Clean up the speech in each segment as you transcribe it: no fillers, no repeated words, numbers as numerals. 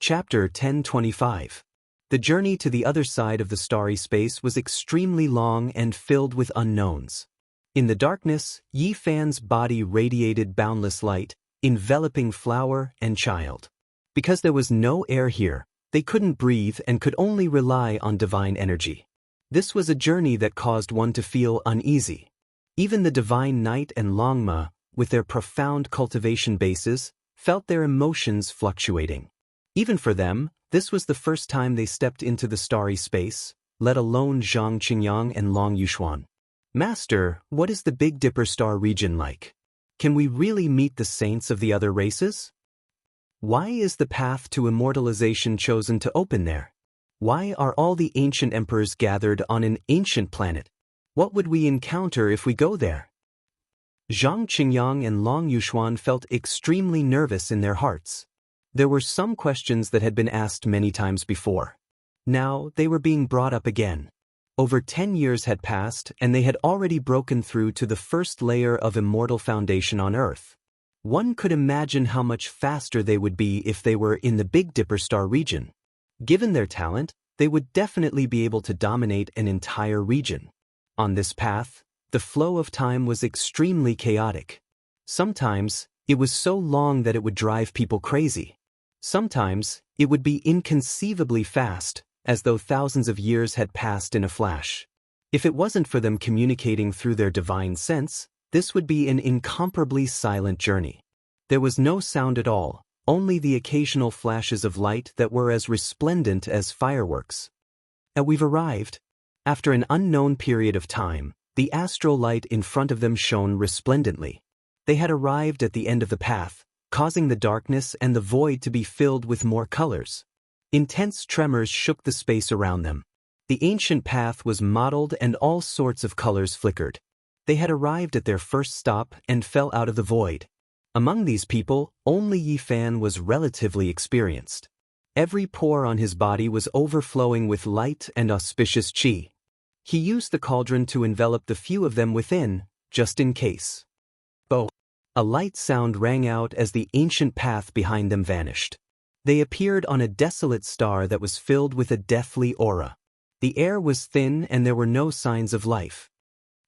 Chapter 1025. The journey to the other side of the starry space was extremely long and filled with unknowns. In the darkness, Yi Fan's body radiated boundless light, enveloping flower and child. Because there was no air here, they couldn't breathe and could only rely on divine energy. This was a journey that caused one to feel uneasy. Even the divine Knight and Longma, with their profound cultivation bases, felt their emotions fluctuating. Even for them, this was the first time they stepped into the starry space, let alone Zhang Qingyang and Long Yuxuan. Master, what is the Big Dipper star region like? Can we really meet the saints of the other races? Why is the path to immortalization chosen to open there? Why are all the ancient emperors gathered on an ancient planet? What would we encounter if we go there? Zhang Qingyang and Long Yuxuan felt extremely nervous in their hearts. There were some questions that had been asked many times before. Now they were being brought up again. Over 10 years had passed and they had already broken through to the first layer of immortal foundation on Earth. One could imagine how much faster they would be if they were in the Big Dipper star region. Given their talent, they would definitely be able to dominate an entire region. On this path, the flow of time was extremely chaotic. Sometimes, it was so long that it would drive people crazy. Sometimes, it would be inconceivably fast, as though thousands of years had passed in a flash. If it wasn't for them communicating through their divine sense, this would be an incomparably silent journey. There was no sound at all, only the occasional flashes of light that were as resplendent as fireworks. And we've arrived. After an unknown period of time, the astral light in front of them shone resplendently. They had arrived at the end of the path, causing the darkness and the void to be filled with more colors. Intense tremors shook the space around them. The ancient path was mottled and all sorts of colors flickered. They had arrived at their first stop and fell out of the void. Among these people, only Yi Fan was relatively experienced. Every pore on his body was overflowing with light and auspicious qi. He used the cauldron to envelop the few of them within, just in case. Oh! A light sound rang out as the ancient path behind them vanished. They appeared on a desolate star that was filled with a deathly aura. The air was thin and there were no signs of life.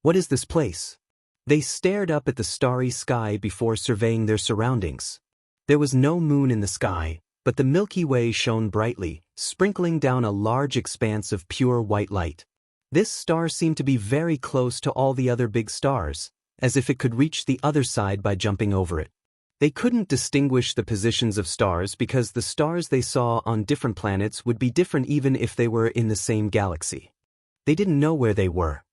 What is this place? They stared up at the starry sky before surveying their surroundings. There was no moon in the sky, but the Milky Way shone brightly, sprinkling down a large expanse of pure white light. This star seemed to be very close to all the other big stars, as if it could reach the other side by jumping over it. They couldn't distinguish the positions of stars because the stars they saw on different planets would be different even if they were in the same galaxy. They didn't know where they were.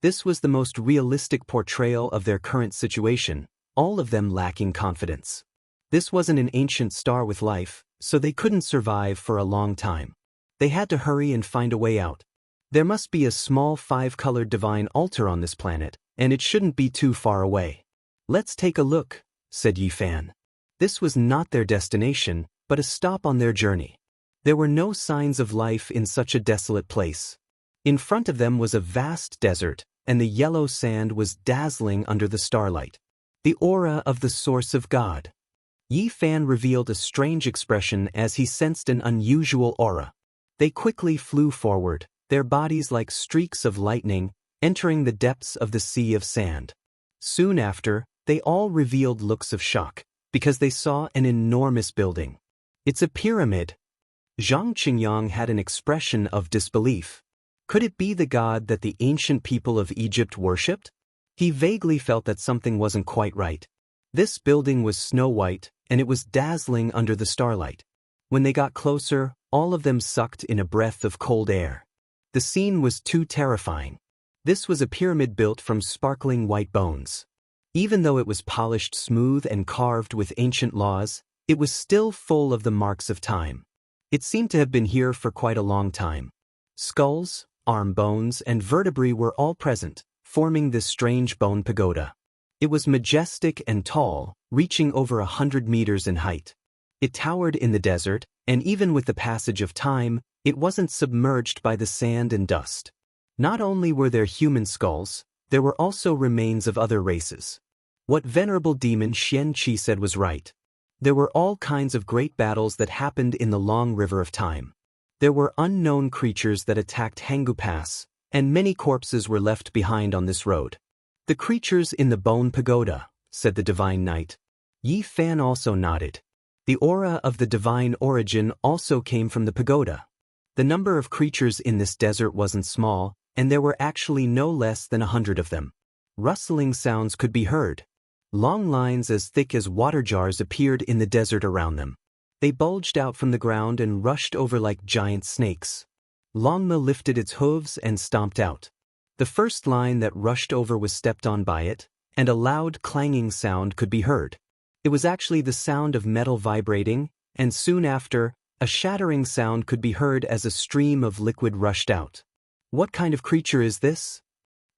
This was the most realistic portrayal of their current situation, all of them lacking confidence. This wasn't an ancient star with life, so they couldn't survive for a long time. They had to hurry and find a way out. There must be a small 5-colored divine altar on this planet, and it shouldn't be too far away. Let's take a look, said Yi Fan. This was not their destination, but a stop on their journey. There were no signs of life in such a desolate place. In front of them was a vast desert, and the yellow sand was dazzling under the starlight. The aura of the source of God. Yi Fan revealed a strange expression as he sensed an unusual aura. They quickly flew forward, their bodies like streaks of lightning, entering the depths of the sea of sand. Soon after, they all revealed looks of shock, because they saw an enormous building. It's a pyramid. Zhang Qingyang had an expression of disbelief. Could it be the god that the ancient people of Egypt worshipped? He vaguely felt that something wasn't quite right. This building was snow-white, and it was dazzling under the starlight. When they got closer, all of them sucked in a breath of cold air. The scene was too terrifying. This was a pyramid built from sparkling white bones. Even though it was polished smooth and carved with ancient laws, it was still full of the marks of time. It seemed to have been here for quite a long time. Skulls, arm bones, and vertebrae were all present, forming this strange bone pagoda. It was majestic and tall, reaching over 100 meters in height. It towered in the desert, and even with the passage of time, it wasn't submerged by the sand and dust. Not only were there human skulls, there were also remains of other races. What venerable demon Xianxia said was right. There were all kinds of great battles that happened in the long river of time. There were unknown creatures that attacked Hangu Pass, and many corpses were left behind on this road. The creatures in the bone pagoda, said the divine knight. Yi Fan also nodded. The aura of the divine origin also came from the pagoda. The number of creatures in this desert wasn't small, and there were actually no less than 100 of them. Rustling sounds could be heard. Long lines as thick as water jars appeared in the desert around them. They bulged out from the ground and rushed over like giant snakes. Longma lifted its hooves and stomped out. The first line that rushed over was stepped on by it, and a loud clanging sound could be heard. It was actually the sound of metal vibrating, and soon after, a shattering sound could be heard as a stream of liquid rushed out. What kind of creature is this?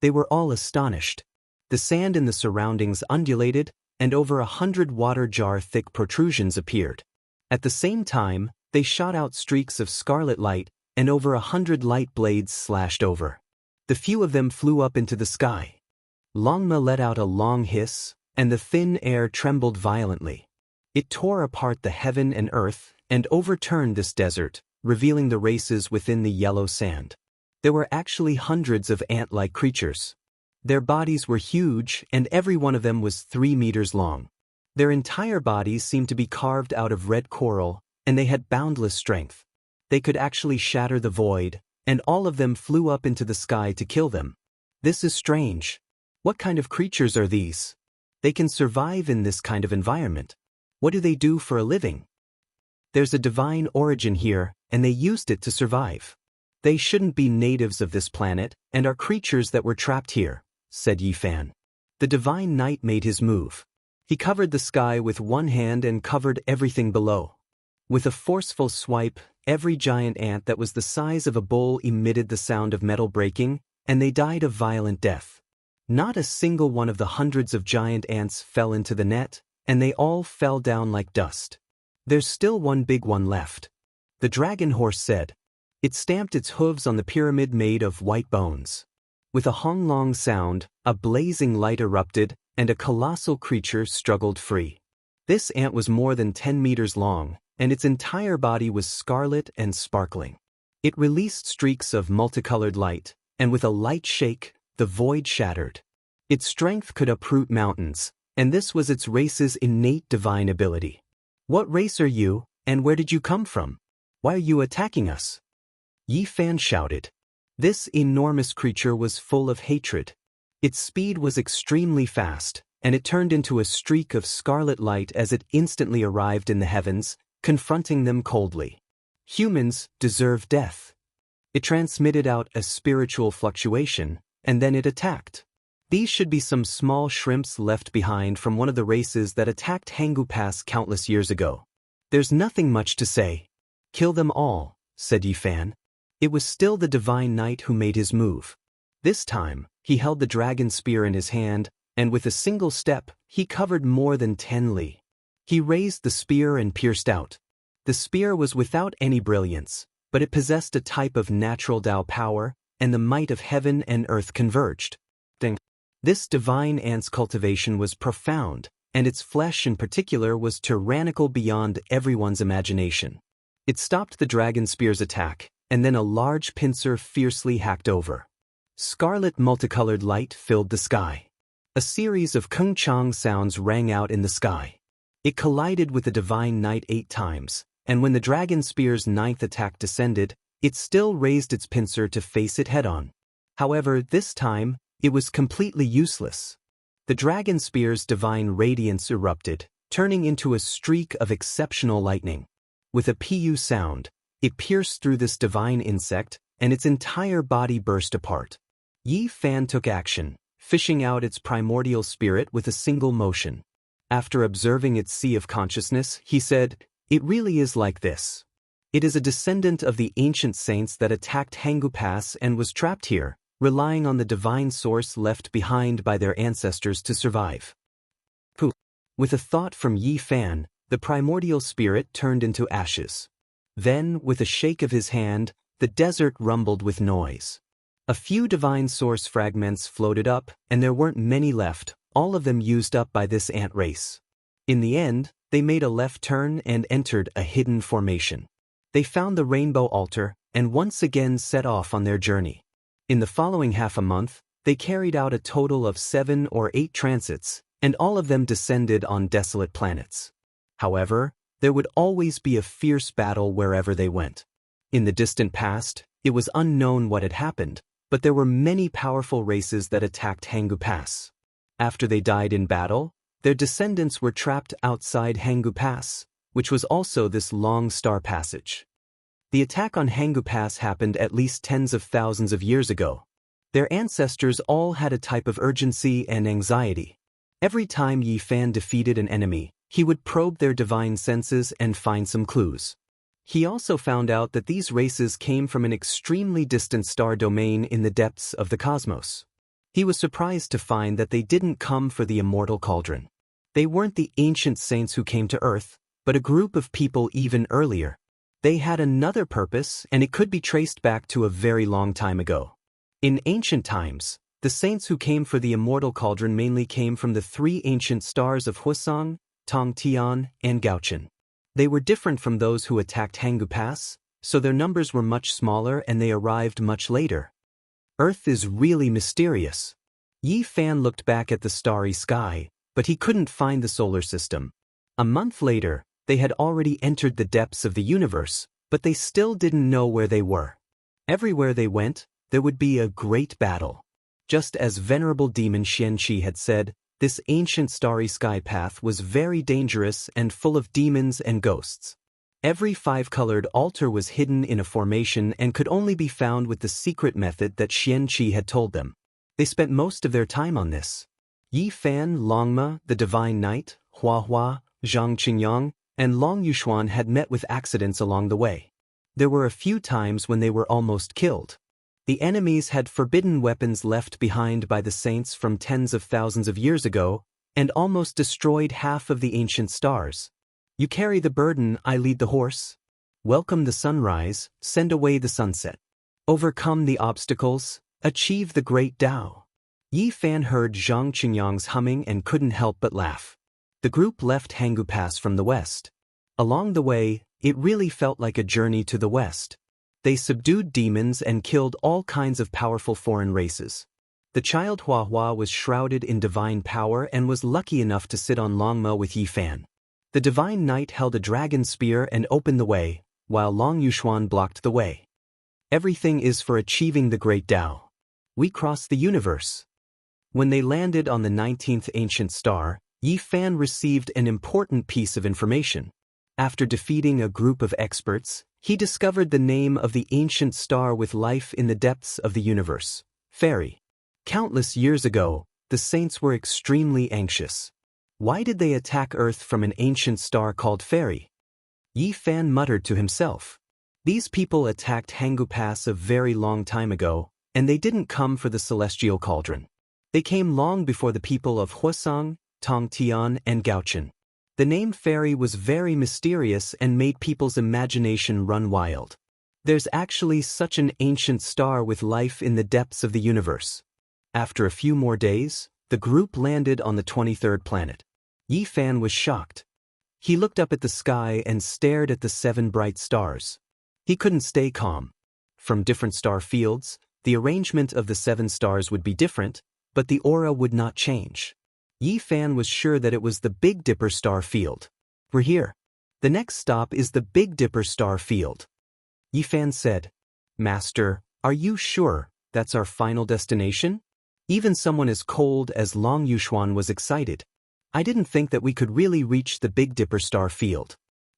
They were all astonished. The sand in the surroundings undulated, and over 100 water jar-thick protrusions appeared. At the same time, they shot out streaks of scarlet light, and over 100 light blades slashed over. The few of them flew up into the sky. Longma let out a long hiss, and the thin air trembled violently. It tore apart the heaven and earth, and overturned this desert, revealing the races within the yellow sand. There were actually hundreds of ant-like creatures. Their bodies were huge, and every one of them was 3 meters long. Their entire bodies seemed to be carved out of red coral, and they had boundless strength. They could actually shatter the void, and all of them flew up into the sky to kill them. This is strange. What kind of creatures are these? They can survive in this kind of environment. What do they do for a living? There's a divine origin here, and they used it to survive. They shouldn't be natives of this planet, and are creatures that were trapped here, said Yi Fan. The divine knight made his move. He covered the sky with one hand and covered everything below. With a forceful swipe, every giant ant that was the size of a bull emitted the sound of metal breaking, and they died a violent death. Not a single one of the hundreds of giant ants fell into the net, and they all fell down like dust. There's still one big one left. The dragon horse said. It stamped its hooves on the pyramid made of white bones. With a honglong sound, a blazing light erupted, and a colossal creature struggled free. This ant was more than 10 meters long, and its entire body was scarlet and sparkling. It released streaks of multicolored light, and with a light shake, the void shattered. Its strength could uproot mountains, and this was its race's innate divine ability. What race are you, and where did you come from? Why are you attacking us? Yi Fan shouted. This enormous creature was full of hatred. Its speed was extremely fast, and it turned into a streak of scarlet light as it instantly arrived in the heavens, confronting them coldly. Humans deserve death. It transmitted out a spiritual fluctuation, and then it attacked. These should be some small shrimps left behind from one of the races that attacked Hangu Pass countless years ago. There's nothing much to say. Kill them all, said Yi Fan. It was still the divine knight who made his move. This time, he held the dragon spear in his hand, and with a single step, he covered more than 10 li. He raised the spear and pierced out. The spear was without any brilliance, but it possessed a type of natural Tao power, and the might of heaven and earth converged. This divine ant's cultivation was profound, and its flesh in particular was tyrannical beyond everyone's imagination. It stopped the dragon spear's attack, and then a large pincer fiercely hacked over. Scarlet multicolored light filled the sky. A series of kung chang sounds rang out in the sky. It collided with the divine knight 8 times, and when the dragon spear's 9th attack descended, it still raised its pincer to face it head-on. However, this time, it was completely useless. The dragon spear's divine radiance erupted, turning into a streak of exceptional lightning. With a pu sound, it pierced through this divine insect, and its entire body burst apart. Yi Fan took action, fishing out its primordial spirit with a single motion. After observing its sea of consciousness, he said, "It really is like this. It is a descendant of the ancient saints that attacked Hangu Pass and was trapped here, relying on the divine source left behind by their ancestors to survive." With a thought from Yi Fan, the primordial spirit turned into ashes. Then, with a shake of his hand, the desert rumbled with noise. A few divine source fragments floated up, and there weren't many left, all of them used up by this ant race. In the end, they made a left turn and entered a hidden formation. They found the rainbow altar and once again set off on their journey. In the following half a month, they carried out a total of 7 or 8 transits, and all of them descended on desolate planets. However, there would always be a fierce battle wherever they went. In the distant past, it was unknown what had happened, but there were many powerful races that attacked Hangu Pass. After they died in battle, their descendants were trapped outside Hangu Pass, which was also this long star passage. The attack on Hangu Pass happened at least tens of thousands of years ago. Their ancestors all had a type of urgency and anxiety. Every time Yi Fan defeated an enemy, he would probe their divine senses and find some clues. He also found out that these races came from an extremely distant star domain in the depths of the cosmos. He was surprised to find that they didn't come for the immortal cauldron. They weren't the ancient saints who came to Earth, but a group of people even earlier. They had another purpose, and it could be traced back to a very long time ago. In ancient times, the saints who came for the immortal cauldron mainly came from the 3 ancient stars of Huasong, Tongtian, and Gaochen. They were different from those who attacked Hangu Pass, so their numbers were much smaller and they arrived much later. Earth is really mysterious. Yi Fan looked back at the starry sky, but he couldn't find the solar system. A month later, they had already entered the depths of the universe, but they still didn't know where they were. Everywhere they went, there would be a great battle. Just as venerable demon Xianxia had said, this ancient starry sky path was very dangerous and full of demons and ghosts. Every 5-colored altar was hidden in a formation and could only be found with the secret method that Xianxia had told them. They spent most of their time on this. Yi Fan, Longma, the Divine Knight, Huahua, Zhang Qingyang, and Long Yuxuan had met with accidents along the way. There were a few times when they were almost killed. The enemies had forbidden weapons left behind by the saints from tens of thousands of years ago, and almost destroyed half of the ancient stars. You carry the burden, I lead the horse. Welcome the sunrise, send away the sunset. Overcome the obstacles, achieve the great Tao. Yi Fan heard Zhang Qingyang's humming and couldn't help but laugh. The group left Hangu Pass from the west. Along the way, it really felt like a journey to the west. They subdued demons and killed all kinds of powerful foreign races. The child Huahua was shrouded in divine power and was lucky enough to sit on Longma with Yi Fan. The divine knight held a dragon spear and opened the way, while Long Yuxuan blocked the way. Everything is for achieving the great Tao. We cross the universe. When they landed on the 19th ancient star, Yi Fan received an important piece of information. After defeating a group of experts, he discovered the name of the ancient star with life in the depths of the universe, Fairy. Countless years ago, the saints were extremely anxious. Why did they attack Earth from an ancient star called Fairy? Yi Fan muttered to himself. These people attacked Hangu Pass a very long time ago, and they didn't come for the celestial cauldron. They came long before the people of Huasong, Tongtian, and Gaochen. The name Fairy was very mysterious and made people's imagination run wild. There's actually such an ancient star with life in the depths of the universe. After a few more days, the group landed on the 23rd planet. Yi Fan was shocked. He looked up at the sky and stared at the 7 bright stars. He couldn't stay calm. From different star fields, the arrangement of the 7 stars would be different, but the aura would not change. Yi Fan was sure that it was the Big Dipper star field. We're here. The next stop is the Big Dipper star field. Yi Fan said, Master, are you sure that's our final destination? Even someone as cold as Long Yuxuan was excited. I didn't think that we could really reach the Big Dipper star field.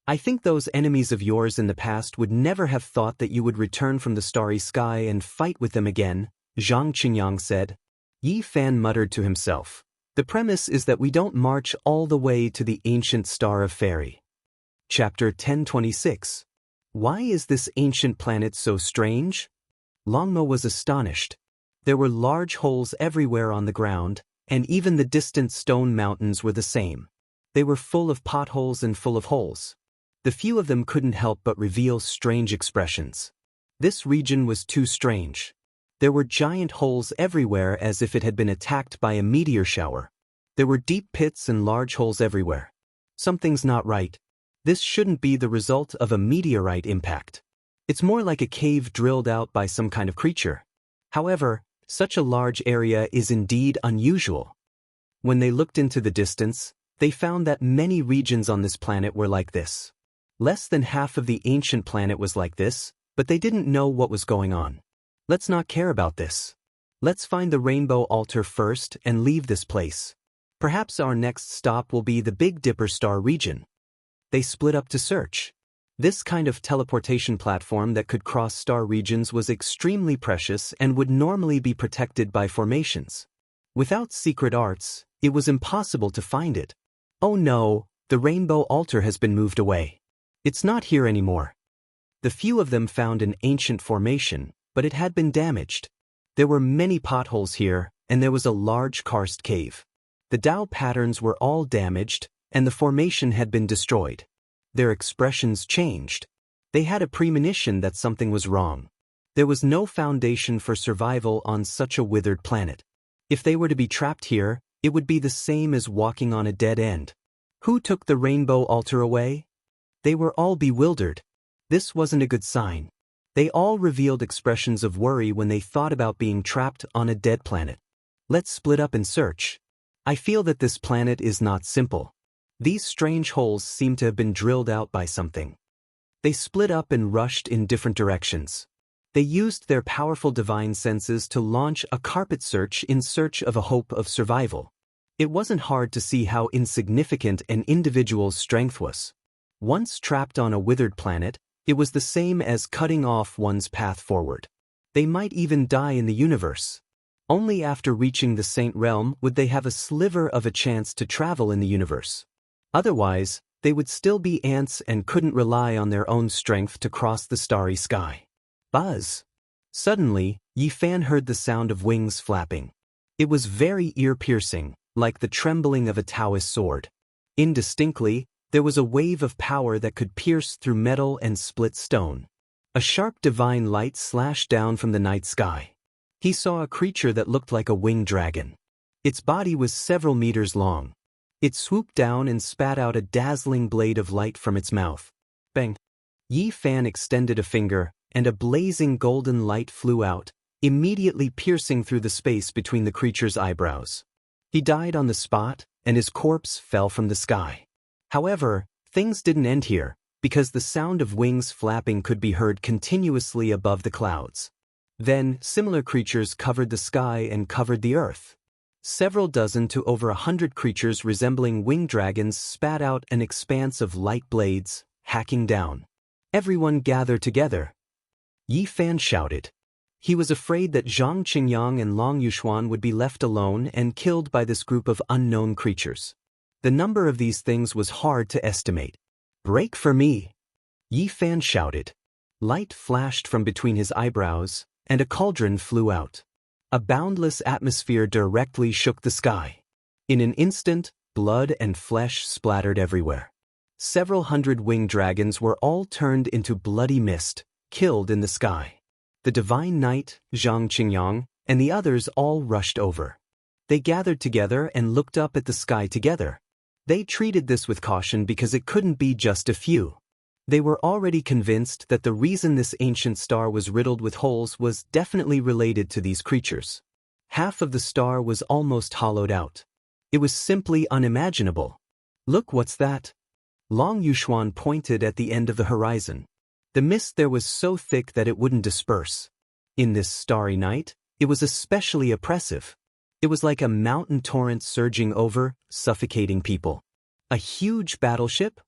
I think those enemies of yours in the past would never have thought that you would return from the starry sky and fight with them again, Zhang Qingyang said. Yi Fan muttered to himself. The premise is that we don't march all the way to the ancient star of Fairy. Chapter 1026. Why is this ancient planet so strange? Longmo was astonished. There were large holes everywhere on the ground, and even the distant stone mountains were the same. They were full of potholes and full of holes. The few of them couldn't help but reveal strange expressions. This region was too strange. There were giant holes everywhere as if it had been attacked by a meteor shower. There were deep pits and large holes everywhere. Something's not right. This shouldn't be the result of a meteorite impact. It's more like a cave drilled out by some kind of creature. However, such a large area is indeed unusual. When they looked into the distance, they found that many regions on this planet were like this. Less than half of the ancient planet was like this, but they didn't know what was going on. Let's not care about this. Let's find the rainbow altar first and leave this place. Perhaps our next stop will be the Big Dipper star region. They split up to search. This kind of teleportation platform that could cross star regions was extremely precious and would normally be protected by formations. Without secret arts, it was impossible to find it. Oh no, the rainbow altar has been moved away. It's not here anymore. The few of them found an ancient formation, but it had been damaged. There were many potholes here, and there was a large karst cave. The Tao patterns were all damaged, and the formation had been destroyed. Their expressions changed. They had a premonition that something was wrong. There was no foundation for survival on such a withered planet. If they were to be trapped here, it would be the same as walking on a dead end. Who took the rainbow altar away? They were all bewildered. This wasn't a good sign. They all revealed expressions of worry when they thought about being trapped on a dead planet. Let's split up and search. I feel that this planet is not simple. These strange holes seem to have been drilled out by something. They split up and rushed in different directions. They used their powerful divine senses to launch a carpet search in search of a hope of survival. It wasn't hard to see how insignificant an individual's strength was. Once trapped on a withered planet, it was the same as cutting off one's path forward. They might even die in the universe. Only after reaching the Saint Realm would they have a sliver of a chance to travel in the universe. Otherwise, they would still be ants and couldn't rely on their own strength to cross the starry sky. Buzz! Suddenly, Yi Fan heard the sound of wings flapping. It was very ear-piercing, like the trembling of a Taoist sword. Indistinctly, there was a wave of power that could pierce through metal and split stone. A sharp divine light slashed down from the night sky. He saw a creature that looked like a winged dragon. Its body was several meters long. It swooped down and spat out a dazzling blade of light from its mouth. Bang! Yi Fan extended a finger, and a blazing golden light flew out, immediately piercing through the space between the creature's eyebrows. He died on the spot, and his corpse fell from the sky. However, things didn't end here, because the sound of wings flapping could be heard continuously above the clouds. Then, similar creatures covered the sky and covered the earth. Several dozen to over 100 creatures resembling winged dragons spat out an expanse of light blades, hacking down. Everyone gathered together. Yi Fan shouted. He was afraid that Zhang Qingyang and Long Yuxuan would be left alone and killed by this group of unknown creatures. The number of these things was hard to estimate. Break for me! Yi Fan shouted. Light flashed from between his eyebrows, and a cauldron flew out. A boundless atmosphere directly shook the sky. In an instant, blood and flesh splattered everywhere. Several hundred winged dragons were all turned into bloody mist, killed in the sky. The divine knight, Zhang Qingyang, and the others all rushed over. They gathered together and looked up at the sky together. They treated this with caution because it couldn't be just a few. They were already convinced that the reason this ancient star was riddled with holes was definitely related to these creatures. Half of the star was almost hollowed out. It was simply unimaginable. Look, what's that? Long Yuxuan pointed at the end of the horizon. The mist there was so thick that it wouldn't disperse. In this starry night, it was especially oppressive. It was like a mountain torrent surging over, suffocating people. A huge battleship?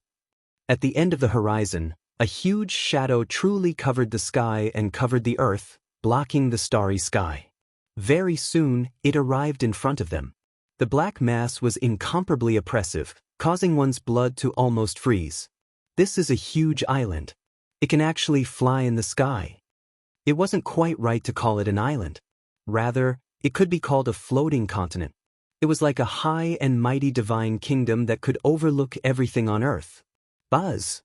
At the end of the horizon, a huge shadow truly covered the sky and covered the earth, blocking the starry sky. Very soon, it arrived in front of them. The black mass was incomparably oppressive, causing one's blood to almost freeze. This is a huge island. It can actually fly in the sky. It wasn't quite right to call it an island. Rather, it could be called a floating continent. It was like a high and mighty divine kingdom that could overlook everything on earth. Buzz!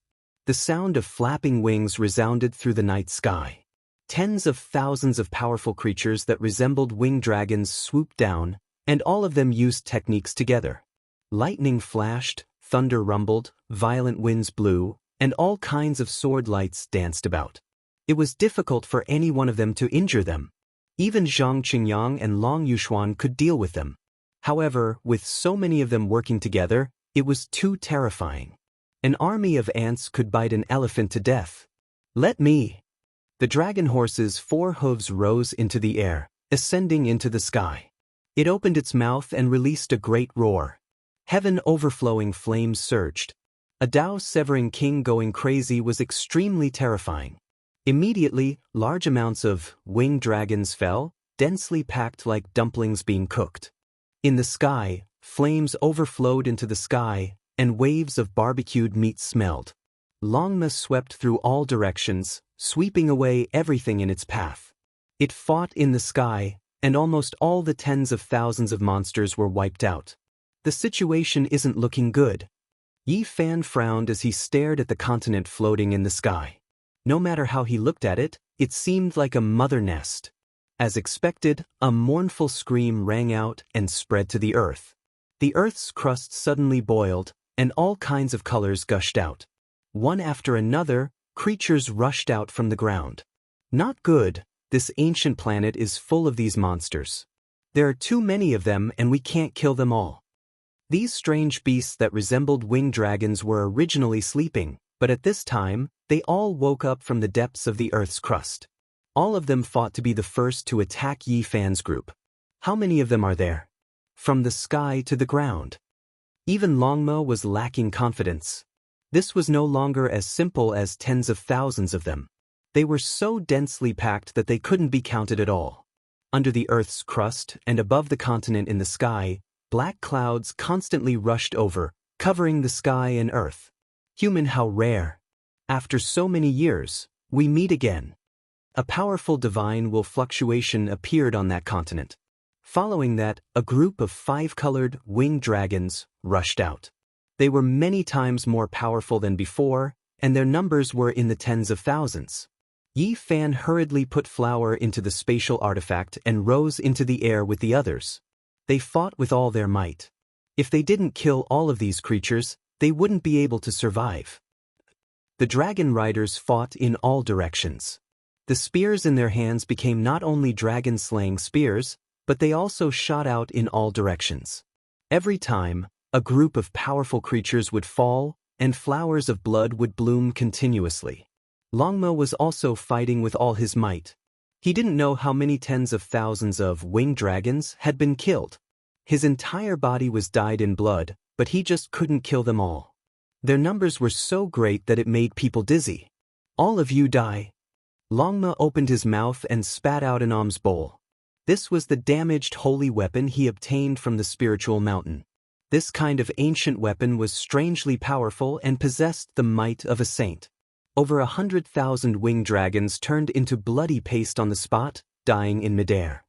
The sound of flapping wings resounded through the night sky. Tens of thousands of powerful creatures that resembled winged dragons swooped down, and all of them used techniques together. Lightning flashed, thunder rumbled, violent winds blew, and all kinds of sword lights danced about. It was difficult for any one of them to injure them. Even Zhang Qingyang and Long Yuxuan could deal with them. However, with so many of them working together, it was too terrifying. An army of ants could bite an elephant to death. Let me! The dragon horse's 4 hooves rose into the air, ascending into the sky. It opened its mouth and released a great roar. Heaven overflowing flames surged. A Tao-severing king going crazy was extremely terrifying. Immediately, large amounts of winged dragons fell, densely packed like dumplings being cooked. In the sky, flames overflowed into the sky, and waves of barbecued meat smelled. Longma swept through all directions, sweeping away everything in its path. It fought in the sky, and almost all the tens of thousands of monsters were wiped out. The situation isn't looking good. Yi Fan frowned as he stared at the continent floating in the sky. No matter how he looked at it, it seemed like a mother nest. As expected, a mournful scream rang out and spread to the earth. The earth's crust suddenly boiled, and all kinds of colors gushed out. One after another, creatures rushed out from the ground. Not good, this ancient planet is full of these monsters. There are too many of them and we can't kill them all. These strange beasts that resembled winged dragons were originally sleeping, but at this time, they all woke up from the depths of the earth's crust. All of them fought to be the first to attack Yi Fan's group. How many of them are there? From the sky to the ground. Even Longma was lacking confidence. This was no longer as simple as tens of thousands of them. They were so densely packed that they couldn't be counted at all. Under the earth's crust and above the continent in the sky, black clouds constantly rushed over, covering the sky and earth. Human, how rare. After so many years, we meet again. A powerful divine will fluctuation appeared on that continent. Following that, a group of 5-colored winged dragons rushed out. They were many times more powerful than before, and their numbers were in the tens of thousands. Yi Fan hurriedly put flour into the spatial artifact and rose into the air with the others. They fought with all their might. If they didn't kill all of these creatures, they wouldn't be able to survive. The dragon riders fought in all directions. The spears in their hands became not only dragon-slaying spears, but they also shot out in all directions. Every time, a group of powerful creatures would fall, and flowers of blood would bloom continuously. Longma was also fighting with all his might. He didn't know how many tens of thousands of winged dragons had been killed. His entire body was dyed in blood, but he just couldn't kill them all. Their numbers were so great that it made people dizzy. All of you die. Longma opened his mouth and spat out an alms bowl. This was the damaged holy weapon he obtained from the spiritual mountain. This kind of ancient weapon was strangely powerful and possessed the might of a saint. Over 100,000 winged dragons turned into bloody paste on the spot, dying in midair.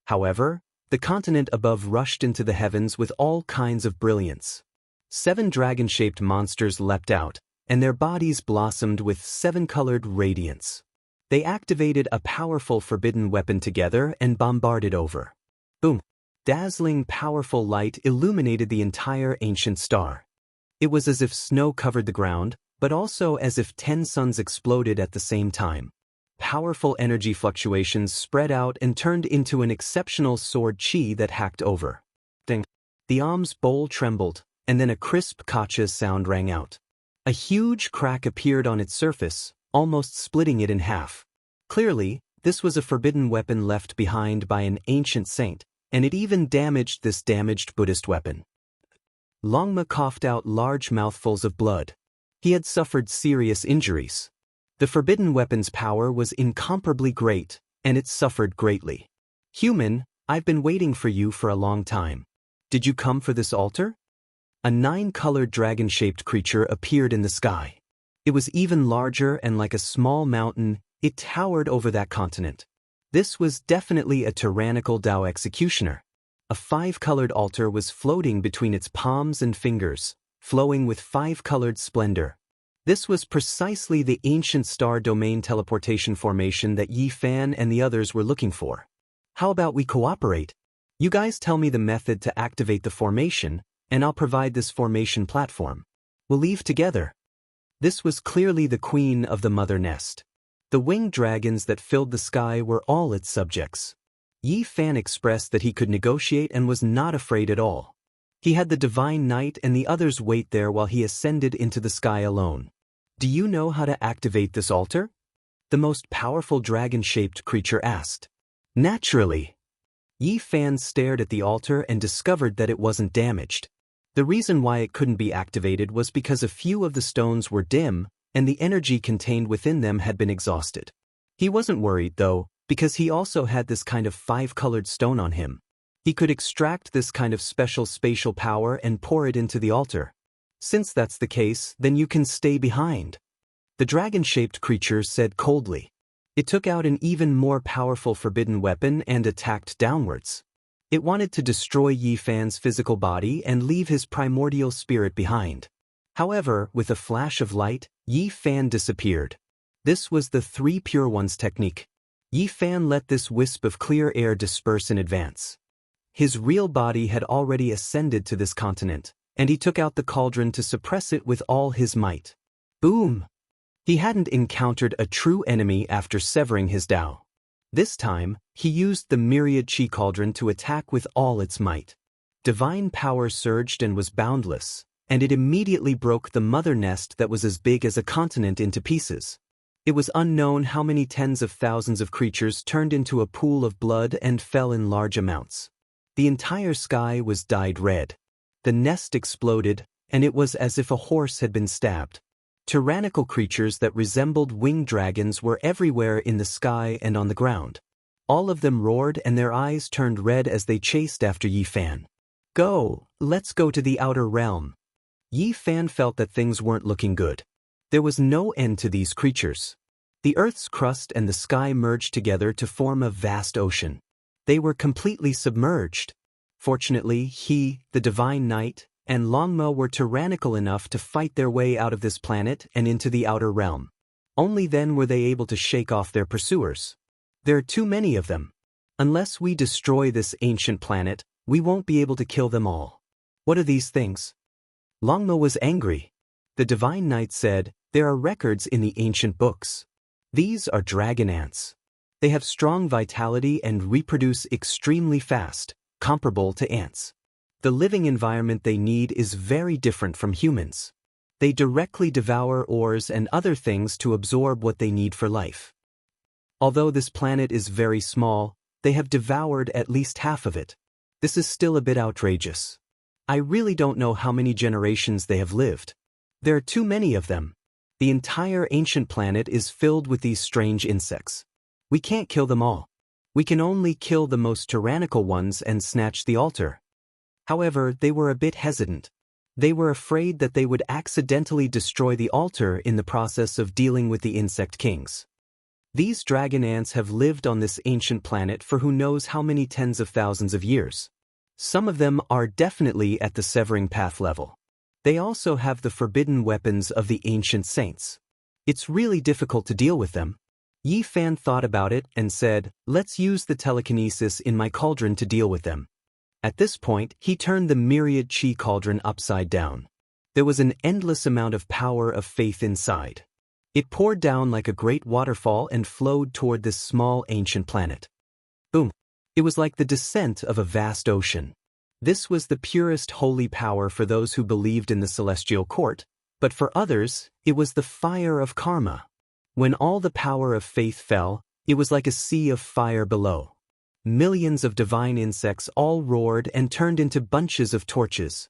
However, the continent above rushed into the heavens with all kinds of brilliance. 7 dragon-shaped monsters leapt out, and their bodies blossomed with 7-colored radiance. They activated a powerful forbidden weapon together and bombarded over. Boom! Dazzling, powerful light illuminated the entire ancient star. It was as if snow covered the ground, but also as if 10 suns exploded at the same time. Powerful energy fluctuations spread out and turned into an exceptional sword chi that hacked over. Ding! The alms bowl trembled, and then a crisp kacha sound rang out. A huge crack appeared on its surface, almost splitting it in half. Clearly, this was a forbidden weapon left behind by an ancient saint, and it even damaged this damaged Buddhist weapon. Longma coughed out large mouthfuls of blood. He had suffered serious injuries. The forbidden weapon's power was incomparably great, and it suffered greatly. Human, I've been waiting for you for a long time. Did you come for this altar? A 9-colored dragon-shaped creature appeared in the sky. It was even larger and like a small mountain, it towered over that continent. This was definitely a tyrannical Tao executioner. A 5-colored altar was floating between its palms and fingers, flowing with 5-colored splendor. This was precisely the ancient star domain teleportation formation that Yi Fan and the others were looking for. How about we cooperate? You guys tell me the method to activate the formation, and I'll provide this formation platform. We'll leave together. This was clearly the queen of the mother nest. The winged dragons that filled the sky were all its subjects. Yi Fan expressed that he could negotiate and was not afraid at all. He had the divine knight and the others wait there while he ascended into the sky alone. Do you know how to activate this altar? The most powerful dragon-shaped creature asked. Naturally. Yi Fan stared at the altar and discovered that it wasn't damaged. The reason why it couldn't be activated was because a few of the stones were dim, and the energy contained within them had been exhausted. He wasn't worried, though, because he also had this kind of 5-colored stone on him. He could extract this kind of special spatial power and pour it into the altar. Since that's the case, then you can stay behind. The dragon-shaped creature said coldly. It took out an even more powerful forbidden weapon and attacked downwards. It wanted to destroy Yi Fan's physical body and leave his primordial spirit behind. However, with a flash of light, Yi Fan disappeared. This was the 3 Pure Ones technique. Yi Fan let this wisp of clear air disperse in advance. His real body had already ascended to this continent, and he took out the cauldron to suppress it with all his might. Boom! He hadn't encountered a true enemy after severing his Tao. This time, he used the myriad Qi cauldron to attack with all its might. Divine power surged and was boundless, and it immediately broke the mother nest that was as big as a continent into pieces. It was unknown how many tens of thousands of creatures turned into a pool of blood and fell in large amounts. The entire sky was dyed red. The nest exploded, and it was as if a horse had been stabbed. Tyrannical creatures that resembled winged dragons were everywhere in the sky and on the ground. All of them roared and their eyes turned red as they chased after Yi Fan. Go, let's go to the outer realm. Yi Fan felt that things weren't looking good. There was no end to these creatures. The earth's crust and the sky merged together to form a vast ocean. They were completely submerged. Fortunately, he, the divine knight, and Longmo were tyrannical enough to fight their way out of this planet and into the outer realm. Only then were they able to shake off their pursuers. There are too many of them. Unless we destroy this ancient planet, we won't be able to kill them all. What are these things? Longmo was angry. The divine knight said, there are records in the ancient books. These are dragon ants. They have strong vitality and reproduce extremely fast, comparable to ants. The living environment they need is very different from humans. They directly devour ores and other things to absorb what they need for life. Although this planet is very small, they have devoured at least half of it. This is still a bit outrageous. I really don't know how many generations they have lived. There are too many of them. The entire ancient planet is filled with these strange insects. We can't kill them all. We can only kill the most tyrannical ones and snatch the altar. However, they were a bit hesitant. They were afraid that they would accidentally destroy the altar in the process of dealing with the insect kings. These dragon ants have lived on this ancient planet for who knows how many tens of thousands of years. Some of them are definitely at the severing path level. They also have the forbidden weapons of the ancient saints. It's really difficult to deal with them. Yi Fan thought about it and said, let's use the telekinesis in my cauldron to deal with them. At this point, he turned the myriad Qi cauldron upside down. There was an endless amount of power of faith inside. It poured down like a great waterfall and flowed toward this small ancient planet. Boom! It was like the descent of a vast ocean. This was the purest holy power for those who believed in the celestial court, but for others, it was the fire of karma. When all the power of faith fell, it was like a sea of fire below. Millions of divine insects all roared and turned into bunches of torches.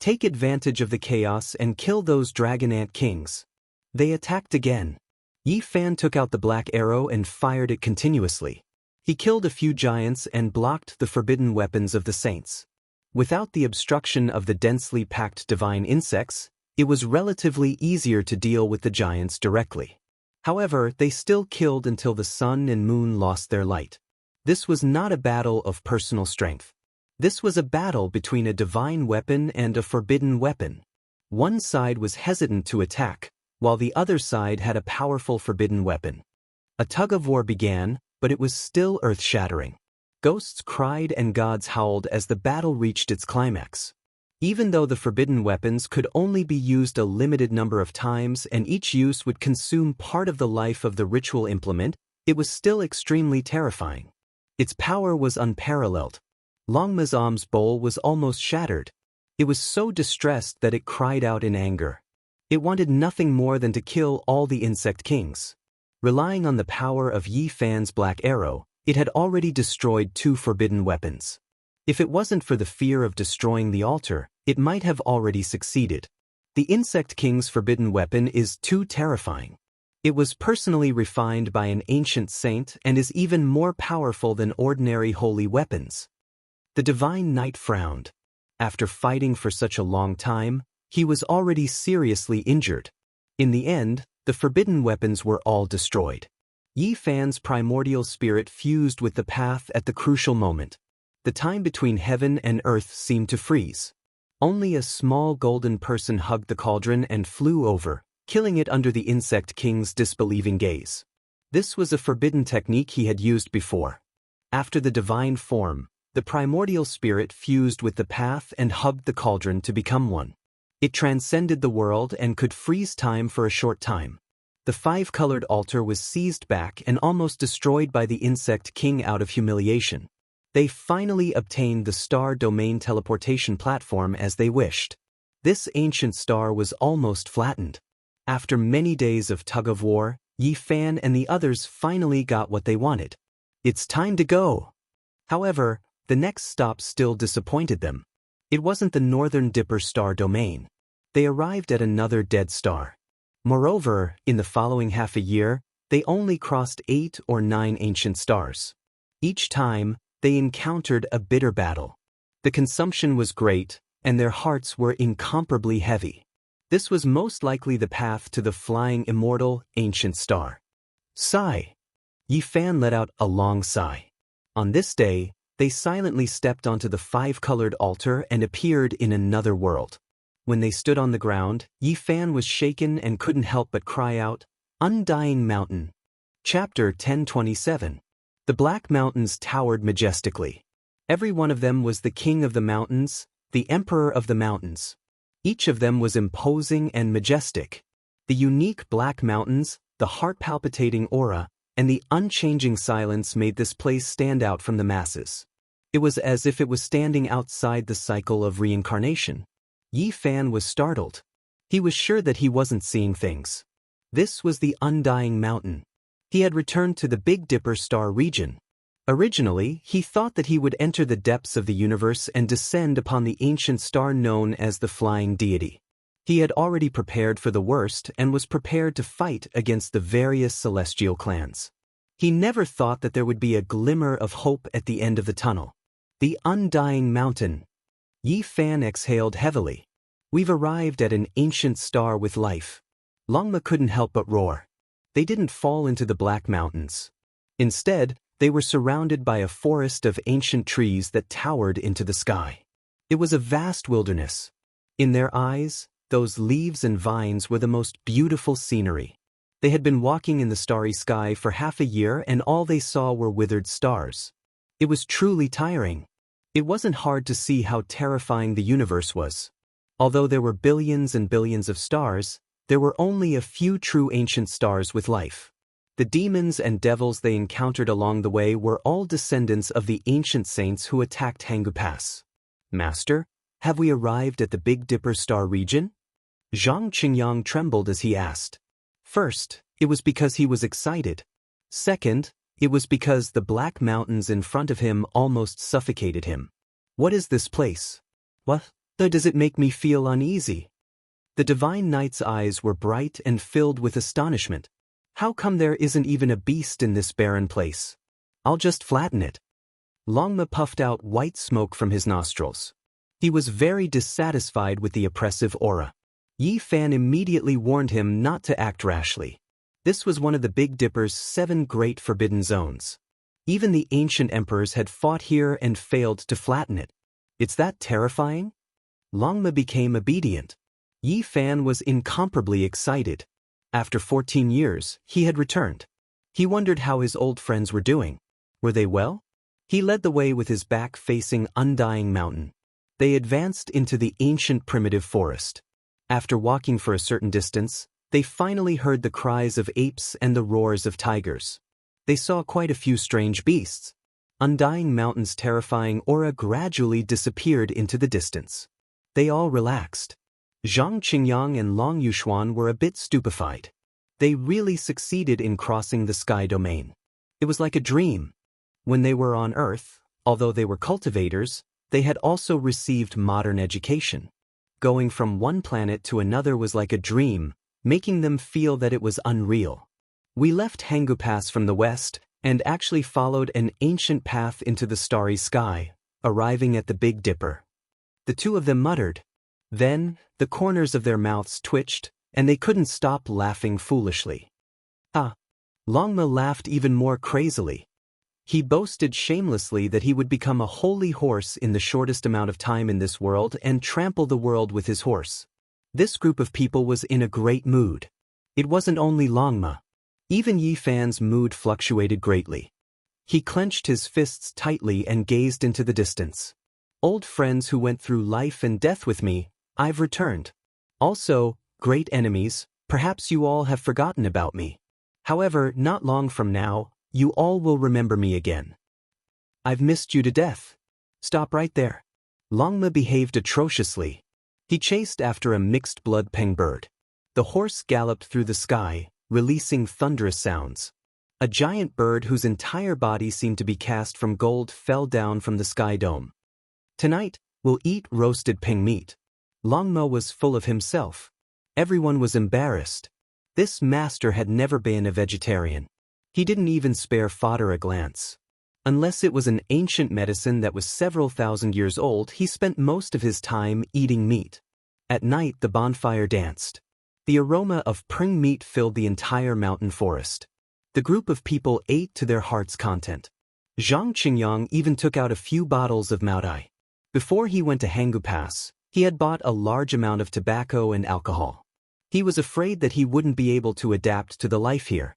Take advantage of the chaos and kill those dragon ant kings. They attacked again. Yi Fan took out the black arrow and fired it continuously. He killed a few giants and blocked the forbidden weapons of the saints. Without the obstruction of the densely packed divine insects, it was relatively easier to deal with the giants directly. However, they still killed until the sun and moon lost their light. This was not a battle of personal strength. This was a battle between a divine weapon and a forbidden weapon. One side was hesitant to attack, while the other side had a powerful forbidden weapon. A tug-of-war began, but it was still earth-shattering. Ghosts cried and gods howled as the battle reached its climax. Even though the forbidden weapons could only be used a limited number of times and each use would consume part of the life of the ritual implement, it was still extremely terrifying. Its power was unparalleled. Longma's alms bowl was almost shattered. It was so distressed that it cried out in anger. It wanted nothing more than to kill all the insect kings. Relying on the power of Yi Fan's black arrow, it had already destroyed 2 forbidden weapons. If it wasn't for the fear of destroying the altar, it might have already succeeded. The insect king's forbidden weapon is too terrifying. It was personally refined by an ancient saint and is even more powerful than ordinary holy weapons. The divine knight frowned. After fighting for such a long time, he was already seriously injured. In the end, the forbidden weapons were all destroyed. Yi Fan's primordial spirit fused with the path at the crucial moment. The time between heaven and earth seemed to freeze. Only a small golden person hugged the cauldron and flew over, killing it under the insect king's disbelieving gaze. This was a forbidden technique he had used before. After the divine form, the primordial spirit fused with the path and hugged the cauldron to become one. It transcended the world and could freeze time for a short time. The 5-colored altar was seized back and almost destroyed by the insect king out of humiliation. They finally obtained the star domain teleportation platform as they wished. This ancient star was almost flattened. After many days of tug-of-war, Yi Fan and the others finally got what they wanted. It's time to go. However, the next stop still disappointed them. It wasn't the Northern Dipper star domain. They arrived at another dead star. Moreover, in the following half a year, they only crossed 8 or 9 ancient stars. Each time, they encountered a bitter battle. The consumption was great, and their hearts were incomparably heavy. This was most likely the path to the flying immortal ancient star. Sigh. Yi Fan let out a long sigh. On this day, they silently stepped onto the 5-colored altar and appeared in another world. When they stood on the ground, Yi Fan was shaken and couldn't help but cry out, "Undying Mountain." Chapter 1027. The Black Mountains towered majestically. Every one of them was the king of the mountains, the emperor of the mountains. Each of them was imposing and majestic. The unique Black Mountains, the heart-palpitating aura, and the unchanging silence made this place stand out from the masses. It was as if it was standing outside the cycle of reincarnation. Yi Fan was startled. He was sure that he wasn't seeing things. This was the Undying Mountain. He had returned to the Big Dipper star region. Originally, he thought that he would enter the depths of the universe and descend upon the ancient star known as the Flying Deity. He had already prepared for the worst and was prepared to fight against the various celestial clans. He never thought that there would be a glimmer of hope at the end of the tunnel. The Undying Mountain. Yi Fan exhaled heavily. We've arrived at an ancient star with life. Longma couldn't help but roar. They didn't fall into the Black Mountains. Instead, they were surrounded by a forest of ancient trees that towered into the sky. It was a vast wilderness. In their eyes, those leaves and vines were the most beautiful scenery. They had been walking in the starry sky for half a year and all they saw were withered stars. It was truly tiring. It wasn't hard to see how terrifying the universe was. Although there were billions and billions of stars, there were only a few true ancient stars with life. The demons and devils they encountered along the way were all descendants of the ancient saints who attacked Hangu Pass. Master, have we arrived at the Big Dipper star region? Zhang Qingyang trembled as he asked. First, it was because he was excited. Second, it was because the Black Mountains in front of him almost suffocated him. What is this place? What? Does it make me feel uneasy? The Divine Knight's eyes were bright and filled with astonishment. How come there isn't even a beast in this barren place? I'll just flatten it. Longma puffed out white smoke from his nostrils. He was very dissatisfied with the oppressive aura. Yi Fan immediately warned him not to act rashly. This was one of the Big Dipper's 7 great forbidden zones. Even the ancient emperors had fought here and failed to flatten it. It's that terrifying? Longma became obedient. Yi Fan was incomparably excited. After 14 years, he had returned. He wondered how his old friends were doing. Were they well? He led the way with his back facing Undying Mountain. They advanced into the ancient primitive forest. After walking for a certain distance, they finally heard the cries of apes and the roars of tigers. They saw quite a few strange beasts. Undying Mountain's terrifying aura gradually disappeared into the distance. They all relaxed. Zhang Qingyang and Long Yuxuan were a bit stupefied. They really succeeded in crossing the sky domain. It was like a dream. When they were on Earth, although they were cultivators, they had also received modern education. Going from one planet to another was like a dream, making them feel that it was unreal. We left Hangu Pass from the west and actually followed an ancient path into the starry sky, arriving at the Big Dipper. The two of them muttered. Then, the corners of their mouths twitched, and they couldn't stop laughing foolishly. Ah! Longma laughed even more crazily. He boasted shamelessly that he would become a holy horse in the shortest amount of time in this world and trample the world with his horse. This group of people was in a great mood. It wasn't only Longma. Even Yi Fan's mood fluctuated greatly. He clenched his fists tightly and gazed into the distance. Old friends who went through life and death with me, I've returned. Also, great enemies, perhaps you all have forgotten about me. However, not long from now, you all will remember me again. I've missed you to death. Stop right there. Longma behaved atrociously. He chased after a mixed-blood peng bird. The horse galloped through the sky, releasing thunderous sounds. A giant bird whose entire body seemed to be cast from gold fell down from the sky dome. Tonight, we'll eat roasted peng meat. Longma was full of himself. Everyone was embarrassed. This master had never been a vegetarian. He didn't even spare fodder a glance. Unless it was an ancient medicine that was several thousand years old, he spent most of his time eating meat. At night, the bonfire danced. The aroma of peng meat filled the entire mountain forest. The group of people ate to their heart's content. Zhang Qingyang even took out a few bottles of Maodai. Before he went to Hangu Pass, he had bought a large amount of tobacco and alcohol. He was afraid that he wouldn't be able to adapt to the life here.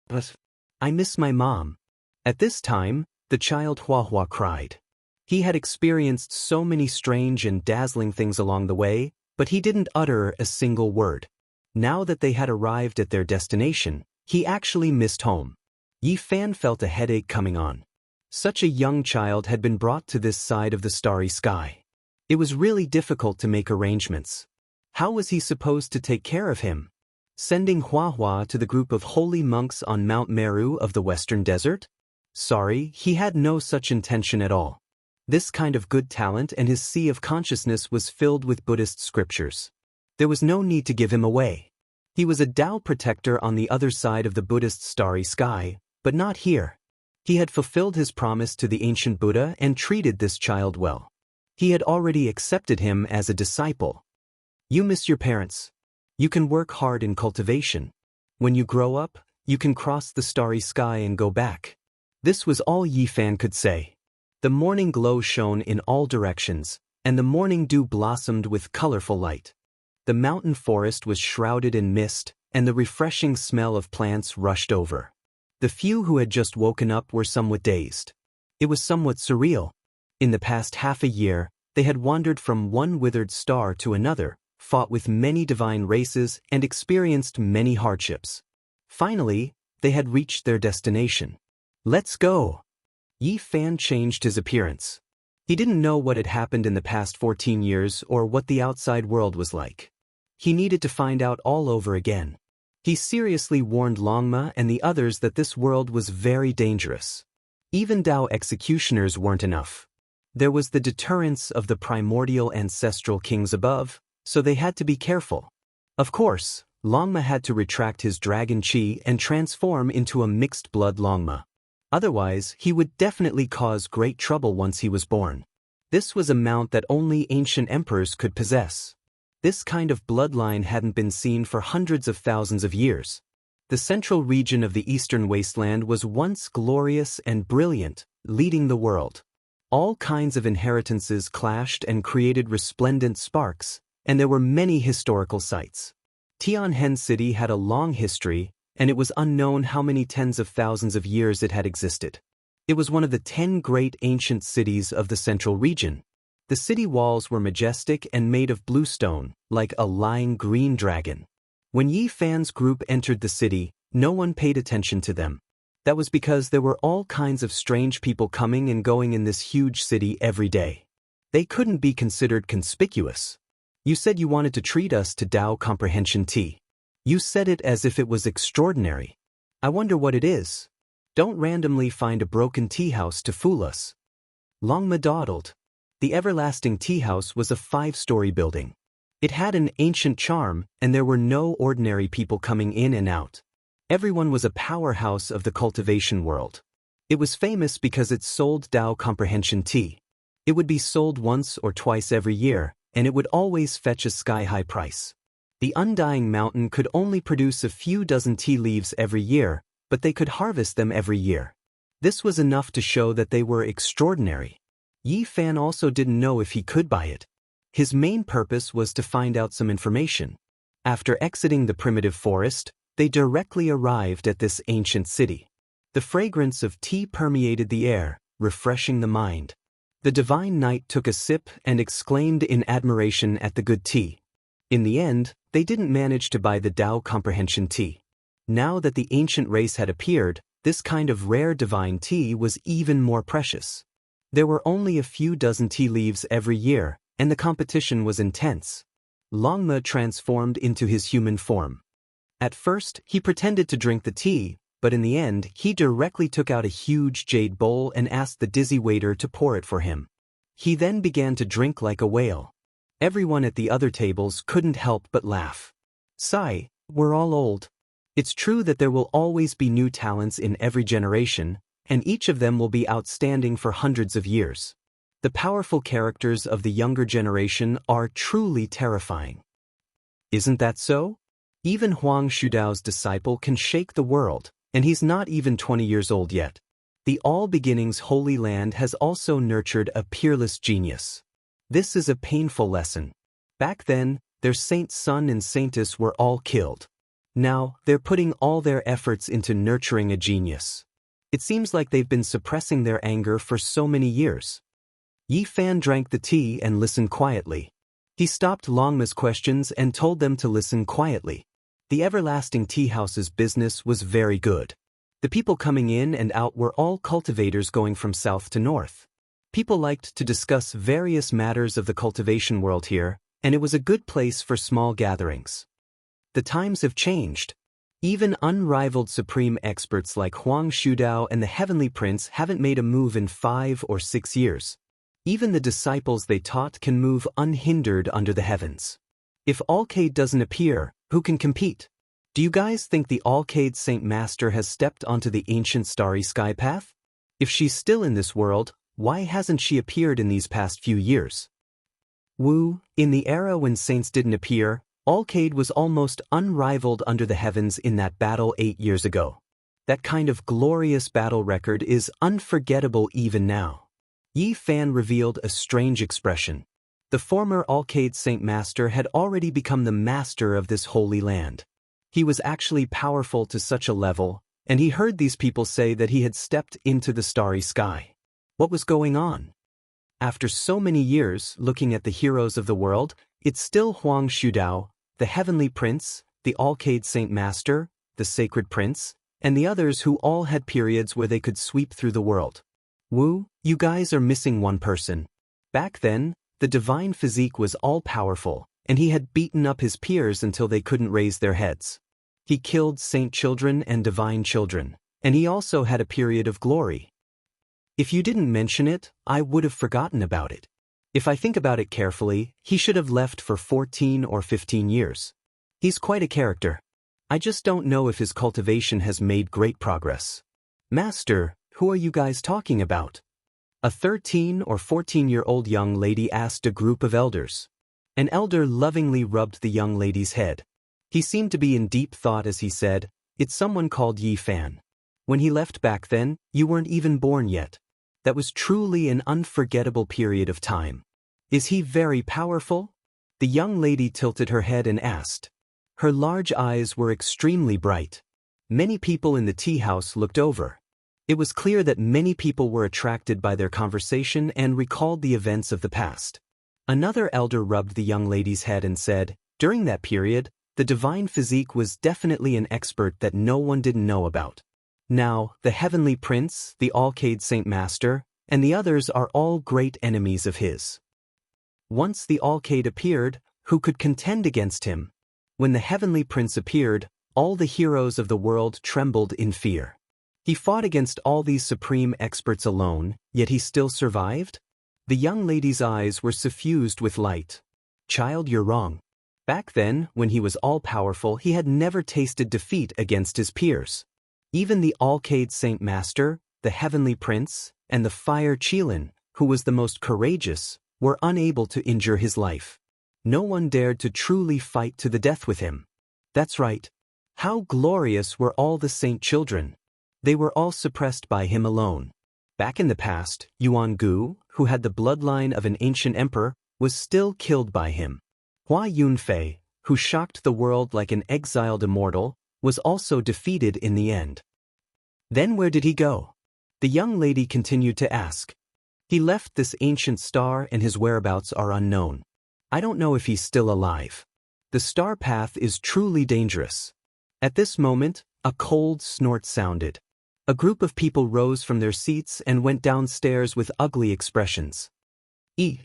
But I miss my mom. At this time, the child Huahua cried. He had experienced so many strange and dazzling things along the way, but he didn't utter a single word. Now that they had arrived at their destination, he actually missed home. Yi Fan felt a headache coming on. Such a young child had been brought to this side of the starry sky. It was really difficult to make arrangements. How was he supposed to take care of him? Sending Huahua to the group of holy monks on Mount Meru of the Western Desert? Sorry, he had no such intention at all. This kind of good talent and his sea of consciousness was filled with Buddhist scriptures. There was no need to give him away. He was a Tao protector on the other side of the Buddhist starry sky, but not here. He had fulfilled his promise to the ancient Buddha and treated this child well. He had already accepted him as a disciple. You miss your parents. You can work hard in cultivation. When you grow up, you can cross the starry sky and go back. This was all Yi Fan could say. The morning glow shone in all directions, and the morning dew blossomed with colorful light. The mountain forest was shrouded in mist, and the refreshing smell of plants rushed over. The few who had just woken up were somewhat dazed. It was somewhat surreal. In the past half a year, they had wandered from one withered star to another, fought with many divine races, and experienced many hardships. Finally, they had reached their destination. Let's go! Yi Fan changed his appearance. He didn't know what had happened in the past 14 years or what the outside world was like. He needed to find out all over again. He seriously warned Longma and the others that this world was very dangerous. Even Tao executioners weren't enough. There was the deterrence of the primordial ancestral kings above, so they had to be careful. Of course, Longma had to retract his dragon chi and transform into a mixed-blood Longma. Otherwise, he would definitely cause great trouble once he was born. This was a mount that only ancient emperors could possess. This kind of bloodline hadn't been seen for hundreds of thousands of years. The central region of the eastern wasteland was once glorious and brilliant, leading the world. All kinds of inheritances clashed and created resplendent sparks, and there were many historical sites. Tianhen City had a long history, and it was unknown how many tens of thousands of years it had existed. It was one of the 10 great ancient cities of the central region. The city walls were majestic and made of blue stone, like a lying green dragon. When Yi Fan's group entered the city, no one paid attention to them. That was because there were all kinds of strange people coming and going in this huge city every day. They couldn't be considered conspicuous. You said you wanted to treat us to Dao comprehension tea. You said it as if it was extraordinary. I wonder what it is. Don't randomly find a broken tea house to fool us. Longma dawdled. The everlasting tea house was a 5-story building. It had an ancient charm, and there were no ordinary people coming in and out. Everyone was a powerhouse of the cultivation world. It was famous because it sold Dao comprehension tea. It would be sold once or twice every year, and it would always fetch a sky-high price. The Undying Mountain could only produce a few dozen tea leaves every year, but they could harvest them every year. This was enough to show that they were extraordinary. Yi Fan also didn't know if he could buy it. His main purpose was to find out some information. After exiting the primitive forest, they directly arrived at this ancient city. The fragrance of tea permeated the air, refreshing the mind. The divine knight took a sip and exclaimed in admiration at the good tea. In the end, they didn't manage to buy the Dao comprehension tea. Now that the ancient race had appeared, this kind of rare divine tea was even more precious. There were only a few dozen tea leaves every year, and the competition was intense. Longma transformed into his human form. At first, he pretended to drink the tea, but in the end, he directly took out a huge jade bowl and asked the dizzy waiter to pour it for him. He then began to drink like a whale. Everyone at the other tables couldn't help but laugh. Sigh, we're all old. It's true that there will always be new talents in every generation, and each of them will be outstanding for hundreds of years. The powerful characters of the younger generation are truly terrifying. Isn't that so? Even Huang Shudao's disciple can shake the world, and he's not even 20 years old yet. The All Beginnings Holy Land has also nurtured a peerless genius. This is a painful lesson. Back then, their saint's son and saintess were all killed. Now, they're putting all their efforts into nurturing a genius. It seems like they've been suppressing their anger for so many years. Yi Fan drank the tea and listened quietly. He stopped Longma's questions and told them to listen quietly. The everlasting tea house's business was very good. The people coming in and out were all cultivators going from south to north. People liked to discuss various matters of the cultivation world here, and it was a good place for small gatherings. The times have changed. Even unrivaled supreme experts like Huang Shudao and the Heavenly Prince haven't made a move in 5 or 6 years. Even the disciples they taught can move unhindered under the heavens. If Alcade doesn't appear, who can compete? Do you guys think the Alcade Saint Master has stepped onto the ancient starry sky path? If she's still in this world, why hasn't she appeared in these past few years? Wu, in the era when saints didn't appear, Alcade was almost unrivaled under the heavens in that battle 8 years ago. That kind of glorious battle record is unforgettable even now. Yi Fan revealed a strange expression. The former Alcade Saint Master had already become the master of this holy land. He was actually powerful to such a level, and he heard these people say that he had stepped into the starry sky. What was going on? After so many years looking at the heroes of the world, it's still Huang Shudao, the Heavenly Prince, the Alcade Saint Master, the Sacred Prince, and the others who all had periods where they could sweep through the world. Wu, you guys are missing one person. Back then, the divine physique was all-powerful, and he had beaten up his peers until they couldn't raise their heads. He killed saint children and divine children, and he also had a period of glory. If you didn't mention it, I would have forgotten about it. If I think about it carefully, he should have left for 14 or 15 years. He's quite a character. I just don't know if his cultivation has made great progress. Master, who are you guys talking about? A 13 or 14-year-old young lady asked a group of elders. An elder lovingly rubbed the young lady's head. He seemed to be in deep thought as he said, "It's someone called Yi Fan. When he left back then, you weren't even born yet. That was truly an unforgettable period of time. Is he very powerful?" The young lady tilted her head and asked. Her large eyes were extremely bright. Many people in the tea house looked over. It was clear that many people were attracted by their conversation and recalled the events of the past. Another elder rubbed the young lady's head and said, during that period, the divine physique was definitely an expert that no one didn't know about. Now, the Heavenly Prince, the Alcade Saint Master, and the others are all great enemies of his. Once the Alcade appeared, who could contend against him? When the Heavenly Prince appeared, all the heroes of the world trembled in fear. He fought against all these supreme experts alone, yet he still survived? The young lady's eyes were suffused with light. Child, you're wrong. Back then, when he was all-powerful, he had never tasted defeat against his peers. Even the Alcade Saint Master, the Heavenly Prince, and the Fire Qilin, who was the most courageous, were unable to injure his life. No one dared to truly fight to the death with him. That's right. How glorious were all the saint children. They were all suppressed by him alone. Back in the past, Yuan Gu, who had the bloodline of an ancient emperor, was still killed by him. Hua Yunfei, who shocked the world like an exiled immortal, was also defeated in the end. Then where did he go? The young lady continued to ask. He left this ancient star and his whereabouts are unknown. I don't know if he's still alive. The star path is truly dangerous. At this moment, a cold snort sounded. A group of people rose from their seats and went downstairs with ugly expressions.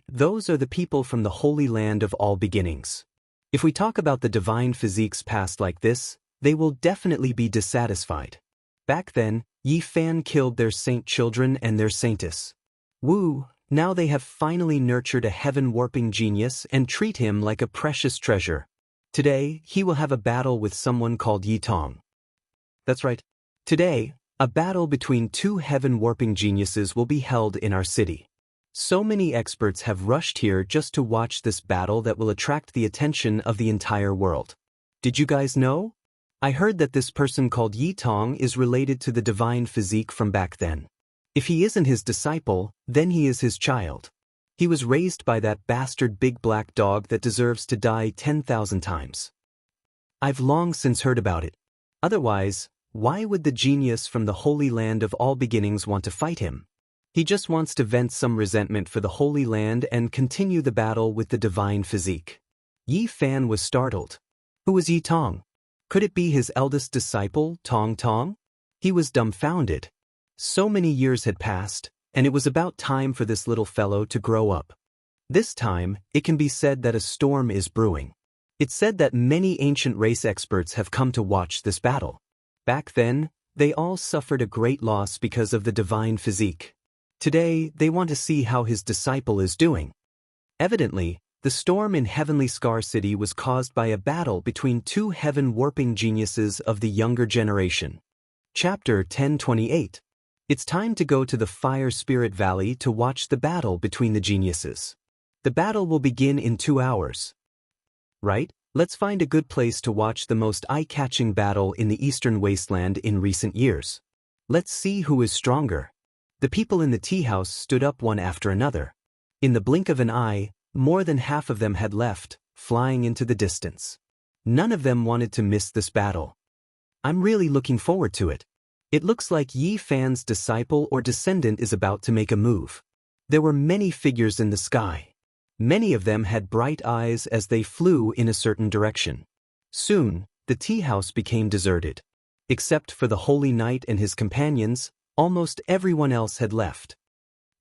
Those are the people from the Holy Land of all beginnings. If we talk about the divine physiques past like this, they will definitely be dissatisfied. Back then, Yi Fan killed their saint children and their saintess. Wu, now they have finally nurtured a heaven-warping genius and treat him like a precious treasure. Today, he will have a battle with someone called Yi Tong. That's right. Today, a battle between two heaven-warping geniuses will be held in our city. So many experts have rushed here just to watch this battle that will attract the attention of the entire world. Did you guys know? I heard that this person called Yi Tong is related to the divine physique from back then. If he isn't his disciple, then he is his child. He was raised by that bastard big black dog that deserves to die 10,000 times. I've long since heard about it. Otherwise, why would the genius from the Holy Land of all beginnings want to fight him? He just wants to vent some resentment for the Holy Land and continue the battle with the divine physique. Yi Fan was startled. Who was Yi Tong? Could it be his eldest disciple, Tong Tong? He was dumbfounded. So many years had passed, and it was about time for this little fellow to grow up. This time, it can be said that a storm is brewing. It's said that many ancient race experts have come to watch this battle. Back then, they all suffered a great loss because of the divine physique. Today, they want to see how his disciple is doing. Evidently, the storm in Heavenly Scar City was caused by a battle between two heaven-warping geniuses of the younger generation. Chapter 1028. It's time to go to the Fire Spirit Valley to watch the battle between the geniuses. The battle will begin in 2 hours. Right? Let's find a good place to watch the most eye-catching battle in the Eastern Wasteland in recent years. Let's see who is stronger. The people in the tea house stood up one after another. In the blink of an eye, more than half of them had left, flying into the distance. None of them wanted to miss this battle. I'm really looking forward to it. It looks like Yi Fan's disciple or descendant is about to make a move. There were many figures in the sky. Many of them had bright eyes as they flew in a certain direction. Soon, the tea house became deserted. Except for the Holy Knight and his companions, almost everyone else had left.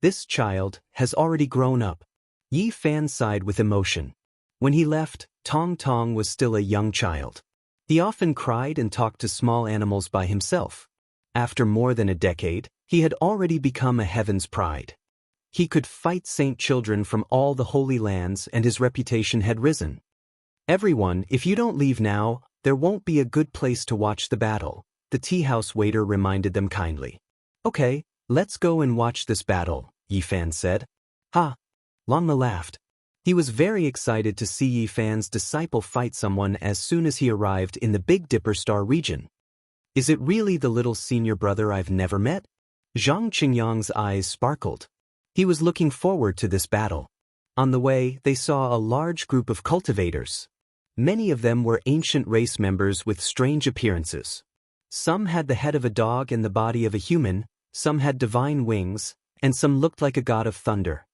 This child has already grown up. Yi Fan sighed with emotion. When he left, Tong Tong was still a young child. He often cried and talked to small animals by himself. After more than a decade, he had already become a heaven's pride. He could fight saint children from all the holy lands and his reputation had risen. Everyone, if you don't leave now, there won't be a good place to watch the battle, the tea house waiter reminded them kindly. Okay, let's go and watch this battle, Yi Fan said. Ha! Longma laughed. He was very excited to see Yi Fan's disciple fight someone as soon as he arrived in the Big Dipper Star region. Is it really the little senior brother I've never met? Zhang Qingyang's eyes sparkled. He was looking forward to this battle. On the way, they saw a large group of cultivators. Many of them were ancient race members with strange appearances. Some had the head of a dog and the body of a human, Some had divine wings, and some looked like a god of thunder.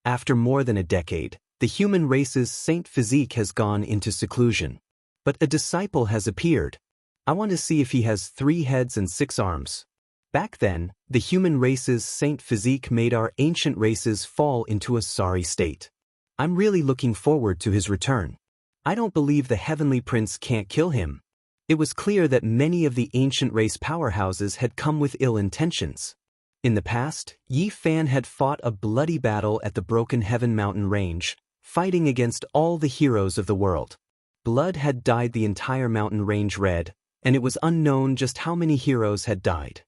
After more than a decade, the human race's saint physique has gone into seclusion. But a disciple has appeared. I want to see if he has 3 heads and 6 arms. Back then, the human race's saint physique made our ancient races fall into a sorry state. I'm really looking forward to his return. I don't believe the heavenly prince can't kill him. It was clear that many of the ancient race powerhouses had come with ill intentions. In the past, Yi Fan had fought a bloody battle at the Broken Heaven mountain range, fighting against all the heroes of the world. Blood had dyed the entire mountain range red, and it was unknown just how many heroes had died.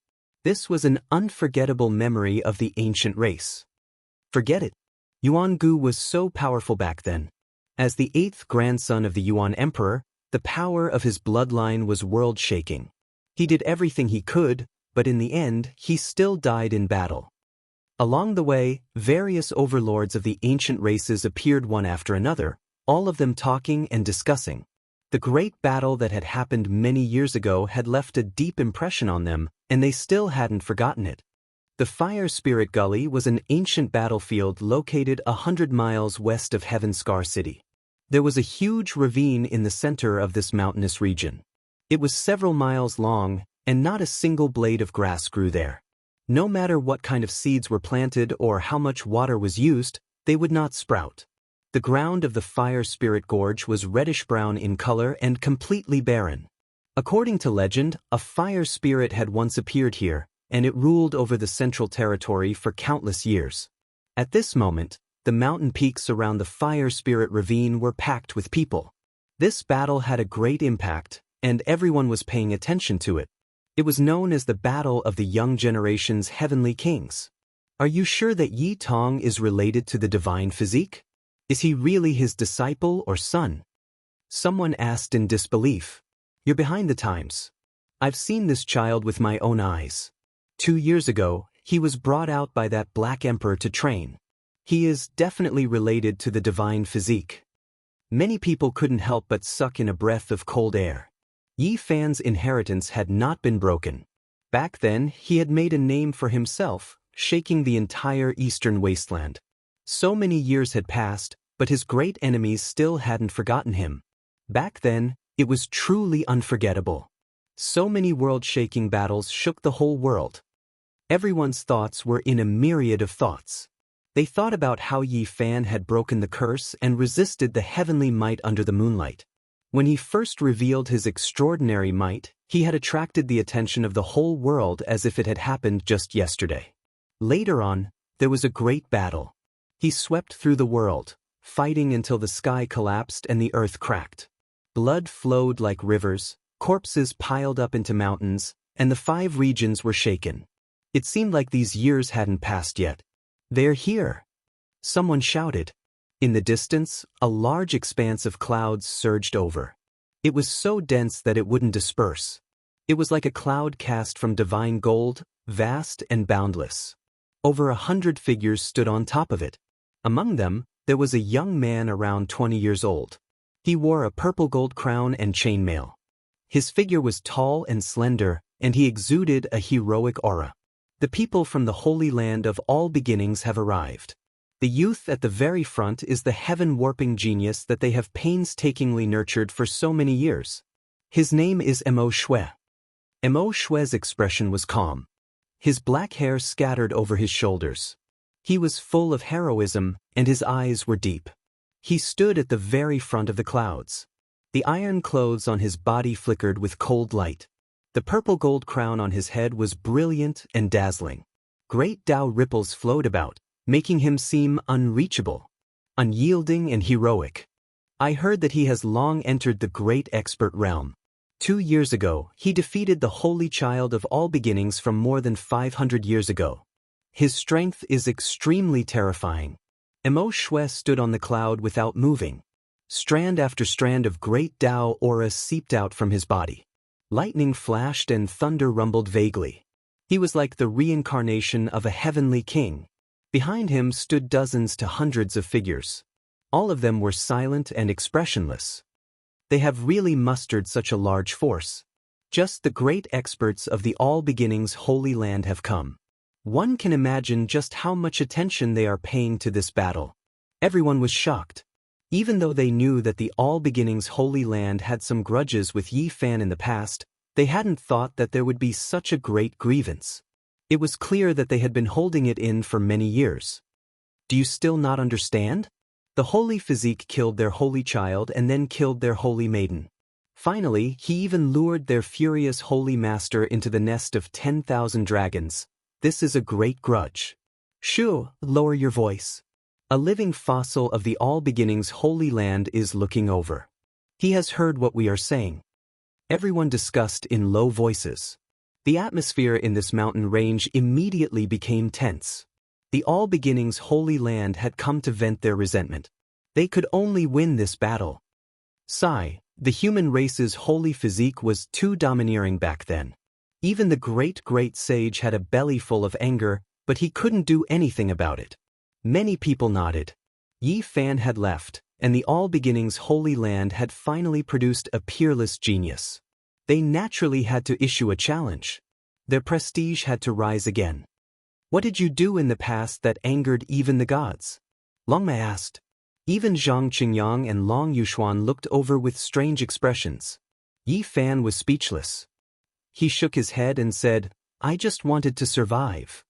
This was an unforgettable memory of the ancient race. Forget it. Yuan Gu was so powerful back then. As the 8th grandson of the Yuan Emperor, the power of his bloodline was world-shaking. He did everything he could, but in the end, he still died in battle. Along the way, various overlords of the ancient races appeared one after another, all of them talking and discussing. The great battle that had happened many years ago had left a deep impression on them, and they still hadn't forgotten it. The Fire Spirit Gully was an ancient battlefield located 100 miles west of Heaven Scar City. There was a huge ravine in the center of this mountainous region. It was several miles long, and not a single blade of grass grew there. No matter what kind of seeds were planted or how much water was used, they would not sprout. The ground of the Fire Spirit Gorge was reddish-brown in color and completely barren. According to legend, a fire spirit had once appeared here, and it ruled over the central territory for countless years. At this moment, the mountain peaks around the Fire Spirit Ravine were packed with people. This battle had a great impact, and everyone was paying attention to it. It was known as the Battle of the Young Generation's Heavenly Kings. Are you sure that Yi Tong is related to the divine physique? Is he really his disciple or son? Someone asked in disbelief. You're behind the times. I've seen this child with my own eyes. 2 years ago, he was brought out by that Black Emperor to train. He is definitely related to the divine physique. Many people couldn't help but suck in a breath of cold air. Yi Fan's inheritance had not been broken. Back then, he had made a name for himself, shaking the entire eastern wasteland. So many years had passed, but his great enemies still hadn't forgotten him. Back then, it was truly unforgettable. So many world-shaking battles shook the whole world. Everyone's thoughts were in a myriad of thoughts. They thought about how Yi Fan had broken the curse and resisted the heavenly might under the moonlight. When he first revealed his extraordinary might, he had attracted the attention of the whole world as if it had happened just yesterday. Later on, there was a great battle. He swept through the world, fighting until the sky collapsed and the earth cracked. Blood flowed like rivers, corpses piled up into mountains, and the 5 regions were shaken. It seemed like these years hadn't passed yet. They're here. Someone shouted. In the distance, a large expanse of clouds surged over. It was so dense that it wouldn't disperse. It was like a cloud cast from divine gold, vast and boundless. Over 100 figures stood on top of it. Among them, there was a young man around 20 years old. He wore a purple gold crown and chainmail. His figure was tall and slender, and he exuded a heroic aura. The people from the Holy Land of all beginnings have arrived. The youth at the very front is the heaven-warping genius that they have painstakingly nurtured for so many years. His name is Mo Shui. Mo Shui's expression was calm. His black hair scattered over his shoulders. He was full of heroism, and his eyes were deep. He stood at the very front of the clouds. The iron clothes on his body flickered with cold light. The purple gold crown on his head was brilliant and dazzling. Great Tao ripples flowed about, making him seem unreachable, unyielding and heroic. I heard that he has long entered the great expert realm. 2 years ago, he defeated the holy child of all beginnings from more than 500 years ago. His strength is extremely terrifying. Mo Shui stood on the cloud without moving. Strand after strand of great Tao aura seeped out from his body. Lightning flashed and thunder rumbled vaguely. He was like the reincarnation of a heavenly king. Behind him stood dozens to hundreds of figures. All of them were silent and expressionless. They have really mustered such a large force. Just the great experts of the all beginnings Holy Land have come. One can imagine just how much attention they are paying to this battle. Everyone was shocked. Even though they knew that the All Beginnings Holy Land had some grudges with Yi Fan in the past, they hadn't thought that there would be such a great grievance. It was clear that they had been holding it in for many years. Do you still not understand? The holy physique killed their holy child and then killed their holy maiden. Finally, he even lured their furious holy master into the nest of 10,000 dragons. This is a great grudge. Shu, lower your voice. A living fossil of the All Beginnings Holy Land is looking over. He has heard what we are saying. Everyone discussed in low voices. The atmosphere in this mountain range immediately became tense. The All Beginnings Holy Land had come to vent their resentment. They could only win this battle. Sigh, the human race's holy physique was too domineering back then. Even the great sage had a belly full of anger, but he couldn't do anything about it. Many people nodded. Yi Fan had left, and the All Beginnings Holy Land had finally produced a peerless genius. They naturally had to issue a challenge. Their prestige had to rise again. What did you do in the past that angered even the gods? Long Mei asked. Even Zhang Qingyang and Long Yuxuan looked over with strange expressions. Yi Fan was speechless. He shook his head and said, I just wanted to survive.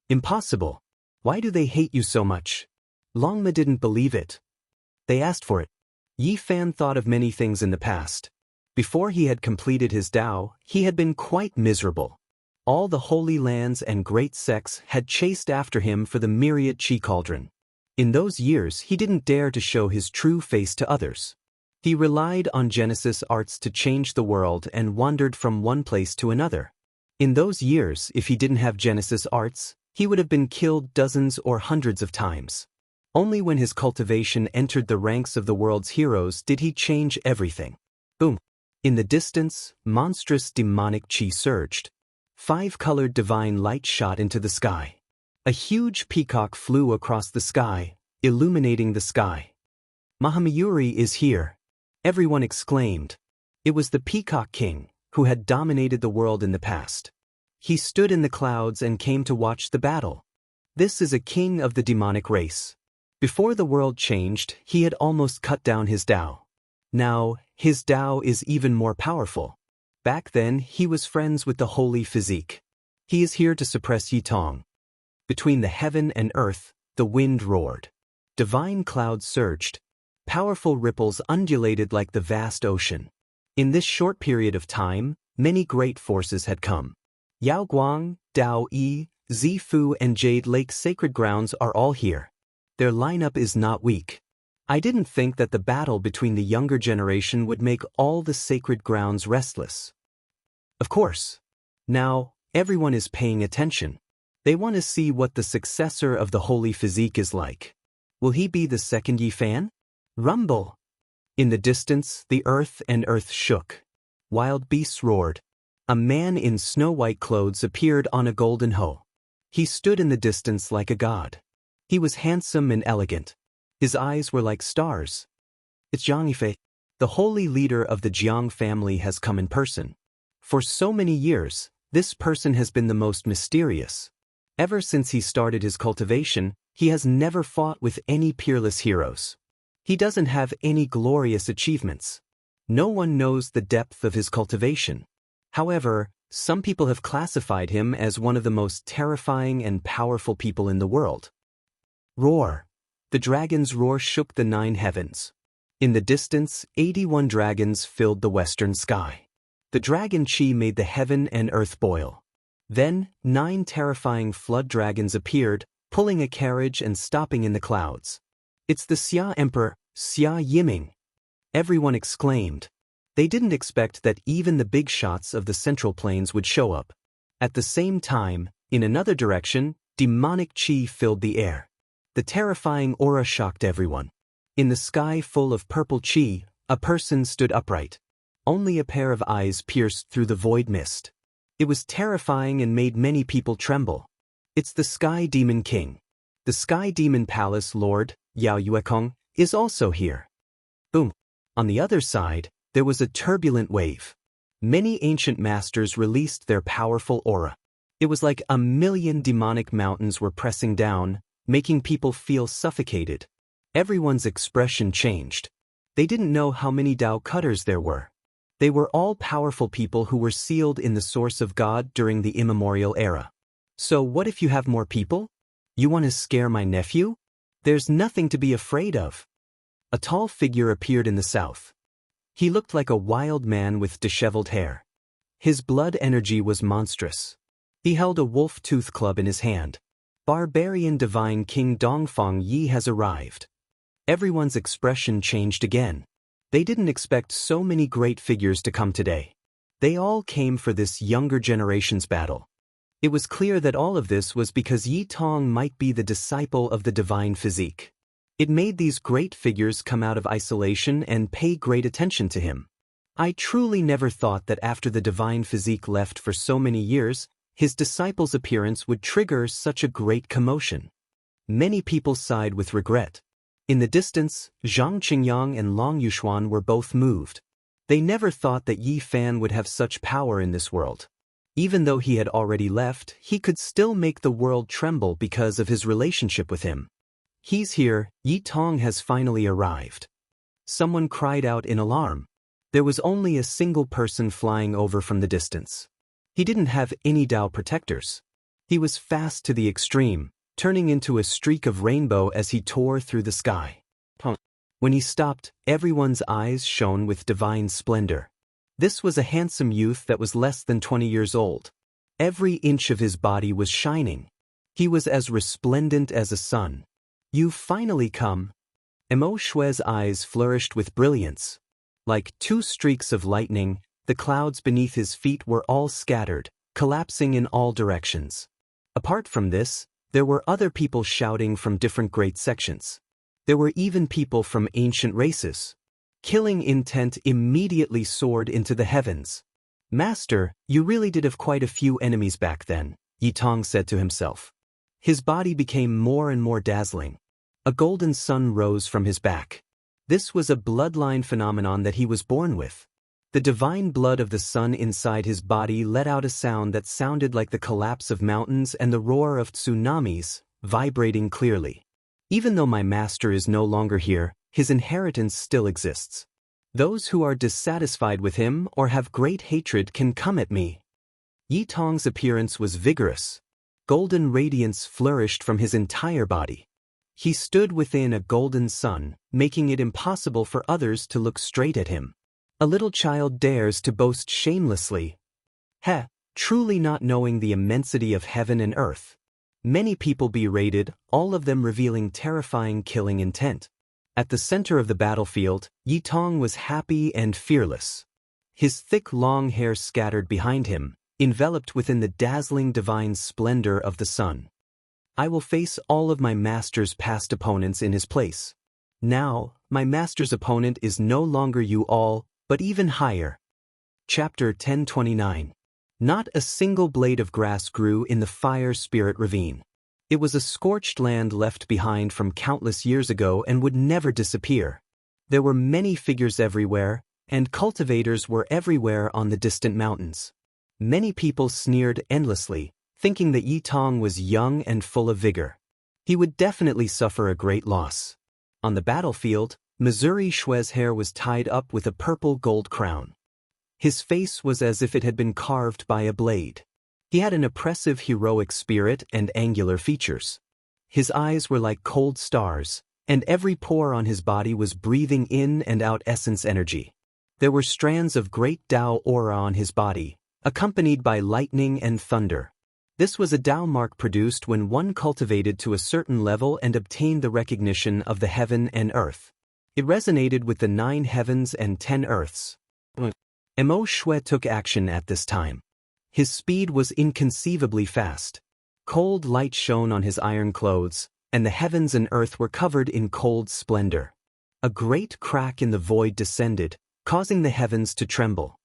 Impossible. Why do they hate you so much? Long Mei didn't believe it. They asked for it. Yi Fan thought of many things in the past. Before he had completed his Tao, he had been quite miserable. All the holy lands and great sects had chased after him for the myriad Qi cauldron. In those years he didn't dare to show his true face to others. He relied on Genesis arts to change the world and wandered from one place to another. In those years, if he didn't have Genesis arts, he would have been killed dozens or hundreds of times. Only when his cultivation entered the ranks of the world's heroes did he change everything. Boom! In the distance, monstrous demonic qi surged. 5-colored divine light shot into the sky. A huge peacock flew across the sky, illuminating the sky. Mahamayuri is here. Everyone exclaimed. It was the Peacock King, who had dominated the world in the past. He stood in the clouds and came to watch the battle. This is a king of the demonic race. Before the world changed, he had almost cut down his Tao. Now, his Tao is even more powerful. Back then, he was friends with the holy physique. He is here to suppress Yitong. Between the heaven and earth, the wind roared. Divine clouds surged. Powerful ripples undulated like the vast ocean. In this short period of time, many great forces had come. Yao Guang, Dao Yi, Zifu and Jade Lake sacred grounds are all here. Their lineup is not weak. I didn't think that the battle between the younger generation would make all the sacred grounds restless. Of course. Now, everyone is paying attention. They want to see what the successor of the holy physique is like. Will he be the second Yi Fan? Rumble! In the distance, the earth and earth shook. Wild beasts roared. A man in snow-white clothes appeared on a golden hoe. He stood in the distance like a god. He was handsome and elegant. His eyes were like stars. It's Xianxia. The holy leader of the Jiang family has come in person. For so many years, this person has been the most mysterious. Ever since he started his cultivation, he has never fought with any peerless heroes. He doesn't have any glorious achievements. No one knows the depth of his cultivation. However, some people have classified him as one of the most terrifying and powerful people in the world. Roar! The dragon's roar shook the 9 heavens. In the distance, 81 dragons filled the western sky. The dragon chi made the heaven and earth boil. Then, 9 terrifying flood dragons appeared, pulling a carriage and stopping in the clouds. It's the Xia Emperor, Xia Yiming! Everyone exclaimed. They didn't expect that even the big shots of the central plains would show up. At the same time, in another direction, demonic chi filled the air. The terrifying aura shocked everyone. In the sky full of purple chi, a person stood upright. Only a pair of eyes pierced through the void mist. It was terrifying and made many people tremble. It's the Sky Demon King. The Sky Demon Palace Lord, Yao Yuekong, is also here. Boom! On the other side, there was a turbulent wave. Many ancient masters released their powerful aura. It was like a million demonic mountains were pressing down, making people feel suffocated. Everyone's expression changed. They didn't know how many Tao cutters there were. They were all powerful people who were sealed in the source of God during the immemorial era. So what if you have more people? You want to scare my nephew? There's nothing to be afraid of. A tall figure appeared in the south. He looked like a wild man with disheveled hair. His blood energy was monstrous. He held a wolf tooth club in his hand. Barbarian divine King Dongfang Yi has arrived. Everyone's expression changed again. They didn't expect so many great figures to come today. They all came for this younger generation's battle. It was clear that all of this was because Yi Tong might be the disciple of the divine physique. It made these great figures come out of isolation and pay great attention to him. I truly never thought that after the divine physique left for so many years, his disciple's appearance would trigger such a great commotion. Many people sighed with regret. In the distance, Zhang Qingyang and Long Yuxuan were both moved. They never thought that Yi Fan would have such power in this world. Even though he had already left, he could still make the world tremble because of his relationship with him. He's here, Yi Tong has finally arrived. Someone cried out in alarm. There was only a single person flying over from the distance. He didn't have any Tao protectors. He was fast to the extreme, turning into a streak of rainbow as he tore through the sky. When he stopped, everyone's eyes shone with divine splendor. This was a handsome youth that was less than 20 years old. Every inch of his body was shining. He was as resplendent as a sun. You've finally come. Mo Shui's eyes flourished with brilliance. Like two streaks of lightning, the clouds beneath his feet were all scattered, collapsing in all directions. Apart from this, there were other people shouting from different great sections. There were even people from ancient races. Killing intent immediately soared into the heavens. Master, you really did have quite a few enemies back then, Yi Tong said to himself. His body became more and more dazzling. A golden sun rose from his back. This was a bloodline phenomenon that he was born with. The divine blood of the sun inside his body let out a sound that sounded like the collapse of mountains and the roar of tsunamis, vibrating clearly. Even though my master is no longer here, his inheritance still exists. Those who are dissatisfied with him or have great hatred can come at me. Yi Tong's appearance was vigorous. Golden radiance flourished from his entire body. He stood within a golden sun, making it impossible for others to look straight at him. A little child dares to boast shamelessly. Truly not knowing the immensity of heaven and earth. Many people berated, all of them revealing terrifying killing intent. At the center of the battlefield, Yi Tong was happy and fearless. His thick long hair scattered behind him, enveloped within the dazzling divine splendor of the sun. I will face all of my master's past opponents in his place. Now, my master's opponent is no longer you all, but even higher. Chapter 1029. Not a single blade of grass grew in the Fire Spirit Ravine. It was a scorched land left behind from countless years ago and would never disappear. There were many figures everywhere, and cultivators were everywhere on the distant mountains. Many people sneered endlessly, thinking that Yi Tong was young and full of vigor. He would definitely suffer a great loss. On the battlefield, Missouri Shui's hair was tied up with a purple gold crown. His face was as if it had been carved by a blade. He had an oppressive heroic spirit and angular features. His eyes were like cold stars, and every pore on his body was breathing in and out essence energy. There were strands of great Tao aura on his body, accompanied by lightning and thunder. This was a Tao mark produced when one cultivated to a certain level and obtained the recognition of the heaven and earth. It resonated with the 9 heavens and 10 earths. Mo Shui took action at this time. His speed was inconceivably fast. Cold light shone on his iron clothes, and the heavens and earth were covered in cold splendor. A great crack in the void descended, causing the heavens to tremble.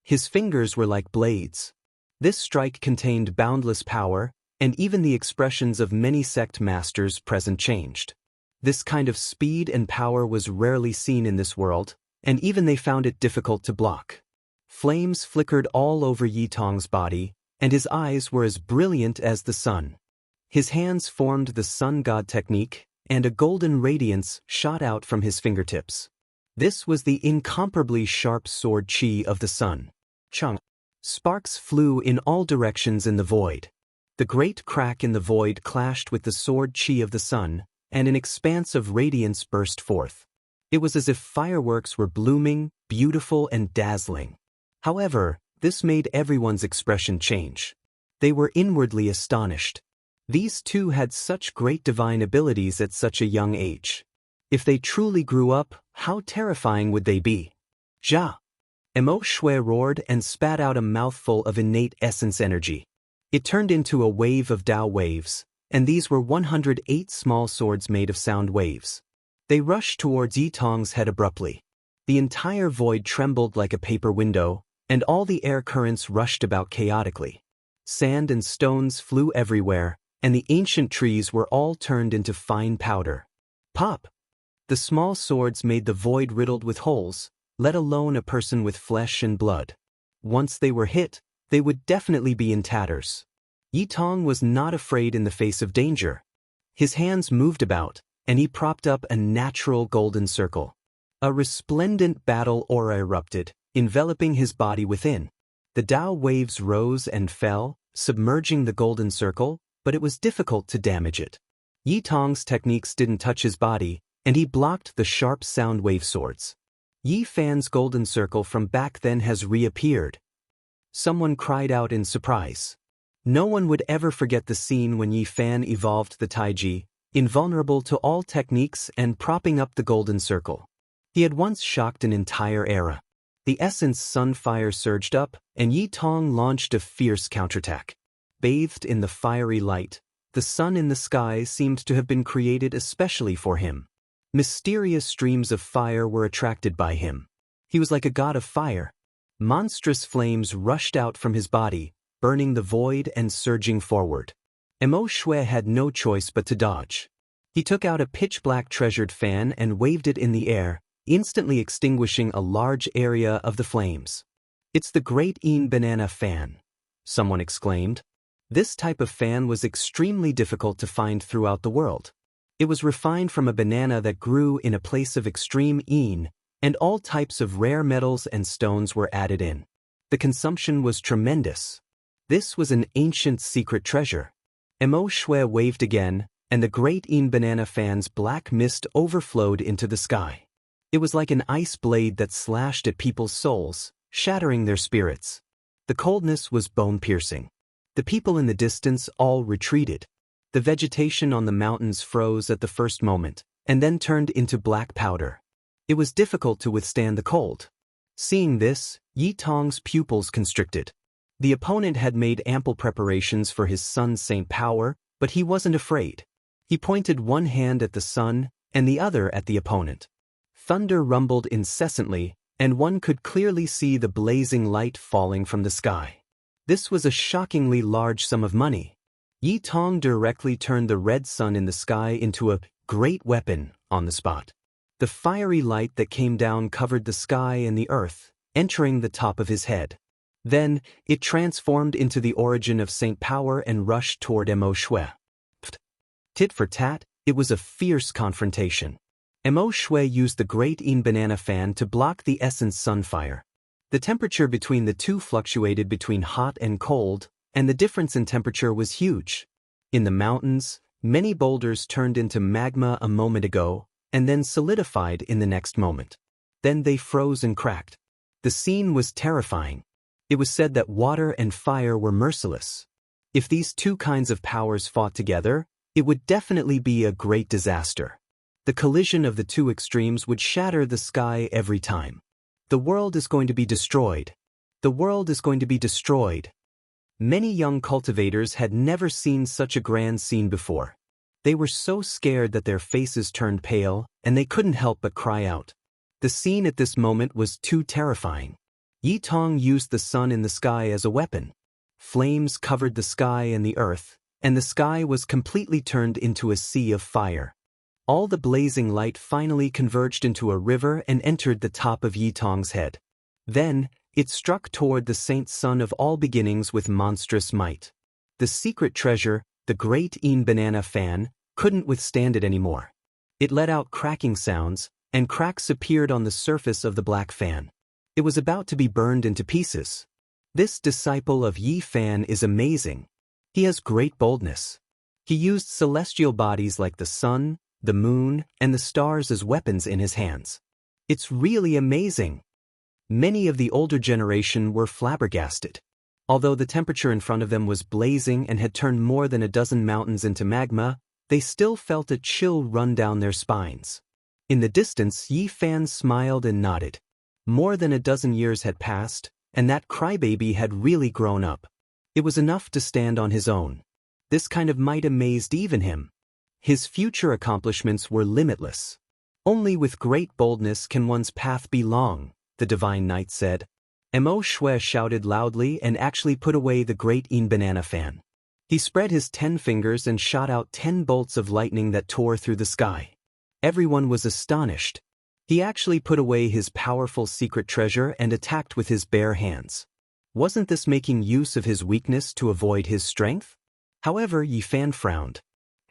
His fingers were like blades. This strike contained boundless power, and even the expressions of many sect masters present changed. This kind of speed and power was rarely seen in this world, and even they found it difficult to block. Flames flickered all over Yi Tong's body, and his eyes were as brilliant as the sun. His hands formed the sun god technique, and a golden radiance shot out from his fingertips. This was the incomparably sharp sword chi of the sun. Chung. Sparks flew in all directions in the void. The great crack in the void clashed with the sword chi of the sun, and an expanse of radiance burst forth. It was as if fireworks were blooming, beautiful and dazzling. However, this made everyone's expression change. They were inwardly astonished. These two had such great divine abilities at such a young age. If they truly grew up, how terrifying would they be? Ja! Emo Shui roared and spat out a mouthful of innate essence energy. It turned into a wave of Tao waves, and these were 108 small swords made of sound waves. They rushed towards Yi Tong's head abruptly. The entire void trembled like a paper window, and all the air currents rushed about chaotically. Sand and stones flew everywhere, and the ancient trees were all turned into fine powder. Pop! The small swords made the void riddled with holes, let alone a person with flesh and blood. Once they were hit, they would definitely be in tatters. Yi Tong was not afraid in the face of danger. His hands moved about, and he propped up a natural golden circle. A resplendent battle aura erupted, enveloping his body within. The Tao waves rose and fell, submerging the golden circle, but it was difficult to damage it. Yi Tong's techniques didn't touch his body, and he blocked the sharp sound wave swords. Yi Fan's golden circle from back then has reappeared. Someone cried out in surprise. No one would ever forget the scene when Yi Fan evolved the Taiji, invulnerable to all techniques and propping up the golden circle. He had once shocked an entire era. The essence sunfire surged up, and Yi Tong launched a fierce counterattack. Bathed in the fiery light, the sun in the sky seemed to have been created especially for him. Mysterious streams of fire were attracted by him. He was like a god of fire. Monstrous flames rushed out from his body, burning the void and surging forward. Emo Shui had no choice but to dodge. He took out a pitch-black treasured fan and waved it in the air, instantly extinguishing a large area of the flames. "It's the Great Yin Banana Fan," someone exclaimed. This type of fan was extremely difficult to find throughout the world. It was refined from a banana that grew in a place of extreme yin, and all types of rare metals and stones were added in. The consumption was tremendous. This was an ancient secret treasure. Emo Shui waved again, and the Great Yin Banana Fan's black mist overflowed into the sky. It was like an ice blade that slashed at people's souls, shattering their spirits. The coldness was bone-piercing. The people in the distance all retreated. The vegetation on the mountains froze at the first moment, and then turned into black powder. It was difficult to withstand the cold. Seeing this, Yi Tong's pupils constricted. The opponent had made ample preparations for his son's saint power, but he wasn't afraid. He pointed one hand at the sun, and the other at the opponent. Thunder rumbled incessantly, and one could clearly see the blazing light falling from the sky. This was a shockingly large sum of money. Yi Tong directly turned the red sun in the sky into a great weapon on the spot. The fiery light that came down covered the sky and the earth, entering the top of his head. Then, it transformed into the origin of Saint Power and rushed toward Emo Shui. Tit for tat, it was a fierce confrontation. Emo Shui used the Great Yin Banana Fan to block the essence sunfire. The temperature between the two fluctuated between hot and cold, and the difference in temperature was huge. In the mountains, many boulders turned into magma a moment ago, and then solidified in the next moment. Then they froze and cracked. The scene was terrifying. It was said that water and fire were merciless. If these two kinds of powers fought together, it would definitely be a great disaster. The collision of the two extremes would shatter the sky every time. The world is going to be destroyed. The world is going to be destroyed. Many young cultivators had never seen such a grand scene before. They were so scared that their faces turned pale, and they couldn't help but cry out. The scene at this moment was too terrifying. Yi Tong used the sun in the sky as a weapon. Flames covered the sky and the earth, and the sky was completely turned into a sea of fire. All the blazing light finally converged into a river and entered the top of Yi Tong's head. Then, It struck toward the saint son of all beginnings with monstrous might. The secret treasure, the great banana fan, couldn't withstand it anymore. It let out cracking sounds, and cracks appeared on the surface of the black fan. It was about to be burned into pieces. This disciple of Yi Fan is amazing. He has great boldness. He used celestial bodies like the sun, the moon, and the stars as weapons in his hands. It's really amazing. Many of the older generation were flabbergasted. Although the temperature in front of them was blazing and had turned more than a dozen mountains into magma, they still felt a chill run down their spines. In the distance, Yi Fan smiled and nodded. More than a dozen years had passed, and that crybaby had really grown up. It was enough to stand on his own. This kind of might amazed even him. His future accomplishments were limitless. Only with great boldness can one's path be long, the divine knight said. Mo Shui shouted loudly and actually put away the great banana fan. He spread his 10 fingers and shot out 10 bolts of lightning that tore through the sky. Everyone was astonished. He actually put away his powerful secret treasure and attacked with his bare hands. Wasn't this making use of his weakness to avoid his strength? However, Yi Fan frowned.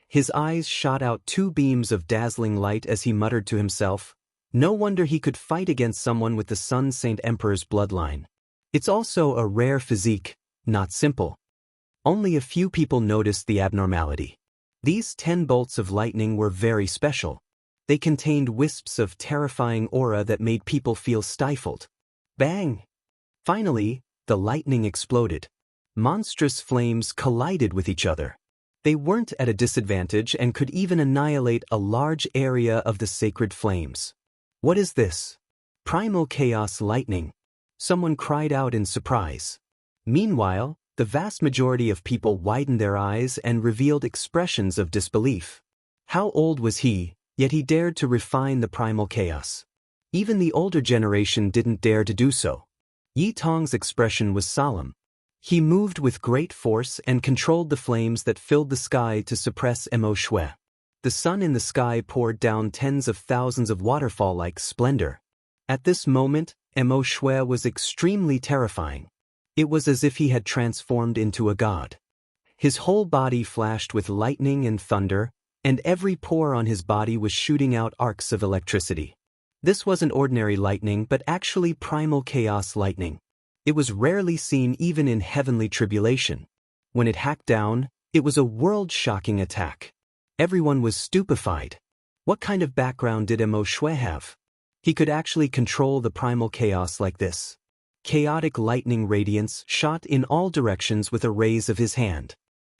His eyes shot out 2 beams of dazzling light as he muttered to himself, "No wonder he could fight against someone with the Sun Saint Emperor's bloodline. It's also a rare physique, not simple." Only a few people noticed the abnormality. These 10 bolts of lightning were very special. They contained wisps of terrifying aura that made people feel stifled. Bang! Finally, the lightning exploded. Monstrous flames collided with each other. They weren't at a disadvantage and could even annihilate a large area of the sacred flames. What is this? Primal chaos lightning. Someone cried out in surprise. Meanwhile, the vast majority of people widened their eyes and revealed expressions of disbelief. How old was he, yet he dared to refine the primal chaos? Even the older generation didn't dare to do so. Yi Tong's expression was solemn. He moved with great force and controlled the flames that filled the sky to suppress Mo Shui. The sun in the sky poured down tens of thousands of waterfall-like splendor. At this moment, Mo Shui was extremely terrifying. It was as if he had transformed into a god. His whole body flashed with lightning and thunder, and every pore on his body was shooting out arcs of electricity. This wasn't ordinary lightning but actually primal chaos lightning. It was rarely seen even in heavenly tribulation. When it hacked down, it was a world-shocking attack. Everyone was stupefied. What kind of background did Mo Shui have? He could actually control the primal chaos like this. Chaotic lightning radiance shot in all directions with a raise of his hand.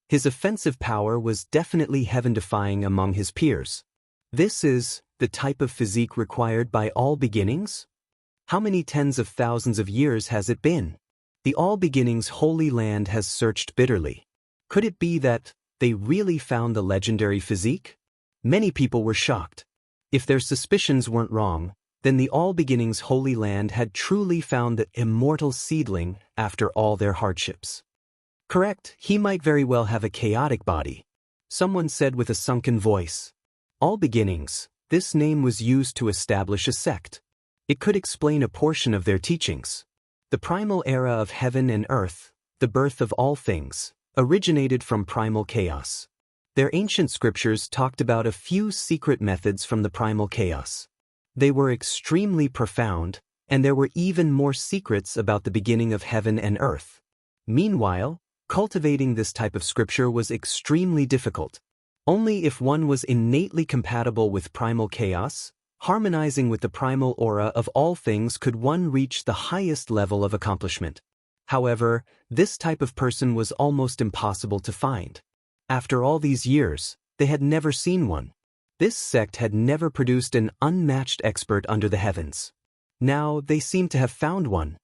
His offensive power was definitely heaven-defying among his peers. This is the type of physique required by all beginnings? How many tens of thousands of years has it been? The All Beginnings Holy Land has searched bitterly. Could it be that they really found the legendary physique? Many people were shocked. If their suspicions weren't wrong, then the All Beginnings Holy Land had truly found the immortal seedling after all their hardships. Correct, he might very well have a chaotic body. Someone said with a sunken voice. All Beginnings, this name was used to establish a sect. It could explain a portion of their teachings. The primal era of heaven and earth, the birth of all things, originated from primal chaos. Their ancient scriptures talked about a few secret methods from the primal chaos. They were extremely profound, and there were even more secrets about the beginning of heaven and earth. Meanwhile, cultivating this type of scripture was extremely difficult. Only if one was innately compatible with primal chaos, harmonizing with the primal aura of all things, could one reach the highest level of accomplishment. However, this type of person was almost impossible to find. After all these years, they had never seen one. This sect had never produced an unmatched expert under the heavens. Now they seem to have found one.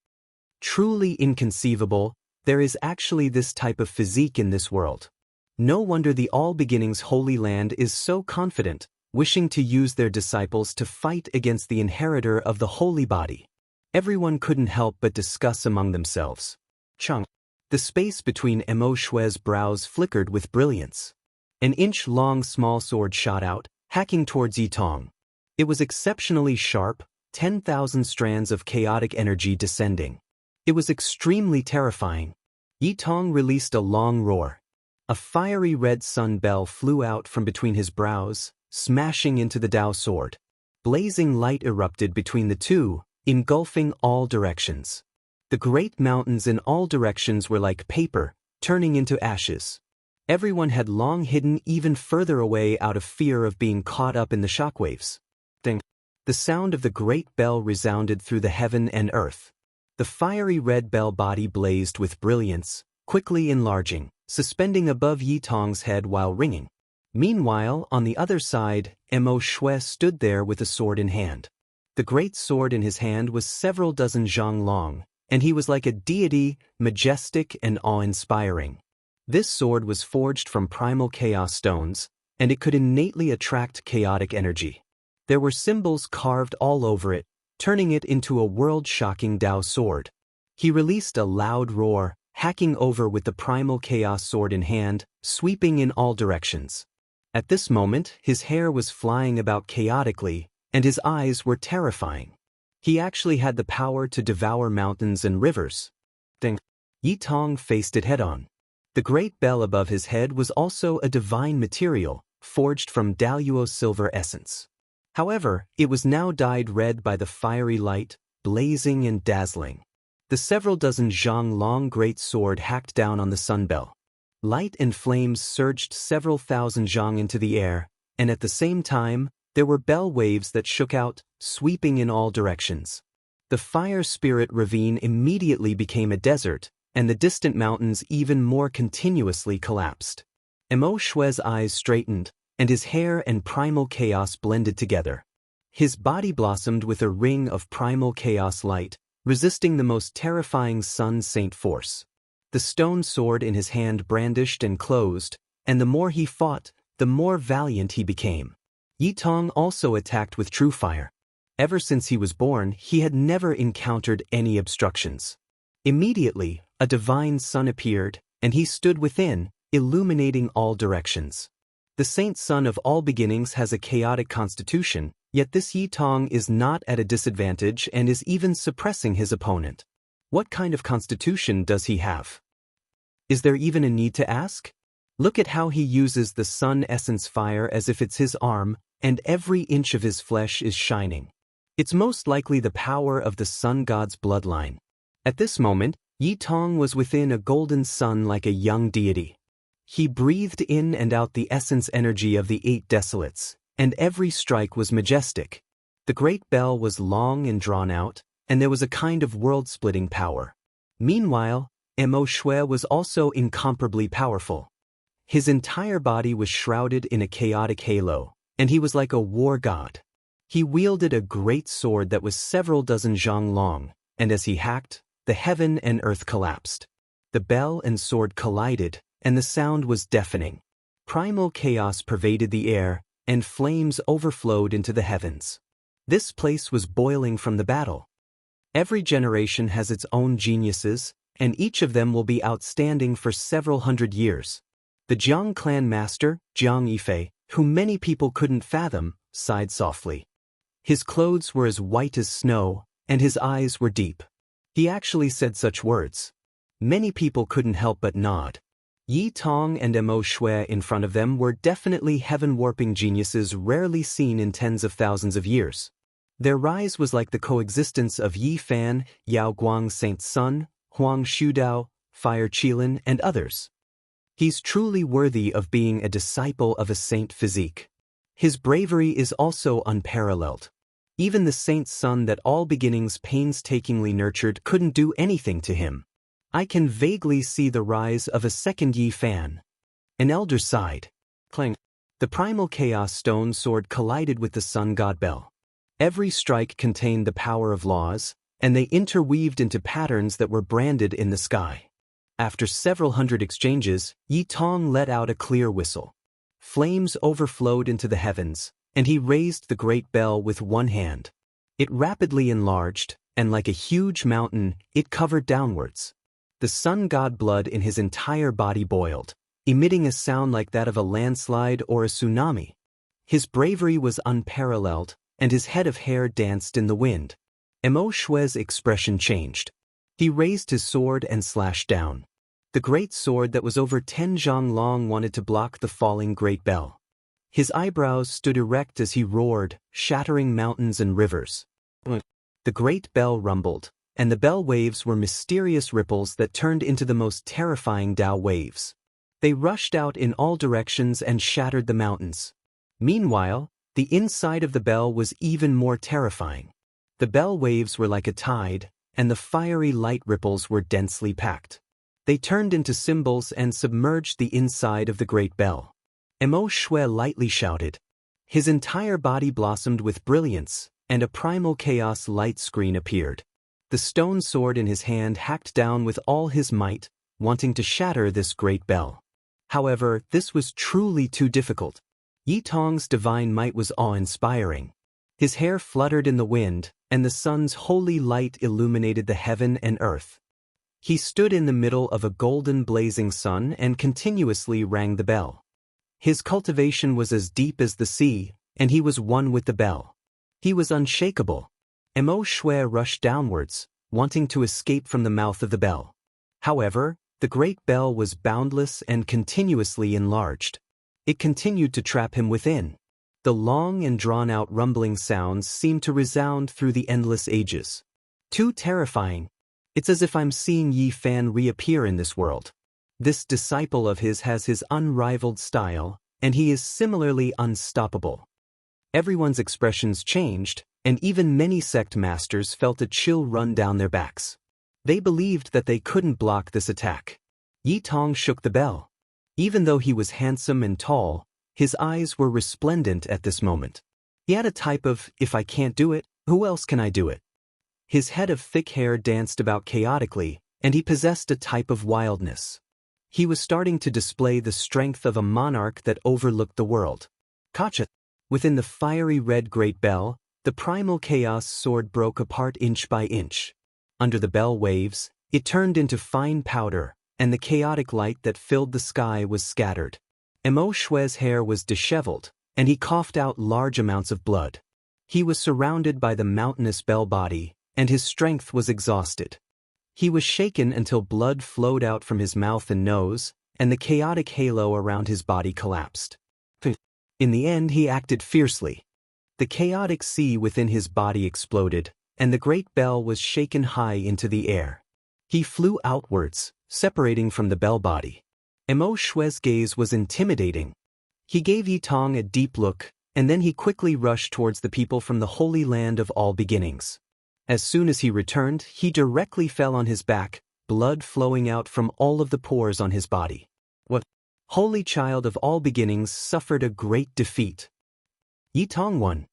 Truly inconceivable, there is actually this type of physique in this world. No wonder the All Beginnings Holy Land is so confident, wishing to use their disciples to fight against the inheritor of the holy body. Everyone couldn't help but discuss among themselves. Chung. The space between Mo Shui's brows flickered with brilliance. An inch-long small sword shot out, hacking towards Yi Tong. It was exceptionally sharp, 10,000 strands of chaotic energy descending. It was extremely terrifying. Yi Tong released a long roar. A fiery red sun bell flew out from between his brows, smashing into the Dao sword. Blazing light erupted between the two, engulfing all directions. The great mountains in all directions were like paper, turning into ashes. Everyone had long hidden even further away out of fear of being caught up in the shockwaves. Ding! The sound of the great bell resounded through the heaven and earth. The fiery red bell body blazed with brilliance, quickly enlarging, suspending above Yi Tong's head while ringing. Meanwhile, on the other side, Mo Shui stood there with a sword in hand. The great sword in his hand was several dozen zhang long, and he was like a deity, majestic and awe-inspiring. This sword was forged from primal chaos stones, and it could innately attract chaotic energy. There were symbols carved all over it, turning it into a world-shocking Dao sword. He released a loud roar, hacking over with the primal chaos sword in hand, sweeping in all directions. At this moment, his hair was flying about chaotically, and his eyes were terrifying. He actually had the power to devour mountains and rivers. Ding! Yi Tong faced it head-on. The great bell above his head was also a divine material, forged from Daluo silver essence. However, it was now dyed red by the fiery light, blazing and dazzling. The several dozen zhang long great sword hacked down on the sun bell. Light and flames surged several thousand zhang into the air, and at the same time, there were bell waves that shook out, sweeping in all directions. The fire spirit ravine immediately became a desert, and the distant mountains even more continuously collapsed. Mo Shui's eyes straightened, and his hair and primal chaos blended together. His body blossomed with a ring of primal chaos light, resisting the most terrifying sun saint force. The stone sword in his hand brandished and closed, and the more he fought, the more valiant he became. Yi Tong also attacked with true fire. Ever since he was born, he had never encountered any obstructions. Immediately, a divine sun appeared, and he stood within, illuminating all directions. The Saint Sun of all beginnings has a chaotic constitution, yet this Yi Tong is not at a disadvantage and is even suppressing his opponent. What kind of constitution does he have? Is there even a need to ask? Look at how he uses the sun essence fire as if it's his arm, and every inch of his flesh is shining. It's most likely the power of the sun god's bloodline. At this moment, Yi Tong was within a golden sun like a young deity. He breathed in and out the essence energy of the 8 desolates, and every strike was majestic. The great bell was long and drawn out, and there was a kind of world-splitting power. Meanwhile, Mo Shui was also incomparably powerful. His entire body was shrouded in a chaotic halo, and he was like a war god. He wielded a great sword that was several dozen zhang long, and as he hacked, the heaven and earth collapsed. The bell and sword collided, and the sound was deafening. Primal chaos pervaded the air, and flames overflowed into the heavens. This place was boiling from the battle. Every generation has its own geniuses, and each of them will be outstanding for several hundred years. The Jiang clan master, Jiang Yifei, whom many people couldn't fathom, sighed softly. His clothes were as white as snow, and his eyes were deep. He actually said such words. Many people couldn't help but nod. Yi Tong and Mo Shui in front of them were definitely heaven-warping geniuses rarely seen in tens of thousands of years. Their rise was like the coexistence of Yi Fan, Yao Guang Saint Sun, Huang Shudao, Fire Qilin, and others. He's truly worthy of being a disciple of a saint physique. His bravery is also unparalleled. Even the Saint Sun that all beginnings painstakingly nurtured couldn't do anything to him. I can vaguely see the rise of a second Yi Fan. An elder sighed. Clang. The primal chaos stone sword collided with the sun god bell. Every strike contained the power of laws, and they interweaved into patterns that were branded in the sky. After several hundred exchanges, Yi Tong let out a clear whistle. Flames overflowed into the heavens, and he raised the great bell with one hand. It rapidly enlarged, and like a huge mountain, it covered downwards. The sun god blood in his entire body boiled, emitting a sound like that of a landslide or a tsunami. His bravery was unparalleled, and his head of hair danced in the wind. Mo Shui's expression changed. He raised his sword and slashed down. The great sword that was over 10 zhang long wanted to block the falling great bell. His eyebrows stood erect as he roared, shattering mountains and rivers. The great bell rumbled, and the bell waves were mysterious ripples that turned into the most terrifying Tao waves. They rushed out in all directions and shattered the mountains. Meanwhile, the inside of the bell was even more terrifying. The bell waves were like a tide, and the fiery light ripples were densely packed. They turned into symbols and submerged the inside of the great bell. Mo Shui lightly shouted. His entire body blossomed with brilliance, and a primal chaos light screen appeared. The stone sword in his hand hacked down with all his might, wanting to shatter this great bell. However, this was truly too difficult. Yi Tong's divine might was awe-inspiring. His hair fluttered in the wind, and the sun's holy light illuminated the heaven and earth. He stood in the middle of a golden blazing sun and continuously rang the bell. His cultivation was as deep as the sea, and he was one with the bell. He was unshakable. Mo Shui rushed downwards, wanting to escape from the mouth of the bell. However, the great bell was boundless and continuously enlarged. It continued to trap him within. The long and drawn-out rumbling sounds seemed to resound through the endless ages. Too terrifying. It's as if I'm seeing Yi Fan reappear in this world. This disciple of his has his unrivaled style, and he is similarly unstoppable. Everyone's expressions changed, and even many sect masters felt a chill run down their backs. They believed that they couldn't block this attack. Yi Tong shook the bell. Even though he was handsome and tall, his eyes were resplendent at this moment. He had a type of, if I can't do it, who else can I do it? His head of thick hair danced about chaotically, and he possessed a type of wildness. He was starting to display the strength of a monarch that overlooked the world. Kacha! Within the fiery red great bell, the primal chaos sword broke apart inch by inch. Under the bell waves, it turned into fine powder, and the chaotic light that filled the sky was scattered. Mo Shui's hair was disheveled, and he coughed out large amounts of blood. He was surrounded by the mountainous bell body, and his strength was exhausted. He was shaken until blood flowed out from his mouth and nose, and the chaotic halo around his body collapsed. In the end, he acted fiercely. The chaotic sea within his body exploded, and the great bell was shaken high into the air. He flew outwards, separating from the bell body. Mo Shui's gaze was intimidating. He gave Yi Tong a deep look, and then he quickly rushed towards the people from the holy land of all beginnings. As soon as he returned, he directly fell on his back, blood flowing out from all of the pores on his body. What? Holy child of all beginnings suffered a great defeat. Yi Tong won.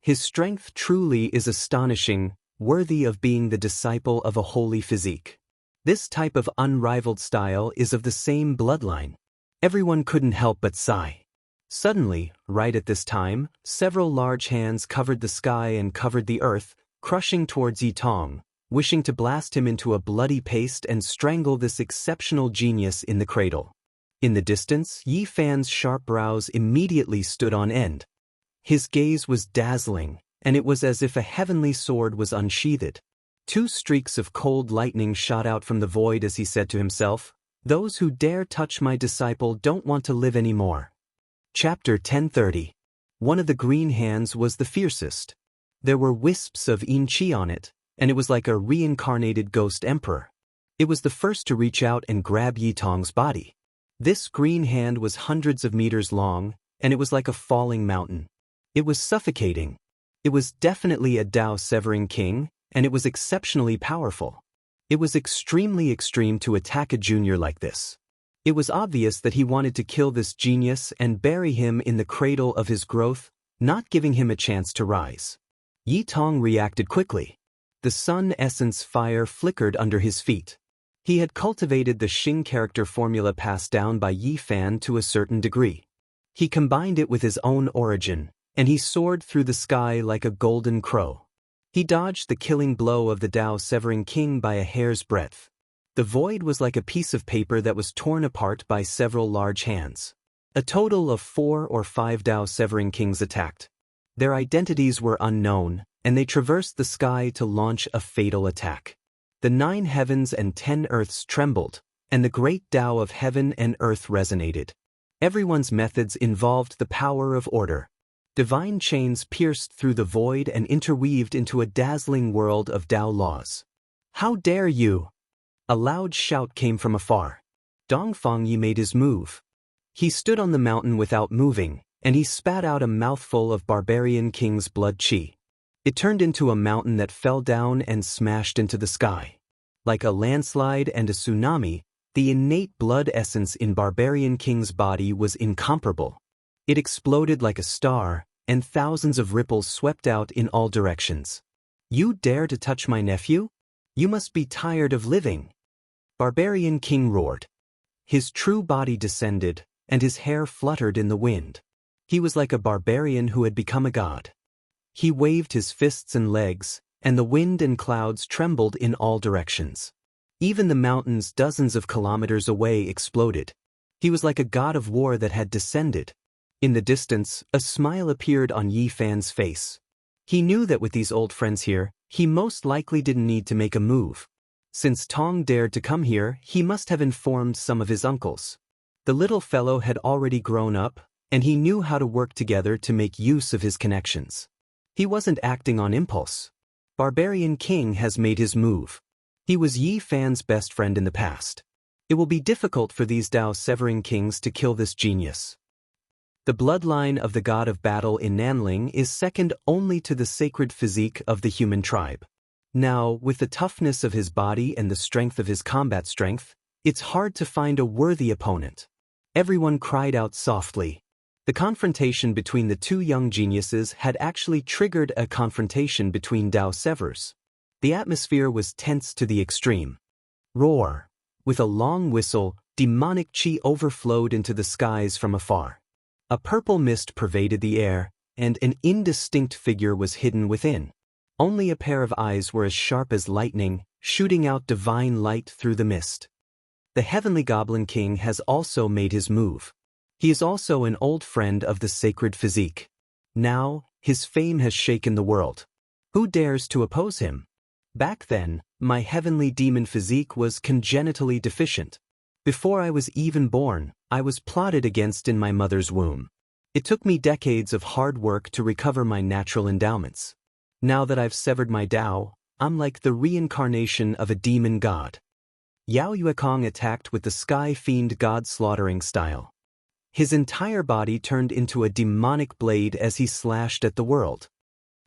His strength truly is astonishing, worthy of being the disciple of a holy physique. This type of unrivaled style is of the same bloodline. Everyone couldn't help but sigh. Suddenly, right at this time, several large hands covered the sky and covered the earth, crushing towards Yi Tong, wishing to blast him into a bloody paste and strangle this exceptional genius in the cradle. In the distance, Yi Fan's sharp brows immediately stood on end. His gaze was dazzling, and it was as if a heavenly sword was unsheathed. 2 streaks of cold lightning shot out from the void as he said to himself, "Those who dare touch my disciple don't want to live anymore." Chapter 1030. One of the green hands was the fiercest. There were wisps of yin qi on it, and it was like a reincarnated ghost emperor. It was the first to reach out and grab Yi Tong's body. This green hand was hundreds of meters long, and it was like a falling mountain. It was suffocating. It was definitely a Tao-severing king, and it was exceptionally powerful. It was extremely extreme to attack a junior like this. It was obvious that he wanted to kill this genius and bury him in the cradle of his growth, not giving him a chance to rise. Yi Tong reacted quickly. The sun essence fire flickered under his feet. He had cultivated the Xing character formula passed down by Yi Fan to a certain degree. He combined it with his own origin, and he soared through the sky like a golden crow. He dodged the killing blow of the Tao-severing king by a hair's breadth. The void was like a piece of paper that was torn apart by several large hands. A total of 4 or 5 Tao-severing kings attacked. Their identities were unknown, and they traversed the sky to launch a fatal attack. The 9 heavens and 10 earths trembled, and the great Tao of heaven and earth resonated. Everyone's methods involved the power of order. Divine chains pierced through the void and interweaved into a dazzling world of Tao laws. "How dare you!" A loud shout came from afar. Dongfang Yi made his move. He stood on the mountain without moving, and he spat out a mouthful of barbarian king's blood qi. It turned into a mountain that fell down and smashed into the sky. Like a landslide and a tsunami, the innate blood essence in barbarian king's body was incomparable. It exploded like a star, and thousands of ripples swept out in all directions. "You dare to touch my nephew? You must be tired of living." Barbarian king roared. His true body descended, and his hair fluttered in the wind. He was like a barbarian who had become a god. He waved his fists and legs, and the wind and clouds trembled in all directions. Even the mountains dozens of kilometers away exploded. He was like a god of war that had descended. In the distance, a smile appeared on Yi Fan's face. He knew that with these old friends here, he most likely didn't need to make a move. Since Tong dared to come here, he must have informed some of his uncles. The little fellow had already grown up, and he knew how to work together to make use of his connections. He wasn't acting on impulse. Barbarian King has made his move. He was Yi Fan's best friend in the past. It will be difficult for these Dao-severing kings to kill this genius. The bloodline of the god of battle in Nanling is second only to the sacred physique of the human tribe. Now, with the toughness of his body and the strength of his combat strength, it's hard to find a worthy opponent. Everyone cried out softly. The confrontation between the two young geniuses had actually triggered a confrontation between Dao-severs. The atmosphere was tense to the extreme. Roar! With a long whistle, demonic qi overflowed into the skies from afar. A purple mist pervaded the air, and an indistinct figure was hidden within. Only a pair of eyes were as sharp as lightning, shooting out divine light through the mist. The Heavenly Goblin King has also made his move. He is also an old friend of the sacred physique. Now, his fame has shaken the world. Who dares to oppose him? Back then, my heavenly demon physique was congenitally deficient. Before I was even born, I was plotted against in my mother's womb. It took me decades of hard work to recover my natural endowments. Now that I've severed my Tao, I'm like the reincarnation of a demon god. Yao Yuekong attacked with the sky fiend god slaughtering style. His entire body turned into a demonic blade as he slashed at the world.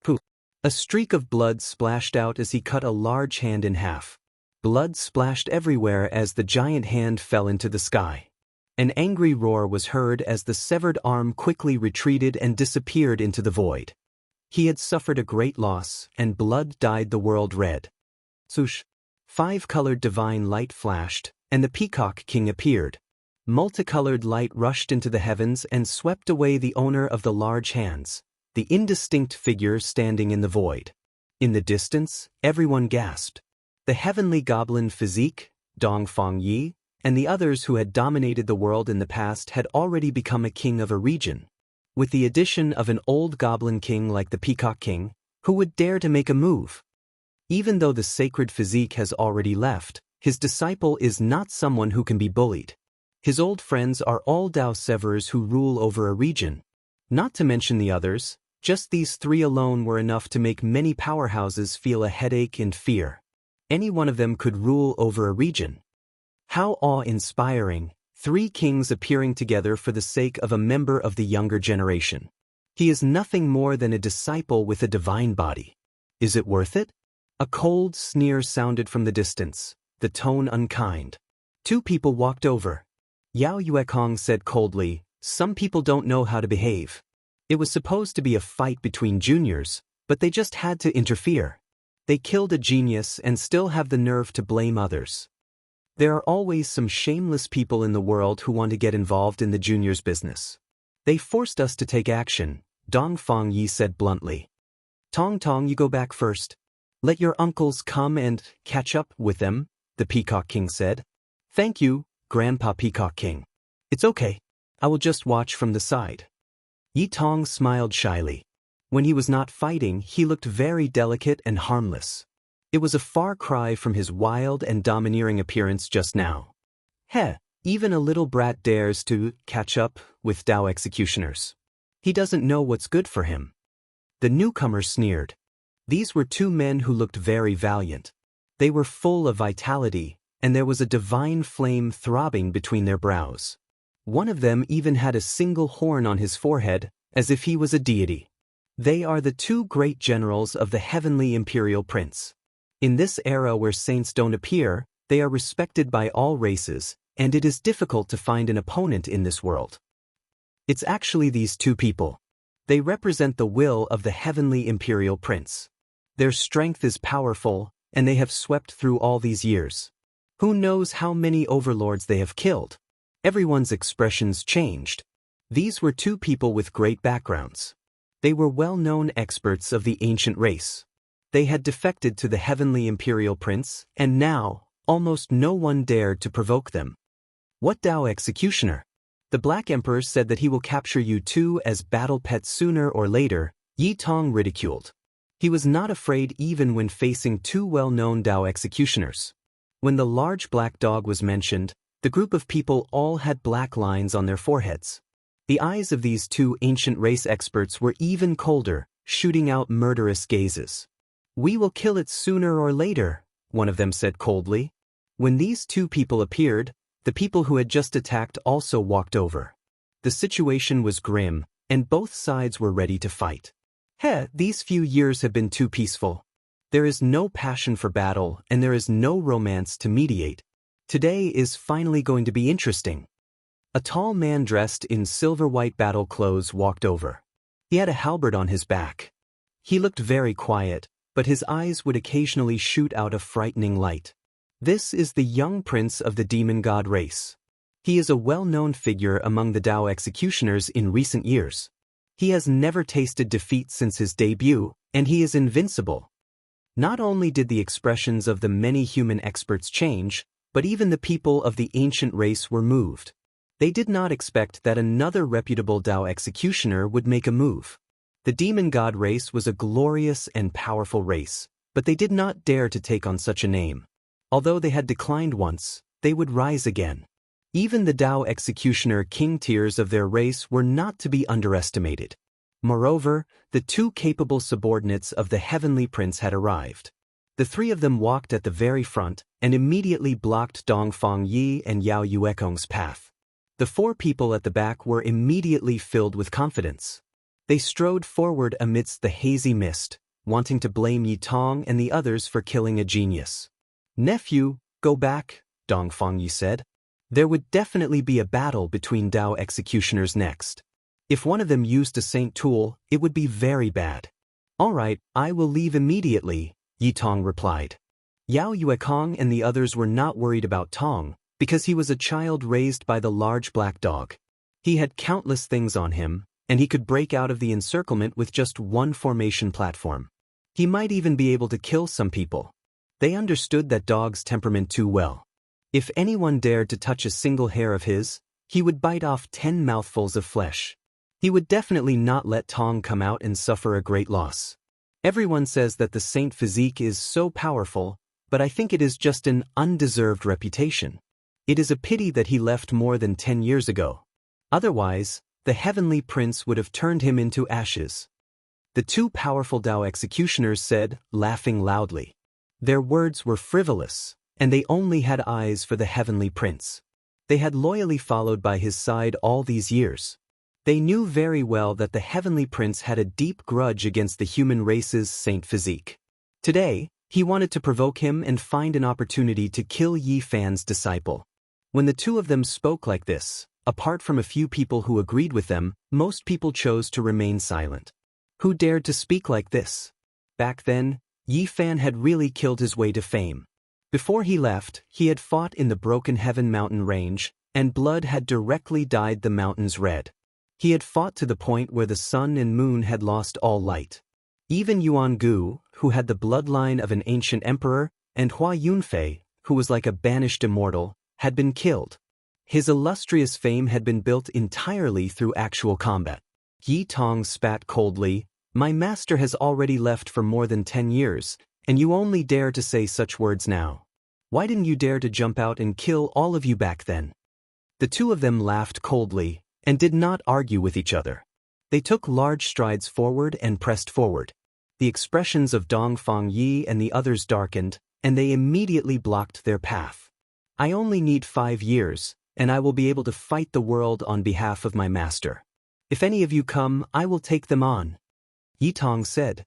Poof! A streak of blood splashed out as he cut a large hand in half. Blood splashed everywhere as the giant hand fell into the sky. An angry roar was heard as the severed arm quickly retreated and disappeared into the void. He had suffered a great loss, and blood dyed the world red. Swoosh! 5-colored divine light flashed, and the Peacock King appeared. Multicolored light rushed into the heavens and swept away the owner of the large hands, the indistinct figure standing in the void. In the distance, everyone gasped. The heavenly goblin physique, Dongfang Yi, and the others who had dominated the world in the past had already become a king of a region. With the addition of an old goblin king like the Peacock King, who would dare to make a move? Even though the sacred physique has already left, his disciple is not someone who can be bullied. His old friends are all Dao-severs who rule over a region. Not to mention the others, just these 3 alone were enough to make many powerhouses feel a headache and fear. Any one of them could rule over a region. How awe-inspiring, 3 kings appearing together for the sake of a member of the younger generation. He is nothing more than a disciple with a divine body. Is it worth it? A cold sneer sounded from the distance, the tone unkind. 2 people walked over. Yao Yuekong said coldly, "Some people don't know how to behave." It was supposed to be a fight between juniors, but they just had to interfere. They killed a genius and still have the nerve to blame others. There are always some shameless people in the world who want to get involved in the juniors' business. They forced us to take action, Dongfang Yi said bluntly. Tong, you go back first. Let your uncles come and catch up with them, the Peacock King said. Thank you, Grandpa Peacock King. It's okay. I will just watch from the side. Yi Tong smiled shyly. When he was not fighting, he looked very delicate and harmless. It was a far cry from his wild and domineering appearance just now. Even a little brat dares to catch up with Dao executioners. He doesn't know what's good for him. The newcomer sneered. These were two men who looked very valiant. They were full of vitality, and there was a divine flame throbbing between their brows. One of them even had a single horn on his forehead, as if he was a deity. They are the two great generals of the heavenly imperial prince. In this era where saints don't appear, they are respected by all races, and it is difficult to find an opponent in this world. It's actually these two people. They represent the will of the heavenly imperial prince. Their strength is powerful, and they have swept through all these years. Who knows how many overlords they have killed? Everyone's expressions changed. These were two people with great backgrounds. They were well-known experts of the ancient race. They had defected to the heavenly imperial prince, and now, almost no one dared to provoke them. What Dao executioner? The Black Emperor said that he will capture you two as battle pets sooner or later, Yi Tong ridiculed. He was not afraid even when facing two well-known Dao executioners. When the large black dog was mentioned, the group of people all had black lines on their foreheads. The eyes of these two ancient race experts were even colder, shooting out murderous gazes. We will kill it sooner or later, one of them said coldly. When these two people appeared, the people who had just attacked also walked over. The situation was grim, and both sides were ready to fight. These few years have been too peaceful. There is no passion for battle, and there is no romance to mediate. Today is finally going to be interesting. A tall man dressed in silver-white battle clothes walked over. He had a halberd on his back. He looked very quiet, but his eyes would occasionally shoot out a frightening light. This is the young prince of the demon god race. He is a well-known figure among the Dao executioners in recent years. He has never tasted defeat since his debut, and he is invincible. Not only did the expressions of the many human experts change, but even the people of the ancient race were moved. They did not expect that another reputable Dao executioner would make a move. The demon god race was a glorious and powerful race, but they did not dare to take on such a name. Although they had declined once, they would rise again. Even the Dao executioner king tiers of their race were not to be underestimated. Moreover, the two capable subordinates of the heavenly prince had arrived. The three of them walked at the very front and immediately blocked Dongfang Yi and Yao Yuekong's path. The four people at the back were immediately filled with confidence. They strode forward amidst the hazy mist, wanting to blame Yi Tong and the others for killing a genius. "Nephew, go back," Dongfang Yi said. There would definitely be a battle between Dao executioners next. If one of them used a saint tool, it would be very bad. "All right, I will leave immediately," Yi Tong replied. Yao Yuekong and the others were not worried about Tong, because he was a child raised by the large black dog. He had countless things on him, and he could break out of the encirclement with just one formation platform. He might even be able to kill some people. They understood that dog's temperament too well. If anyone dared to touch a single hair of his, he would bite off 10 mouthfuls of flesh. He would definitely not let Tong come out and suffer a great loss. Everyone says that the saint physique is so powerful, but I think it is just an undeserved reputation. It is a pity that he left more than 10 years ago. Otherwise, the heavenly prince would have turned him into ashes. The two powerful Dao executioners said, laughing loudly. Their words were frivolous, and they only had eyes for the heavenly prince. They had loyally followed by his side all these years. They knew very well that the heavenly prince had a deep grudge against the human race's saint physique. Today, he wanted to provoke him and find an opportunity to kill Yi Fan's disciple. When the two of them spoke like this, apart from a few people who agreed with them, most people chose to remain silent. Who dared to speak like this? Back then, Yi Fan had really killed his way to fame. Before he left, he had fought in the Broken Heaven mountain range, and blood had directly dyed the mountains red. He had fought to the point where the sun and moon had lost all light. Even Yuan Gu, who had the bloodline of an ancient emperor, and Hua Yunfei, who was like a banished immortal, had been killed. His illustrious fame had been built entirely through actual combat. Yi Tong spat coldly. "My master has already left for more than 10 years, And you only dare to say such words now. Why didn't you dare to jump out and kill all of you back then? The two of them laughed coldly, and did not argue with each other. They took large strides forward and pressed forward. The expressions of Dongfang Yi and the others darkened, and they immediately blocked their path. I only need 5 years, and I will be able to fight the world on behalf of my master. If any of you come, I will take them on. Yi Tong said.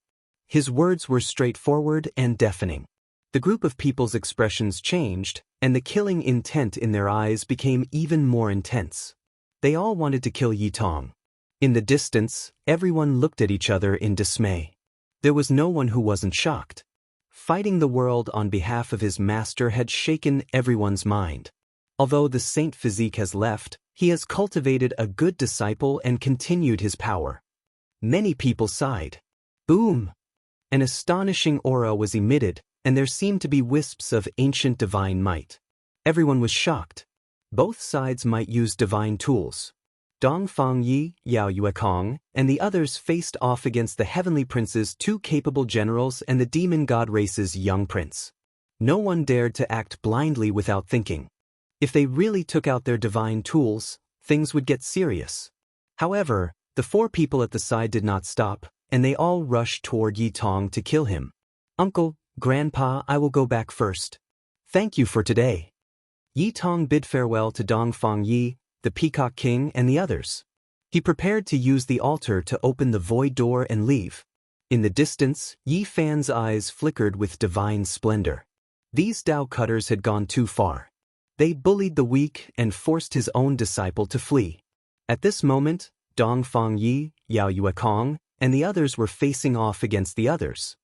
His words were straightforward and deafening. The group of people's expressions changed, and the killing intent in their eyes became even more intense. They all wanted to kill Yi Tong. In the distance, everyone looked at each other in dismay. There was no one who wasn't shocked. Fighting the world on behalf of his master had shaken everyone's mind. Although the saint physique has left, he has cultivated a good disciple and continued his power. Many people sighed. Boom! An astonishing aura was emitted, and there seemed to be wisps of ancient divine might. Everyone was shocked. Both sides might use divine tools. Dongfang Yi, Yao Yuekong, and the others faced off against the heavenly prince's 2 capable generals and the demon god race's young prince. No one dared to act blindly without thinking. If they really took out their divine tools, things would get serious. However, the 4 people at the side did not stop, and they all rushed toward Yi Tong to kill him. Uncle, Grandpa, I will go back first. Thank you for today. Yi Tong bid farewell to Dongfang Yi, the Peacock King, and the others. He prepared to use the altar to open the void door and leave. In the distance, Yi Fan's eyes flickered with divine splendor. These Dao cutters had gone too far. They bullied the weak and forced his own disciple to flee. At this moment, Dongfang Yi, Yao Yuekong, and the others were facing off against the others.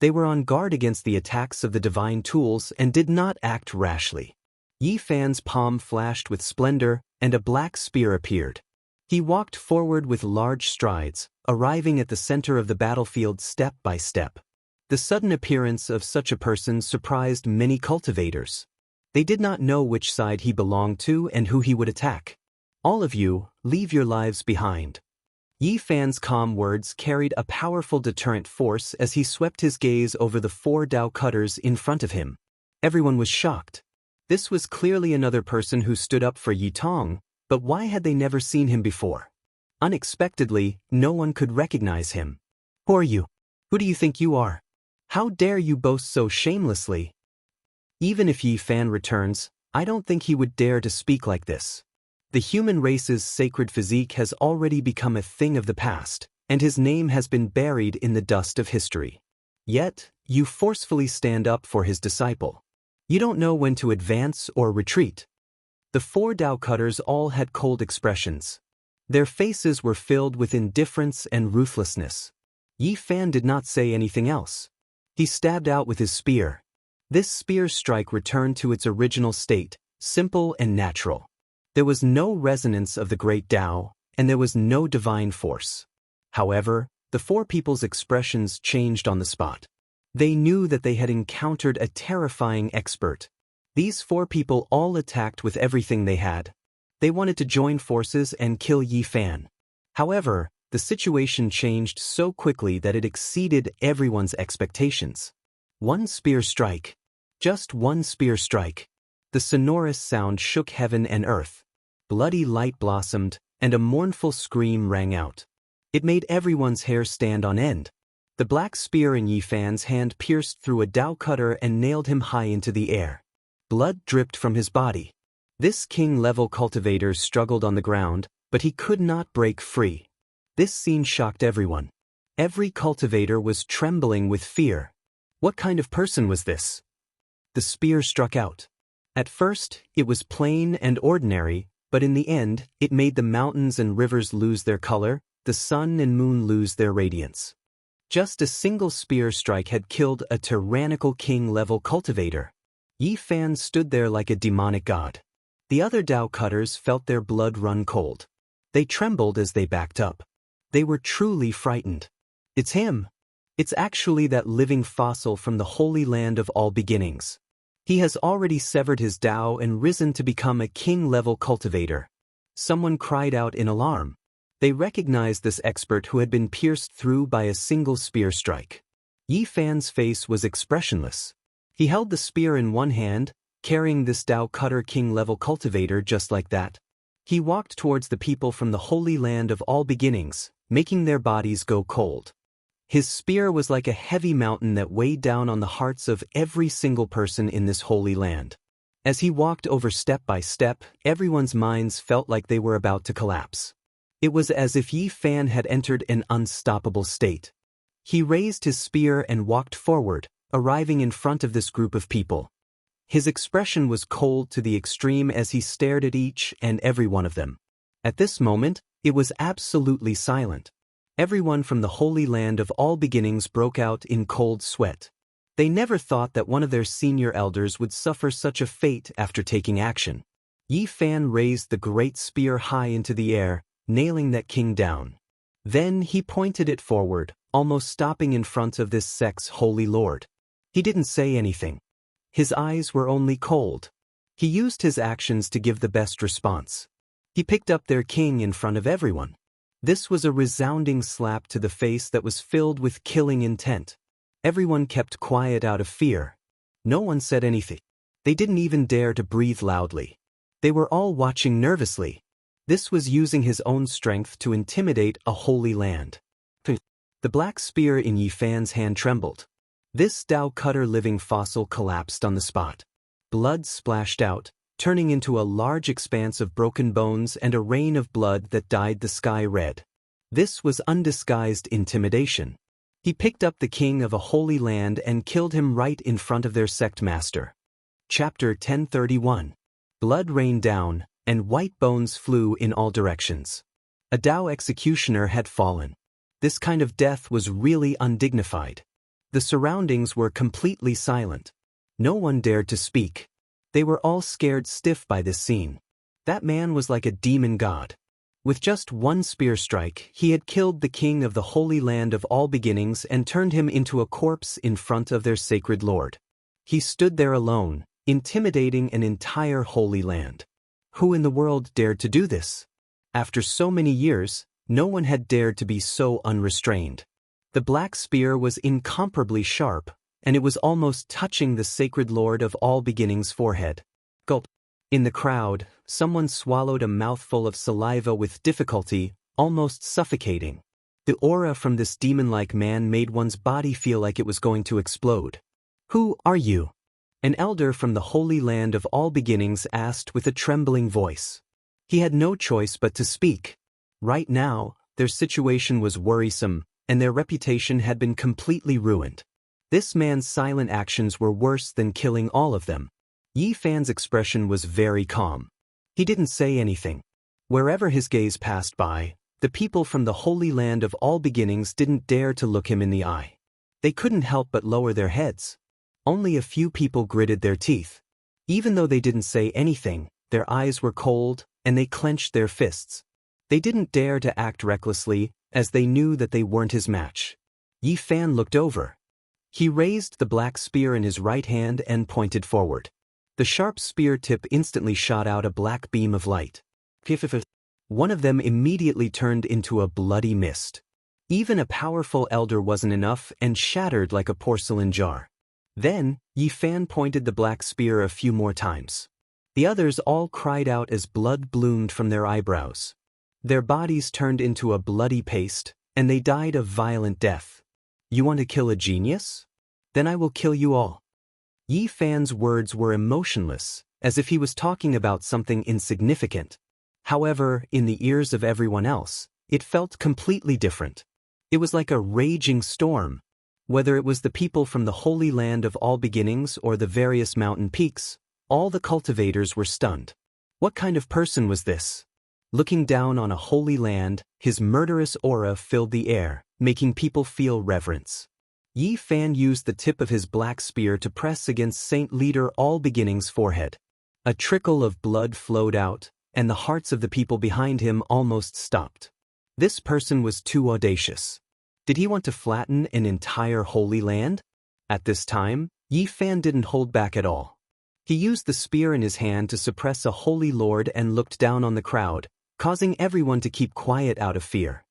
They were on guard against the attacks of the divine tools and did not act rashly. Yi Fan's palm flashed with splendor, and a black spear appeared. He walked forward with large strides, arriving at the center of the battlefield step by step. The sudden appearance of such a person surprised many cultivators. They did not know which side he belonged to and who he would attack. All of you, leave your lives behind. Yi Fan's calm words carried a powerful deterrent force as he swept his gaze over the 4 Dao cutters in front of him. Everyone was shocked. This was clearly another person who stood up for Yi Tong, but why had they never seen him before? Unexpectedly, no one could recognize him. Who are you? Who do you think you are? How dare you boast so shamelessly? Even if Yi Fan returns, I don't think he would dare to speak like this. The human race's sacred physique has already become a thing of the past, and his name has been buried in the dust of history. Yet, you forcefully stand up for his disciple. You don't know when to advance or retreat. The 4 Dao cutters all had cold expressions. Their faces were filled with indifference and ruthlessness. Yi Fan did not say anything else. He stabbed out with his spear. This spear strike returned to its original state, simple and natural. There was no resonance of the great Tao, and there was no divine force. However, the 4 people's expressions changed on the spot. They knew that they had encountered a terrifying expert. These 4 people all attacked with everything they had. They wanted to join forces and kill Yi Fan. However, the situation changed so quickly that it exceeded everyone's expectations. 1 spear strike. Just 1 spear strike. The sonorous sound shook heaven and earth. Bloody light blossomed, and a mournful scream rang out. It made everyone's hair stand on end. The black spear in Yi Fan's hand pierced through a Dao cutter and nailed him high into the air. Blood dripped from his body. This king-level cultivator struggled on the ground, but he could not break free. This scene shocked everyone. Every cultivator was trembling with fear. What kind of person was this? The spear struck out. At first, it was plain and ordinary, but in the end, it made the mountains and rivers lose their color, the sun and moon lose their radiance. Just a single spear strike had killed a tyrannical king-level cultivator. Yi Fan stood there like a demonic god. The other Dao cutters felt their blood run cold. They trembled as they backed up. They were truly frightened. It's him. It's actually that living fossil from the holy land of all beginnings. He has already severed his Tao and risen to become a king-level cultivator. Someone cried out in alarm. They recognized this expert who had been pierced through by a single spear strike. Yi Fan's face was expressionless. He held the spear in one hand, carrying this Dao Cutter King-level cultivator just like that. He walked towards the people from the holy land of all beginnings, making their bodies go cold. His spear was like a heavy mountain that weighed down on the hearts of every single person in this holy land. As he walked over step by step, everyone's minds felt like they were about to collapse. It was as if Yi Fan had entered an unstoppable state. He raised his spear and walked forward, arriving in front of this group of people. His expression was cold to the extreme as he stared at each and every one of them. At this moment, it was absolutely silent. Everyone from the holy land of all beginnings broke out in cold sweat. They never thought that one of their senior elders would suffer such a fate after taking action. Yi Fan raised the great spear high into the air, nailing that king down. Then he pointed it forward, almost stopping in front of this sect's holy lord. He didn't say anything. His eyes were only cold. He used his actions to give the best response. He picked up their king in front of everyone. This was a resounding slap to the face that was filled with killing intent. Everyone kept quiet out of fear. No one said anything. They didn't even dare to breathe loudly. They were all watching nervously. This was using his own strength to intimidate a holy land. The black spear in Yi Fan's hand trembled. This Dao Cutter living fossil collapsed on the spot. Blood splashed out, turning into a large expanse of broken bones and a rain of blood that dyed the sky red. This was undisguised intimidation. He picked up the king of a holy land and killed him right in front of their sect master. Chapter 1031. Blood rained down, and white bones flew in all directions. A Dao executioner had fallen. This kind of death was really undignified. The surroundings were completely silent. No one dared to speak. They were all scared stiff by this scene. That man was like a demon god. With just one spear strike, he had killed the king of the holy land of all beginnings and turned him into a corpse in front of their sacred lord. He stood there alone, intimidating an entire holy land. Who in the world dared to do this? After so many years, no one had dared to be so unrestrained. The black spear was incomparably sharp, and it was almost touching the sacred lord of all beginnings' forehead. Gulp. In the crowd, someone swallowed a mouthful of saliva with difficulty, almost suffocating. The aura from this demon-like man made one's body feel like it was going to explode. Who are you? An elder from the holy land of all beginnings asked with a trembling voice. He had no choice but to speak. Right now, their situation was worrisome, and their reputation had been completely ruined. This man's silent actions were worse than killing all of them. Yi Fan's expression was very calm. He didn't say anything. Wherever his gaze passed by, the people from the holy land of all beginnings didn't dare to look him in the eye. They couldn't help but lower their heads. Only a few people gritted their teeth. Even though they didn't say anything, their eyes were cold, and they clenched their fists. They didn't dare to act recklessly, as they knew that they weren't his match. Yi Fan looked over. He raised the black spear in his right hand and pointed forward. The sharp spear tip instantly shot out a black beam of light. One of them immediately turned into a bloody mist. Even a powerful elder wasn't enough and shattered like a porcelain jar. Then, Yi Fan pointed the black spear a few more times. The others all cried out as blood bloomed from their eyebrows. Their bodies turned into a bloody paste, and they died a violent death. You want to kill a genius? Then I will kill you all. Yi Fan's words were emotionless, as if he was talking about something insignificant. However, in the ears of everyone else, it felt completely different. It was like a raging storm. Whether it was the people from the holy land of all beginnings or the various mountain peaks, all the cultivators were stunned. What kind of person was this? Looking down on a holy land, his murderous aura filled the air, making people feel reverence. Yi Fan used the tip of his black spear to press against Saint Leader All Beginning's forehead. A trickle of blood flowed out, and the hearts of the people behind him almost stopped. This person was too audacious. Did he want to flatten an entire holy land? At this time, Yi Fan didn't hold back at all. He used the spear in his hand to suppress a holy lord and looked down on the crowd, causing everyone to keep quiet out of fear.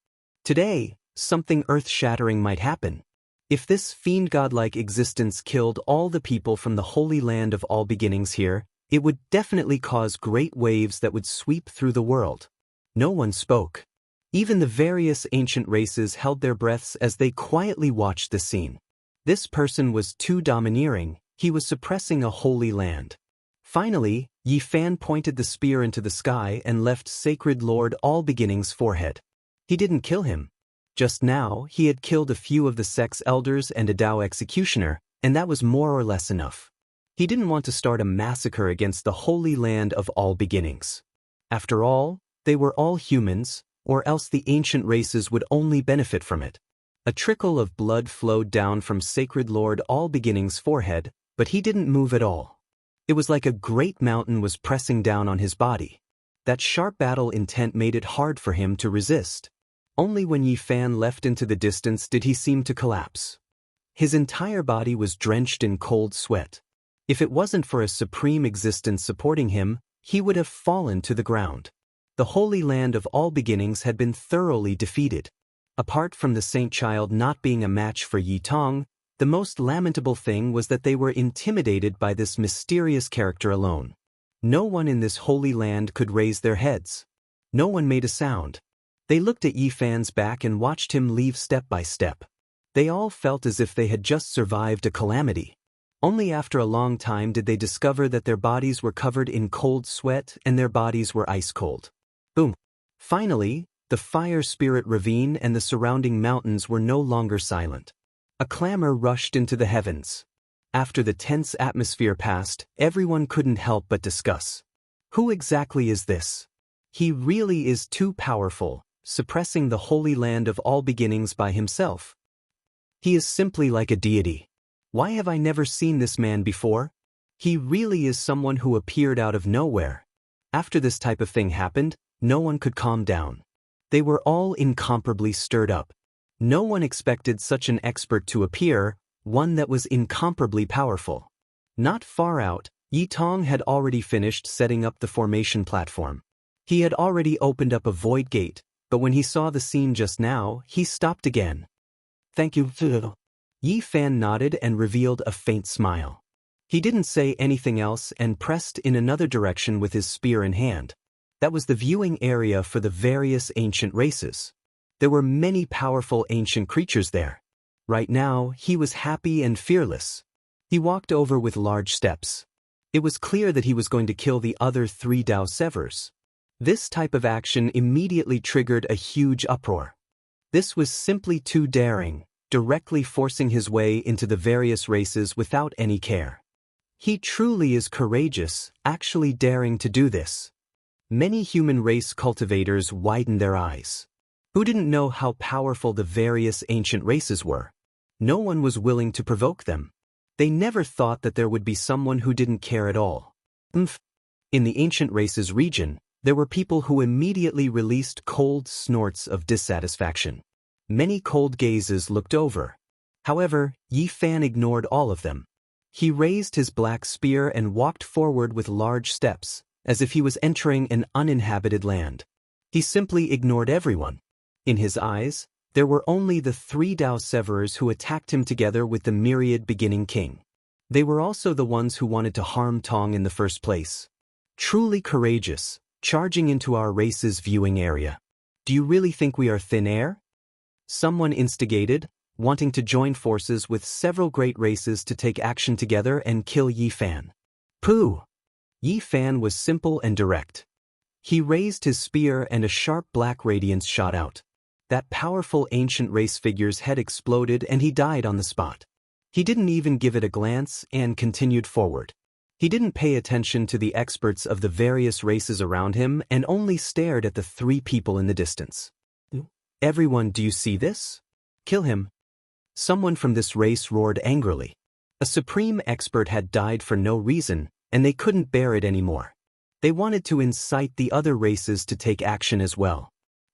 Today, something earth-shattering might happen. If this fiend-godlike existence killed all the people from the holy land of all beginnings here, it would definitely cause great waves that would sweep through the world. No one spoke. Even the various ancient races held their breaths as they quietly watched the scene. This person was too domineering. He was suppressing a holy land. Finally, Yi Fan pointed the spear into the sky and left Sacred Lord All Beginning's forehead. He didn't kill him. Just now, he had killed a few of the sect's elders and a Dao executioner, and that was more or less enough. He didn't want to start a massacre against the holy land of all beginnings. After all, they were all humans, or else the ancient races would only benefit from it. A trickle of blood flowed down from Sacred Lord All Beginning's forehead, but he didn't move at all. It was like a great mountain was pressing down on his body. That sharp battle intent made it hard for him to resist. Only when Yi Fan left into the distance did he seem to collapse. His entire body was drenched in cold sweat. If it wasn't for a supreme existence supporting him, he would have fallen to the ground. The holy land of all beginnings had been thoroughly defeated. Apart from the saint child not being a match for Yi Tong, the most lamentable thing was that they were intimidated by this mysterious character alone. No one in this holy land could raise their heads. No one made a sound. They looked at Yi Fan's back and watched him leave step by step. They all felt as if they had just survived a calamity. Only after a long time did they discover that their bodies were covered in cold sweat and their bodies were ice cold. Boom! Finally, the fire spirit ravine and the surrounding mountains were no longer silent. A clamor rushed into the heavens. After the tense atmosphere passed, everyone couldn't help but discuss. Who exactly is this? He really is too powerful, suppressing the holy land of all beginnings by himself. He is simply like a deity. Why have I never seen this man before? He really is someone who appeared out of nowhere. After this type of thing happened, no one could calm down. They were all incomparably stirred up. No one expected such an expert to appear, one that was incomparably powerful. Not far out, Yi Tong had already finished setting up the formation platform. He had already opened up a void gate, but when he saw the scene just now, he stopped again. Thank you. Yi Fan nodded and revealed a faint smile. He didn't say anything else and pressed in another direction with his spear in hand. That was the viewing area for the various ancient races. There were many powerful ancient creatures there. Right now, he was happy and fearless. He walked over with large steps. It was clear that he was going to kill the other 3 Dao Severs. This type of action immediately triggered a huge uproar. This was simply too daring, directly forcing his way into the various races without any care. He truly is courageous, actually daring to do this. Many human race cultivators widened their eyes. Who didn't know how powerful the various ancient races were? No one was willing to provoke them. They never thought that there would be someone who didn't care at all. In the ancient races region, there were people who immediately released cold snorts of dissatisfaction. Many cold gazes looked over. However, Yi Fan ignored all of them. He raised his black spear and walked forward with large steps, as if he was entering an uninhabited land. He simply ignored everyone. In his eyes, there were only the 3 Dao Severers who attacked him together with the myriad beginning king. They were also the ones who wanted to harm Tong in the first place. Truly courageous, charging into our race's viewing area. Do you really think we are thin air? Someone instigated, wanting to join forces with several great races to take action together and kill Yi Fan. Pooh! Yi Fan was simple and direct. He raised his spear and a sharp black radiance shot out. That powerful ancient race figure's head exploded and he died on the spot. He didn't even give it a glance and continued forward. He didn't pay attention to the experts of the various races around him and only stared at the 3 people in the distance. Everyone, do you see this? Kill him. Someone from this race roared angrily. A supreme expert had died for no reason, and they couldn't bear it anymore. They wanted to incite the other races to take action as well.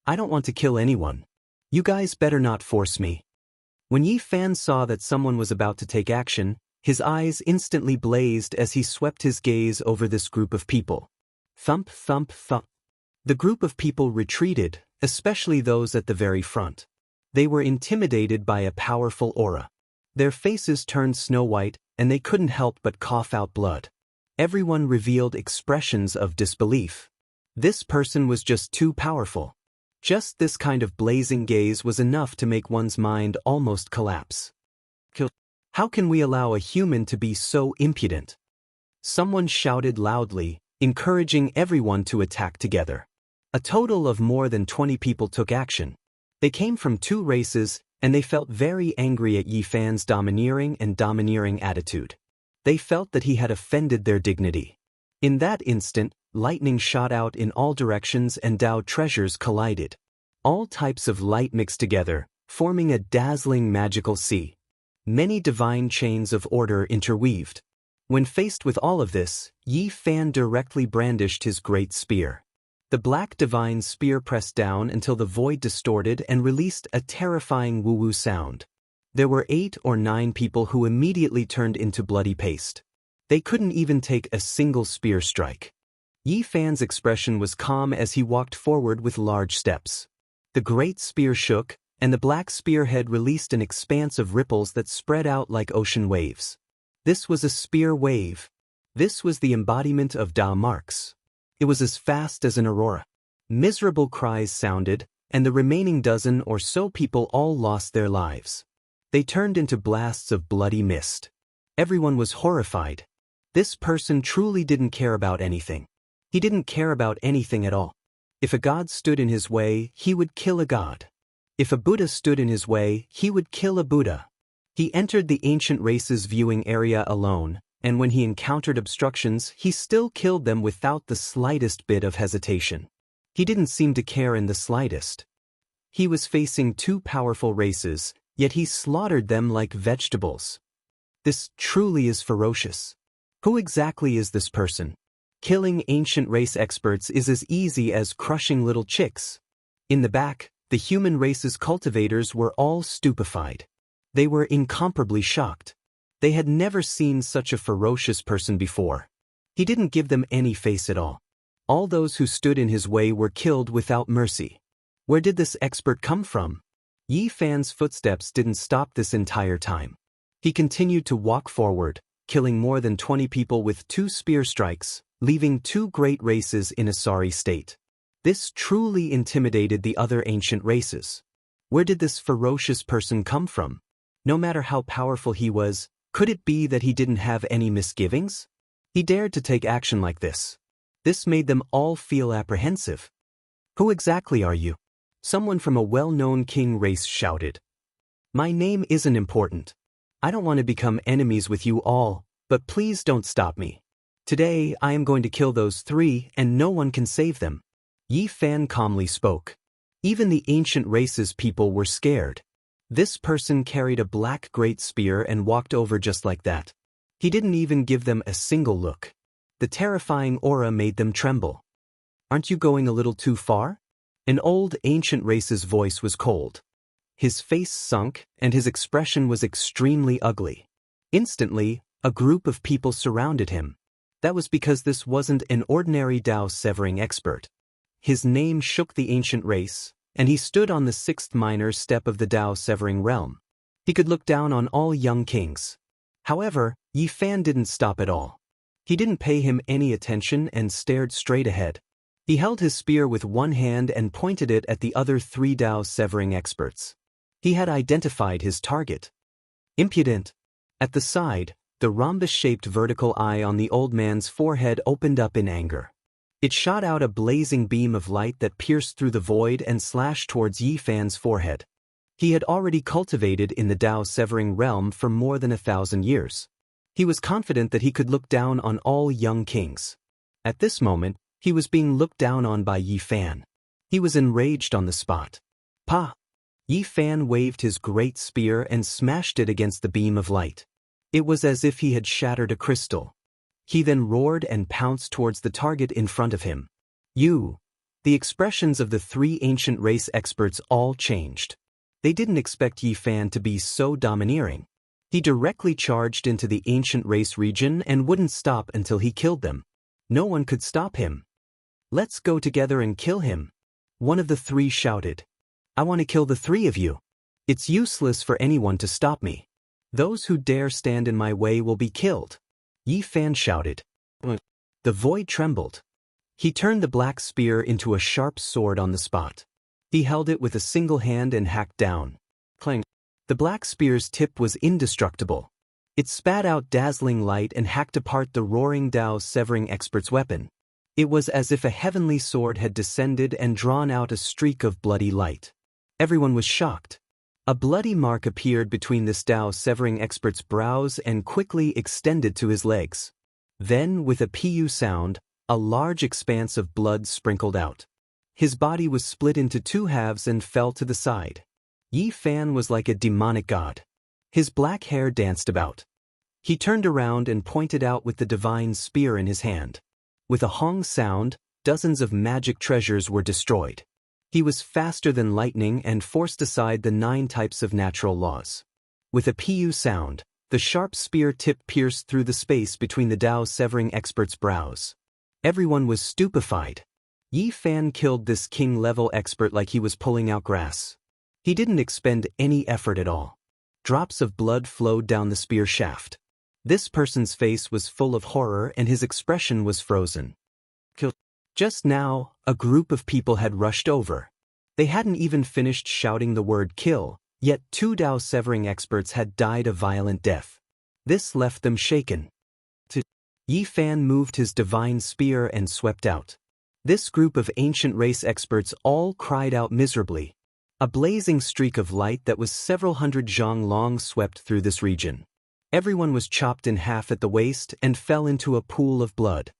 I don't want to kill anyone. You guys better not force me. When Yi Fan saw that someone was about to take action, his eyes instantly blazed as he swept his gaze over this group of people. Thump, thump, thump. The group of people retreated, especially those at the very front. They were intimidated by a powerful aura. Their faces turned snow-white, and they couldn't help but cough out blood. Everyone revealed expressions of disbelief. This person was just too powerful. Just this kind of blazing gaze was enough to make one's mind almost collapse. How can we allow a human to be so impudent? Someone shouted loudly, encouraging everyone to attack together. A total of more than 20 people took action. They came from 2 races, and they felt very angry at Yi Fan's domineering attitude. They felt that he had offended their dignity. In that instant, lightning shot out in all directions and Dao treasures collided. All types of light mixed together, forming a dazzling magical sea. Many divine chains of order interweaved. When faced with all of this, Yi Fan directly brandished his great spear. The black divine spear pressed down until the void distorted and released a terrifying woo-woo sound. There were 8 or 9 people who immediately turned into bloody paste. They couldn't even take a single spear strike. Yi Fan's expression was calm as he walked forward with large steps. The great spear shook, and the black spearhead released an expanse of ripples that spread out like ocean waves. This was a spear wave. This was the embodiment of Dao marks. It was as fast as an aurora. Miserable cries sounded, and the remaining dozen or so people all lost their lives. They turned into blasts of bloody mist. Everyone was horrified. This person truly didn't care about anything. He didn't care about anything at all. If a god stood in his way, he would kill a god. If a Buddha stood in his way, he would kill a Buddha. He entered the ancient race's viewing area alone, and when he encountered obstructions, he still killed them without the slightest bit of hesitation. He didn't seem to care in the slightest. He was facing 2 powerful races, yet he slaughtered them like vegetables. This truly is ferocious. Who exactly is this person? Killing ancient race experts is as easy as crushing little chicks. In the back, the human race's cultivators were all stupefied. They were incomparably shocked. They had never seen such a ferocious person before. He didn't give them any face at all. All those who stood in his way were killed without mercy. Where did this expert come from? Yi Fan's footsteps didn't stop this entire time. He continued to walk forward, killing more than 20 people with 2 spear strikes, leaving 2 great races in a sorry state. This truly intimidated the other ancient races. Where did this ferocious person come from? No matter how powerful he was, could it be that he didn't have any misgivings? He dared to take action like this. This made them all feel apprehensive. Who exactly are you? Someone from a well-known king race shouted. My name isn't important. I don't want to become enemies with you all, but please don't stop me. Today I am going to kill those 3 and no one can save them. Yi Fan calmly spoke. Even the ancient race's people were scared. This person carried a black great spear and walked over just like that. He didn't even give them a single look. The terrifying aura made them tremble. Aren't you going a little too far? An old ancient race's voice was cold. His face sunk, and his expression was extremely ugly. Instantly, a group of people surrounded him. That was because this wasn't an ordinary Dao severing expert. His name shook the ancient race, and he stood on the 6th minor step of the Dao severing realm. He could look down on all young kings. However, Yi Fan didn't stop at all. He didn't pay him any attention and stared straight ahead. He held his spear with one hand and pointed it at the other 3 Dao severing experts. He had identified his target. Impudent. At the side, the rhombus-shaped vertical eye on the old man's forehead opened up in anger. It shot out a blazing beam of light that pierced through the void and slashed towards Yi Fan's forehead. He had already cultivated in the Dao severing realm for more than 1,000 years. He was confident that he could look down on all young kings. At this moment, he was being looked down on by Yi Fan. He was enraged on the spot. Pa! Yi Fan waved his great spear and smashed it against the beam of light. It was as if he had shattered a crystal. He then roared and pounced towards the target in front of him. You! The expressions of the 3 ancient race experts all changed. They didn't expect Yi Fan to be so domineering. He directly charged into the ancient race region and wouldn't stop until he killed them. No one could stop him. Let's go together and kill him. One of the 3 shouted. I want to kill the 3 of you. It's useless for anyone to stop me. Those who dare stand in my way will be killed. Yi Fan shouted. The void trembled. He turned the black spear into a sharp sword on the spot. He held it with a single hand and hacked down. Clang. The black spear's tip was indestructible. It spat out dazzling light and hacked apart the roaring Dao severing expert's weapon. It was as if a heavenly sword had descended and drawn out a streak of bloody light. Everyone was shocked. A bloody mark appeared between this Dao severing expert's brows and quickly extended to his legs. Then, with a pu sound, a large expanse of blood sprinkled out. His body was split into two halves and fell to the side. Yi Fan was like a demonic god. His black hair danced about. He turned around and pointed out with the divine spear in his hand. With a hong sound, dozens of magic treasures were destroyed. He was faster than lightning and forced aside the 9 types of natural laws. With a pu sound, the sharp spear tip pierced through the space between the Dao severing expert's brows. Everyone was stupefied. Yi Fan killed this king-level expert like he was pulling out grass. He didn't expend any effort at all. Drops of blood flowed down the spear shaft. This person's face was full of horror and his expression was frozen. Kill. Just now, a group of people had rushed over. They hadn't even finished shouting the word kill, yet 2 Dao severing experts had died a violent death. This left them shaken. Yi Fan moved his divine spear and swept out. This group of ancient race experts all cried out miserably. A blazing streak of light that was several hundred zhang long swept through this region. Everyone was chopped in half at the waist and fell into a pool of blood.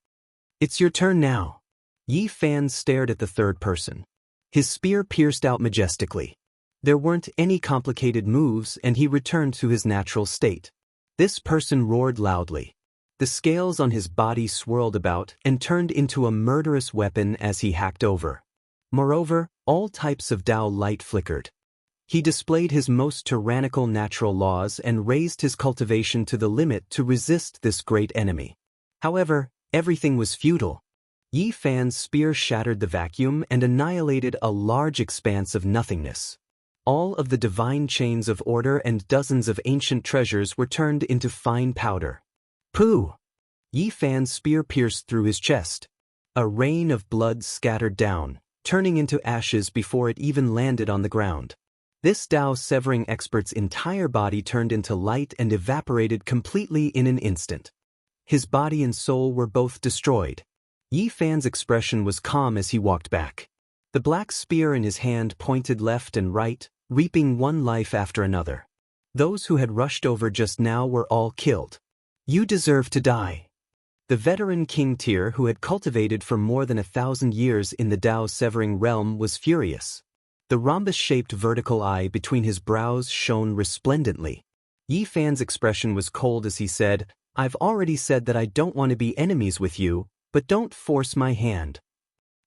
It's your turn now. Yi Fan stared at the third person. His spear pierced out majestically. There weren't any complicated moves and he returned to his natural state. This person roared loudly. The scales on his body swirled about and turned into a murderous weapon as he hacked over. Moreover, all types of Dao light flickered. He displayed his most tyrannical natural laws and raised his cultivation to the limit to resist this great enemy. However, everything was futile. Yi Fan's spear shattered the vacuum and annihilated a large expanse of nothingness. All of the divine chains of order and dozens of ancient treasures were turned into fine powder. Pooh! Yi Fan's spear pierced through his chest. A rain of blood scattered down, turning into ashes before it even landed on the ground. This Dao severing expert's entire body turned into light and evaporated completely in an instant. His body and soul were both destroyed. Yi Fan's expression was calm as he walked back. The black spear in his hand pointed left and right, reaping one life after another. Those who had rushed over just now were all killed. You deserve to die. The veteran King Tier who had cultivated for more than 1,000 years in the Dao severing realm was furious. The rhombus-shaped vertical eye between his brows shone resplendently. Yi Fan's expression was cold as he said, I've already said that I don't want to be enemies with you, but don't force my hand.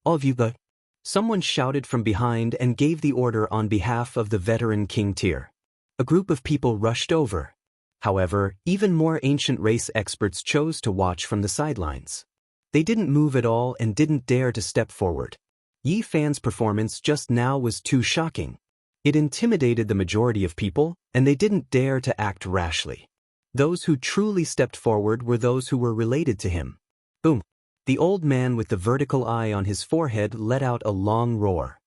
All of you but... Someone shouted from behind and gave the order on behalf of the veteran King Tier. A group of people rushed over. However, even more ancient race experts chose to watch from the sidelines. They didn't move at all and didn't dare to step forward. Yi Fan's performance just now was too shocking. It intimidated the majority of people, and they didn't dare to act rashly. Those who truly stepped forward were those who were related to him. Boom! The old man with the vertical eye on his forehead let out a long roar.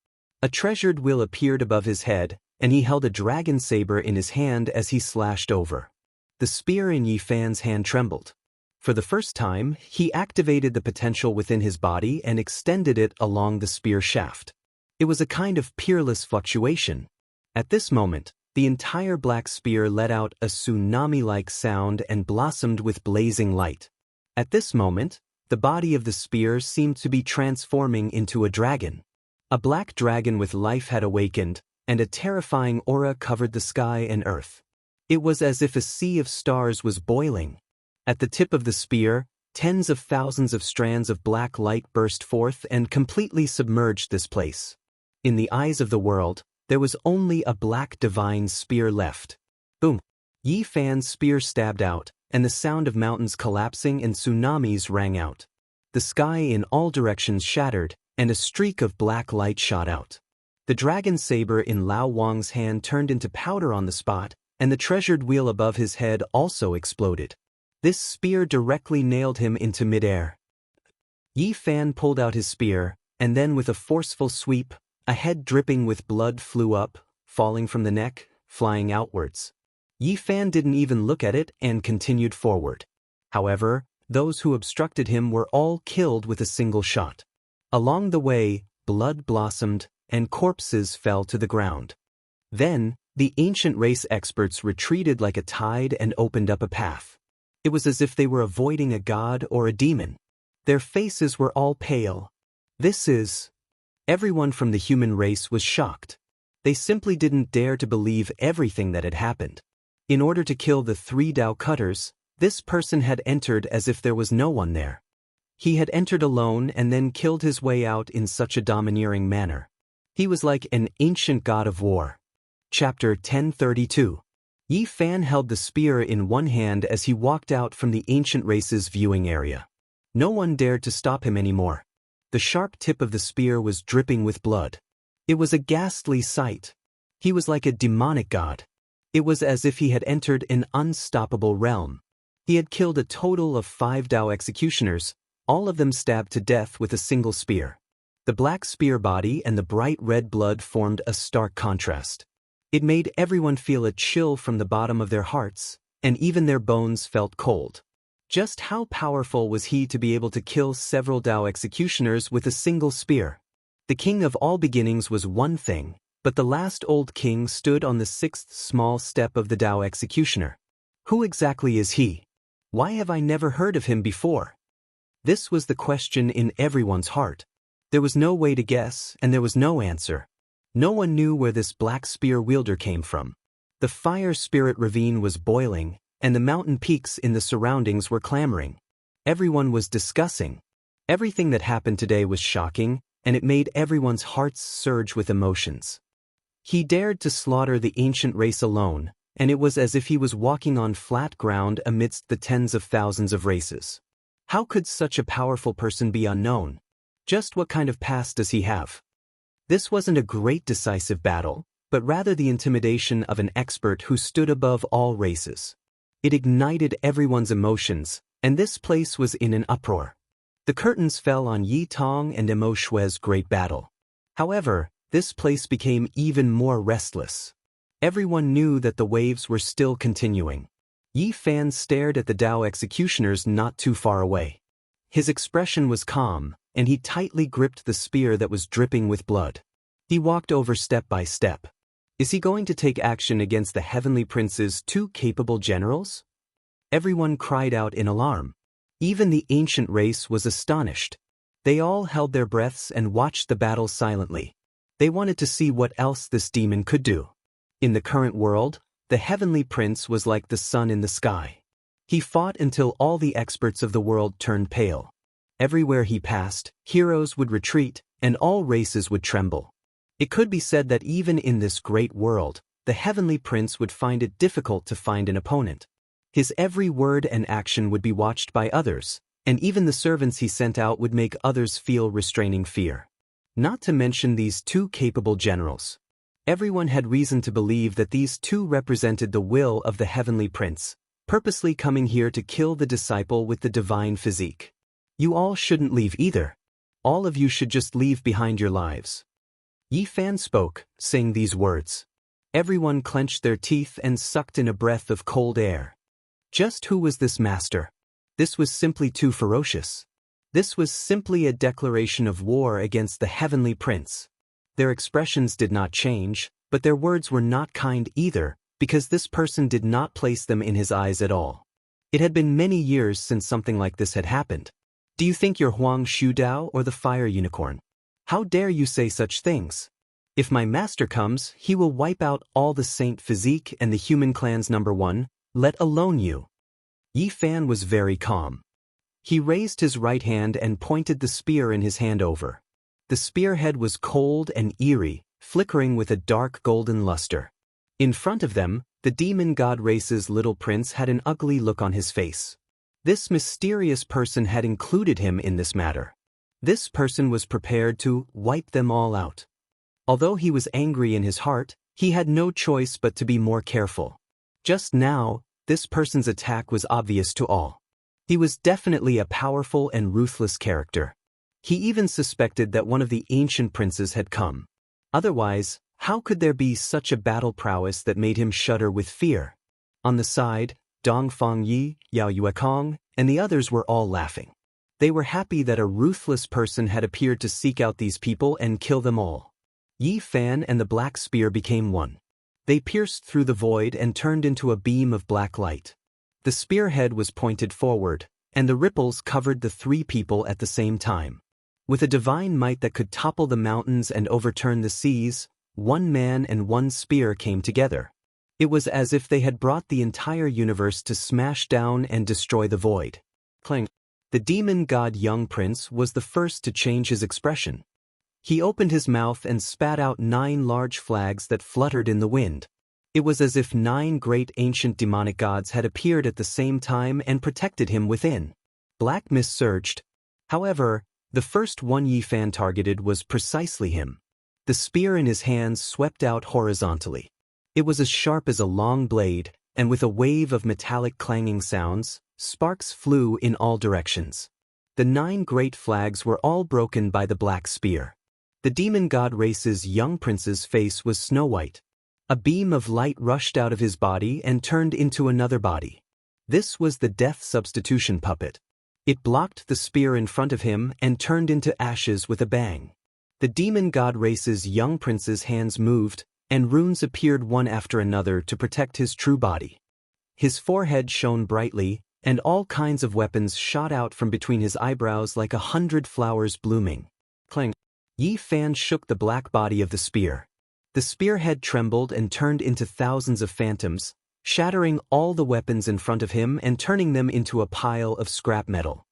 A treasured will appeared above his head, and he held a dragon saber in his hand as he slashed over. The spear in Yi Fan's hand trembled. For the first time, he activated the potential within his body and extended it along the spear shaft. It was a kind of peerless fluctuation. At this moment, the entire black spear let out a tsunami-like sound and blossomed with blazing light. At this moment, the body of the spear seemed to be transforming into a dragon. A black dragon with life had awakened, and a terrifying aura covered the sky and earth. It was as if a sea of stars was boiling. At the tip of the spear, tens of thousands of strands of black light burst forth and completely submerged this place. In the eyes of the world, there was only a black divine spear left. Boom! Yi Fan's spear stabbed out, and the sound of mountains collapsing and tsunamis rang out. The sky in all directions shattered, and a streak of black light shot out. The dragon saber in Lao Wang's hand turned into powder on the spot, and the treasured wheel above his head also exploded. This spear directly nailed him into midair. Yi Fan pulled out his spear, and then with a forceful sweep, a head dripping with blood flew up, falling from the neck, flying outwards. Yi Fan didn't even look at it and continued forward. However, those who obstructed him were all killed with a single shot. Along the way, blood blossomed, and corpses fell to the ground. Then, the ancient race experts retreated like a tide and opened up a path. It was as if they were avoiding a god or a demon. Their faces were all pale. Everyone from the human race was shocked. They simply didn't dare to believe everything that had happened. In order to kill the 3 Dao cutters, this person had entered as if there was no one there. He had entered alone and then killed his way out in such a domineering manner. He was like an ancient god of war. Chapter 1032. Yi Fan held the spear in one hand as he walked out from the ancient race's viewing area. No one dared to stop him anymore. The sharp tip of the spear was dripping with blood. It was a ghastly sight. He was like a demonic god. It was as if he had entered an unstoppable realm. He had killed a total of 5 Dao executioners, all of them stabbed to death with a single spear. The black spear body and the bright red blood formed a stark contrast. It made everyone feel a chill from the bottom of their hearts, and even their bones felt cold. Just how powerful was he to be able to kill several Dao executioners with a single spear? The king of all beginnings was one thing, but the last old king stood on the 6th small step of the Dao executioner. Who exactly is he? Why have I never heard of him before? This was the question in everyone's heart. There was no way to guess, and there was no answer. No one knew where this black spear wielder came from. The fire spirit ravine was boiling, and the mountain peaks in the surroundings were clamoring. Everyone was discussing. Everything that happened today was shocking, and it made everyone's hearts surge with emotions. He dared to slaughter the ancient race alone, and it was as if he was walking on flat ground amidst the tens of thousands of races. How could such a powerful person be unknown? Just what kind of past does he have? This wasn't a great decisive battle, but rather the intimidation of an expert who stood above all races. It ignited everyone's emotions, and this place was in an uproar. The curtains fell on Yi Tong and Emo Shui's great battle. However, this place became even more restless. Everyone knew that the waves were still continuing. Yi Fan stared at the Dao executioners not too far away. His expression was calm, and he tightly gripped the spear that was dripping with blood. He walked over step by step. Is he going to take action against the Heavenly Prince's 2 capable generals? Everyone cried out in alarm. Even the ancient race was astonished. They all held their breaths and watched the battle silently. They wanted to see what else this demon could do. In the current world, the Heavenly Prince was like the sun in the sky. He fought until all the experts of the world turned pale. Everywhere he passed, heroes would retreat, and all races would tremble. It could be said that even in this great world, the Heavenly Prince would find it difficult to find an opponent. His every word and action would be watched by others, and even the servants he sent out would make others feel restraining fear. Not to mention these 2 capable generals. Everyone had reason to believe that these 2 represented the will of the Heavenly Prince, purposely coming here to kill the disciple with the divine physique. You all shouldn't leave either. All of you should just leave behind your lives. Yi Fan spoke, saying these words. Everyone clenched their teeth and sucked in a breath of cold air. Just who was this master? This was simply too ferocious. This was simply a declaration of war against the Heavenly Prince. Their expressions did not change, but their words were not kind either, because this person did not place them in his eyes at all. It had been many years since something like this had happened. Do you think you're Huang Shudao or the Fire Unicorn? How dare you say such things? If my master comes, he will wipe out all the Saint Physique and the human clans #1, let alone you. Yi Fan was very calm. He raised his right hand and pointed the spear in his hand over. The spearhead was cold and eerie, flickering with a dark golden luster. In front of them, the demon god race's little prince had an ugly look on his face. This mysterious person had included him in this matter. This person was prepared to wipe them all out. Although he was angry in his heart, he had no choice but to be more careful. Just now, this person's attack was obvious to all. He was definitely a powerful and ruthless character. He even suspected that one of the ancient princes had come. Otherwise, how could there be such a battle prowess that made him shudder with fear? On the side, Dong Fangyi, Yao Yuekong, and the others were all laughing. They were happy that a ruthless person had appeared to seek out these people and kill them all. Yi Fan and the black spear became one. They pierced through the void and turned into a beam of black light. The spearhead was pointed forward, and the ripples covered the three people at the same time. With a divine might that could topple the mountains and overturn the seas, one man and one spear came together. It was as if they had brought the entire universe to smash down and destroy the void. Clang. The demon god young prince was the first to change his expression. He opened his mouth and spat out 9 large flags that fluttered in the wind. It was as if 9 great ancient demonic gods had appeared at the same time and protected him within. Black mist surged. However, the first one Yi Fan targeted was precisely him. The spear in his hands swept out horizontally. It was as sharp as a long blade, and with a wave of metallic clanging sounds, sparks flew in all directions. The 9 great flags were all broken by the black spear. The demon god race's young prince's face was snow-white. A beam of light rushed out of his body and turned into another body. This was the death substitution puppet. It blocked the spear in front of him and turned into ashes with a bang. The demon god race's young prince's hands moved, and runes appeared one after another to protect his true body. His forehead shone brightly, and all kinds of weapons shot out from between his eyebrows like 100 flowers blooming. Clang! Yi Fan shook the black body of the spear. The spearhead trembled and turned into thousands of phantoms, shattering all the weapons in front of him and turning them into a pile of scrap metal.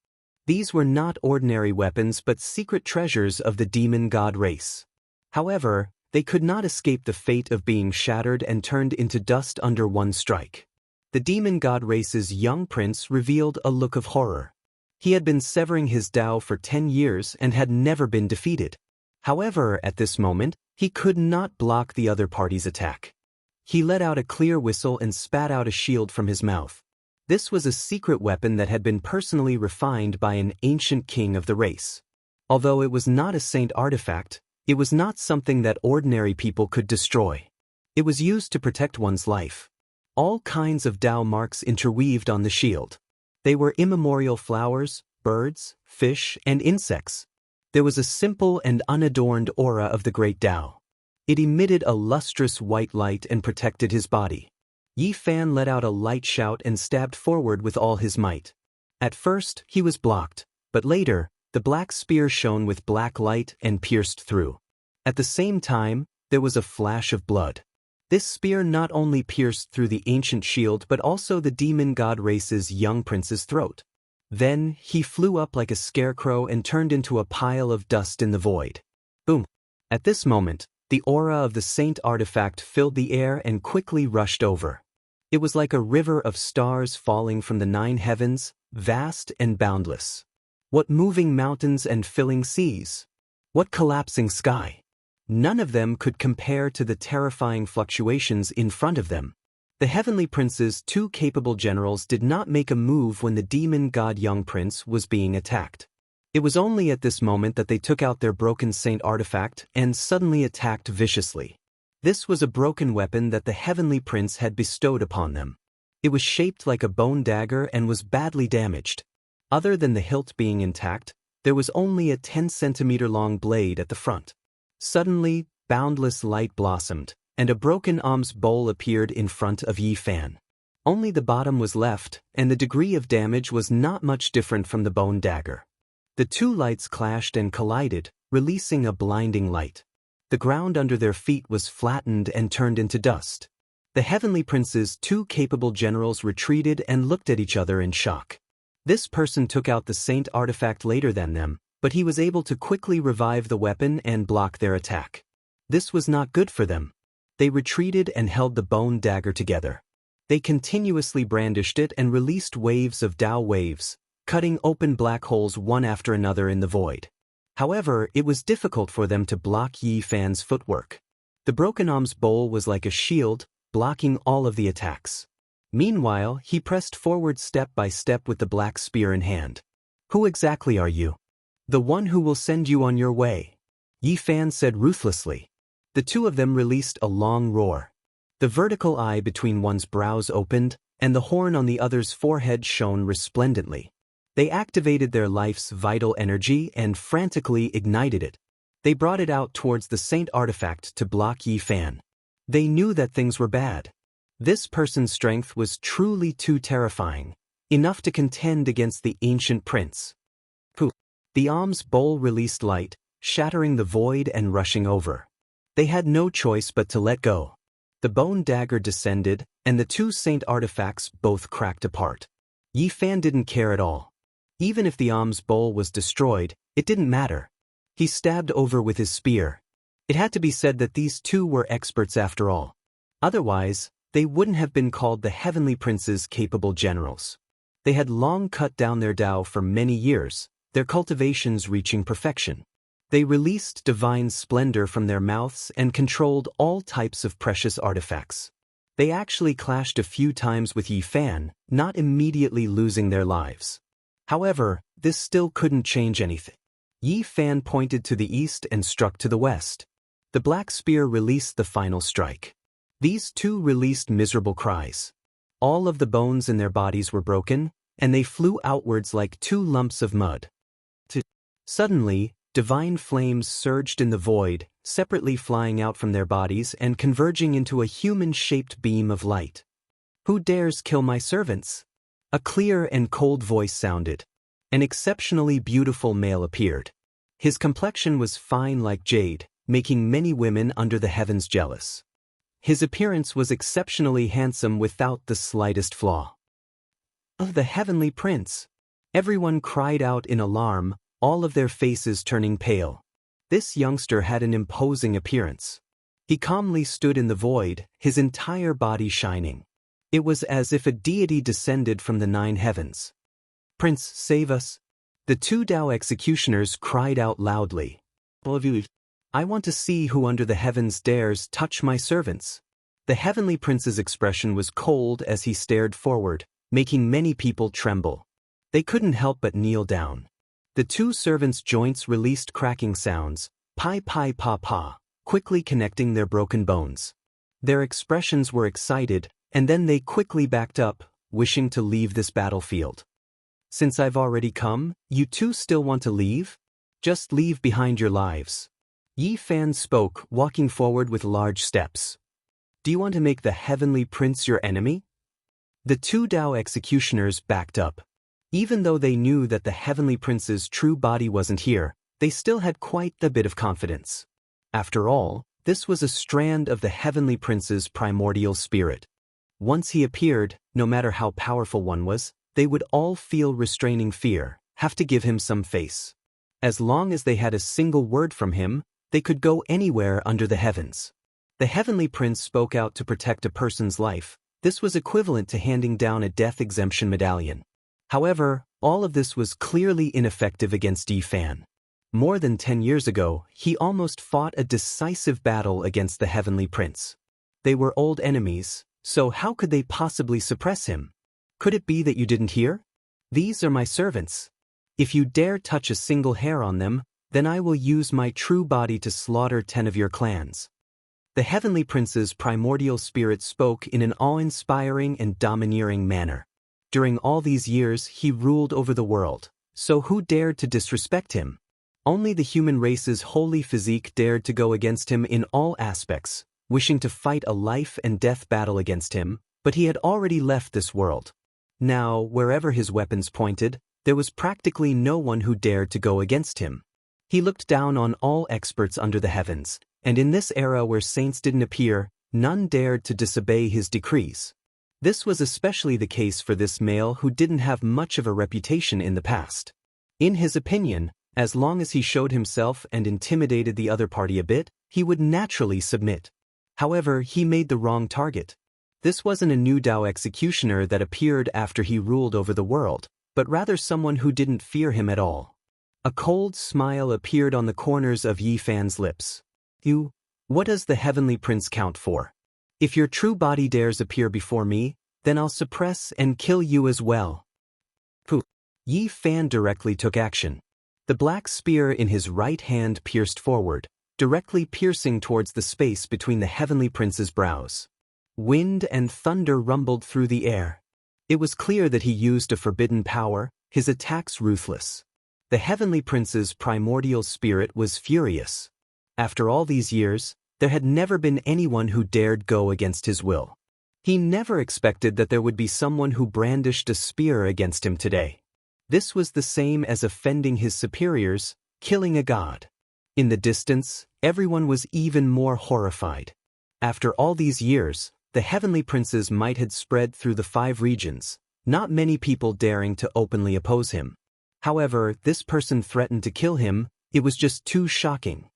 These were not ordinary weapons but secret treasures of the demon god race. However, they could not escape the fate of being shattered and turned into dust under one strike. The demon god race's young prince revealed a look of horror. He had been severing his Tao for 10 years and had never been defeated. However, at this moment, he could not block the other party's attack. He let out a clear whistle and spat out a shield from his mouth. This was a secret weapon that had been personally refined by an ancient king of the race. Although it was not a saint artifact, it was not something that ordinary people could destroy. It was used to protect one's life. All kinds of Tao marks interweaved on the shield. They were immemorial flowers, birds, fish, and insects. There was a simple and unadorned aura of the great Tao. It emitted a lustrous white light and protected his body. Yi Fan let out a light shout and stabbed forward with all his might. At first, he was blocked, but later, the black spear shone with black light and pierced through. At the same time, there was a flash of blood. This spear not only pierced through the ancient shield but also the demon god race's young prince's throat. Then, he flew up like a scarecrow and turned into a pile of dust in the void. Boom! At this moment, the aura of the saint artifact filled the air and quickly rushed over. It was like a river of stars falling from the 9 heavens, vast and boundless. What moving mountains and filling seas! What collapsing sky! None of them could compare to the terrifying fluctuations in front of them. The heavenly prince's 2 capable generals did not make a move when the demon god young prince was being attacked. It was only at this moment that they took out their broken saint artifact and suddenly attacked viciously. This was a broken weapon that the heavenly prince had bestowed upon them. It was shaped like a bone dagger and was badly damaged. Other than the hilt being intact, there was only a 10-centimeter-long blade at the front. Suddenly, boundless light blossomed, and a broken alms bowl appeared in front of Yi Fan. Only the bottom was left, and the degree of damage was not much different from the bone dagger. The 2 lights clashed and collided, releasing a blinding light. The ground under their feet was flattened and turned into dust. The heavenly prince's 2 capable generals retreated and looked at each other in shock. This person took out the saint artifact later than them, but he was able to quickly revive the weapon and block their attack. This was not good for them. They retreated and held the bone dagger together. They continuously brandished it and released waves of Tao waves, cutting open black holes one after another in the void. However, it was difficult for them to block Yi Fan's footwork. The broken alms bowl was like a shield, blocking all of the attacks. Meanwhile, he pressed forward step by step with the black spear in hand. Who exactly are you? The one who will send you on your way, Yi Fan said ruthlessly. The two of them released a long roar. The vertical eye between one's brows opened, and the horn on the other's forehead shone resplendently. They activated their life's vital energy and frantically ignited it. They brought it out towards the saint artifact to block Yi Fan. They knew that things were bad. This person's strength was truly too terrifying, enough to contend against the ancient prince. Pooh! The alms bowl released light, shattering the void and rushing over. They had no choice but to let go. The bone dagger descended, and the two saint artifacts both cracked apart. Yi Fan didn't care at all. Even if the alms bowl was destroyed, it didn't matter. He stabbed over with his spear. It had to be said that these two were experts after all. Otherwise, they wouldn't have been called the Heavenly Prince's capable generals. They had long cut down their Tao for many years, their cultivations reaching perfection. They released divine splendor from their mouths and controlled all types of precious artifacts. They actually clashed a few times with Yi Fan, not immediately losing their lives. However, this still couldn't change anything. Yi Fan pointed to the east and struck to the west. The black spear released the final strike. These two released miserable cries. All of the bones in their bodies were broken, and they flew outwards like two lumps of mud. Suddenly, divine flames surged in the void, separately flying out from their bodies and converging into a human-shaped beam of light. Who dares kill my servants? A clear and cold voice sounded. An exceptionally beautiful male appeared. His complexion was fine like jade, making many women under the heavens jealous. His appearance was exceptionally handsome without the slightest flaw. "Oh, the Heavenly Prince!" Everyone cried out in alarm, all of their faces turning pale. This youngster had an imposing appearance. He calmly stood in the void, his entire body shining. It was as if a deity descended from the 9 heavens. "Prince, save us!" The 2 Tao executioners cried out loudly. "I want to see who under the heavens dares touch my servants." The Heavenly Prince's expression was cold as he stared forward, making many people tremble. They couldn't help but kneel down. The 2 servants' joints released cracking sounds, pi pi pa pa, quickly connecting their broken bones. Their expressions were excited, and then they quickly backed up, wishing to leave this battlefield. "Since I've already come, you two still want to leave? Just leave behind your lives." Yi Fan spoke, walking forward with large steps. "Do you want to make the Heavenly Prince your enemy?" The 2 Tao executioners backed up. Even though they knew that the Heavenly Prince's true body wasn't here, they still had quite a bit of confidence. After all, this was a strand of the Heavenly Prince's primordial spirit. Once he appeared, no matter how powerful one was, they would all feel restraining fear, have to give him some face. As long as they had a single word from him, they could go anywhere under the heavens. The Heavenly Prince spoke out to protect a person's life. This was equivalent to handing down a death exemption medallion. However, all of this was clearly ineffective against Yi Fan. More than 10 years ago, he almost fought a decisive battle against the Heavenly Prince. They were old enemies, so how could they possibly suppress him? Could it be that you didn't hear? "These are my servants. If you dare touch a single hair on them, then I will use my true body to slaughter 10 of your clans." The Heavenly Prince's primordial spirit spoke in an awe-inspiring and domineering manner. During all these years, he ruled over the world, so who dared to disrespect him? Only the human race's holy physique dared to go against him in all aspects, wishing to fight a life-and-death battle against him, but he had already left this world. Now, wherever his weapons pointed, there was practically no one who dared to go against him. He looked down on all experts under the heavens, and in this era where saints didn't appear, none dared to disobey his decrees. This was especially the case for this male who didn't have much of a reputation in the past. In his opinion, as long as he showed himself and intimidated the other party a bit, he would naturally submit. However, he made the wrong target. This wasn't a new Tao executioner that appeared after he ruled over the world, but rather someone who didn't fear him at all. A cold smile appeared on the corners of Yi Fan's lips. What does the Heavenly Prince count for? If your true body dares appear before me, then I'll suppress and kill you as well. Pooh. Yi Fan directly took action. The black spear in his right hand pierced forward, directly piercing towards the space between the heavenly prince's brows. Wind and thunder rumbled through the air. It was clear that he used a forbidden power, his attacks ruthless. The heavenly prince's primordial spirit was furious. After all these years, there had never been anyone who dared go against his will. He never expected that there would be someone who brandished a spear against him today. This was the same as offending his superiors, killing a god. In the distance, everyone was even more horrified. After all these years, the heavenly prince's might had spread through the 5 regions, not many people daring to openly oppose him. However, this person threatened to kill him. It was just too shocking.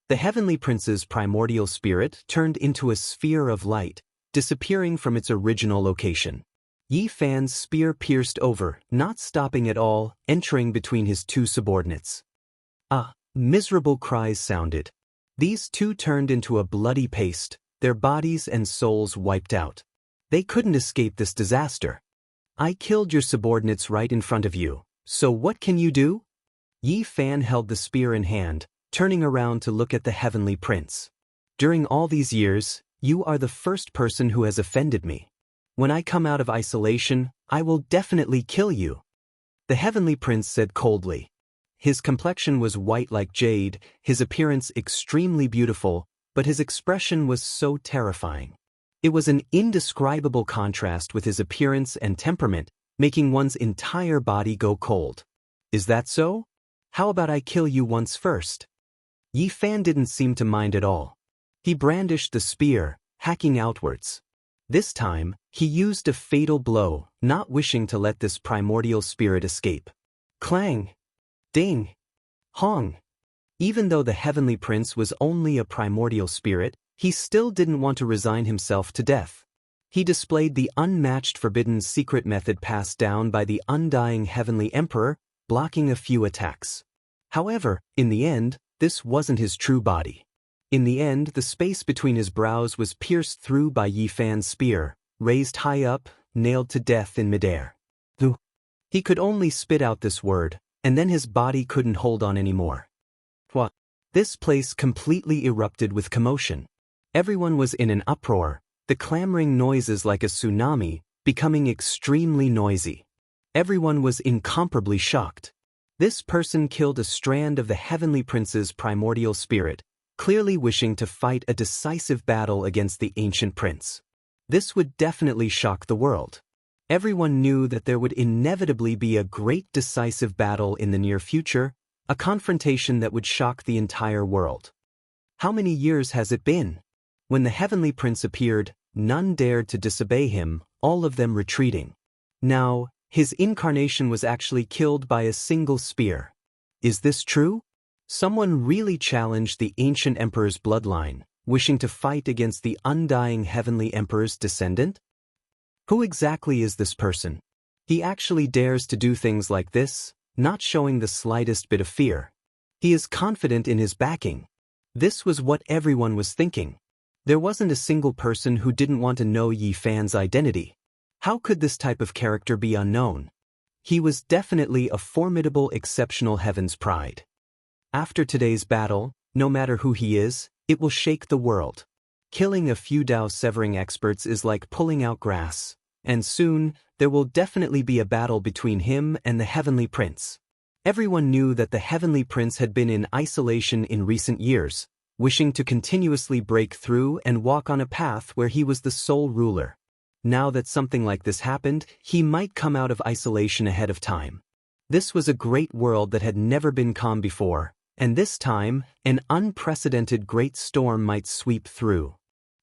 The heavenly prince's primordial spirit turned into a sphere of light, disappearing from its original location. Yi Fan's spear pierced over, not stopping at all, entering between his 2 subordinates. Miserable cries sounded. These 2 turned into a bloody paste, their bodies and souls wiped out. They couldn't escape this disaster. I killed your subordinates right in front of you, so what can you do? Yi Fan held the spear in hand, turning around to look at the heavenly prince. During all these years, you are the first person who has offended me. When I come out of isolation, I will definitely kill you. The heavenly prince said coldly. His complexion was white like jade, his appearance extremely beautiful, but his expression was so terrifying. It was an indescribable contrast with his appearance and temperament, making one's entire body go cold. Is that so? How about I kill you once first? Yi Fan didn't seem to mind at all. He brandished the spear, hacking outwards. This time, he used a fatal blow, not wishing to let this primordial spirit escape. Clang! Ding! Hong! Even though the heavenly prince was only a primordial spirit, he still didn't want to resign himself to death. He displayed the unmatched forbidden secret method passed down by the undying heavenly emperor, blocking a few attacks. However, in the end, this wasn't his true body. In the end, the space between his brows was pierced through by Yi Fan's spear, raised high up, nailed to death in midair. He could only spit out this word, and then his body couldn't hold on anymore. What? This place completely erupted with commotion. Everyone was in an uproar, the clamoring noises like a tsunami, becoming extremely noisy. Everyone was incomparably shocked. This person killed a strand of the heavenly prince's primordial spirit, clearly wishing to fight a decisive battle against the ancient prince. This would definitely shock the world. Everyone knew that there would inevitably be a great decisive battle in the near future, a confrontation that would shock the entire world. How many years has it been? When the heavenly prince appeared, none dared to disobey him, all of them retreating. Now, his incarnation was actually killed by a single spear. Is this true? Someone really challenged the ancient emperor's bloodline, wishing to fight against the undying heavenly emperor's descendant? Who exactly is this person? He actually dares to do things like this, not showing the slightest bit of fear. He is confident in his backing. This was what everyone was thinking. There wasn't a single person who didn't want to know Yi Fan's identity. How could this type of character be unknown? He was definitely a formidable exceptional heaven's pride. After today's battle, no matter who he is, it will shake the world. Killing a few Dao-severing experts is like pulling out grass, and soon, there will definitely be a battle between him and the heavenly prince. Everyone knew that the heavenly prince had been in isolation in recent years, wishing to continuously break through and walk on a path where he was the sole ruler. Now that something like this happened, he might come out of isolation ahead of time. This was a great world that had never been calm before, and this time, an unprecedented great storm might sweep through.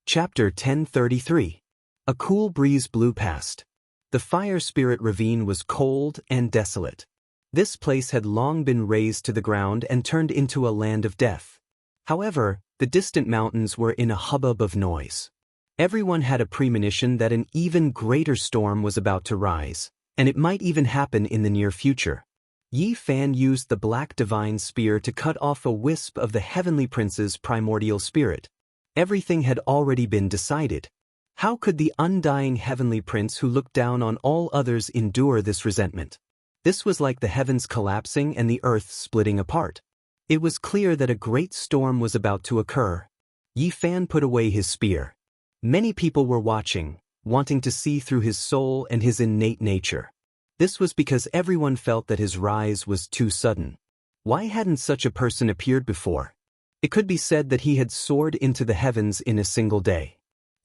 Chapter 1033. A cool breeze blew past. The fire spirit ravine was cold and desolate. This place had long been razed to the ground and turned into a land of death. However, the distant mountains were in a hubbub of noise. Everyone had a premonition that an even greater storm was about to rise, and it might even happen in the near future. Yi Fan used the black divine spear to cut off a wisp of the heavenly prince's primordial spirit. Everything had already been decided. How could the undying heavenly prince who looked down on all others endure this resentment? This was like the heavens collapsing and the earth splitting apart. It was clear that a great storm was about to occur. Yi Fan put away his spear. Many people were watching, wanting to see through his soul and his innate nature. This was because everyone felt that his rise was too sudden. Why hadn't such a person appeared before? It could be said that he had soared into the heavens in a single day.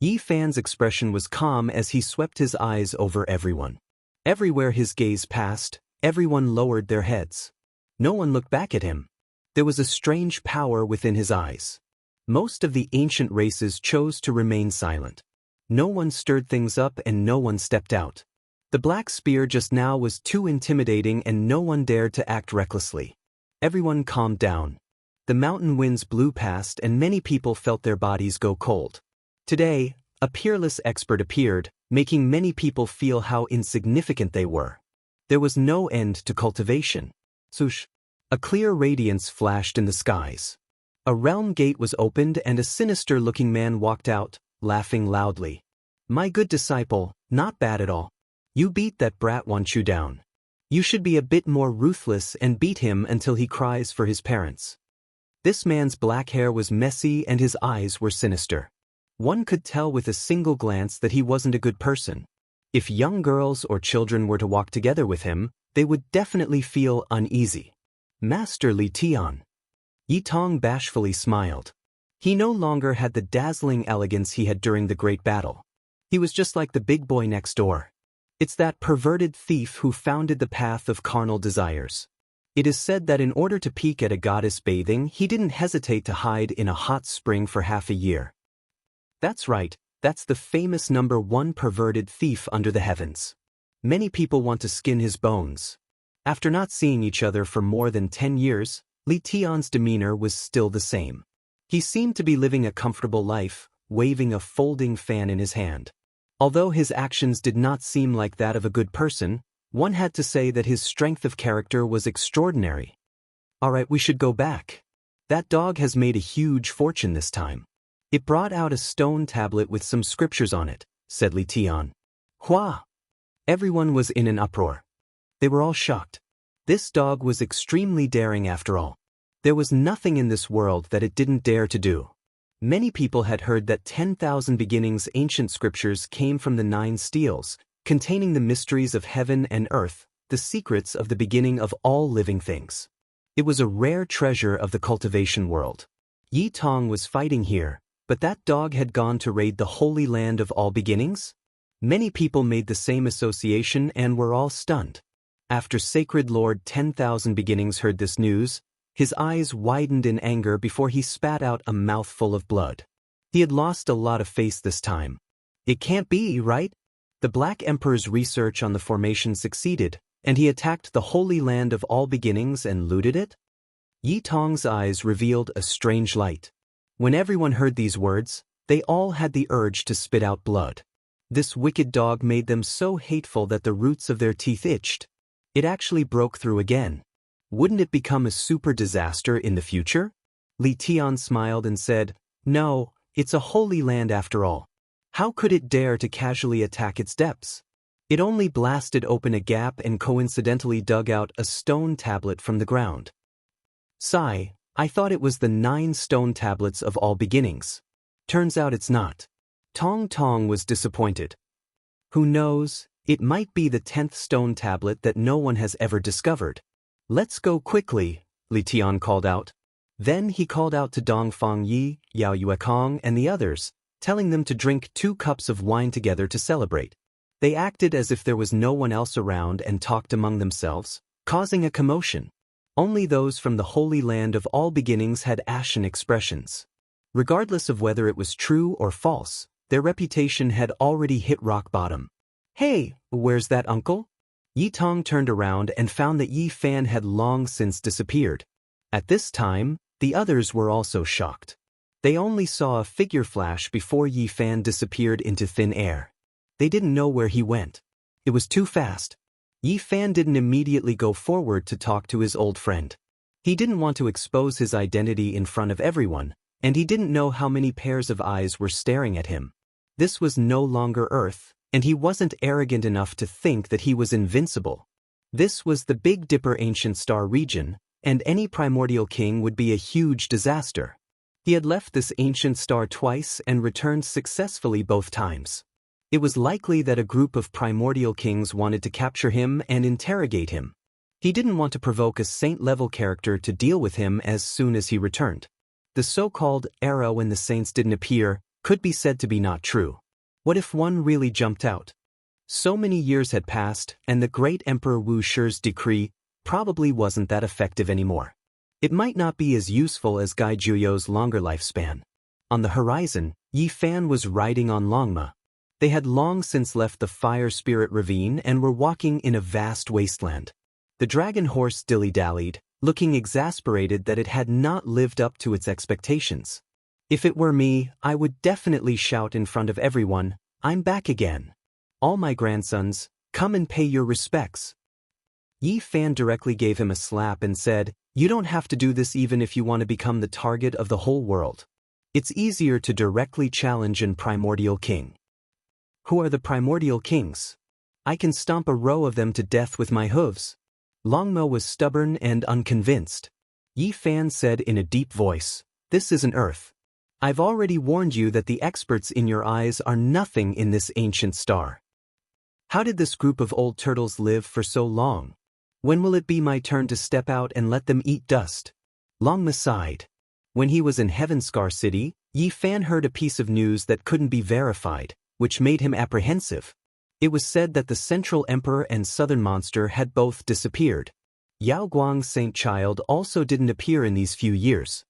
Yi Fan's expression was calm as he swept his eyes over everyone. Everywhere his gaze passed, everyone lowered their heads. No one looked back at him. There was a strange power within his eyes. Most of the ancient races chose to remain silent. No one stirred things up and no one stepped out. The black spear just now was too intimidating and no one dared to act recklessly. Everyone calmed down. The mountain winds blew past and many people felt their bodies go cold. Today, a peerless expert appeared, making many people feel how insignificant they were. There was no end to cultivation. Swoosh! A clear radiance flashed in the skies. A realm gate was opened and a sinister-looking man walked out, laughing loudly. "My good disciple, not bad at all. You beat that brat Wuxia down. You should be a bit more ruthless and beat him until he cries for his parents." This man's black hair was messy and his eyes were sinister. One could tell with a single glance that he wasn't a good person. If young girls or children were to walk together with him, they would definitely feel uneasy. "Master Li Tian." Yi Tong bashfully smiled. He no longer had the dazzling elegance he had during the great battle. He was just like the big boy next door. It's that perverted thief who founded the path of carnal desires. It is said that in order to peek at a goddess bathing, he didn't hesitate to hide in a hot spring for half a year. That's right, that's the famous #1 perverted thief under the heavens. Many people want to skin his bones. After not seeing each other for more than 10 years, Li Tian's demeanor was still the same. He seemed to be living a comfortable life, waving a folding fan in his hand. Although his actions did not seem like that of a good person, one had to say that his strength of character was extraordinary. "Alright, we should go back. That dog has made a huge fortune this time." It brought out a stone tablet with some scriptures on it, said Li Tian. "Hua!" Everyone was in an uproar. They were all shocked. This dog was extremely daring after all. There was nothing in this world that it didn't dare to do. Many people had heard that 10,000 beginnings ancient scriptures came from the 9 steels, containing the mysteries of heaven and earth, the secrets of the beginning of all living things. It was a rare treasure of the cultivation world. Yi Tong was fighting here, but that dog had gone to raid the holy land of all beginnings? Many people made the same association and were all stunned. After Sacred Lord 10,000 Beginnings heard this news, his eyes widened in anger before he spat out a mouthful of blood. He had lost a lot of face this time. It can't be, right? The Black Emperor's research on the formation succeeded, and he attacked the holy land of all beginnings and looted it? Yi Tong's eyes revealed a strange light. When everyone heard these words, they all had the urge to spit out blood. This wicked dog made them so hateful that the roots of their teeth itched. It actually broke through again. Wouldn't it become a super disaster in the future? Li Tian smiled and said, "No, it's a holy land after all. How could it dare to casually attack its depths?" It only blasted open a gap and coincidentally dug out a stone tablet from the ground. "Sigh, I thought it was the 9 stone tablets of all beginnings. Turns out it's not." Tong Tong was disappointed. "Who knows, it might be the 10th stone tablet that no one has ever discovered." "Let's go quickly," Li Tian called out. Then he called out to Dongfang Yi, Yao Yuekong, and the others, telling them to drink 2 cups of wine together to celebrate. They acted as if there was no one else around and talked among themselves, causing a commotion. Only those from the holy land of all beginnings had ashen expressions. Regardless of whether it was true or false, their reputation had already hit rock bottom. "Hey, where's that uncle?" Yi Tong turned around and found that Yi Fan had long since disappeared. At this time, the others were also shocked. They only saw a figure flash before Yi Fan disappeared into thin air. They didn't know where he went. It was too fast. Yi Fan didn't immediately go forward to talk to his old friend. He didn't want to expose his identity in front of everyone, and he didn't know how many pairs of eyes were staring at him. This was no longer Earth, and he wasn't arrogant enough to think that he was invincible. This was the Big Dipper ancient star region, and any primordial king would be a huge disaster. He had left this ancient star twice and returned successfully both times. It was likely that a group of primordial kings wanted to capture him and interrogate him. He didn't want to provoke a saint-level character to deal with him as soon as he returned. The so-called era when the saints didn't appear could be said to be not true. What if one really jumped out? So many years had passed, and the great Emperor Wu Shi's decree probably wasn't that effective anymore. It might not be as useful as Gai Juyo's longer lifespan. On the horizon, Yi Fan was riding on Longma. They had long since left the Fire Spirit Ravine and were walking in a vast wasteland. The dragon horse dilly-dallied, looking exasperated that it had not lived up to its expectations. If it were me, I would definitely shout in front of everyone, "I'm back again. All my grandsons, come and pay your respects." Yi Fan directly gave him a slap and said, "You don't have to do this even if you want to become the target of the whole world. It's easier to directly challenge a primordial king." "Who are the primordial kings? I can stomp a row of them to death with my hooves." Longmo was stubborn and unconvinced. Yi Fan said in a deep voice, "This isn't Earth. I've already warned you that the experts in your eyes are nothing in this ancient star. How did this group of old turtles live for so long? When will it be my turn to step out and let them eat dust?" Longma sighed. When he was in Heavenscar City, Yi Fan heard a piece of news that couldn't be verified, which made him apprehensive. It was said that the Central Emperor and Southern Monster had both disappeared. Yao Guang's Saint Child also didn't appear in these few years.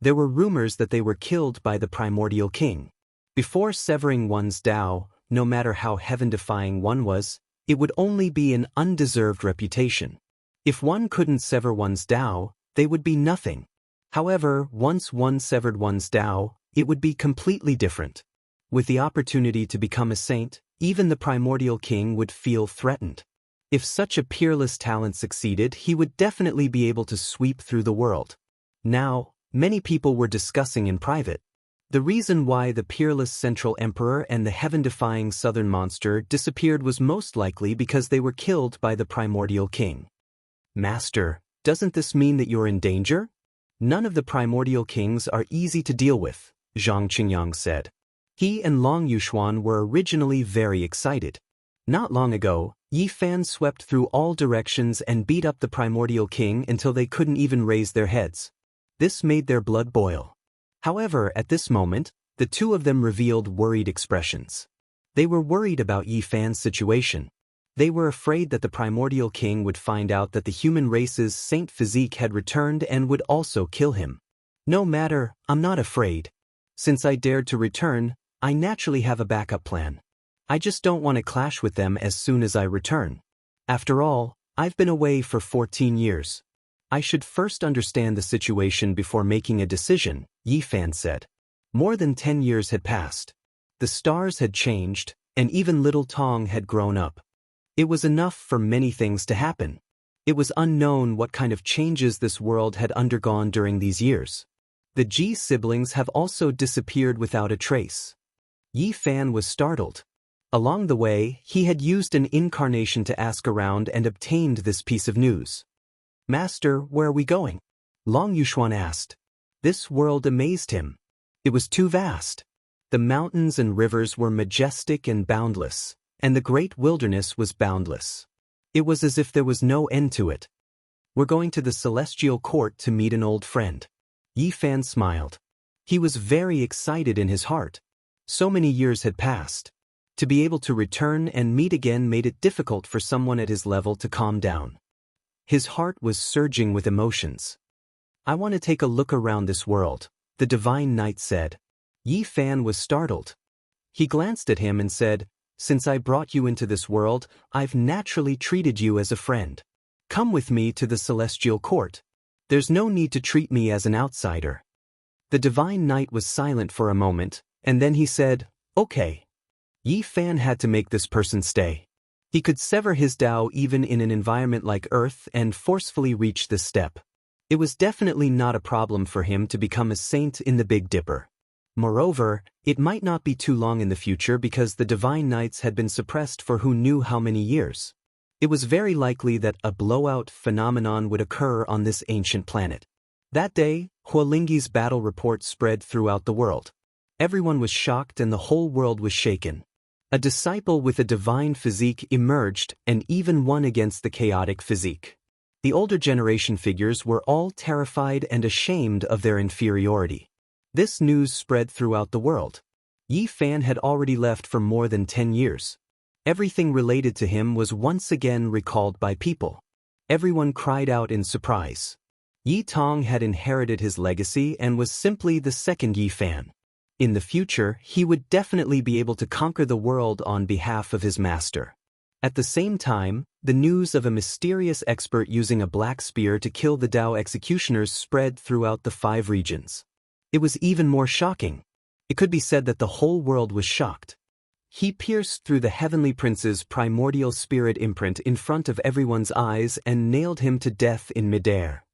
There were rumors that they were killed by the primordial king. Before severing one's Tao, no matter how heaven-defying one was, it would only be an undeserved reputation. If one couldn't sever one's Tao, they would be nothing. However, once one severed one's Tao, it would be completely different. With the opportunity to become a saint, even the primordial king would feel threatened. If such a peerless talent succeeded, he would definitely be able to sweep through the world. Now, many people were discussing in private. The reason why the peerless Central Emperor and the heaven-defying Southern Monster disappeared was most likely because they were killed by the primordial king. "Master, doesn't this mean that you're in danger?" "None of the primordial kings are easy to deal with," Zhang Qingyang said. He and Long Yuxuan were originally very excited. Not long ago, Yi Fan swept through all directions and beat up the primordial king until they couldn't even raise their heads. This made their blood boil. However, at this moment, the two of them revealed worried expressions. They were worried about Yi Fan's situation. They were afraid that the primordial king would find out that the human race's saint physique had returned and would also kill him. "No matter, I'm not afraid. Since I dared to return, I naturally have a backup plan. I just don't want to clash with them as soon as I return. After all, I've been away for 14 years. I should first understand the situation before making a decision," Yi Fan said. More than 10 years had passed. The stars had changed, and even little Tong had grown up. It was enough for many things to happen. It was unknown what kind of changes this world had undergone during these years. The Ji siblings have also disappeared without a trace. Yi Fan was startled. Along the way, he had used an incarnation to ask around and obtained this piece of news. "Master, where are we going?" Long Yuxuan asked. This world amazed him. It was too vast. The mountains and rivers were majestic and boundless, and the great wilderness was boundless. It was as if there was no end to it. "We're going to the celestial court to meet an old friend." Yi Fan smiled. He was very excited in his heart. So many years had passed. To be able to return and meet again made it difficult for someone at his level to calm down. His heart was surging with emotions. "I want to take a look around this world," the Divine Knight said. Yi Fan was startled. He glanced at him and said, "Since I brought you into this world, I've naturally treated you as a friend. Come with me to the celestial court. There's no need to treat me as an outsider." The Divine Knight was silent for a moment, and then he said, "Okay." Yi Fan had to make this person stay. He could sever his Tao even in an environment like Earth and forcefully reach this step. It was definitely not a problem for him to become a saint in the Big Dipper. Moreover, it might not be too long in the future because the divine knights had been suppressed for who knew how many years. It was very likely that a blowout phenomenon would occur on this ancient planet. That day, Huolingyi's battle report spread throughout the world. Everyone was shocked and the whole world was shaken. A disciple with a divine physique emerged and even won against the chaotic physique. The older generation figures were all terrified and ashamed of their inferiority. This news spread throughout the world. Yi Fan had already left for more than 10 years. Everything related to him was once again recalled by people. Everyone cried out in surprise. Yi Tong had inherited his legacy and was simply the second Yi Fan. In the future, he would definitely be able to conquer the world on behalf of his master. At the same time, the news of a mysterious expert using a black spear to kill the Dao executioners spread throughout the 5 regions. It was even more shocking. It could be said that the whole world was shocked. He pierced through the heavenly prince's primordial spirit imprint in front of everyone's eyes and nailed him to death in midair.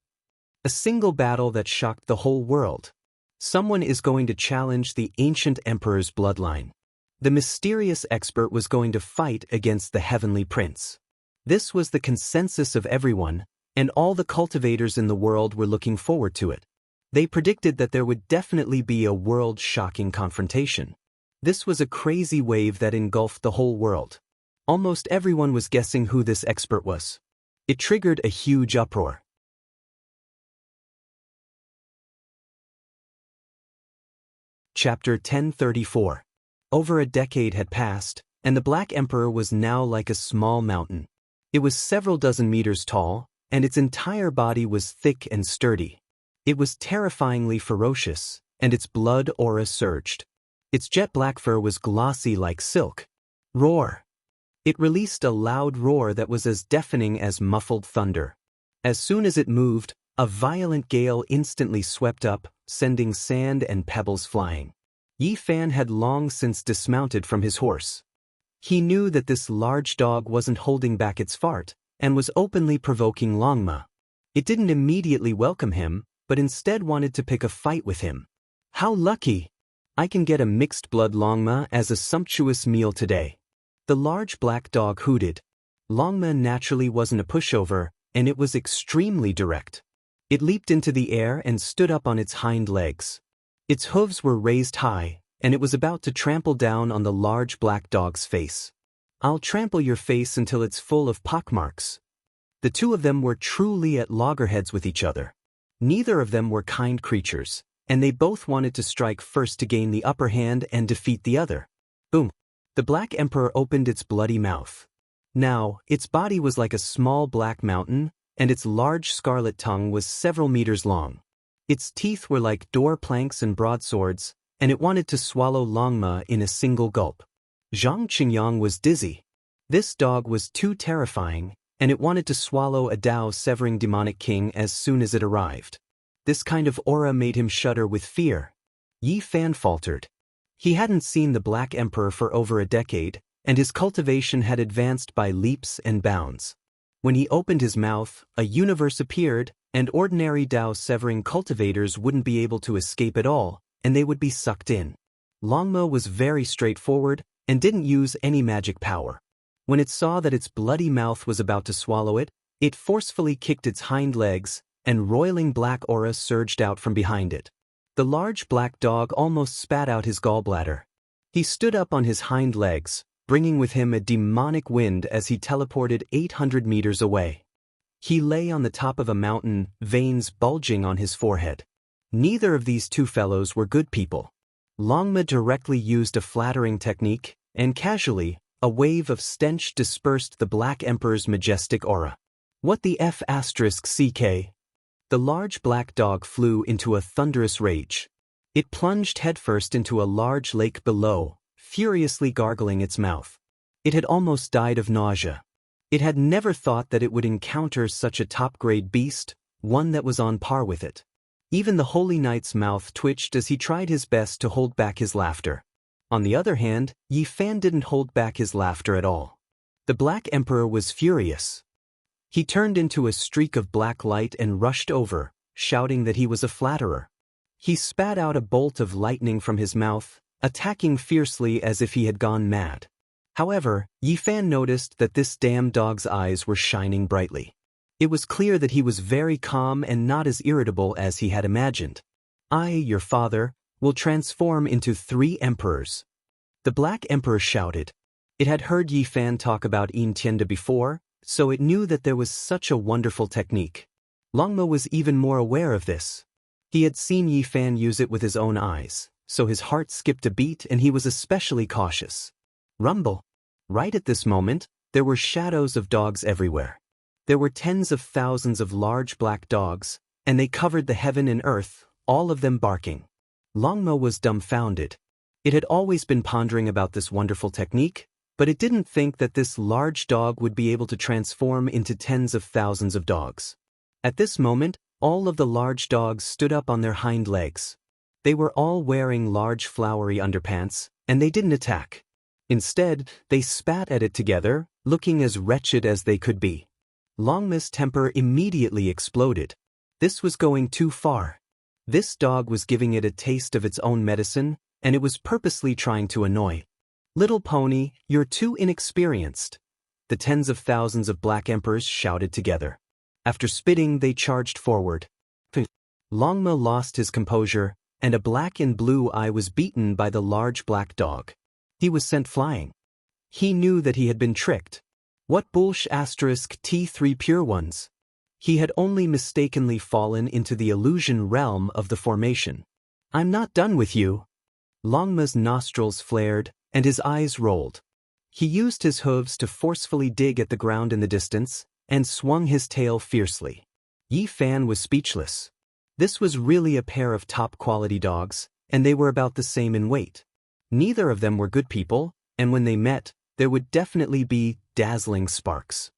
A single battle that shocked the whole world. Someone is going to challenge the ancient emperor's bloodline. The mysterious expert was going to fight against the heavenly prince. This was the consensus of everyone, and all the cultivators in the world were looking forward to it. They predicted that there would definitely be a world-shocking confrontation. This was a crazy wave that engulfed the whole world. Almost everyone was guessing who this expert was. It triggered a huge uproar. Chapter 1034. Over a decade had passed, and the Black Emperor was now like a small mountain. It was several dozen meters tall, and its entire body was thick and sturdy. It was terrifyingly ferocious, and its blood aura surged. Its jet black fur was glossy like silk. Roar! It released a loud roar that was as deafening as muffled thunder. As soon as it moved, a violent gale instantly swept up, sending sand and pebbles flying. Yi Fan had long since dismounted from his horse. He knew that this large dog wasn't holding back its fart, and was openly provoking Longma. It didn't immediately welcome him, but instead wanted to pick a fight with him. How lucky! I can get a mixed-blood Longma as a sumptuous meal today. The large black dog hooted. Longma naturally wasn't a pushover, and it was extremely direct. It leaped into the air and stood up on its hind legs. Its hooves were raised high, and it was about to trample down on the large black dog's face. I'll trample your face until it's full of pockmarks. The two of them were truly at loggerheads with each other. Neither of them were kind creatures, and they both wanted to strike first to gain the upper hand and defeat the other. Boom! The Black Emperor opened its bloody mouth. Now, its body was like a small black mountain, and its large scarlet tongue was several meters long. Its teeth were like door planks and broadswords, and it wanted to swallow Longma in a single gulp. Zhang Qingyang was dizzy. This dog was too terrifying, and it wanted to swallow a Dao-severing demonic king as soon as it arrived. This kind of aura made him shudder with fear. Yi Fan faltered. He hadn't seen the Black Emperor for over a decade, and his cultivation had advanced by leaps and bounds. When he opened his mouth, a universe appeared, and ordinary Dao-severing cultivators wouldn't be able to escape at all, and they would be sucked in. Longma was very straightforward, and didn't use any magic power. When it saw that its bloody mouth was about to swallow it, it forcefully kicked its hind legs, and roiling black aura surged out from behind it. The large black dog almost spat out his gallbladder. He stood up on his hind legs, bringing with him a demonic wind as he teleported 800 meters away. He lay on the top of a mountain, veins bulging on his forehead. Neither of these two fellows were good people. Longma directly used a flattering technique, and casually, a wave of stench dispersed the Black Emperor's majestic aura. What the F***CK? The large black dog flew into a thunderous rage. It plunged headfirst into a large lake below, furiously gargling its mouth. It had almost died of nausea. It had never thought that it would encounter such a top-grade beast, one that was on par with it. Even the Holy Knight's mouth twitched as he tried his best to hold back his laughter. On the other hand, Yi Fan didn't hold back his laughter at all. The Black Emperor was furious. He turned into a streak of black light and rushed over, shouting that he was a flatterer. He spat out a bolt of lightning from his mouth, attacking fiercely as if he had gone mad. However, Yi Fan noticed that this damn dog's eyes were shining brightly. It was clear that he was very calm and not as irritable as he had imagined. I, your father, will transform into 3 emperors. The Black Emperor shouted. It had heard Yi Fan talk about Yin Tianda before, so it knew that there was such a wonderful technique. Longmo was even more aware of this. He had seen Yi Fan use it with his own eyes, so his heart skipped a beat and he was especially cautious. Rumble. Right at this moment, there were shadows of dogs everywhere. There were tens of thousands of large black dogs, and they covered the heaven and earth, all of them barking. Longmo was dumbfounded. It had always been pondering about this wonderful technique, but it didn't think that this large dog would be able to transform into tens of thousands of dogs. At this moment, all of the large dogs stood up on their hind legs. They were all wearing large flowery underpants, and they didn't attack. Instead, they spat at it together, looking as wretched as they could be. Longmo's temper immediately exploded. This was going too far. This dog was giving it a taste of its own medicine, and it was purposely trying to annoy. Little pony, you're too inexperienced. The tens of thousands of black emperors shouted together. After spitting, they charged forward. Longmo lost his composure, and a black and blue eye was beaten by the large black dog. He was sent flying. He knew that he had been tricked. What bullsh asterisk T3 pure ones? He had only mistakenly fallen into the illusion realm of the formation. I'm not done with you. Longmo's nostrils flared, and his eyes rolled. He used his hooves to forcefully dig at the ground in the distance, and swung his tail fiercely. Yi Fan was speechless. This was really a pair of top-quality dogs, and they were about the same in weight. Neither of them were good people, and when they met, there would definitely be dazzling sparks.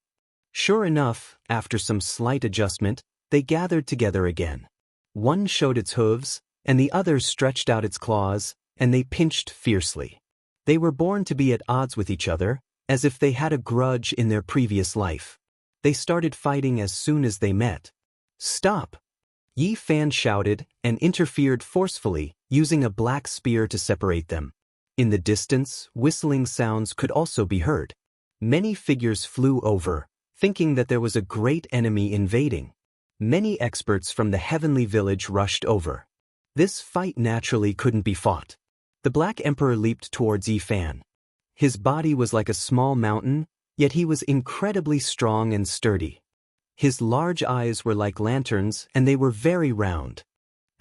Sure enough, after some slight adjustment, they gathered together again. One showed its hooves, and the other stretched out its claws, and they pinched fiercely. They were born to be at odds with each other, as if they had a grudge in their previous life. They started fighting as soon as they met. Stop! Yi Fan shouted and interfered forcefully, using a black spear to separate them. In the distance, whistling sounds could also be heard. Many figures flew over, thinking that there was a great enemy invading. Many experts from the heavenly village rushed over. This fight naturally couldn't be fought. The Black Emperor leaped towards Yi Fan. His body was like a small mountain, yet he was incredibly strong and sturdy. His large eyes were like lanterns, and they were very round.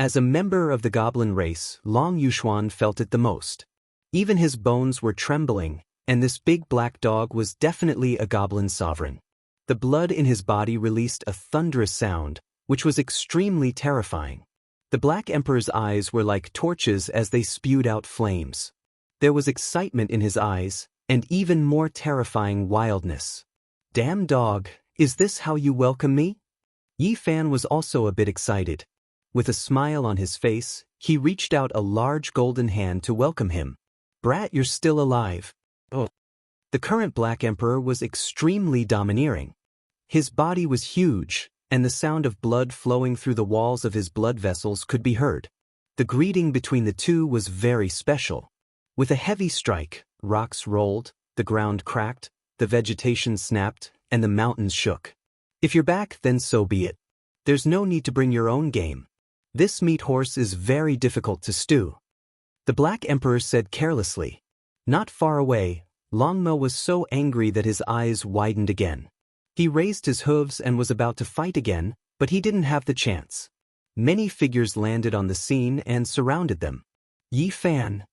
As a member of the goblin race, Long Yuxuan felt it the most. Even his bones were trembling, and this big black dog was definitely a goblin sovereign. The blood in his body released a thunderous sound, which was extremely terrifying. The Black Emperor's eyes were like torches as they spewed out flames. There was excitement in his eyes, and even more terrifying wildness. Damn dog, is this how you welcome me? Yi Fan was also a bit excited. With a smile on his face, he reached out a large golden hand to welcome him. Brat, you're still alive. Oh. The current Black Emperor was extremely domineering. His body was huge, and the sound of blood flowing through the walls of his blood vessels could be heard. The greeting between the two was very special. With a heavy strike, rocks rolled, the ground cracked, the vegetation snapped, and the mountains shook. If you're back, then so be it. There's no need to bring your own game. This meat horse is very difficult to stew. The Black Emperor said carelessly. Not far away, Longmo was so angry that his eyes widened again. He raised his hooves and was about to fight again, but he didn't have the chance. Many figures landed on the scene and surrounded them. Yi Fan.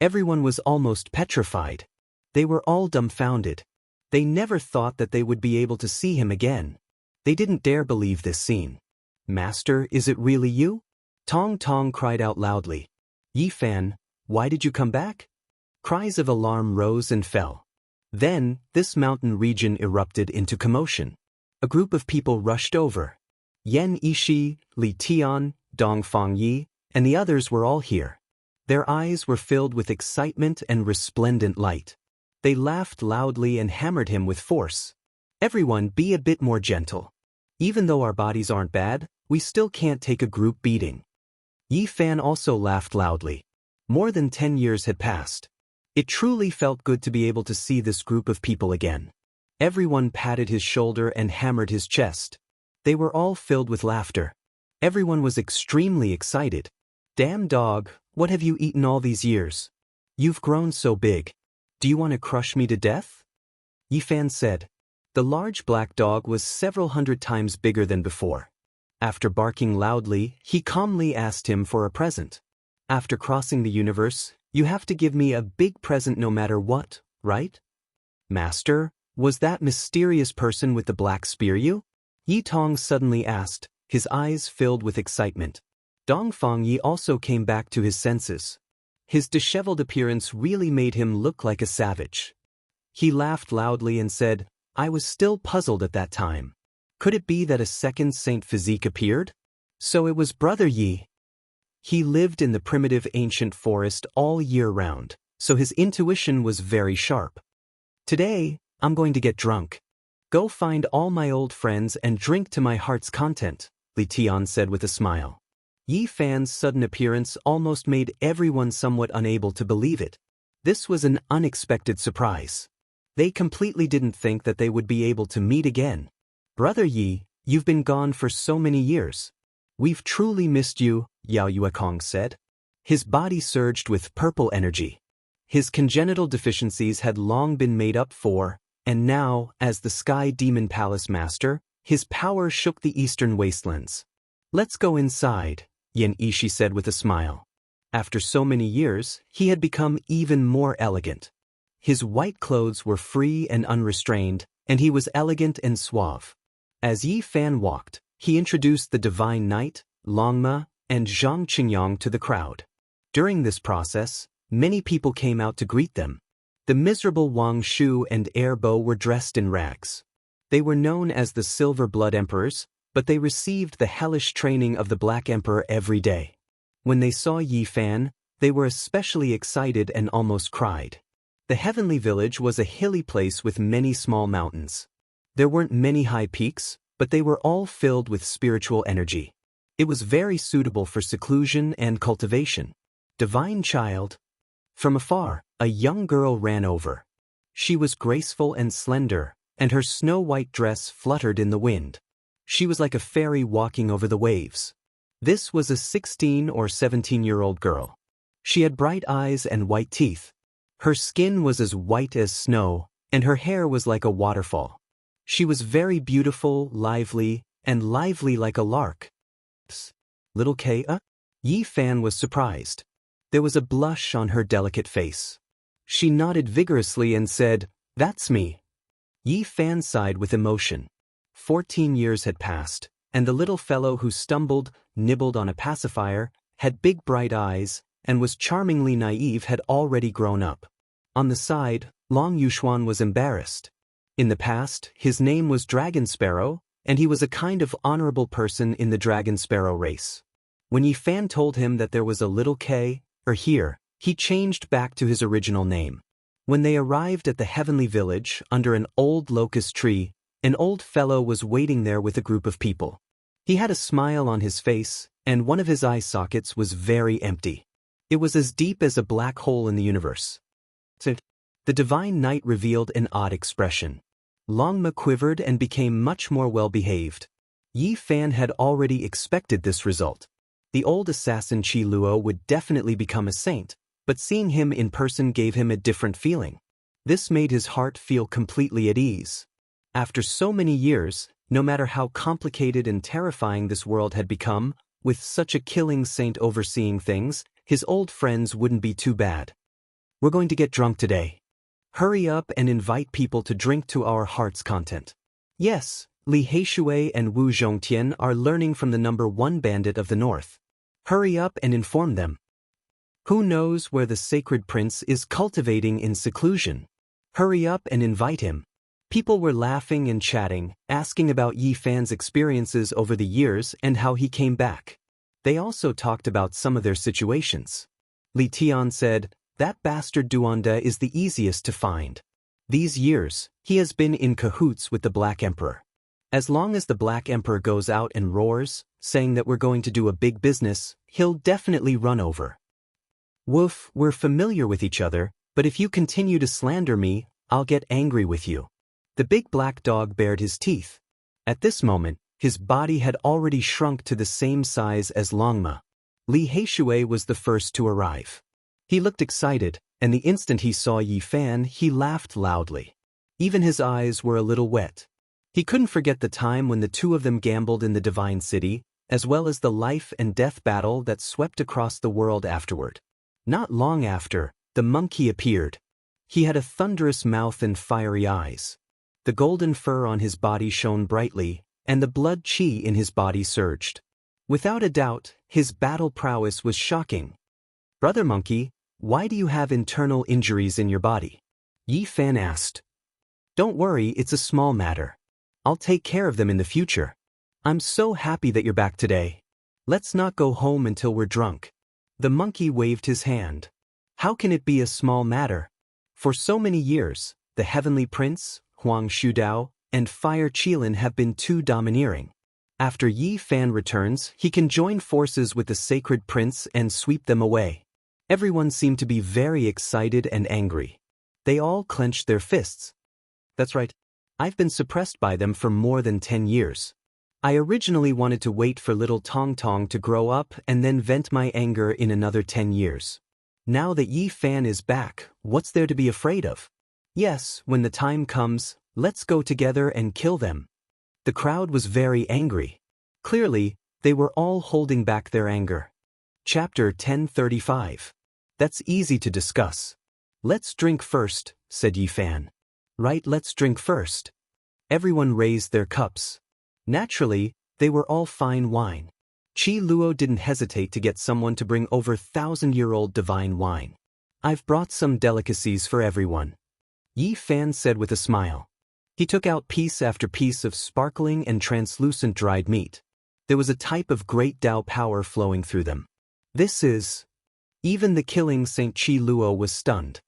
Everyone was almost petrified. They were all dumbfounded. They never thought that they would be able to see him again. They didn't dare believe this scene. Master, is it really you? Tong Tong cried out loudly. Yi Fan, why did you come back? Cries of alarm rose and fell. Then, this mountain region erupted into commotion. A group of people rushed over. Yan Yishi, Li Tian, Dong Fangyi, and the others were all here. Their eyes were filled with excitement and resplendent light. They laughed loudly and hammered him with force. Everyone, be a bit more gentle. Even though our bodies aren't bad, we still can't take a group beating. Yi Fan also laughed loudly. More than 10 years had passed. It truly felt good to be able to see this group of people again. Everyone patted his shoulder and hammered his chest. They were all filled with laughter. Everyone was extremely excited. Damn dog, what have you eaten all these years? You've grown so big. Do you want to crush me to death? Yi Fan said. The large black dog was several hundred times bigger than before. After barking loudly, he calmly asked him for a present. After crossing the universe, you have to give me a big present no matter what, right? Master, was that mysterious person with the black spear you? Yi Tong suddenly asked, his eyes filled with excitement. Dongfang Yi also came back to his senses. His disheveled appearance really made him look like a savage. He laughed loudly and said, I was still puzzled at that time. Could it be that a second Saint Physique appeared? So it was Brother Yi. He lived in the primitive ancient forest all year round, so his intuition was very sharp. Today, I'm going to get drunk. Go find all my old friends and drink to my heart's content, Li Tian said with a smile. Yi Fan's sudden appearance almost made everyone somewhat unable to believe it. This was an unexpected surprise. They completely didn't think that they would be able to meet again. Brother Yi, you've been gone for so many years. We've truly missed you, Yao Yuekong said. His body surged with purple energy. His congenital deficiencies had long been made up for, and now, as the Sky Demon Palace Master, his power shook the eastern wastelands. Let's go inside, Yan Ishi said with a smile. After so many years, he had become even more elegant. His white clothes were free and unrestrained, and he was elegant and suave. As Yi Fan walked, he introduced the Divine Knight, Longma, and Zhang Qingyang to the crowd. During this process, many people came out to greet them. The miserable Wang Shu and Erbo were dressed in rags. They were known as the Silver Blood Emperors, but they received the hellish training of the Black Emperor every day. When they saw Yi Fan, they were especially excited and almost cried. The Heavenly Village was a hilly place with many small mountains. There weren't many high peaks, but they were all filled with spiritual energy. It was very suitable for seclusion and cultivation. Divine child. From afar, a young girl ran over. She was graceful and slender, and her snow-white dress fluttered in the wind. She was like a fairy walking over the waves. This was a 16 or 17-year-old girl. She had bright eyes and white teeth. Her skin was as white as snow, and her hair was like a waterfall. She was very beautiful, lively like a lark. Psst, little Kea? Yi Fan was surprised. There was a blush on her delicate face. She nodded vigorously and said, That's me. Yi Fan sighed with emotion. 14 years had passed, and the little fellow who stumbled, nibbled on a pacifier, had big bright eyes, and was charmingly naive had already grown up. On the side, Long Yuxuan was embarrassed. In the past, his name was Dragon Sparrow, and he was a kind of honorable person in the Dragon Sparrow race. When Yi Fan told him that there was a little K, here, he changed back to his original name. When they arrived at the Heavenly Village, under an old locust tree, an old fellow was waiting there with a group of people. He had a smile on his face, and one of his eye sockets was very empty. It was as deep as a black hole in the universe. The Divine Knight revealed an odd expression. Longma quivered and became much more well-behaved. Yi Fan had already expected this result. The old assassin Qi Luo would definitely become a saint, but seeing him in person gave him a different feeling. This made his heart feel completely at ease. After so many years, no matter how complicated and terrifying this world had become, with such a killing saint overseeing things, his old friends wouldn't be too bad. We're going to get drunk today. Hurry up and invite people to drink to our heart's content. Yes, Li Heishui and Wu Zhongtian are learning from the #1 bandit of the north. Hurry up and inform them. Who knows where the sacred prince is cultivating in seclusion? Hurry up and invite him. People were laughing and chatting, asking about Yi Fan's experiences over the years and how he came back. They also talked about some of their situations. Li Tian said, That bastard Duanda is the easiest to find. These years, he has been in cahoots with the Black Emperor. As long as the Black Emperor goes out and roars, saying that we're going to do a big business, he'll definitely run over. Woof, we're familiar with each other, but if you continue to slander me, I'll get angry with you. The big black dog bared his teeth. At this moment, his body had already shrunk to the same size as Longma. Li Heishui was the first to arrive. He looked excited, and the instant he saw Yi Fan, he laughed loudly. Even his eyes were a little wet. He couldn't forget the time when the two of them gambled in the Divine City, as well as the life and death battle that swept across the world afterward. Not long after, the monkey appeared. He had a thunderous mouth and fiery eyes. The golden fur on his body shone brightly, and the blood qi in his body surged. Without a doubt, his battle prowess was shocking. Brother Monkey, why do you have internal injuries in your body? Yi Fan asked. Don't worry, it's a small matter. I'll take care of them in the future. I'm so happy that you're back today. Let's not go home until we're drunk. The monkey waved his hand. How can it be a small matter? For so many years, the Heavenly Prince, Huang Shudao, and Fire Qilin have been too domineering. After Yi Fan returns, he can join forces with the Sacred Prince and sweep them away. Everyone seemed to be very excited and angry. They all clenched their fists. That's right. I've been suppressed by them for more than 10 years. I originally wanted to wait for little Tong Tong to grow up and then vent my anger in another 10 years. Now that Yi Fan is back, what's there to be afraid of? Yes, when the time comes, let's go together and kill them. The crowd was very angry. Clearly, they were all holding back their anger. Chapter 1035. That's easy to discuss. Let's drink first, said Yi Fan. Right, let's drink first. Everyone raised their cups. Naturally, they were all fine wine. Qi Luo didn't hesitate to get someone to bring over 1,000-year-old divine wine. I've brought some delicacies for everyone. Yi Fan said with a smile. He took out piece after piece of sparkling and translucent dried meat. There was a type of great Tao power flowing through them. This is... Even the killing Saint Qi Luo was stunned.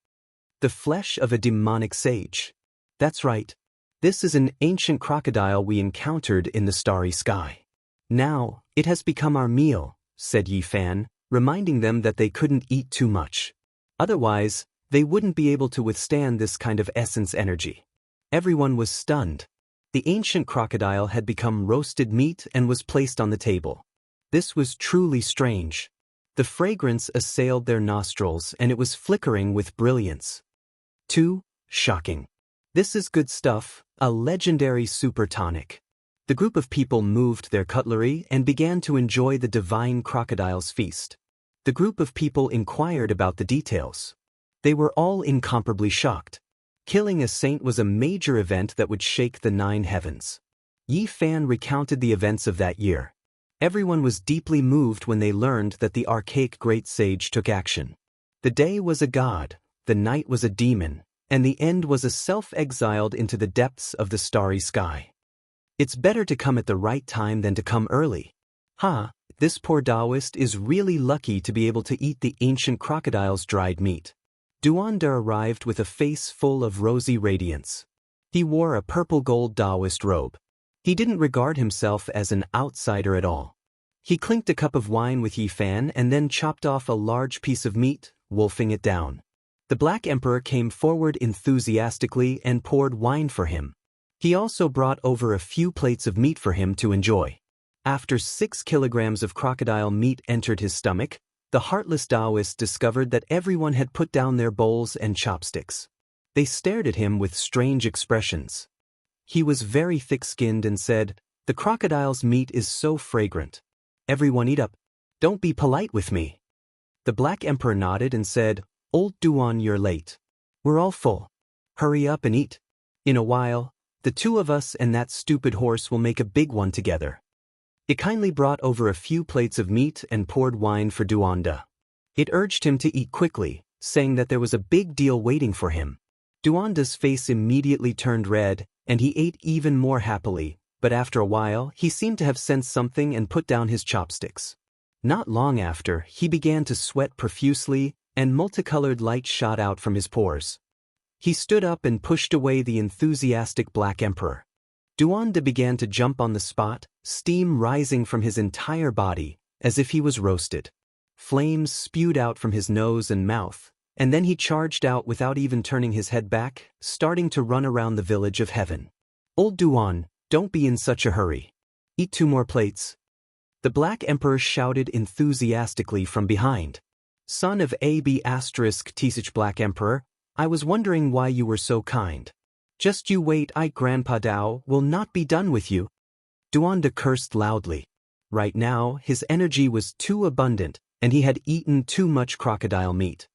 The flesh of a demonic sage. That's right. This is an ancient crocodile we encountered in the starry sky. Now, it has become our meal, said Yi Fan, reminding them that they couldn't eat too much. Otherwise, they wouldn't be able to withstand this kind of essence energy. Everyone was stunned. The ancient crocodile had become roasted meat and was placed on the table. This was truly strange. The fragrance assailed their nostrils and it was flickering with brilliance. 2. Shocking. This is good stuff, a legendary super tonic. The group of people moved their cutlery and began to enjoy the divine crocodile's feast. The group of people inquired about the details. They were all incomparably shocked. Killing a saint was a major event that would shake the 9 heavens. Yi Fan recounted the events of that year. Everyone was deeply moved when they learned that the archaic great sage took action. The day was a god, the night was a demon, and the end was a self-exiled into the depths of the starry sky. It's better to come at the right time than to come early. This poor Taoist is really lucky to be able to eat the ancient crocodile's dried meat. Duanda arrived with a face full of rosy radiance. He wore a purple-gold Taoist robe. He didn't regard himself as an outsider at all. He clinked a cup of wine with Yi Fan and then chopped off a large piece of meat, wolfing it down. The Black Emperor came forward enthusiastically and poured wine for him. He also brought over a few plates of meat for him to enjoy. After 6 kilograms of crocodile meat entered his stomach, the heartless Taoist discovered that everyone had put down their bowls and chopsticks. They stared at him with strange expressions. He was very thick-skinned and said, "The crocodile's meat is so fragrant. Everyone eat up. Don't be polite with me." The Black Emperor nodded and said, "Old Duan, you're late. We're all full. Hurry up and eat. In a while, the two of us and that stupid horse will make a big one together." It kindly brought over a few plates of meat and poured wine for Duanda. It urged him to eat quickly, saying that there was a big deal waiting for him. Duanda's face immediately turned red, and he ate even more happily, but after a while he seemed to have sensed something and put down his chopsticks. Not long after, he began to sweat profusely, and multicolored light shot out from his pores. He stood up and pushed away the enthusiastic Black Emperor. Duanda began to jump on the spot, steam rising from his entire body, as if he was roasted. Flames spewed out from his nose and mouth, and then he charged out without even turning his head back, starting to run around the village of heaven. Old Duan, don't be in such a hurry. Eat 2 more plates. The Black Emperor shouted enthusiastically from behind. Son of AB** Tisich Black Emperor, I was wondering why you were so kind. Just you wait, Grandpa Dao will not be done with you. Duanda cursed loudly. Right now, his energy was too abundant, and he had eaten too much crocodile meat.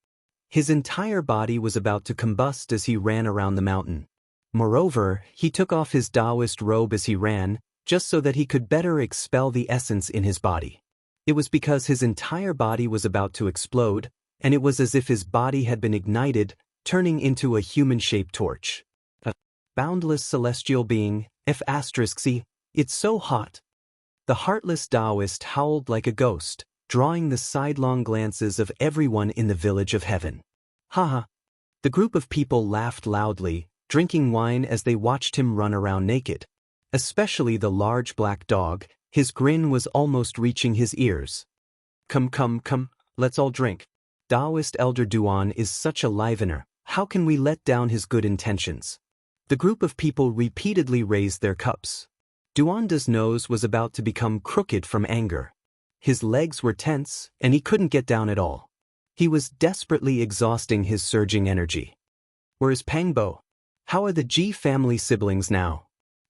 His entire body was about to combust as he ran around the mountain. Moreover, he took off his Taoist robe as he ran, just so that he could better expel the essence in his body. It was because his entire body was about to explode, and it was as if his body had been ignited, turning into a human-shaped torch. A boundless celestial being, F***C, it's so hot. The heartless Taoist howled like a ghost, drawing the sidelong glances of everyone in the village of heaven. Haha. The group of people laughed loudly, drinking wine as they watched him run around naked. Especially the large black dog, his grin was almost reaching his ears. Come, let's all drink. Taoist Elder Duan is such a livener, how can we let down his good intentions? The group of people repeatedly raised their cups. Duanda's nose was about to become crooked from anger. His legs were tense, and he couldn't get down at all. He was desperately exhausting his surging energy. Where is Pangbo? How are the Ji family siblings now?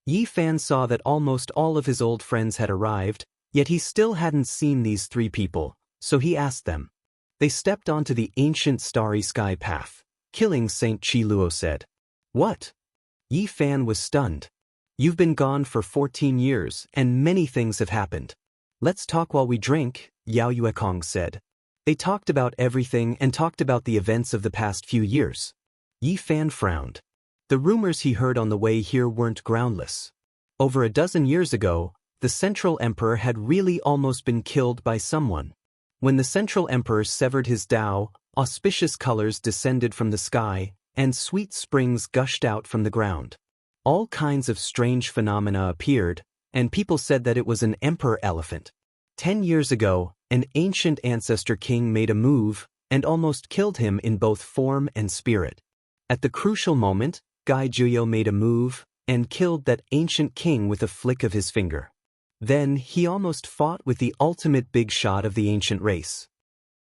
Yi Fan saw that almost all of his old friends had arrived, yet he still hadn't seen these 3 people, so he asked them. They stepped onto the ancient starry sky path. Killing Saint Chi Luo said. What? Yi Fan was stunned. You've been gone for 14 years, and many things have happened. Let's talk while we drink, Yao Yuekong said. They talked about everything and talked about the events of the past few years. Yi Fan frowned. The rumors he heard on the way here weren't groundless. Over a dozen years ago, the Central Emperor had really almost been killed by someone. When the Central Emperor severed his Tao, auspicious colors descended from the sky, and sweet springs gushed out from the ground. All kinds of strange phenomena appeared, and people said that it was an emperor elephant. 10 years ago, an ancient ancestor king made a move, and almost killed him in both form and spirit. At the crucial moment, Gai Juyo made a move, and killed that ancient king with a flick of his finger. Then he almost fought with the ultimate big shot of the ancient race.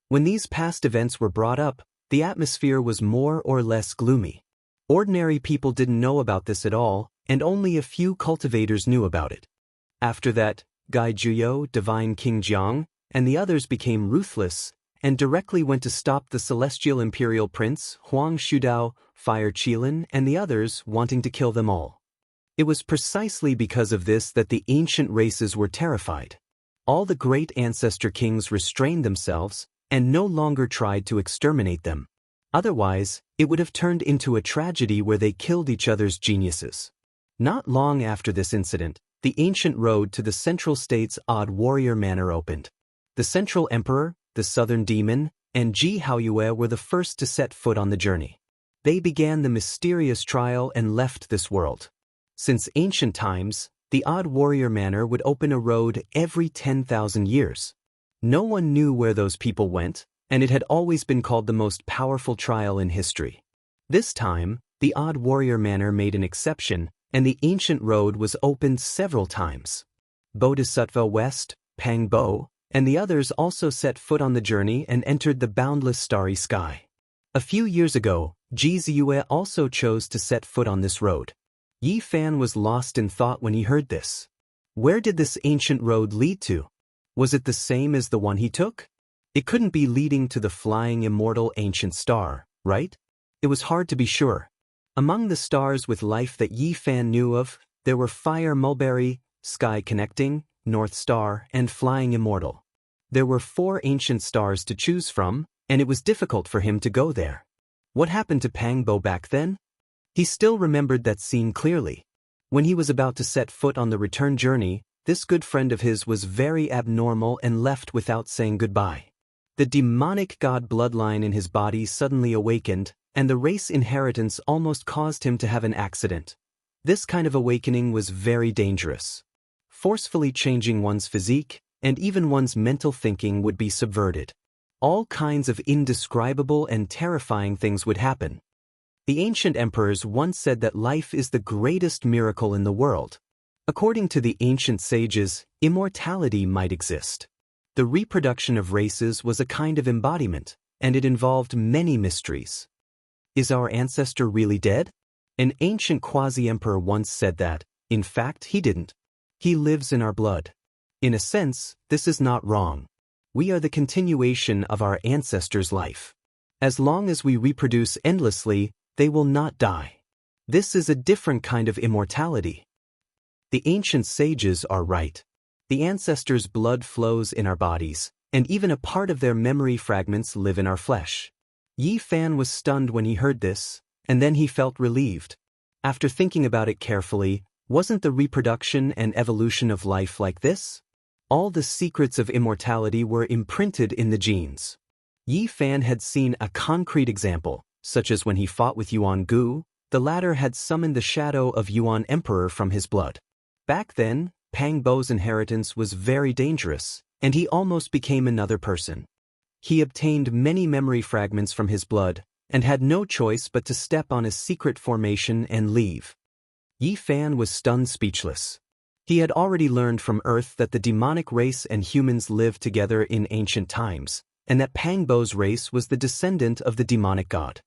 When these past events were brought up, the atmosphere was more or less gloomy. Ordinary people didn't know about this at all, and only a few cultivators knew about it. After that, Gai Juyo, Divine King Jiang, and the others became ruthless, and directly went to stop the Celestial Imperial Prince, Huang Shudao, Fire Qilin, and the others, wanting to kill them all. It was precisely because of this that the ancient races were terrified. All the great ancestor kings restrained themselves, and no longer tried to exterminate them. Otherwise, it would have turned into a tragedy where they killed each other's geniuses. Not long after this incident, the ancient road to the Central State's Odd Warrior Manor opened. The Central Emperor, the Southern Demon, and Ji Haoyue were the first to set foot on the journey. They began the mysterious trial and left this world. Since ancient times, the Odd Warrior Manor would open a road every 10,000 years. No one knew where those people went, and it had always been called the most powerful trial in history. This time, the Odd Warrior Manor made an exception, and the ancient road was opened several times. Bodhisattva West, Pang Bo, and the others also set foot on the journey and entered the boundless starry sky. A few years ago, Ji Ziyue also chose to set foot on this road. Yi Fan was lost in thought when he heard this. Where did this ancient road lead to? Was it the same as the one he took? It couldn't be leading to the flying immortal ancient star, right? It was hard to be sure. Among the stars with life that Yi Fan knew of, there were Fire Mulberry, Sky Connecting, North Star, and Flying Immortal. There were 4 ancient stars to choose from, and it was difficult for him to go there. What happened to Pangbo back then? He still remembered that scene clearly. When he was about to set foot on the return journey, this good friend of his was very abnormal and left without saying goodbye. The demonic god bloodline in his body suddenly awakened, and the race inheritance almost caused him to have an accident. This kind of awakening was very dangerous. Forcefully changing one's physique, and even one's mental thinking would be subverted. All kinds of indescribable and terrifying things would happen. The ancient emperors once said that life is the greatest miracle in the world. According to the ancient sages, immortality might exist. The reproduction of races was a kind of embodiment, and it involved many mysteries. Is our ancestor really dead? An ancient quasi-emperor once said that, in fact, he didn't. He lives in our blood. In a sense, this is not wrong. We are the continuation of our ancestors' life. As long as we reproduce endlessly, they will not die. This is a different kind of immortality. The ancient sages are right. The ancestors' blood flows in our bodies, and even a part of their memory fragments live in our flesh. Yi Fan was stunned when he heard this, and then he felt relieved. After thinking about it carefully, wasn't the reproduction and evolution of life like this? All the secrets of immortality were imprinted in the genes. Yi Fan had seen a concrete example, such as when he fought with Yuan Gu, the latter had summoned the shadow of Yuan Emperor from his blood. Back then, Pang Bo's inheritance was very dangerous, and he almost became another person. He obtained many memory fragments from his blood, and had no choice but to step on his secret formation and leave. Yi Fan was stunned speechless. He had already learned from Earth that the demonic race and humans lived together in ancient times, and that Pang Bo's race was the descendant of the demonic god.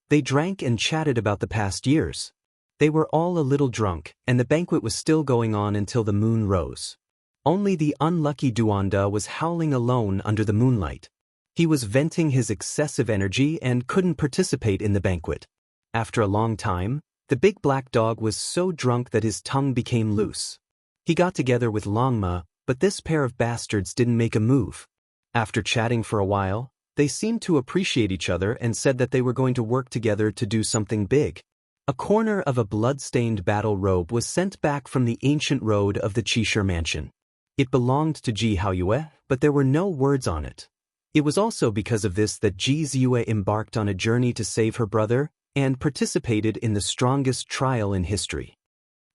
They drank and chatted about the past years. They were all a little drunk, and the banquet was still going on until the moon rose. Only the unlucky Duanda was howling alone under the moonlight. He was venting his excessive energy and couldn't participate in the banquet. After a long time, the big black dog was so drunk that his tongue became loose. He got together with Longma, but this pair of bastards didn't make a move. After chatting for a while, they seemed to appreciate each other and said that they were going to work together to do something big. A corner of a blood-stained battle robe was sent back from the ancient road of the Qishir mansion. It belonged to Ji Haoyue, but there were no words on it. It was also because of this that Ji Ziyue embarked on a journey to save her brother and participated in the strongest trial in history.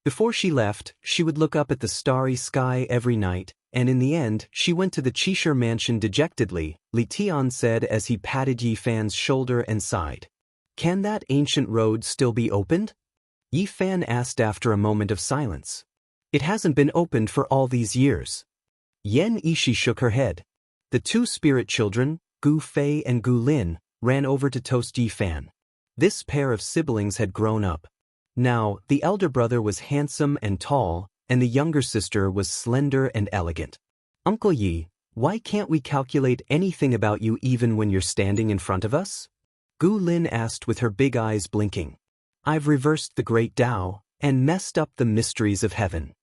Before she left, she would look up at the starry sky every night, and in the end, she went to the Qishir mansion dejectedly, Li Tian said as he patted Yi Fan's shoulder and sighed. Can that ancient road still be opened? Yi Fan asked after a moment of silence. It hasn't been opened for all these years. Yan Ishi shook her head. The two spirit children, Gu Fei and Gu Lin, ran over to toast Yi Fan. This pair of siblings had grown up. Now, the elder brother was handsome and tall, and the younger sister was slender and elegant. Uncle Yi, why can't we calculate anything about you even when you're standing in front of us? Gu Lin asked with her big eyes blinking. I've reversed the great Tao, and messed up the mysteries of heaven.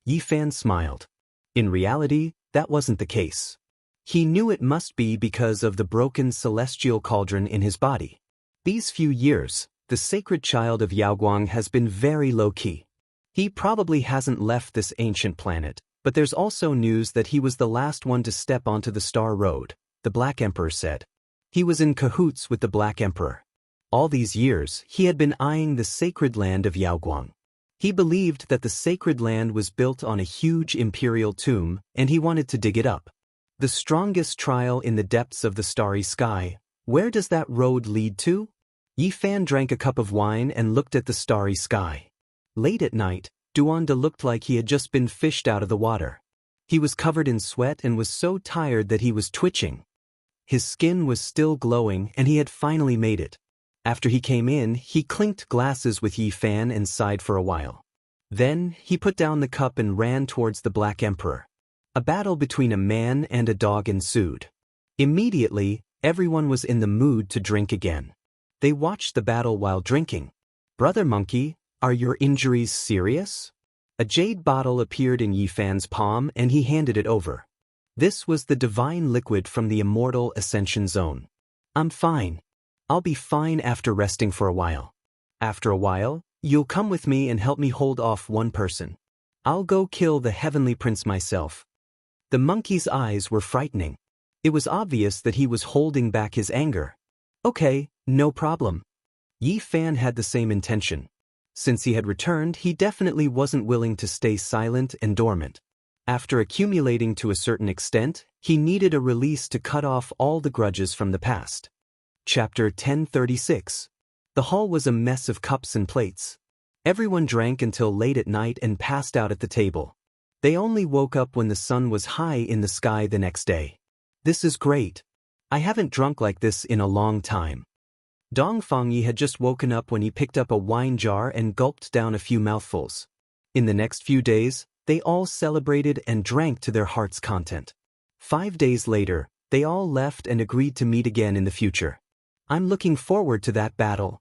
Yi Fan smiled. In reality, that wasn't the case. He knew it must be because of the broken celestial cauldron in his body. These few years, the sacred child of Yaoguang has been very low-key. He probably hasn't left this ancient planet, but there's also news that he was the last one to step onto the Star Road, the Black Emperor said. He was in cahoots with the Black Emperor. All these years, he had been eyeing the sacred land of Yaoguang. He believed that the sacred land was built on a huge imperial tomb, and he wanted to dig it up. The strongest trial in the depths of the starry sky, where does that road lead to? Yi Fan drank a cup of wine and looked at the starry sky. Late at night, Duanda looked like he had just been fished out of the water. He was covered in sweat and was so tired that he was twitching. His skin was still glowing and he had finally made it. After he came in, he clinked glasses with Yi Fan and sighed for a while. Then, he put down the cup and ran towards the Black Emperor. A battle between a man and a dog ensued. Immediately, everyone was in the mood to drink again. They watched the battle while drinking. Brother Monkey, are your injuries serious? A jade bottle appeared in Yi Fan's palm and he handed it over. This was the divine liquid from the immortal ascension zone. I'm fine. I'll be fine after resting for a while. After a while, you'll come with me and help me hold off one person. I'll go kill the heavenly prince myself. The monkey's eyes were frightening. It was obvious that he was holding back his anger. Okay, no problem. Yi Fan had the same intention. Since he had returned, he definitely wasn't willing to stay silent and dormant. After accumulating to a certain extent, he needed a release to cut off all the grudges from the past. Chapter 1036. The hall was a mess of cups and plates. Everyone drank until late at night and passed out at the table. They only woke up when the sun was high in the sky the next day. This is great. I haven't drunk like this in a long time. Dong Fangyi had just woken up when he picked up a wine jar and gulped down a few mouthfuls. In the next few days, they all celebrated and drank to their heart's content. 5 days later, they all left and agreed to meet again in the future. I'm looking forward to that battle.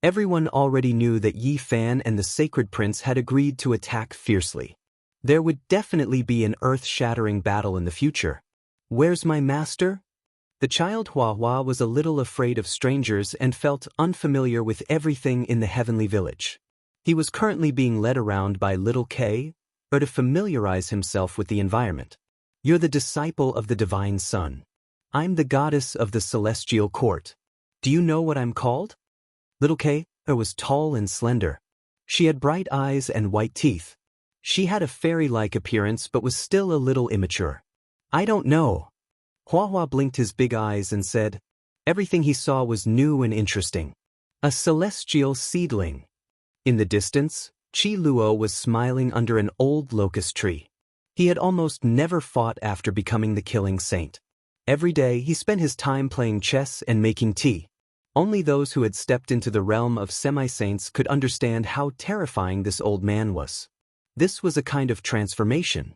Everyone already knew that Yi Fan and the Sacred Prince had agreed to attack fiercely. There would definitely be an earth-shattering battle in the future. Where's my master? The child Hua Hua was a little afraid of strangers and felt unfamiliar with everything in the heavenly village. He was currently being led around by little K, or to familiarize himself with the environment. You're the disciple of the Divine Sun. I'm the goddess of the celestial court. Do you know what I'm called? Little K was tall and slender. She had bright eyes and white teeth. She had a fairy-like appearance but was still a little immature. I don't know. Hua Hua blinked his big eyes and said, everything he saw was new and interesting. A celestial seedling. In the distance, Qi Luo was smiling under an old locust tree. He had almost never fought after becoming the killing saint. Every day he spent his time playing chess and making tea. Only those who had stepped into the realm of semi-saints could understand how terrifying this old man was. This was a kind of transformation.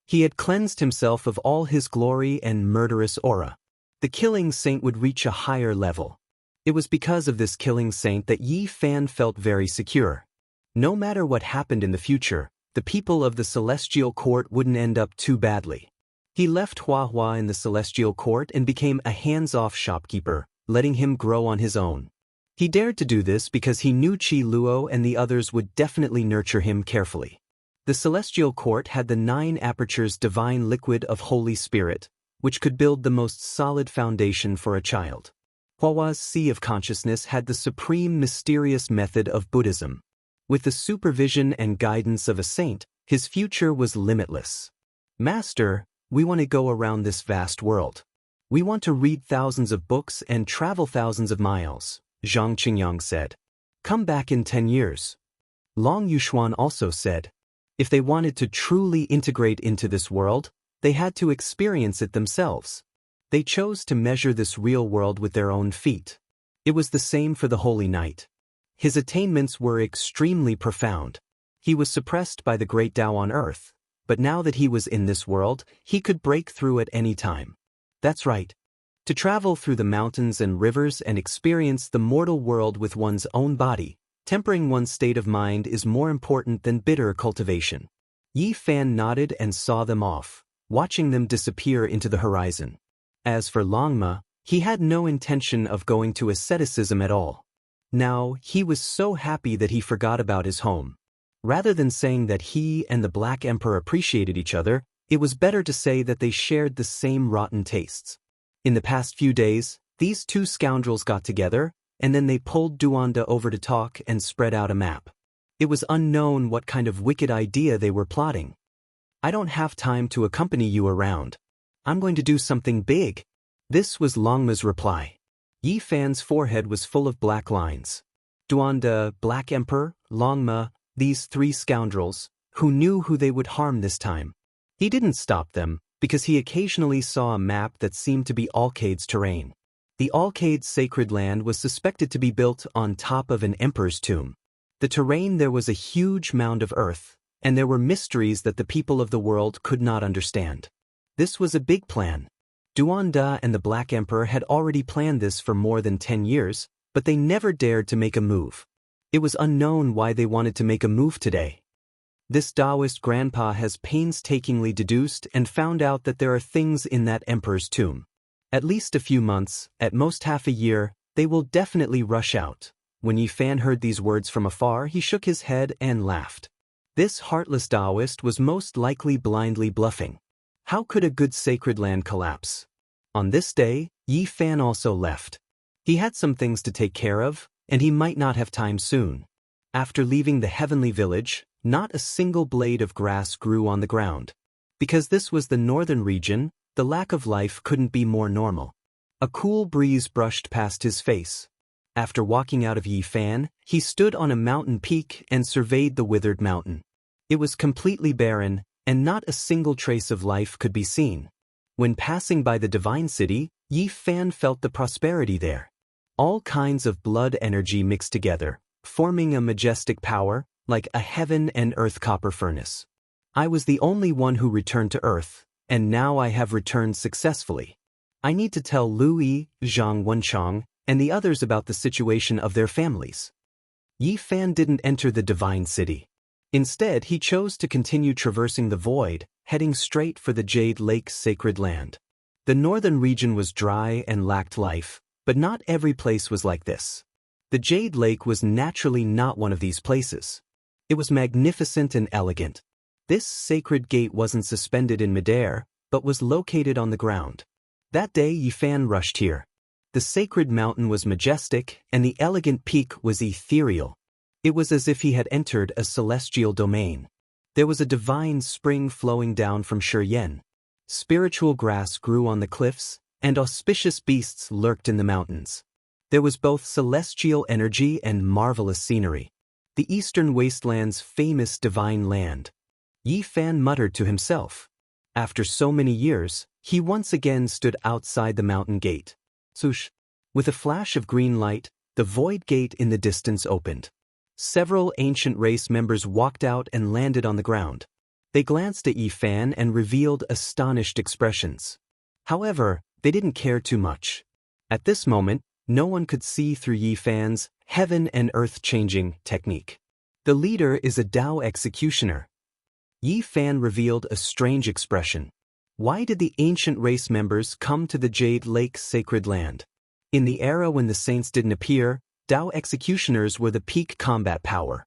He had cleansed himself of all his glory and murderous aura. The killing saint would reach a higher level. It was because of this killing saint that Yi Fan felt very secure. No matter what happened in the future, the people of the celestial court wouldn't end up too badly. He left Hua Hua in the celestial court and became a hands-off shopkeeper, letting him grow on his own. He dared to do this because he knew Qi Luo and the others would definitely nurture him carefully. The celestial court had the 9 apertures divine liquid of Holy Spirit, which could build the most solid foundation for a child. Hua Hua's sea of consciousness had the supreme mysterious method of Buddhism. With the supervision and guidance of a saint, his future was limitless. Master, we want to go around this vast world. We want to read thousands of books and travel thousands of miles, Zhang Qingyang said. Come back in 10 years. Long Yuxuan also said. If they wanted to truly integrate into this world, they had to experience it themselves. They chose to measure this real world with their own feet. It was the same for the Holy Knight. His attainments were extremely profound. He was suppressed by the great Tao on earth, but now that he was in this world, he could break through at any time. That's right. To travel through the mountains and rivers and experience the mortal world with one's own body, tempering one's state of mind is more important than bitter cultivation. Yi Fan nodded and saw them off, watching them disappear into the horizon. As for Longma, he had no intention of going to asceticism at all. Now, he was so happy that he forgot about his home. Rather than saying that he and the Black Emperor appreciated each other, it was better to say that they shared the same rotten tastes. In the past few days, these 2 scoundrels got together, and then they pulled Duanda over to talk and spread out a map. It was unknown what kind of wicked idea they were plotting. I don't have time to accompany you around. I'm going to do something big. This was Longma's reply. Yi Fan's forehead was full of black lines. Duanda, Black Emperor, Longma, these 3 scoundrels, who knew who they would harm this time. He didn't stop them, because he occasionally saw a map that seemed to be Alcade's terrain. The Alcade sacred land was suspected to be built on top of an emperor's tomb. The terrain there was a huge mound of earth, and there were mysteries that the people of the world could not understand. This was a big plan. Duanda and the Black Emperor had already planned this for more than 10 years, but they never dared to make a move. It was unknown why they wanted to make a move today. This Taoist grandpa has painstakingly deduced and found out that there are things in that emperor's tomb. At least a few months, at most half a year, they will definitely rush out. When Yi Fan heard these words from afar, he shook his head and laughed. This heartless Taoist was most likely blindly bluffing. How could a good sacred land collapse? On this day, Yi Fan also left. He had some things to take care of, and he might not have time soon. After leaving the heavenly village, not a single blade of grass grew on the ground. Because this was the northern region, the lack of life couldn't be more normal. A cool breeze brushed past his face. After walking out of Yifan, he stood on a mountain peak and surveyed the withered mountain. It was completely barren, and not a single trace of life could be seen. When passing by the divine city, Yifan felt the prosperity there. All kinds of blood energy mixed together, forming a majestic power, like a heaven and earth copper furnace. I was the only one who returned to Earth, and now I have returned successfully. I need to tell Lu Yi, Zhang Wenchang, and the others about the situation of their families. Yifan didn't enter the divine city. Instead, he chose to continue traversing the void, heading straight for the Jade Lake's sacred land. The northern region was dry and lacked life, but not every place was like this. The Jade Lake was naturally not one of these places. It was magnificent and elegant. This sacred gate wasn't suspended in midair, but was located on the ground. That day Yifan rushed here. The sacred mountain was majestic, and the elegant peak was ethereal. It was as if he had entered a celestial domain. There was a divine spring flowing down from Shiyan. Spiritual grass grew on the cliffs, and auspicious beasts lurked in the mountains. There was both celestial energy and marvelous scenery. The eastern wasteland's famous divine land. Yifan muttered to himself. After so many years, he once again stood outside the mountain gate. Swoosh! With a flash of green light, the void gate in the distance opened. Several ancient race members walked out and landed on the ground. They glanced at Yifan and revealed astonished expressions. However, they didn't care too much. At this moment, no one could see through Yifan's heaven and earth-changing technique. The leader is a Dao executioner. Yifan revealed a strange expression. Why did the ancient race members come to the Jade Lake's sacred land? In the era when the saints didn't appear, Dao executioners were the peak combat power.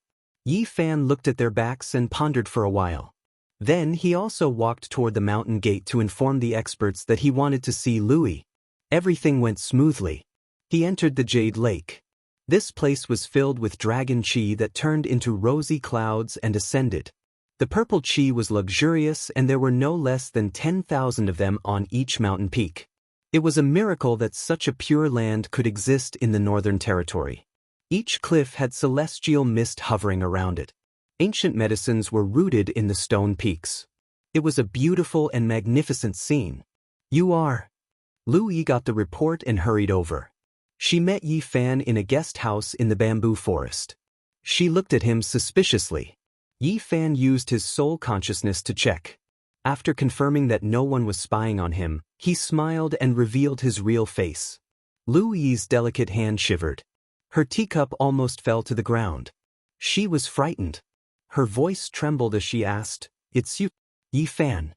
Yifan looked at their backs and pondered for a while. Then he also walked toward the mountain gate to inform the experts that he wanted to see Louis. Everything went smoothly. He entered the Jade Lake. This place was filled with dragon chi that turned into rosy clouds and ascended. The purple chi was luxurious, and there were no less than 10,000 of them on each mountain peak. It was a miracle that such a pure land could exist in the northern territory. Each cliff had celestial mist hovering around it. Ancient medicines were rooted in the stone peaks. It was a beautiful and magnificent scene. You are... Lu Yi got the report and hurried over. She met Yifan in a guest house in the bamboo forest. She looked at him suspiciously. Yifan used his soul consciousness to check. After confirming that no one was spying on him, he smiled and revealed his real face. Lu Yi's delicate hand shivered. Her teacup almost fell to the ground. She was frightened. Her voice trembled as she asked, "It's you, Yifan?"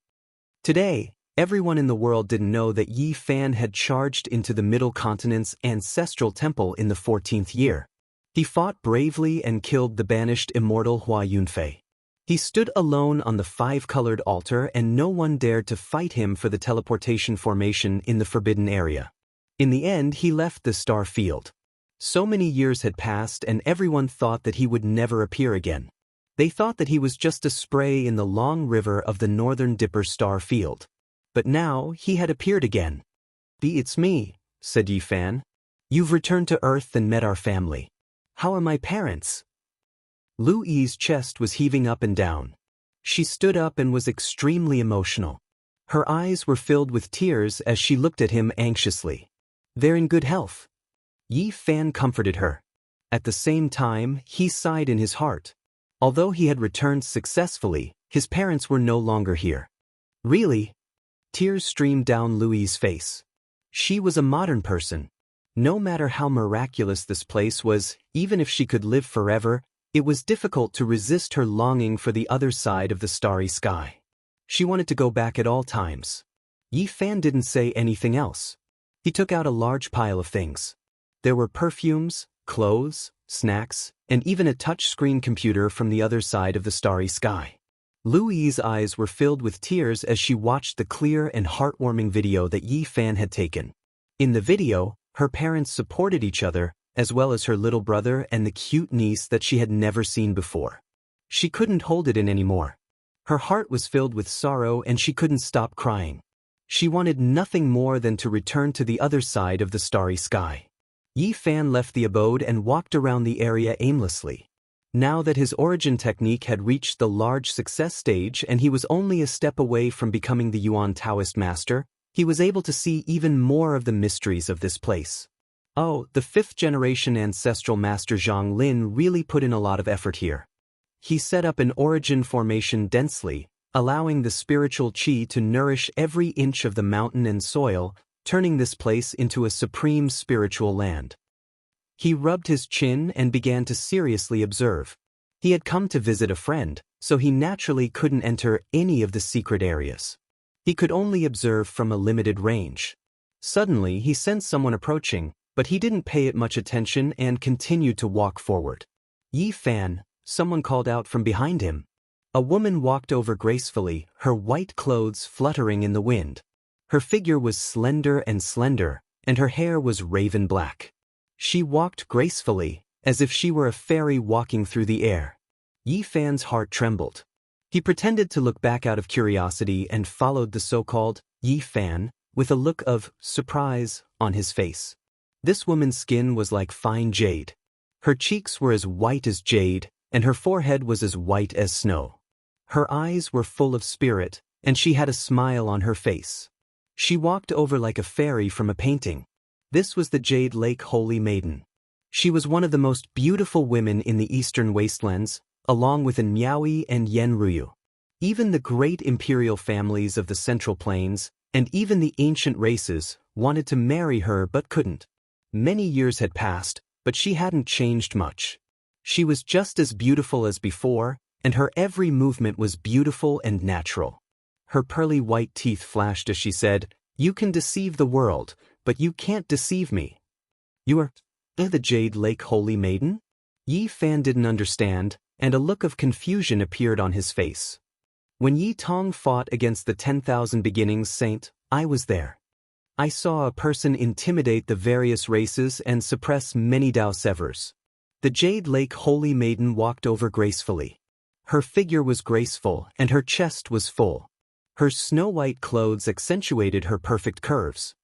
Today, everyone in the world didn't know that Yifan had charged into the Middle Continent's ancestral temple in the 14th year. He fought bravely and killed the banished immortal Hua Yunfei. He stood alone on the five-colored altar, and no one dared to fight him for the teleportation formation in the forbidden area. In the end, he left the star field. So many years had passed, and everyone thought that he would never appear again. They thought that he was just a spray in the long river of the Northern Dipper star field. But now he had appeared again. "It's me," said Yifan. "You've returned to Earth and met our family. How are my parents?" Lu Yi's chest was heaving up and down. She stood up and was extremely emotional. Her eyes were filled with tears as she looked at him anxiously. "They're in good health." Yifan comforted her. At the same time, he sighed in his heart. Although he had returned successfully, his parents were no longer here. "Really?" Tears streamed down Lu Yi's face. She was a modern person. No matter how miraculous this place was, even if she could live forever, it was difficult to resist her longing for the other side of the starry sky. She wanted to go back at all times. Yifan didn't say anything else. He took out a large pile of things. There were perfumes, clothes, snacks, and even a touch-screen computer from the other side of the starry sky. Lu Yi's eyes were filled with tears as she watched the clear and heartwarming video that Yifan had taken. In the video, her parents supported each other, as well as her little brother and the cute niece that she had never seen before. She couldn't hold it in anymore. Her heart was filled with sorrow and she couldn't stop crying. She wanted nothing more than to return to the other side of the starry sky. Yi Fan left the abode and walked around the area aimlessly. Now that his origin technique had reached the large success stage and he was only a step away from becoming the Yuan Taoist master, he was able to see even more of the mysteries of this place. Oh, the fifth-generation ancestral master Zhang Lin really put in a lot of effort here. He set up an origin formation densely, allowing the spiritual qi to nourish every inch of the mountain and soil, turning this place into a supreme spiritual land. He rubbed his chin and began to seriously observe. He had come to visit a friend, so he naturally couldn't enter any of the secret areas. He could only observe from a limited range. Suddenly, he sensed someone approaching, but he didn't pay it much attention and continued to walk forward. Yi Fan, someone called out from behind him. A woman walked over gracefully, her white clothes fluttering in the wind. Her figure was slender, and her hair was raven black. She walked gracefully, as if she were a fairy walking through the air. Yi Fan's heart trembled. He pretended to look back out of curiosity and followed the so-called Yi Fan, with a look of surprise on his face. This woman's skin was like fine jade. Her cheeks were as white as jade, and her forehead was as white as snow. Her eyes were full of spirit, and she had a smile on her face. She walked over like a fairy from a painting. This was the Jade Lake Holy Maiden. She was one of the most beautiful women in the eastern wastelands, along with Miaoi and Yenryu. Even the great imperial families of the Central Plains, and even the ancient races, wanted to marry her but couldn't. Many years had passed, but she hadn't changed much. She was just as beautiful as before, and her every movement was beautiful and natural. Her pearly white teeth flashed as she said, "You can deceive the world, but you can't deceive me." "You are the Jade Lake Holy Maiden?" Yi Fan didn't understand, and a look of confusion appeared on his face. "When Yi Tong fought against the 10,000 Beginnings Saint, I was there. I saw a person intimidate the various races and suppress many Dao Severs." The Jade Lake Holy Maiden walked over gracefully. Her figure was graceful and her chest was full. Her snow-white clothes accentuated her perfect curves.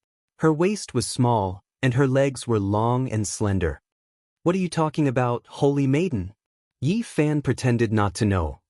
Her waist was small, and her legs were long and slender. "What are you talking about, Holy Maiden?" Yi Fan pretended not to know.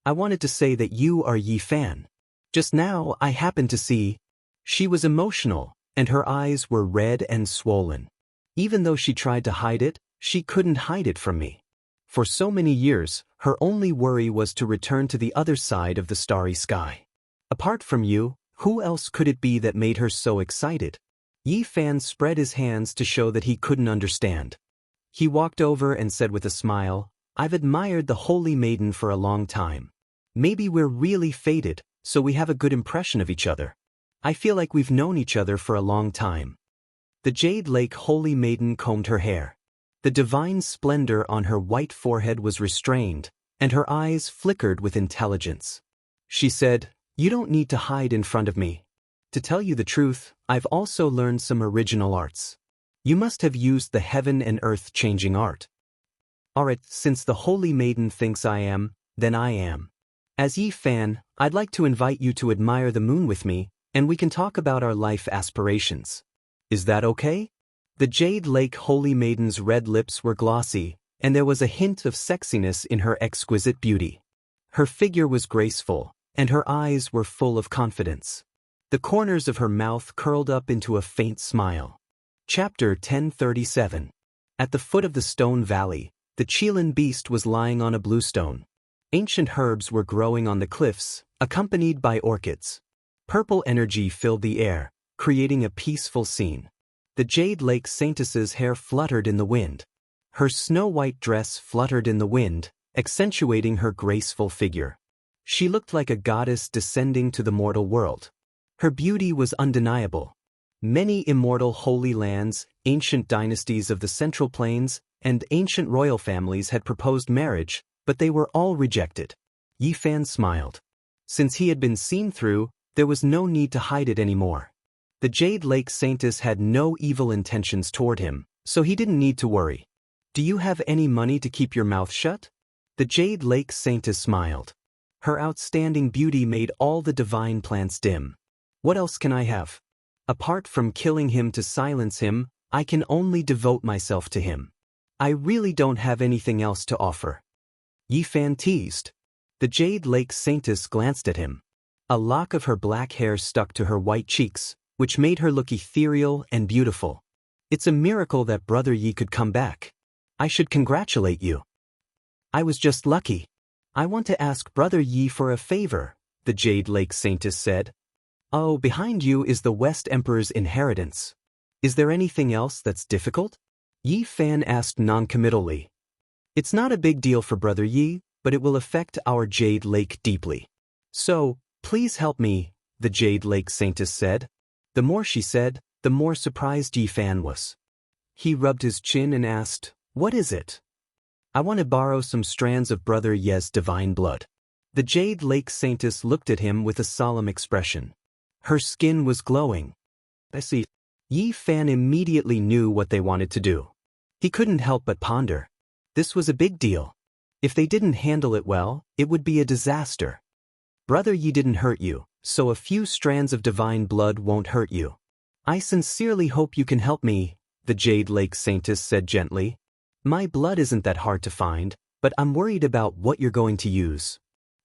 "I wanted to say that you are Yi Fan. Just now I happened to see..." She was emotional, and her eyes were red and swollen. Even though she tried to hide it, she couldn't hide it from me. For so many years, her only worry was to return to the other side of the starry sky. Apart from you, who else could it be that made her so excited? Yi Fan spread his hands to show that he couldn't understand. He walked over and said with a smile, "I've admired the Holy Maiden for a long time. Maybe we're really fated, so we have a good impression of each other. I feel like we've known each other for a long time." The Jade Lake Holy Maiden combed her hair. The divine splendor on her white forehead was restrained, and her eyes flickered with intelligence. She said, "You don't need to hide in front of me. To tell you the truth, I've also learned some original arts. You must have used the heaven and earth changing art." "Alright, since the Holy Maiden thinks I am, then I am. As Yi Fan, I'd like to invite you to admire the moon with me, and we can talk about our life aspirations. Is that okay?" The Jade Lake Holy Maiden's red lips were glossy, and there was a hint of sexiness in her exquisite beauty. Her figure was graceful, and her eyes were full of confidence. The corners of her mouth curled up into a faint smile. Chapter 1037. At the foot of the stone valley, the Qilin beast was lying on a bluestone. Ancient herbs were growing on the cliffs, accompanied by orchids. Purple energy filled the air, creating a peaceful scene. The Jade Lake Saintess's hair fluttered in the wind. Her snow-white dress fluttered in the wind, accentuating her graceful figure. She looked like a goddess descending to the mortal world. Her beauty was undeniable. Many immortal holy lands, ancient dynasties of the Central Plains, and ancient royal families had proposed marriage, but they were all rejected. Yi Fan smiled. Since he had been seen through, there was no need to hide it anymore. The Jade Lake Saintess had no evil intentions toward him, so he didn't need to worry. Do you have any money to keep your mouth shut? The Jade Lake Saintess smiled. Her outstanding beauty made all the divine plants dim. What else can I have? Apart from killing him to silence him, I can only devote myself to him. I really don't have anything else to offer. Yi Fan teased. The Jade Lake Saintess glanced at him. A lock of her black hair stuck to her white cheeks, which made her look ethereal and beautiful. It's a miracle that Brother Yi could come back. I should congratulate you. I was just lucky. I want to ask Brother Yi for a favor, the Jade Lake Saintess said. Oh, behind you is the West Emperor's inheritance. Is there anything else that's difficult? Yi Fan asked noncommittally. It's not a big deal for Brother Yi, but it will affect our Jade Lake deeply. So, please help me, the Jade Lake Saintess said. The more she said, the more surprised Yi Fan was. He rubbed his chin and asked, What is it? I want to borrow some strands of Brother Ye's divine blood. The Jade Lake Saintess looked at him with a solemn expression. Her skin was glowing. I see. Yi Fan immediately knew what they wanted to do. He couldn't help but ponder. This was a big deal. If they didn't handle it well, it would be a disaster. Brother Yi didn't hurt you, so a few strands of divine blood won't hurt you. I sincerely hope you can help me, the Jade Lake Saintess said gently. My blood isn't that hard to find, but I'm worried about what you're going to use.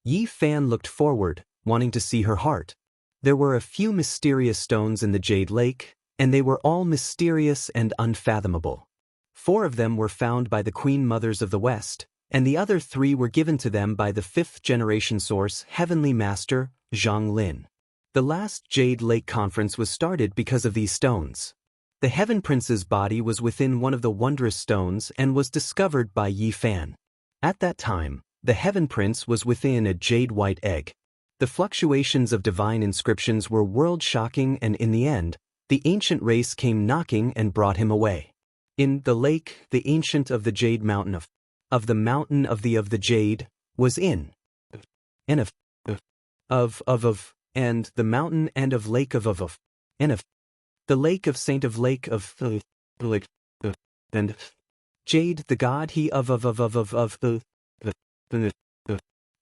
Yi Fan looked forward, wanting to see her heart. There were a few mysterious stones in the Jade Lake, and they were all mysterious and unfathomable. 4 of them were found by the Queen Mothers of the West, and the other 3 were given to them by the 5th-generation source Heavenly Master, Zhang Lin. The last Jade Lake Conference was started because of these stones. The Heaven Prince's body was within one of the wondrous stones and was discovered by Yi Fan. At that time, the Heaven Prince was within a jade-white egg. The fluctuations of divine inscriptions were world-shocking, and in the end, the ancient race came knocking and brought him away. In the lake, the ancient of the Jade Mountain of the mountain of the Jade, was in, and and the mountain and of lake of, and of, the lake of Saint of lake of, lake, and Jade the god he of the.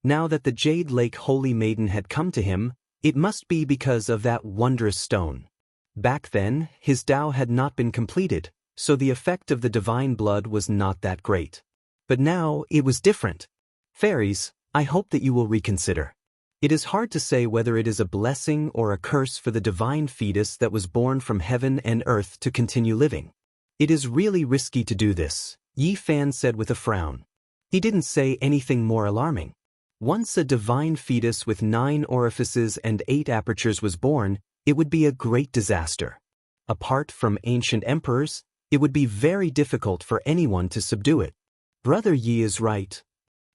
Now that the Jade Lake Holy Maiden had come to him, it must be because of that wondrous stone. Back then, his Tao had not been completed, so the effect of the divine blood was not that great. But now, it was different. Fairies, I hope that you will reconsider. It is hard to say whether it is a blessing or a curse for the divine fetus that was born from heaven and earth to continue living. It is really risky to do this, Yi Fan said with a frown. He didn't say anything more alarming. Once a divine fetus with 9 orifices and 8 apertures was born, it would be a great disaster. Apart from ancient emperors, it would be very difficult for anyone to subdue it. Brother Yi is right.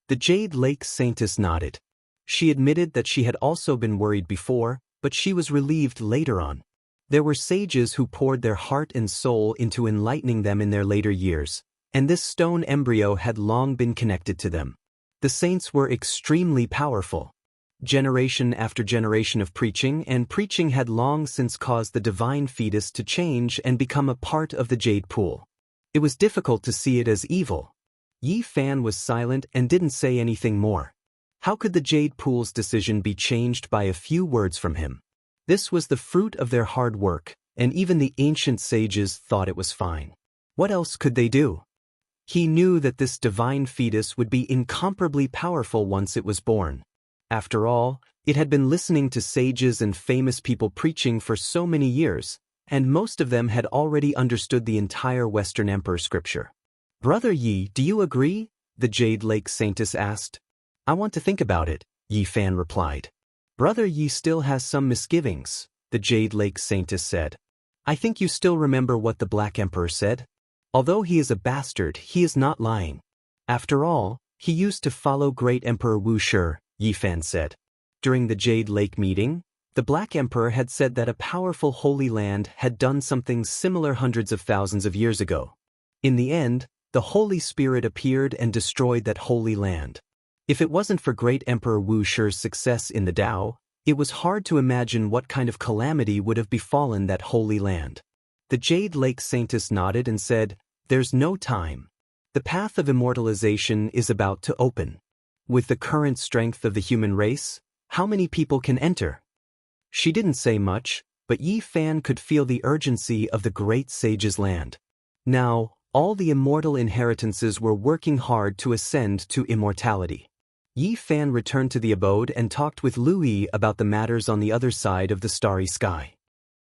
The Jade Lake Saintess nodded. She admitted that she had also been worried before, but she was relieved later on. There were sages who poured their heart and soul into enlightening them in their later years, and this stone embryo had long been connected to them. The saints were extremely powerful. Generation after generation of preaching had long since caused the divine fetus to change and become a part of the jade pool. It was difficult to see it as evil. Yi Fan was silent and didn't say anything more. How could the jade pool's decision be changed by a few words from him? This was the fruit of their hard work, and even the ancient sages thought it was fine. What else could they do? He knew that this divine fetus would be incomparably powerful once it was born. After all, it had been listening to sages and famous people preaching for so many years, and most of them had already understood the entire Western Emperor scripture. Brother Yi, do you agree? The Jade Lake Saintess asked. I want to think about it, Yi Fan replied. Brother Yi still has some misgivings, the Jade Lake Saintess said. I think you still remember what the Black Emperor said? Although he is a bastard, he is not lying. After all, he used to follow great Emperor Wuxia, Yi Fan said. During the Jade Lake meeting, the Black Emperor had said that a powerful Holy Land had done something similar hundreds of thousands of years ago. In the end, the Holy Spirit appeared and destroyed that Holy Land. If it wasn't for great Emperor Wuxia's success in the Tao, it was hard to imagine what kind of calamity would have befallen that Holy Land. The Jade Lake Saintess nodded and said, There's no time. The path of immortalization is about to open. With the current strength of the human race, how many people can enter? She didn't say much, but Yi Fan could feel the urgency of the great sage's land. Now, all the immortal inheritances were working hard to ascend to immortality. Yi Fan returned to the abode and talked with Lu Yi about the matters on the other side of the starry sky.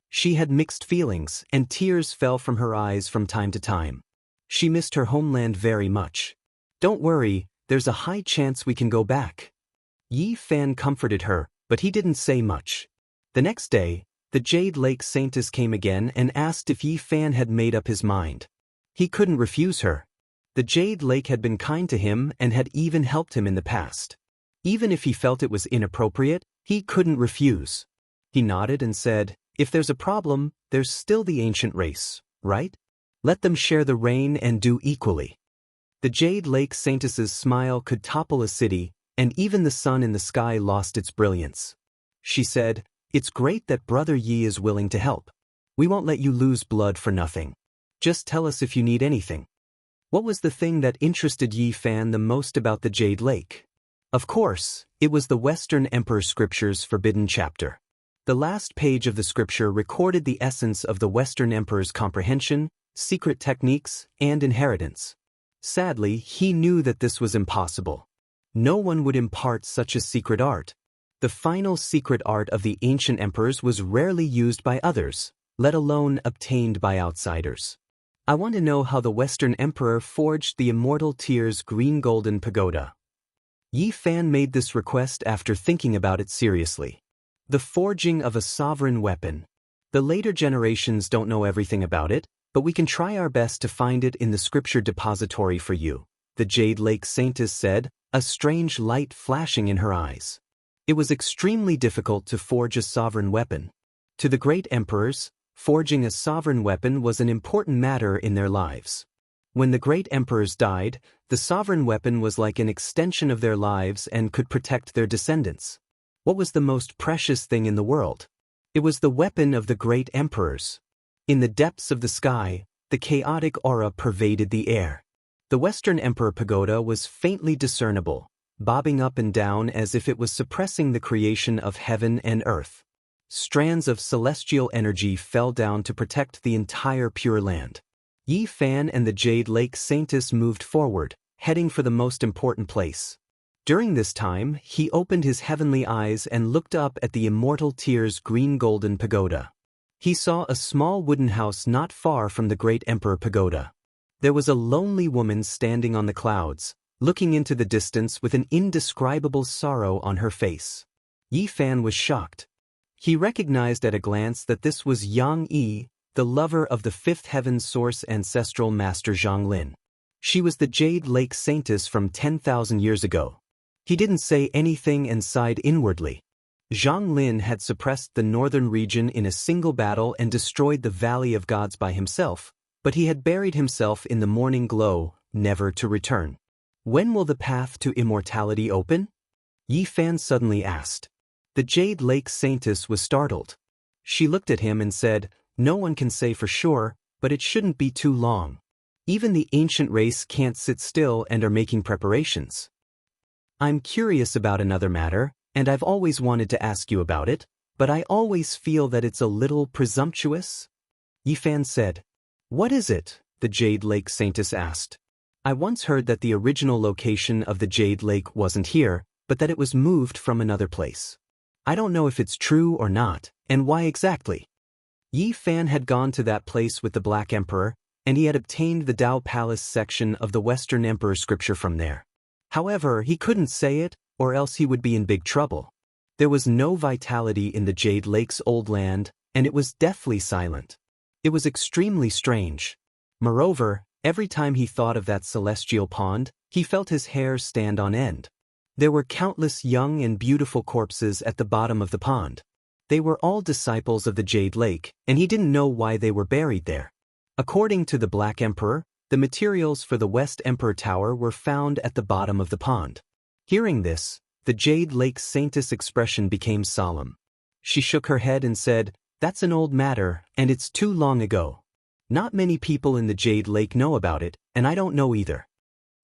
She had mixed feelings, and tears fell from her eyes from time to time. She missed her homeland very much. Don't worry, there's a high chance we can go back. Yi Fan comforted her, but he didn't say much. The next day, the Jade Lake Saintess came again and asked if Yi Fan had made up his mind. He couldn't refuse her. The Jade Lake had been kind to him and had even helped him in the past. Even if he felt it was inappropriate, he couldn't refuse. He nodded and said, "If there's a problem, there's still the ancient race, right? Let them share the rain and do equally." The Jade Lake Saintess's smile could topple a city, and even the sun in the sky lost its brilliance. She said, "It's great that Brother Yi is willing to help. We won't let you lose blood for nothing. Just tell us if you need anything." What was the thing that interested Yi Fan the most about the Jade Lake? Of course, it was the Western Emperor Scripture's forbidden chapter. The last page of the scripture recorded the essence of the Western Emperor's comprehension, secret techniques, and inheritance. Sadly, he knew that this was impossible. No one would impart such a secret art. The final secret art of the ancient emperors was rarely used by others, let alone obtained by outsiders. I want to know how the Western Emperor forged the immortal Tyr's green golden pagoda. Yi Fan made this request after thinking about it seriously. The forging of a sovereign weapon. The later generations don't know everything about it, but we can try our best to find it in the scripture depository for you, the Jade Lake Saintess said, a strange light flashing in her eyes. It was extremely difficult to forge a sovereign weapon. To the great emperors, forging a sovereign weapon was an important matter in their lives. When the great emperors died, the sovereign weapon was like an extension of their lives and could protect their descendants. What was the most precious thing in the world? It was the weapon of the great emperors. In the depths of the sky, the chaotic aura pervaded the air. The Western Emperor Pagoda was faintly discernible, bobbing up and down as if it was suppressing the creation of heaven and earth. Strands of celestial energy fell down to protect the entire Pure Land. Yi Fan and the Jade Lake Saintess moved forward, heading for the most important place. During this time, he opened his heavenly eyes and looked up at the immortal Tyr's green golden pagoda. He saw a small wooden house not far from the great Emperor Pagoda. There was a lonely woman standing on the clouds, looking into the distance with an indescribable sorrow on her face. Yi Fan was shocked. He recognized at a glance that this was Yang Yi, the lover of the fifth heaven source ancestral master Zhonglin. She was the Jade Lake Saintess from 10,000 years ago. He didn't say anything and sighed inwardly. Zhonglin had suppressed the northern region in a single battle and destroyed the Valley of Gods by himself, but he had buried himself in the morning glow, never to return. When will the path to immortality open? Yi Fan suddenly asked. The Jade Lake Saintess was startled. She looked at him and said, "No one can say for sure, but it shouldn't be too long. Even the ancient race can't sit still and are making preparations." "I'm curious about another matter, and I've always wanted to ask you about it, but I always feel that it's a little presumptuous," Yi Fan said. "What is it?" the Jade Lake Saintess asked. "I once heard that the original location of the Jade Lake wasn't here, but that it was moved from another place. I don't know if it's true or not, and why exactly." Yi Fan had gone to that place with the Black Emperor, and he had obtained the Dao Palace section of the Western Emperor scripture from there. However, he couldn't say it, or else he would be in big trouble. There was no vitality in the Jade Lake's old land, and it was deathly silent. It was extremely strange. Moreover, every time he thought of that celestial pond, he felt his hair stand on end. There were countless young and beautiful corpses at the bottom of the pond. They were all disciples of the Jade Lake, and he didn't know why they were buried there. According to the Black Emperor, the materials for the West Emperor Tower were found at the bottom of the pond. Hearing this, the Jade Lake Saintess' expression became solemn. She shook her head and said, "That's an old matter, and it's too long ago. Not many people in the Jade Lake know about it, and I don't know either.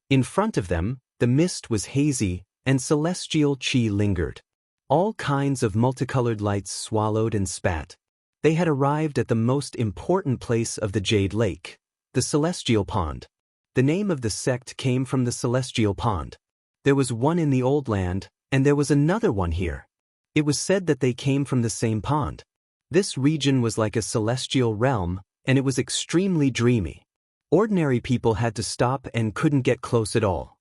In front of them, the mist was hazy, and celestial chi lingered. All kinds of multicolored lights swallowed and spat. They had arrived at the most important place of the Jade Lake, the Celestial Pond. The name of the sect came from the Celestial Pond. There was one in the Old Land, and there was another one here. It was said that they came from the same pond. This region was like a celestial realm, and it was extremely dreamy. Ordinary people had to stop and couldn't get close at all.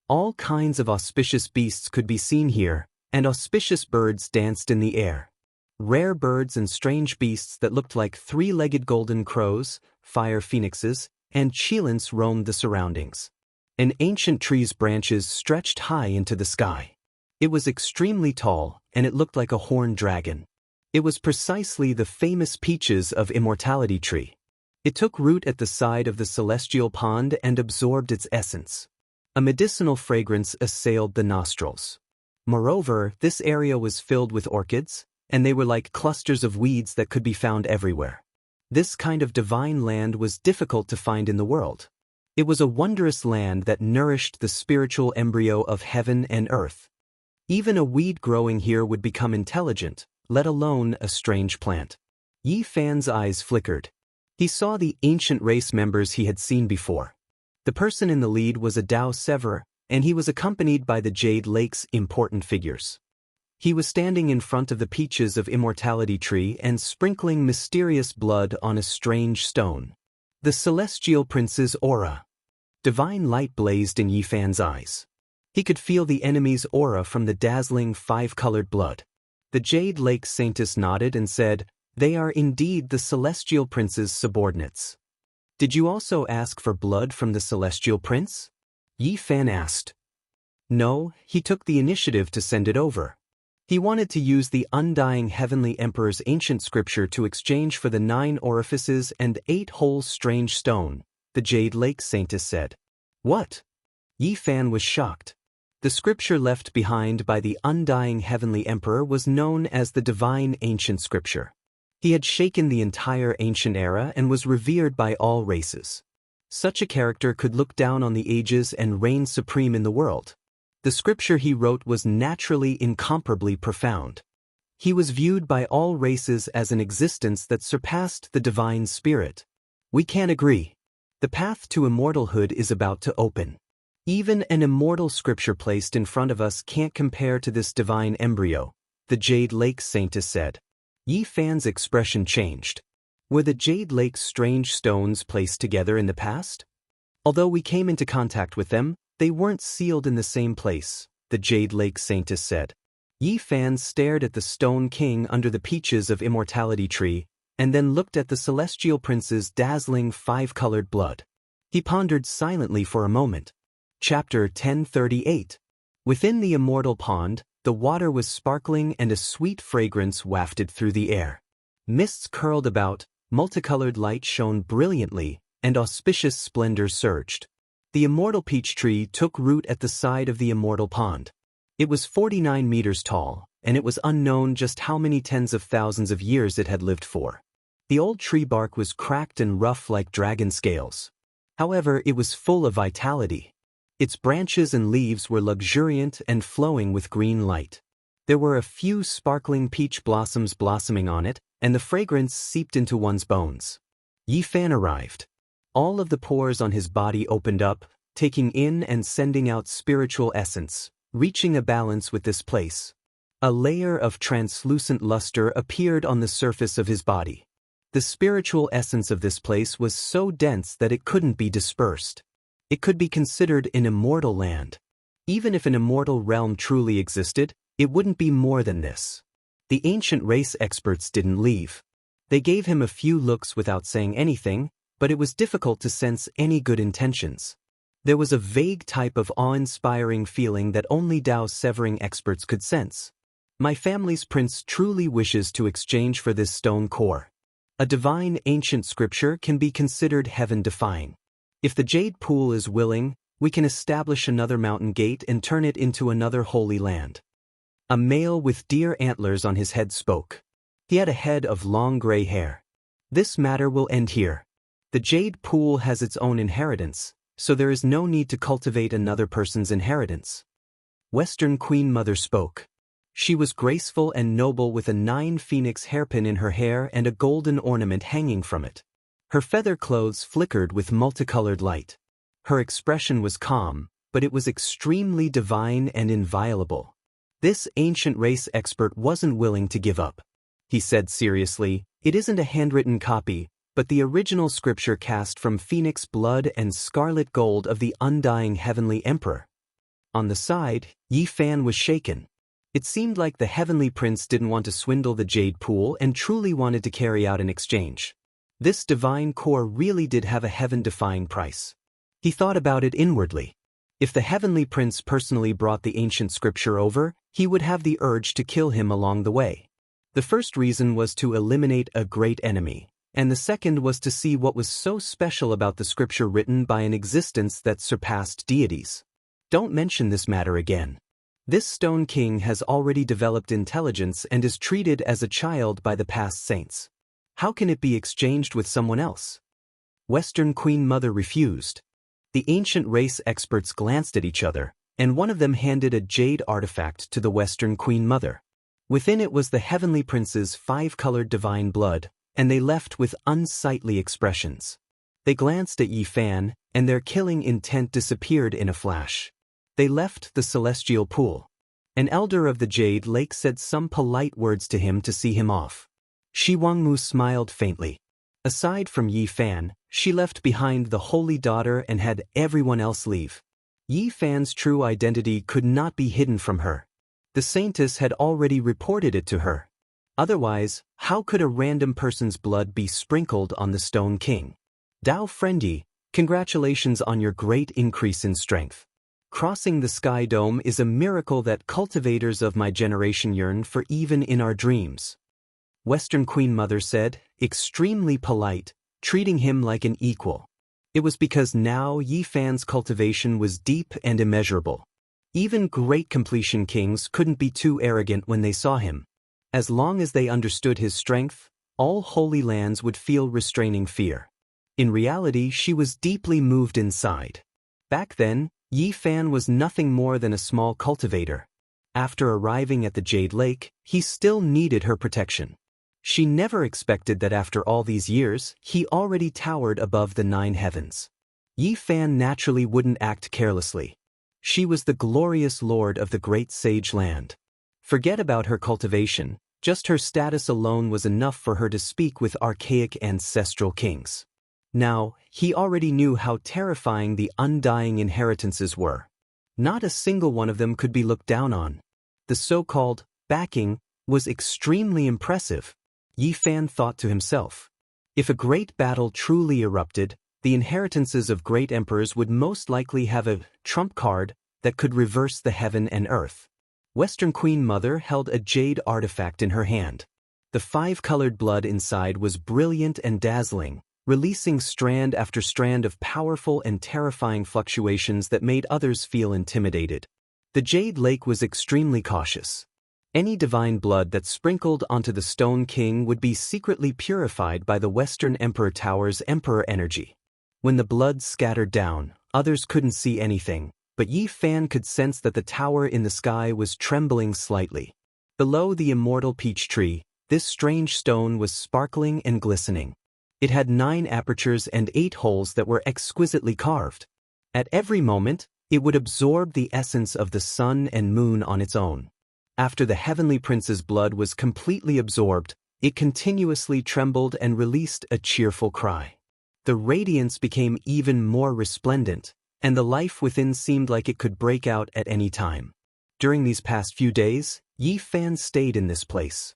All kinds of auspicious beasts could be seen here, and auspicious birds danced in the air. Rare birds and strange beasts that looked like three-legged golden crows, fire phoenixes, and cheelants roamed the surroundings. An ancient tree's branches stretched high into the sky. It was extremely tall, and it looked like a horned dragon. It was precisely the famous peaches of immortality tree. It took root at the side of the celestial pond and absorbed its essence. A medicinal fragrance assailed the nostrils. Moreover, this area was filled with orchids, and they were like clusters of weeds that could be found everywhere. This kind of divine land was difficult to find in the world. It was a wondrous land that nourished the spiritual embryo of heaven and earth. Even a weed growing here would become intelligent, let alone a strange plant. Yi Fan's eyes flickered. He saw the ancient race members he had seen before. The person in the lead was a Dao Sever, and he was accompanied by the Jade Lake's important figures. He was standing in front of the peaches of immortality tree and sprinkling mysterious blood on a strange stone. The Celestial Prince's aura. Divine light blazed in Yi Fan's eyes. He could feel the enemy's aura from the dazzling five-colored blood. The Jade Lake Saintess nodded and said, "They are indeed the Celestial Prince's subordinates." "Did you also ask for blood from the Celestial Prince?" Yi Fan asked. "No, he took the initiative to send it over. He wanted to use the undying Heavenly Emperor's ancient scripture to exchange for the 9 orifices and 8 holes strange stone," the Jade Lake Saintess said. "What?" Yi Fan was shocked. The scripture left behind by the undying Heavenly Emperor was known as the Divine Ancient Scripture. He had shaken the entire ancient era and was revered by all races. Such a character could look down on the ages and reign supreme in the world. The scripture he wrote was naturally incomparably profound. He was viewed by all races as an existence that surpassed the divine spirit. "We can't agree. The path to immortalhood is about to open. Even an immortal scripture placed in front of us can't compare to this divine embryo," the Jade Lake Saintess said. Yi Fan's expression changed. Were the Jade Lake's strange stones placed together in the past? Although we came into contact with them, they weren't sealed in the same place, the Jade Lake Saintess said. Yi Fan stared at the Stone King under the peaches of immortality tree, and then looked at the Celestial Prince's dazzling five-colored blood. He pondered silently for a moment. Chapter 1038. Within the immortal pond, the water was sparkling and a sweet fragrance wafted through the air. Mists curled about, multicolored light shone brilliantly, and auspicious splendor surged. The immortal peach tree took root at the side of the immortal pond. It was 49 meters tall, and it was unknown just how many tens of thousands of years it had lived for. The old tree bark was cracked and rough like dragon scales. However, it was full of vitality. Its branches and leaves were luxuriant and flowing with green light. There were a few sparkling peach blossoms blossoming on it, and the fragrance seeped into one's bones. Yi Fan arrived. All of the pores on his body opened up, taking in and sending out spiritual essence, reaching a balance with this place. A layer of translucent luster appeared on the surface of his body. The spiritual essence of this place was so dense that it couldn't be dispersed. It could be considered an immortal land. Even if an immortal realm truly existed, it wouldn't be more than this. The ancient race experts didn't leave. They gave him a few looks without saying anything, but it was difficult to sense any good intentions. There was a vague type of awe-inspiring feeling that only Dao-severing experts could sense. "My family's prince truly wishes to exchange for this stone core. A divine ancient scripture can be considered heaven-defying. If the jade pool is willing, we can establish another mountain gate and turn it into another holy land." A male with deer antlers on his head spoke. He had a head of long gray hair. "This matter will end here." The jade pool has its own inheritance, so there is no need to cultivate another person's inheritance. Western Queen Mother spoke. She was graceful and noble with a 9-phoenix hairpin in her hair and a golden ornament hanging from it. Her feather clothes flickered with multicolored light. Her expression was calm, but it was extremely divine and inviolable. This ancient race expert wasn't willing to give up. He said seriously, "It isn't a handwritten copy, but the original scripture cast from phoenix blood and scarlet gold of the undying heavenly emperor." On the side, Yi Fan was shaken. It seemed like the heavenly prince didn't want to swindle the jade pool and truly wanted to carry out an exchange. This divine core really did have a heaven-defying price. He thought about it inwardly. If the heavenly prince personally brought the ancient scripture over, he would have the urge to kill him along the way. The first reason was to eliminate a great enemy, and the second was to see what was so special about the scripture written by an existence that surpassed deities. Don't mention this matter again. This Stone King has already developed intelligence and is treated as a child by the past saints. How can it be exchanged with someone else? Western Queen Mother refused. The ancient race experts glanced at each other, and one of them handed a jade artifact to the Western Queen Mother. Within it was the heavenly prince's 5-colored divine blood, and they left with unsightly expressions. They glanced at Yi Fan, and their killing intent disappeared in a flash. They left the celestial pool. An elder of the Jade Lake said some polite words to him to see him off. Shi Wangmu smiled faintly. Aside from Yi Fan, she left behind the holy daughter and had everyone else leave. Yi Fan's true identity could not be hidden from her. The saintess had already reported it to her. Otherwise, how could a random person's blood be sprinkled on the Stone King? Dao Friendy, congratulations on your great increase in strength. Crossing the Sky Dome is a miracle that cultivators of my generation yearn for even in our dreams. Western Queen Mother said, extremely polite, treating him like an equal. It was because now Yi Fan's cultivation was deep and immeasurable. Even great completion kings couldn't be too arrogant when they saw him. As long as they understood his strength, all holy lands would feel restraining fear. In reality, she was deeply moved inside. Back then, Yi Fan was nothing more than a small cultivator. After arriving at the Jade Lake, he still needed her protection. She never expected that after all these years, he already towered above the 9 heavens. Yi Fan naturally wouldn't act carelessly. She was the glorious lord of the great sage land. Forget about her cultivation, just her status alone was enough for her to speak with archaic ancestral kings. Now, he already knew how terrifying the undying inheritances were. Not a single one of them could be looked down on. The so-called backing was extremely impressive. Yi Fan thought to himself. If a great battle truly erupted, the inheritances of great emperors would most likely have a trump card that could reverse the heaven and earth. Western Queen Mother held a jade artifact in her hand. The 5-colored blood inside was brilliant and dazzling, releasing strand after strand of powerful and terrifying fluctuations that made others feel intimidated. The Jade Lake was extremely cautious. Any divine blood that sprinkled onto the Stone King would be secretly purified by the Western Emperor Tower's Emperor energy. When the blood scattered down, others couldn't see anything, but Yi Fan could sense that the tower in the sky was trembling slightly. Below the immortal peach tree, this strange stone was sparkling and glistening. It had 9 apertures and 8 holes that were exquisitely carved. At every moment, it would absorb the essence of the sun and moon on its own. After the heavenly prince's blood was completely absorbed, it continuously trembled and released a cheerful cry. The radiance became even more resplendent, and the life within seemed like it could break out at any time. During these past few days, Yi Fan stayed in this place.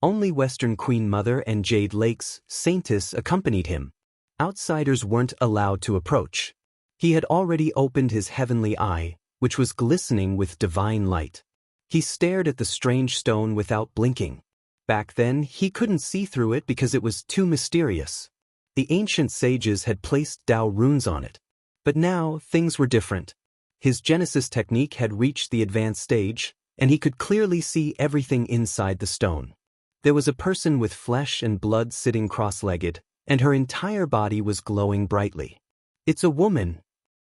Only Western Queen Mother and Jade Lake's saintess accompanied him. Outsiders weren't allowed to approach. He had already opened his heavenly eye, which was glistening with divine light. He stared at the strange stone without blinking. Back then, he couldn't see through it because it was too mysterious. The ancient sages had placed Dao runes on it. But now, things were different. His Genesis technique had reached the advanced stage, and he could clearly see everything inside the stone. There was a person with flesh and blood sitting cross-legged, and her entire body was glowing brightly. It's a woman.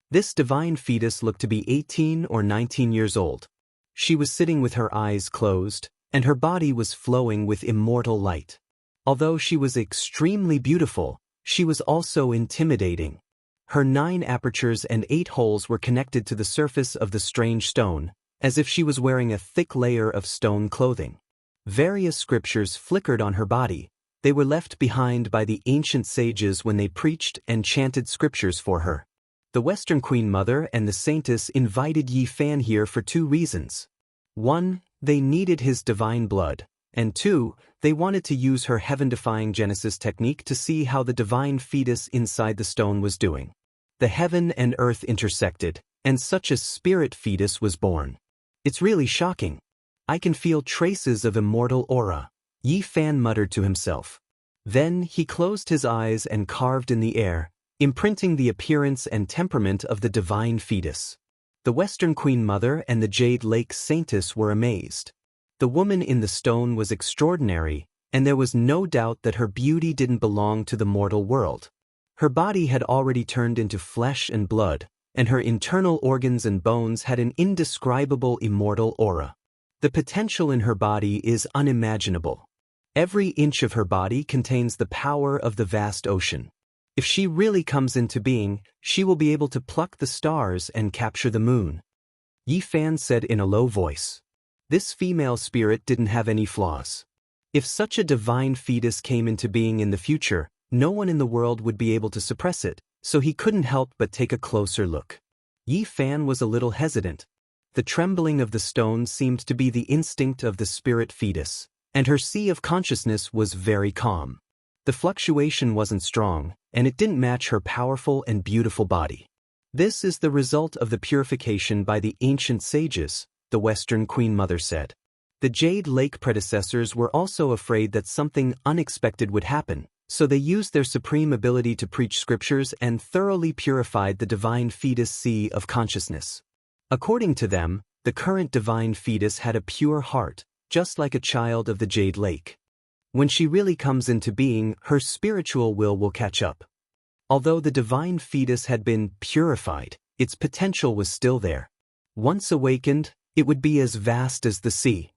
This divine fetus looked to be 18 or 19 years old. She was sitting with her eyes closed, and her body was flowing with immortal light. Although she was extremely beautiful, she was also intimidating. Her 9 apertures and 8 holes were connected to the surface of the strange stone, as if she was wearing a thick layer of stone clothing. Various scriptures flickered on her body. They were left behind by the ancient sages when they preached and chanted scriptures for her. The Western Queen Mother and the Saintess invited Yi Fan here for 2 reasons. 1, they needed his divine blood, and 2, they wanted to use her heaven-defying Genesis technique to see how the divine fetus inside the stone was doing. The heaven and earth intersected, and such a spirit fetus was born. It's really shocking. I can feel traces of immortal aura, Yi Fan muttered to himself. Then he closed his eyes and carved in the air, imprinting the appearance and temperament of the divine fetus. The Western Queen Mother and the Jade Lake Saintess were amazed. The woman in the stone was extraordinary, and there was no doubt that her beauty didn't belong to the mortal world. Her body had already turned into flesh and blood, and her internal organs and bones had an indescribable immortal aura. The potential in her body is unimaginable. Every inch of her body contains the power of the vast ocean. If she really comes into being, she will be able to pluck the stars and capture the moon. Yi Fan said in a low voice. This female spirit didn't have any flaws. If such a divine fetus came into being in the future, no one in the world would be able to suppress it, so he couldn't help but take a closer look. Yi Fan was a little hesitant. The trembling of the stone seemed to be the instinct of the spirit fetus, and her sea of consciousness was very calm. The fluctuation wasn't strong, and it didn't match her powerful and beautiful body. This is the result of the purification by the ancient sages, the Western Queen Mother said. The Jade Lake predecessors were also afraid that something unexpected would happen, so they used their supreme ability to preach scriptures and thoroughly purified the divine fetus sea of consciousness. According to them, the current divine fetus had a pure heart, just like a child of the Jade Lake. When she really comes into being, her spiritual will catch up. Although the divine fetus had been purified, its potential was still there. Once awakened, it would be as vast as the sea.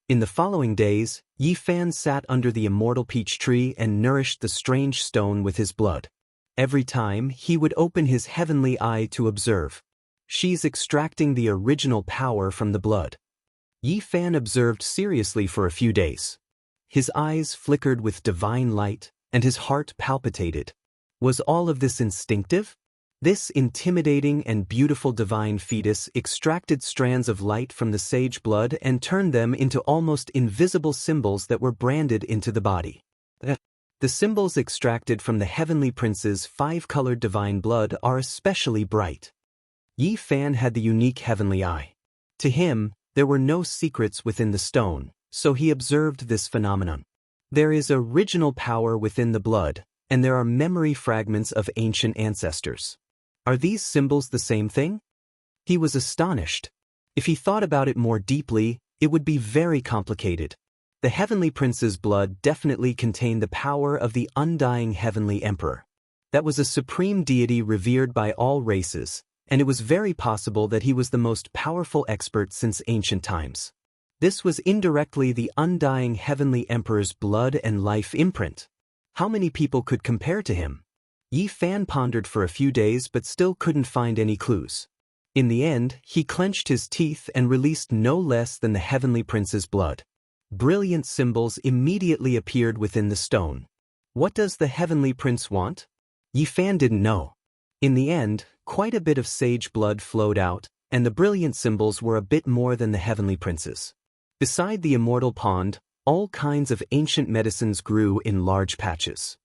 In the following days, Yi Fan sat under the immortal peach tree and nourished the strange stone with his blood. Every time, he would open his heavenly eye to observe. She's extracting the original power from the blood. Yi Fan observed seriously for a few days. His eyes flickered with divine light, and his heart palpitated. Was all of this instinctive? This intimidating and beautiful divine fetus extracted strands of light from the sage blood and turned them into almost invisible symbols that were branded into the body. The symbols extracted from the heavenly prince's 5-colored divine blood are especially bright. Yi Fan had the unique heavenly eye. To him, there were no secrets within the stone, so he observed this phenomenon. There is original power within the blood, and there are memory fragments of ancient ancestors. Are these symbols the same thing? He was astonished. If he thought about it more deeply, it would be very complicated. The heavenly prince's blood definitely contained the power of the undying heavenly emperor. That was a supreme deity revered by all races, and it was very possible that he was the most powerful expert since ancient times. This was indirectly the undying heavenly emperor's blood and life imprint. How many people could compare to him? Yi Fan pondered for a few days but still couldn't find any clues. In the end, he clenched his teeth and released no less than the heavenly prince's blood. Brilliant symbols immediately appeared within the stone. What does the heavenly prince want? Yi Fan didn't know. In the end, quite a bit of sage blood flowed out, and the brilliant symbols were a bit more than the heavenly prince's. Beside the immortal pond, all kinds of ancient medicines grew in large patches.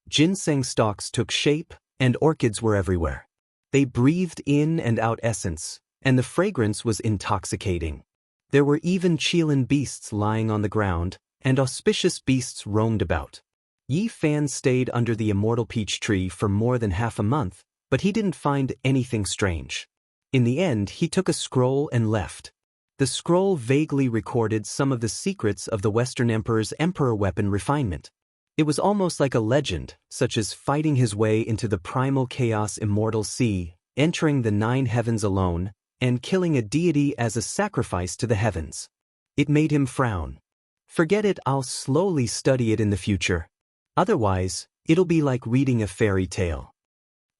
Ginseng stalks took shape, and orchids were everywhere. They breathed in and out essence, and the fragrance was intoxicating. There were even Qilin beasts lying on the ground, and auspicious beasts roamed about. Yi Fan stayed under the immortal peach tree for more than half a month, but he didn't find anything strange. In the end, he took a scroll and left. The scroll vaguely recorded some of the secrets of the Western Emperor's emperor weapon refinement. It was almost like a legend, such as fighting his way into the primal chaos immortal sea, entering the 9 heavens alone, and killing a deity as a sacrifice to the heavens. It made him frown. Forget it, I'll slowly study it in the future. Otherwise, it'll be like reading a fairy tale.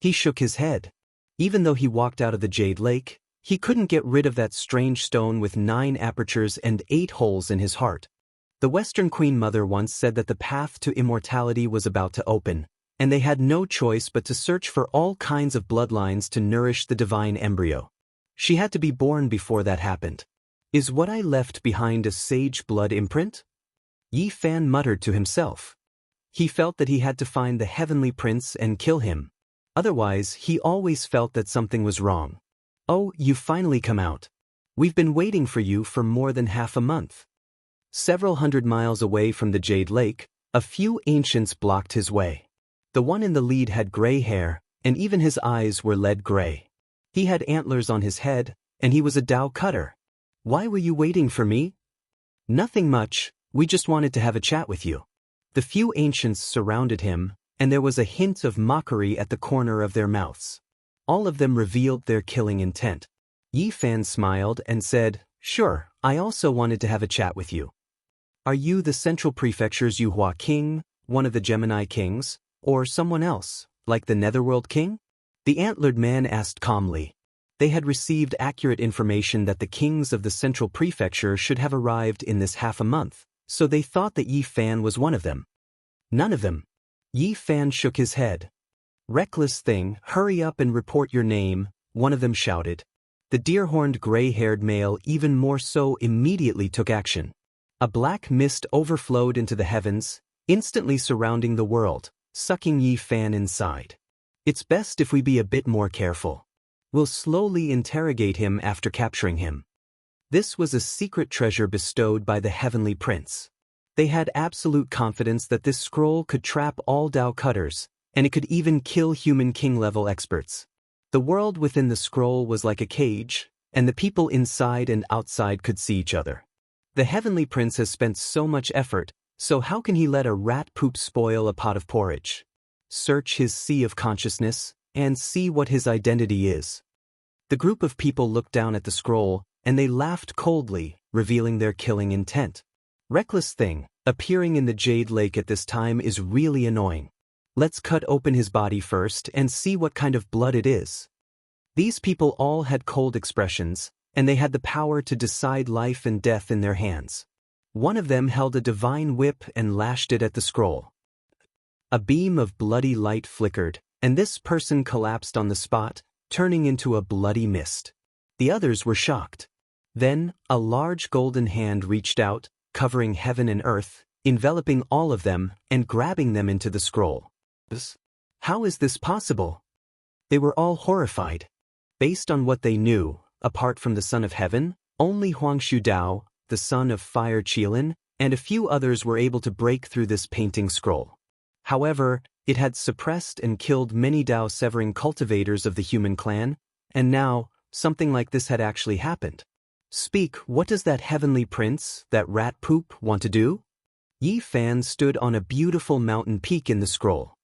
He shook his head. Even though he walked out of the Jade Lake, he couldn't get rid of that strange stone with 9 apertures and 8 holes in his heart. The Western Queen Mother once said that the path to immortality was about to open, and they had no choice but to search for all kinds of bloodlines to nourish the divine embryo. She had to be born before that happened. Is what I left behind a sage blood imprint? Yi Fan muttered to himself. He felt that he had to find the heavenly prince and kill him. Otherwise, he always felt that something was wrong. Oh, you've finally come out. We've been waiting for you for more than half a month. Several hundred miles away from the Jade Lake, a few ancients blocked his way. The one in the lead had gray hair, and even his eyes were lead gray. He had antlers on his head, and he was a Dao cutter. Why were you waiting for me? Nothing much, we just wanted to have a chat with you. The few ancients surrounded him, and there was a hint of mockery at the corner of their mouths. All of them revealed their killing intent. Yi Fan smiled and said, "Sure, I also wanted to have a chat with you. Are you the Central Prefecture's Yuhua King, one of the Gemini Kings, or someone else, like the Netherworld King?" The antlered man asked calmly. They had received accurate information that the kings of the Central Prefecture should have arrived in this half a month, so they thought that Yi Fan was one of them. None of them. Yi Fan shook his head. "Reckless thing, hurry up and report your name," one of them shouted. The deer-horned gray-haired male even more so immediately took action. A black mist overflowed into the heavens, instantly surrounding the world, sucking Yi Fan inside. "It's best if we be a bit more careful. We'll slowly interrogate him after capturing him." This was a secret treasure bestowed by the Heavenly Prince. They had absolute confidence that this scroll could trap all Dao cutters, and it could even kill human king-level experts. The world within the scroll was like a cage, and the people inside and outside could see each other. The Heavenly Prince has spent so much effort, so how can he let a rat poop spoil a pot of porridge? Search his sea of consciousness, and see what his identity is. The group of people looked down at the scroll, and they laughed coldly, revealing their killing intent. Reckless thing, appearing in the Jade Lake at this time is really annoying. Let's cut open his body first and see what kind of blood it is. These people all had cold expressions, and they had the power to decide life and death in their hands. One of them held a divine whip and lashed it at the scroll. A beam of bloody light flickered, and this person collapsed on the spot, turning into a bloody mist. The others were shocked. Then, a large golden hand reached out, covering heaven and earth, enveloping all of them and grabbing them into the scroll. How is this possible? They were all horrified. Based on what they knew, apart from the Son of Heaven, only Huangshu Dao, the son of Fire Qilin, and a few others were able to break through this painting scroll. However, it had suppressed and killed many Dao-severing cultivators of the human clan, and now, something like this had actually happened. Speak, what does that heavenly prince, that rat poop, want to do? Yi Fan stood on a beautiful mountain peak in the scroll.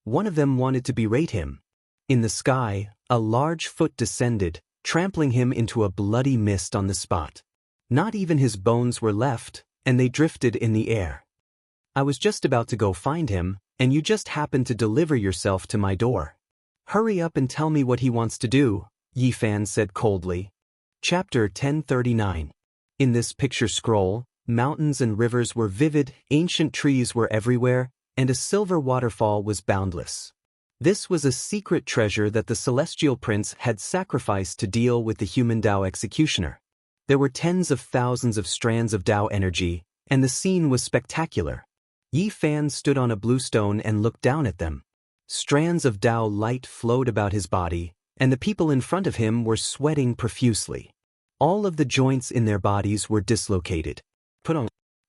One of them wanted to berate him. In the sky, a large foot descended, trampling him into a bloody mist on the spot. Not even his bones were left, and they drifted in the air. I was just about to go find him, and you just happened to deliver yourself to my door. Hurry up and tell me what he wants to do, Yi Fan said coldly. Chapter 1039. In this picture scroll, mountains and rivers were vivid, ancient trees were everywhere, and a silver waterfall was boundless. This was a secret treasure that the celestial prince had sacrificed to deal with the human Dao executioner. There were tens of thousands of strands of Dao energy, and the scene was spectacular. Yi Fan stood on a blue stone and looked down at them. Strands of Dao light flowed about his body, and the people in front of him were sweating profusely. All of the joints in their bodies were dislocated.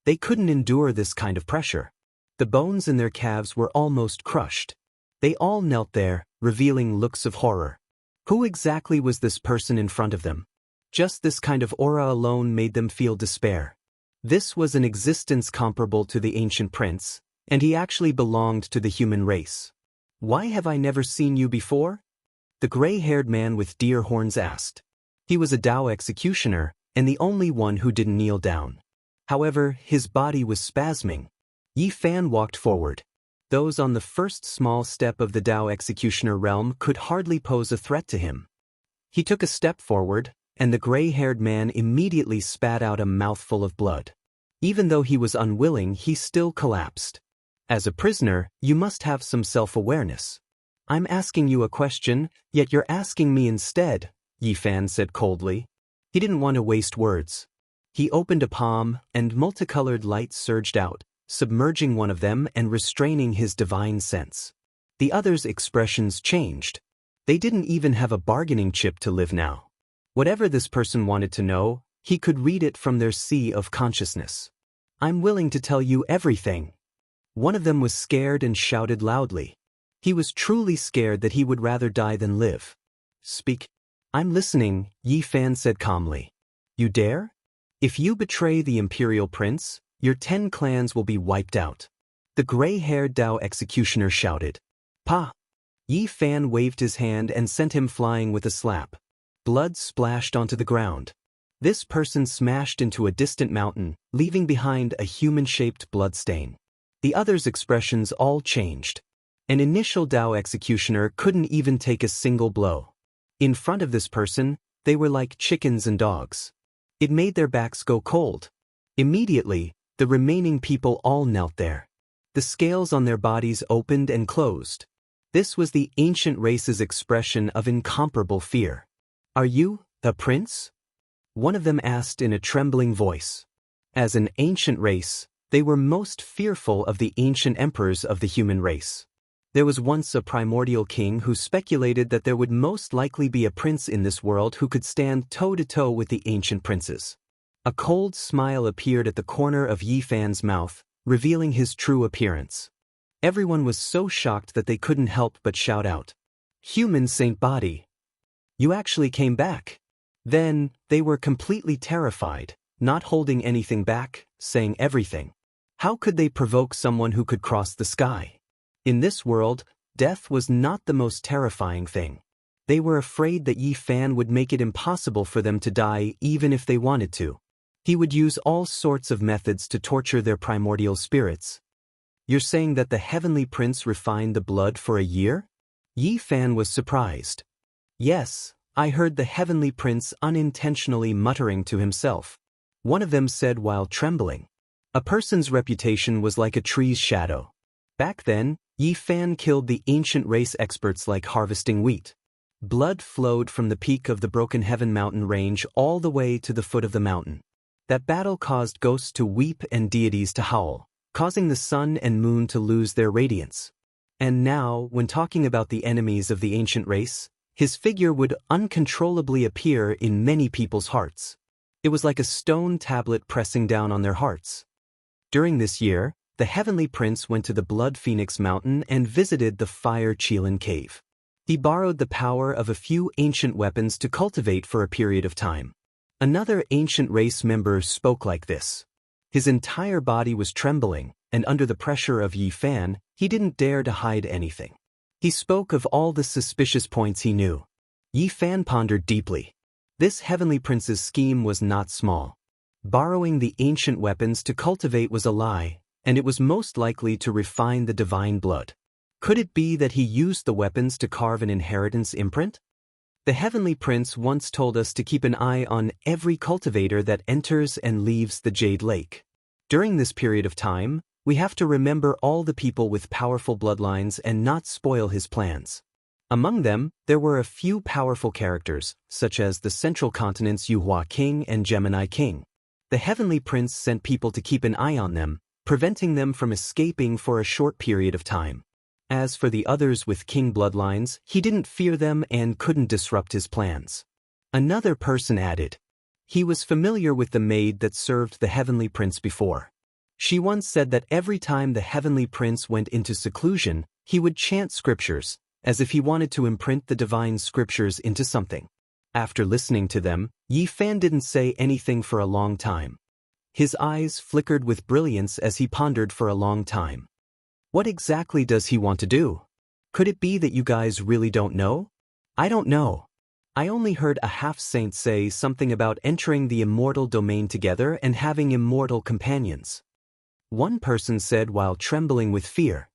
They couldn't endure this kind of pressure. The bones in their calves were almost crushed. They all knelt there, revealing looks of horror. Who exactly was this person in front of them? Just this kind of aura alone made them feel despair. This was an existence comparable to the ancient prince, And he actually belonged to the human race. Why have I never seen you before? The gray-haired man with deer horns asked. He was a Dao executioner, and the only one who didn't kneel down. However, his body was spasming. Yi Fan walked forward. Those on the first small step of the Dao executioner realm could hardly pose a threat to him. He took a step forward, and the gray-haired man immediately spat out a mouthful of blood. Even though he was unwilling, he still collapsed. As a prisoner, you must have some self-awareness. I'm asking you a question, yet you're asking me instead, Yi Fan said coldly. He didn't want to waste words. He opened a palm, and multicolored light surged out, submerging one of them and restraining his divine sense. The other's expressions changed. They didn't even have a bargaining chip to live now. Whatever this person wanted to know, he could read it from their sea of consciousness. I'm willing to tell you everything. One of them was scared and shouted loudly. He was truly scared that he would rather die than live. Speak. I'm listening, Yi Fan said calmly. You dare? If you betray the Imperial Prince, your 10 clans will be wiped out. The gray-haired Dao executioner shouted. Pa! Yi Fan waved his hand and sent him flying with a slap. Blood splashed onto the ground. This person smashed into a distant mountain, leaving behind a human-shaped bloodstain. The others' expressions all changed. An initial Dao executioner couldn't even take a single blow. In front of this person, they were like chickens and dogs. It made their backs go cold. Immediately, the remaining people all knelt there. The scales on their bodies opened and closed. This was the ancient race's expression of incomparable fear. Are you, the prince? One of them asked in a trembling voice. As an ancient race, they were most fearful of the ancient emperors of the human race. There was once a primordial king who speculated that there would most likely be a prince in this world who could stand toe-to-toe with the ancient princes. A cold smile appeared at the corner of Yi Fan's mouth, revealing his true appearance. Everyone was so shocked that they couldn't help but shout out, "Human Saint Body! You actually came back!" Then, they were completely terrified, not holding anything back, saying everything. How could they provoke someone who could cross the sky? In this world, death was not the most terrifying thing. They were afraid that Yi Fan would make it impossible for them to die even if they wanted to. He would use all sorts of methods to torture their primordial spirits. You're saying that the Heavenly Prince refined the blood for a year? Yi Fan was surprised. Yes, I heard the Heavenly Prince unintentionally muttering to himself. One of them said while trembling. A person's reputation was like a tree's shadow. Back then, Yi Fan killed the ancient race experts like harvesting wheat. Blood flowed from the peak of the Broken Heaven mountain range all the way to the foot of the mountain. That battle caused ghosts to weep and deities to howl, causing the sun and moon to lose their radiance. And now, when talking about the enemies of the ancient race, his figure would uncontrollably appear in many people's hearts. It was like a stone tablet pressing down on their hearts. During this year, the Heavenly Prince went to the Blood Phoenix Mountain and visited the Fire Qilin Cave. He borrowed the power of a few ancient weapons to cultivate for a period of time. Another ancient race member spoke like this. His entire body was trembling, and under the pressure of Yi Fan, he didn't dare to hide anything. He spoke of all the suspicious points he knew. Yi Fan pondered deeply. This Heavenly Prince's scheme was not small. Borrowing the ancient weapons to cultivate was a lie, and it was most likely to refine the divine blood. Could it be that he used the weapons to carve an inheritance imprint? The Heavenly Prince once told us to keep an eye on every cultivator that enters and leaves the Jade Lake. During this period of time, we have to remember all the people with powerful bloodlines and not spoil his plans. Among them, there were a few powerful characters, such as the Central Continent's Yuhua King and Gemini King. The Heavenly Prince sent people to keep an eye on them, preventing them from escaping for a short period of time. As for the others with king bloodlines, he didn't fear them and couldn't disrupt his plans. Another person added. He was familiar with the maid that served the Heavenly Prince before. She once said that every time the Heavenly Prince went into seclusion, he would chant scriptures, as if he wanted to imprint the divine scriptures into something. After listening to them, Yi Fan didn't say anything for a long time. His eyes flickered with brilliance as he pondered for a long time. What exactly does he want to do? Could it be that you guys really don't know? I don't know. I only heard a half-saint say something about entering the immortal domain together and having immortal companions. One person said while trembling with fear.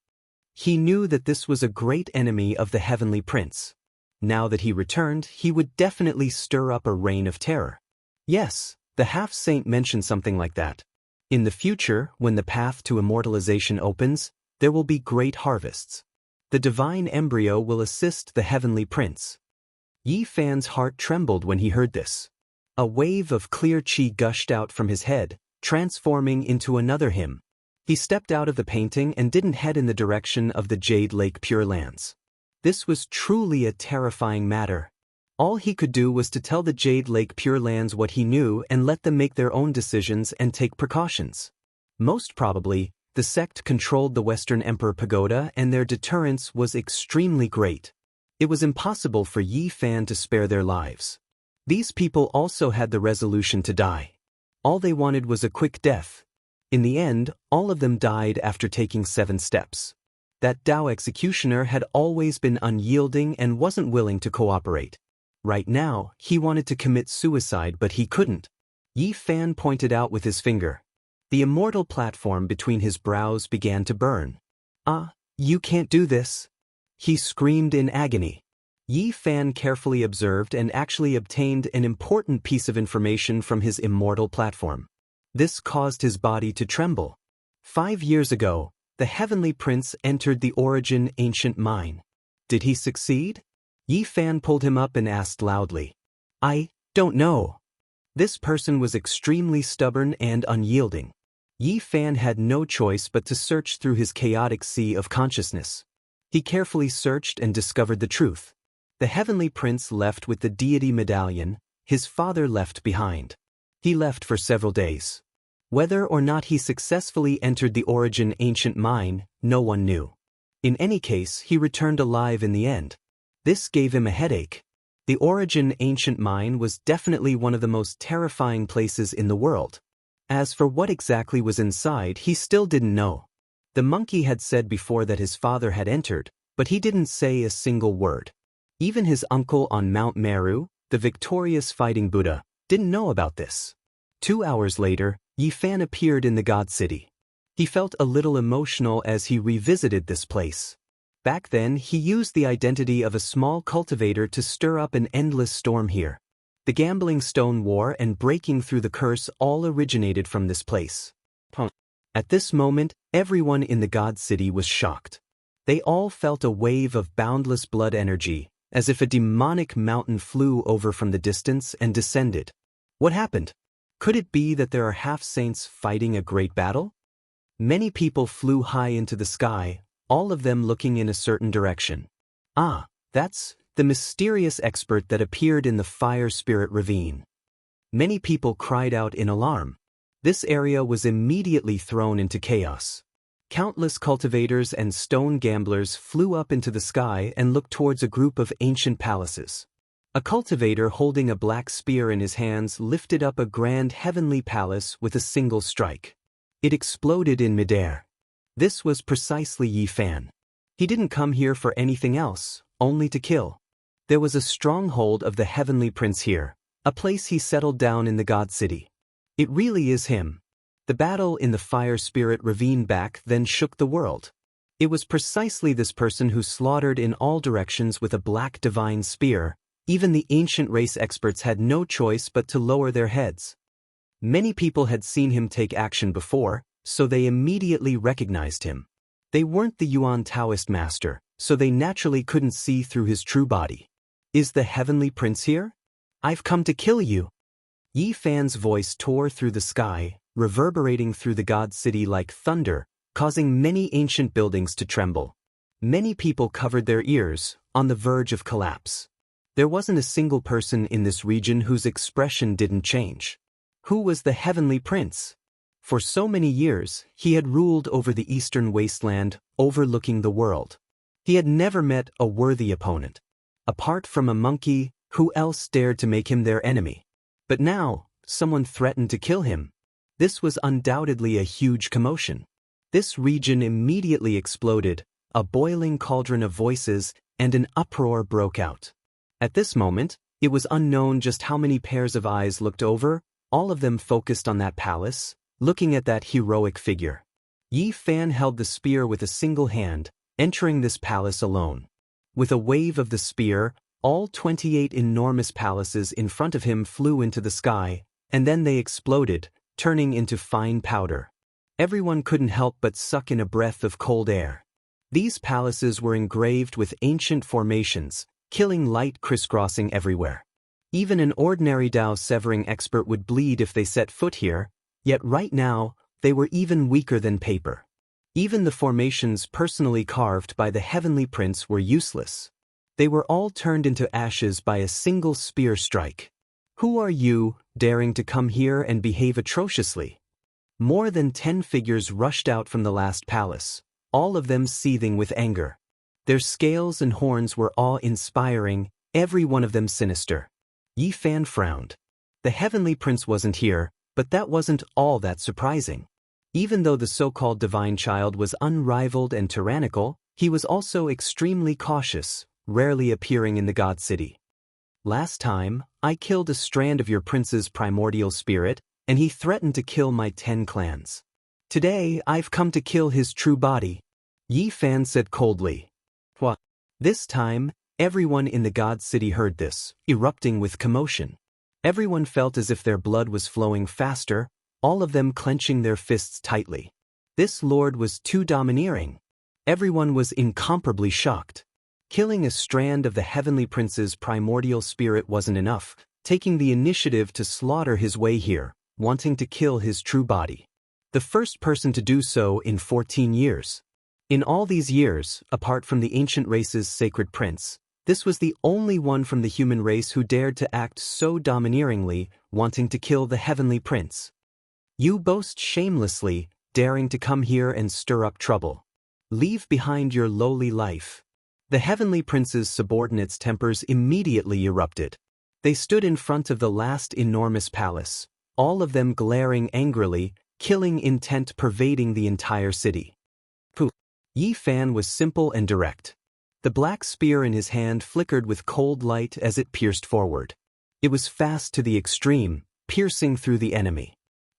He knew that this was a great enemy of the Heavenly Prince. Now that he returned, he would definitely stir up a reign of terror. Yes, the half-saint mentioned something like that. In the future, when the path to immortalization opens, there will be great harvests. The divine embryo will assist the Heavenly Prince. Yi Fan's heart trembled when he heard this. A wave of clear qi gushed out from his head, transforming into another him. He stepped out of the painting and didn't head in the direction of the Jade Lake Pure Lands. This was truly a terrifying matter. All he could do was to tell the Jade Lake Pure Lands what he knew and let them make their own decisions and take precautions. Most probably, the sect controlled the Western Emperor Pagoda and their deterrence was extremely great. It was impossible for Yi Fan to spare their lives. These people also had the resolution to die. All they wanted was a quick death. In the end, all of them died after taking 7 steps. That Dao executioner had always been unyielding and wasn't willing to cooperate. Right now, he wanted to commit suicide but he couldn't. Yi Fan pointed out with his finger. The immortal platform between his brows began to burn. "Ah, you can't do this!" He screamed in agony. Yi Fan carefully observed and actually obtained an important piece of information from his immortal platform. This caused his body to tremble. 5 years ago, the Heavenly Prince entered the Origin Ancient Mine. Did he succeed? Yi Fan pulled him up and asked loudly. "I don't know." This person was extremely stubborn and unyielding. Yi Fan had no choice but to search through his chaotic sea of consciousness. He carefully searched and discovered the truth. The Heavenly Prince left with the deity medallion, his father left behind. He left for several days. Whether or not he successfully entered the Origin Ancient Mine, no one knew. In any case, he returned alive in the end. This gave him a headache. The Origin Ancient Mine was definitely one of the most terrifying places in the world. As for what exactly was inside, he still didn't know. The monkey had said before that his father had entered, but he didn't say a single word. Even his uncle on Mount Meru, the victorious fighting Buddha, didn't know about this. 2 hours later, Yi Fan appeared in the God City. He felt a little emotional as he revisited this place. Back then, he used the identity of a small cultivator to stir up an endless storm here. The gambling stone war and breaking through the curse all originated from this place. At this moment, everyone in the God City was shocked. They all felt a wave of boundless blood energy, as if a demonic mountain flew over from the distance and descended. What happened? Could it be that there are half-saints fighting a great battle? Many people flew high into the sky, all of them looking in a certain direction. Ah, that's the mysterious expert that appeared in the Fire Spirit Ravine. Many people cried out in alarm. This area was immediately thrown into chaos. Countless cultivators and stone gamblers flew up into the sky and looked towards a group of ancient palaces. A cultivator holding a black spear in his hands lifted up a grand heavenly palace with a single strike. It exploded in midair. This was precisely Yi Fan. He didn't come here for anything else, only to kill. There was a stronghold of the Heavenly Prince here, a place he settled down in the God City. It really is him. The battle in the Fire Spirit Ravine back then shook the world. It was precisely this person who slaughtered in all directions with a black divine spear. Even the ancient race experts had no choice but to lower their heads. Many people had seen him take action before, so they immediately recognized him. They weren't the Yuan Taoist master, so they naturally couldn't see through his true body. "Is the Heavenly Prince here? I've come to kill you." Yi Fan's voice tore through the sky, reverberating through the God City like thunder, causing many ancient buildings to tremble. Many people covered their ears, on the verge of collapse. There wasn't a single person in this region whose expression didn't change. Who was the Heavenly Prince? For so many years, he had ruled over the eastern wasteland, overlooking the world. He had never met a worthy opponent. Apart from a monkey, who else dared to make him their enemy? But now, someone threatened to kill him. This was undoubtedly a huge commotion. This region immediately exploded, a boiling cauldron of voices, and an uproar broke out. At this moment, it was unknown just how many pairs of eyes looked over, all of them focused on that palace, looking at that heroic figure. Yi Fan held the spear with a single hand, entering this palace alone. With a wave of the spear, all 28 enormous palaces in front of him flew into the sky, and then they exploded, turning into fine powder. Everyone couldn't help but suck in a breath of cold air. These palaces were engraved with ancient formations, killing light crisscrossing everywhere. Even an ordinary Dao severing expert would bleed if they set foot here, yet right now, they were even weaker than paper. Even the formations personally carved by the Heavenly Prince were useless. They were all turned into ashes by a single spear strike. Who are you, daring to come here and behave atrociously? More than 10 figures rushed out from the last palace, all of them seething with anger. Their scales and horns were awe-inspiring, every one of them sinister. Yi Fan frowned. The Heavenly Prince wasn't here, but that wasn't all that surprising. Even though the so-called divine child was unrivaled and tyrannical, he was also extremely cautious, rarely appearing in the God City. Last time, I killed a strand of your prince's primordial spirit, and he threatened to kill my 10 clans. Today, I've come to kill his true body. Yi Fan said coldly. What? This time, everyone in the God City heard this, erupting with commotion. Everyone felt as if their blood was flowing faster, all of them clenching their fists tightly. This lord was too domineering. Everyone was incomparably shocked. Killing a strand of the Heavenly Prince's primordial spirit wasn't enough, taking the initiative to slaughter his way here, wanting to kill his true body. The first person to do so in 14 years. In all these years, apart from the ancient race's sacred prince, this was the only one from the human race who dared to act so domineeringly, wanting to kill the Heavenly Prince. You boast shamelessly, daring to come here and stir up trouble. Leave behind your lowly life. The Heavenly Prince's subordinates' tempers immediately erupted. They stood in front of the last enormous palace, all of them glaring angrily, killing intent pervading the entire city. Pooh! Yi Fan was simple and direct. The black spear in his hand flickered with cold light as it pierced forward. It was fast to the extreme, piercing through the enemy.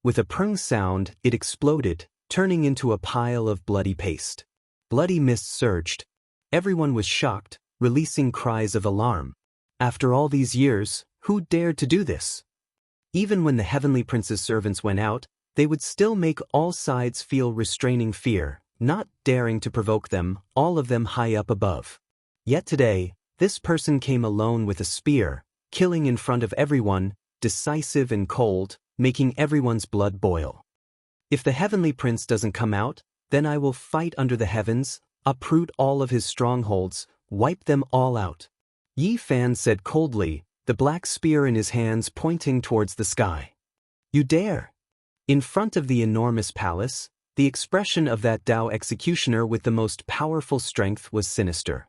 With a prung sound, it exploded, turning into a pile of bloody paste. Bloody mist surged. Everyone was shocked, releasing cries of alarm. After all these years, who dared to do this? Even when the Heavenly Prince's servants went out, they would still make all sides feel restraining fear, not daring to provoke them, all of them high up above. Yet today, this person came alone with a spear, killing in front of everyone, decisive and cold, making everyone's blood boil. If the Heavenly Prince doesn't come out, then I will fight under the heavens, uproot all of his strongholds, wipe them all out. Yi Fan said coldly, the black spear in his hands pointing towards the sky. You dare? In front of the enormous palace, the expression of that Dao executioner with the most powerful strength was sinister.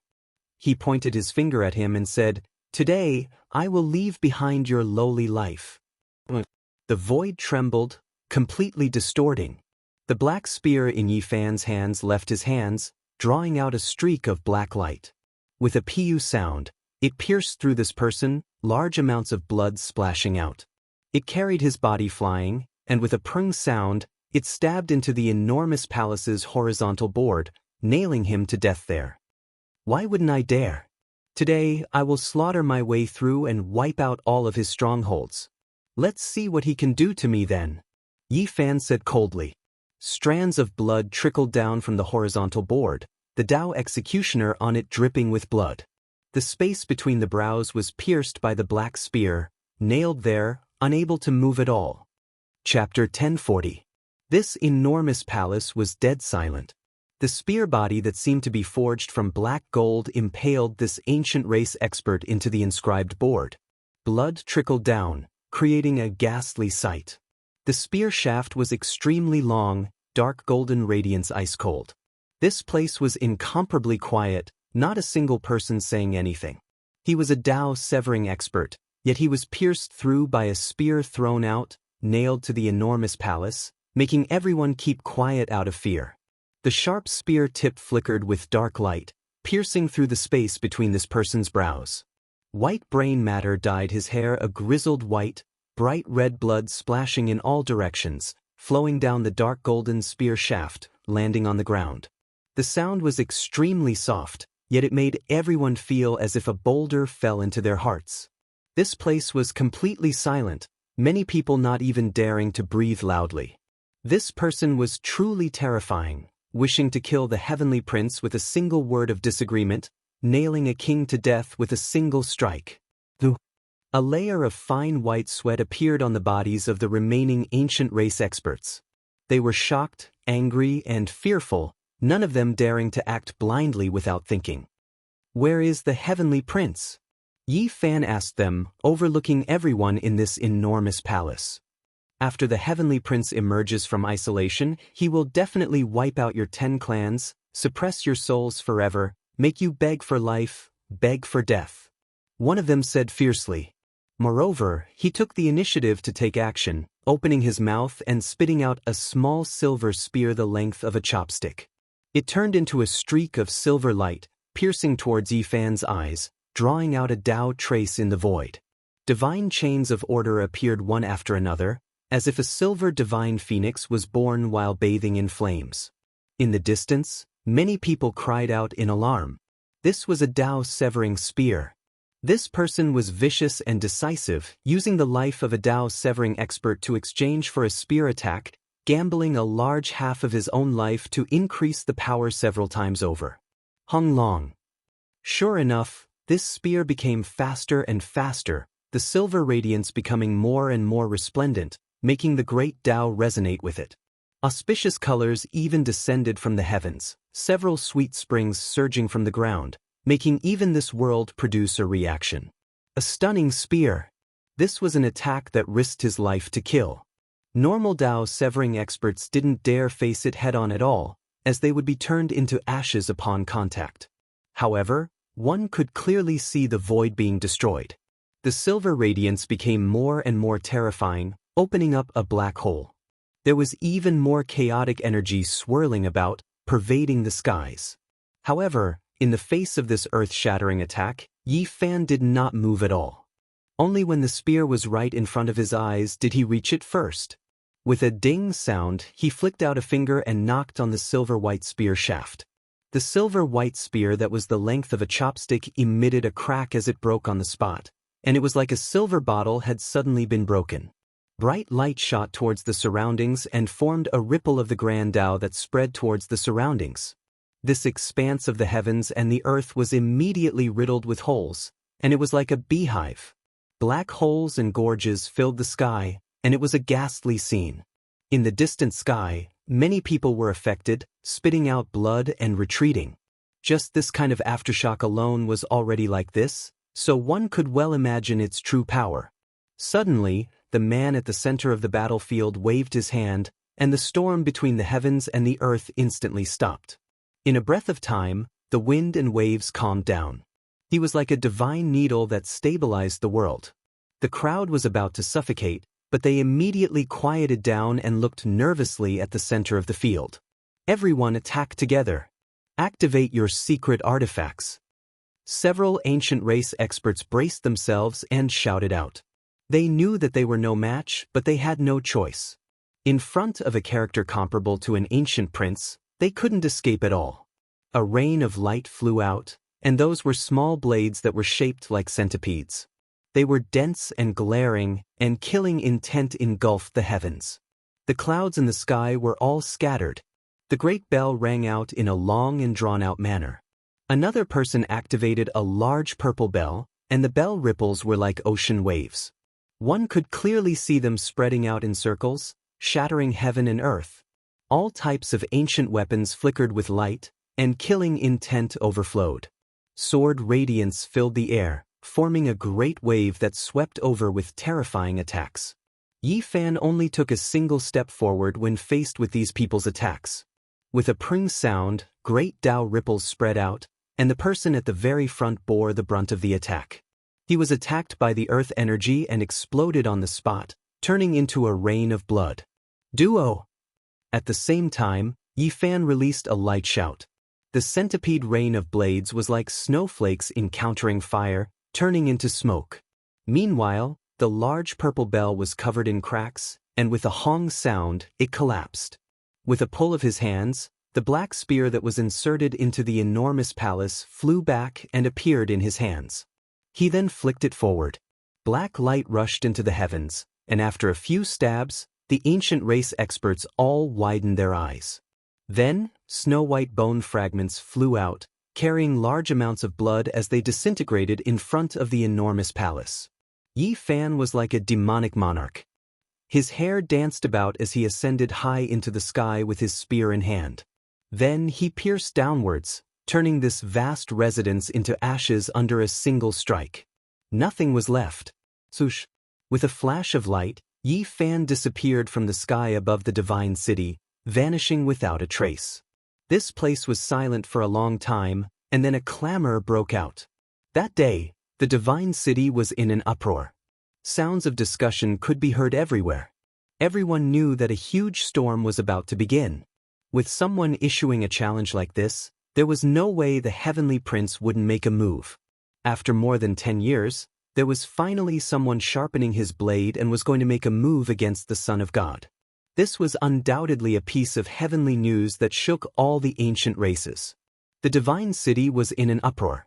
He pointed his finger at him and said, Today, I will leave behind your lowly life. The void trembled, completely distorting. The black spear in Yi Fan's hands left his hands, drawing out a streak of black light. With a pu sound, it pierced through this person, large amounts of blood splashing out. It carried his body flying, and with a prung sound, it stabbed into the enormous palace's horizontal board, nailing him to death there. Why wouldn't I dare? Today, I will slaughter my way through and wipe out all of his strongholds. Let's see what he can do to me then. Yi Fan said coldly. Strands of blood trickled down from the horizontal board, the Dao executioner on it dripping with blood. The space between the brows was pierced by the black spear, nailed there, unable to move at all. Chapter 1040. This enormous palace was dead silent. The spear body that seemed to be forged from black gold impaled this ancient race expert into the inscribed board. Blood trickled down, creating a ghastly sight. The spear shaft was extremely long, dark golden radiance ice cold. This place was incomparably quiet, not a single person saying anything. He was a Dao severing expert, yet he was pierced through by a spear thrown out, nailed to the enormous palace, making everyone keep quiet out of fear. The sharp spear tip flickered with dark light, piercing through the space between this person's brows. White brain matter dyed his hair a grizzled white, bright red blood splashing in all directions, flowing down the dark golden spear shaft, landing on the ground. The sound was extremely soft, yet it made everyone feel as if a boulder fell into their hearts. This place was completely silent, many people not even daring to breathe loudly. This person was truly terrifying, wishing to kill the heavenly prince with a single word of disagreement, nailing a king to death with a single strike. A layer of fine white sweat appeared on the bodies of the remaining ancient race experts. They were shocked, angry, and fearful, none of them daring to act blindly without thinking. "Where is the heavenly prince?" Yi Fan asked them, overlooking everyone in this enormous palace. "After the heavenly prince emerges from isolation, he will definitely wipe out your 10 clans, suppress your souls forever, make you beg for life, beg for death," one of them said fiercely. Moreover, he took the initiative to take action, opening his mouth and spitting out a small silver spear the length of a chopstick. It turned into a streak of silver light, piercing towards Yi Fan's eyes, drawing out a Tao trace in the void. Divine chains of order appeared one after another, as if a silver divine phoenix was born while bathing in flames. In the distance, many people cried out in alarm. This was a Tao-severing spear. This person was vicious and decisive, using the life of a Tao-severing expert to exchange for a spear attack, gambling a large half of his own life to increase the power several times over. Hung Long. Sure enough, this spear became faster and faster, the silver radiance becoming more and more resplendent, making the great Tao resonate with it. Auspicious colors even descended from the heavens, several sweet springs surging from the ground, making even this world produce a reaction. A stunning spear. This was an attack that risked his life to kill. Normal Tao-severing experts didn't dare face it head-on at all, as they would be turned into ashes upon contact. However, one could clearly see the void being destroyed. The silver radiance became more and more terrifying, opening up a black hole. There was even more chaotic energy swirling about, pervading the skies. However, in the face of this earth-shattering attack, Yi Fan did not move at all. Only when the spear was right in front of his eyes did he reach it first. With a ding sound, he flicked out a finger and knocked on the silver-white spear shaft. The silver-white spear that was the length of a chopstick emitted a crack as it broke on the spot, and it was like a silver bottle had suddenly been broken. Bright light shot towards the surroundings and formed a ripple of the grand Tao that spread towards the surroundings. This expanse of the heavens and the earth was immediately riddled with holes, and it was like a beehive. Black holes and gorges filled the sky, and it was a ghastly scene. In the distant sky, many people were affected, spitting out blood and retreating. Just this kind of aftershock alone was already like this, so one could well imagine its true power. Suddenly, the man at the center of the battlefield waved his hand, and the storm between the heavens and the earth instantly stopped. In a breath of time, the wind and waves calmed down. He was like a divine needle that stabilized the world. The crowd was about to suffocate, but they immediately quieted down and looked nervously at the center of the field. Everyone attacked together. Activate your secret artifacts. Several ancient race experts braced themselves and shouted out. They knew that they were no match, but they had no choice. In front of a character comparable to an ancient prince, they couldn't escape at all. A rain of light flew out, and those were small blades that were shaped like centipedes. They were dense and glaring, and killing intent engulfed the heavens. The clouds in the sky were all scattered. The great bell rang out in a long and drawn-out manner. Another person activated a large purple bell, and the bell ripples were like ocean waves. One could clearly see them spreading out in circles, shattering heaven and earth. All types of ancient weapons flickered with light, and killing intent overflowed. Sword radiance filled the air, forming a great wave that swept over with terrifying attacks. Yi Fan only took a single step forward when faced with these people's attacks. With a pring sound, great Tao ripples spread out, and the person at the very front bore the brunt of the attack. He was attacked by the earth energy and exploded on the spot, turning into a rain of blood. Duo! At the same time, Yi Fan released a light shout. The centipede rain of blades was like snowflakes encountering fire, turning into smoke. Meanwhile, the large purple bell was covered in cracks, and with a hong sound, it collapsed. With a pull of his hands, the black spear that was inserted into the enormous palace flew back and appeared in his hands. He then flicked it forward. Black light rushed into the heavens, and after a few stabs, the ancient race experts all widened their eyes. Then, snow-white bone fragments flew out, carrying large amounts of blood as they disintegrated in front of the enormous palace. Yi Fan was like a demonic monarch. His hair danced about as he ascended high into the sky with his spear in hand. Then he pierced downwards, turning this vast residence into ashes under a single strike. Nothing was left. Swoosh! With a flash of light, Yi Fan disappeared from the sky above the divine city, vanishing without a trace. This place was silent for a long time, and then a clamor broke out. That day, the divine city was in an uproar. Sounds of discussion could be heard everywhere. Everyone knew that a huge storm was about to begin. With someone issuing a challenge like this, there was no way the heavenly prince wouldn't make a move. After more than 10 years, there was finally someone sharpening his blade and was going to make a move against the Son of God. This was undoubtedly a piece of heavenly news that shook all the ancient races. The divine city was in an uproar.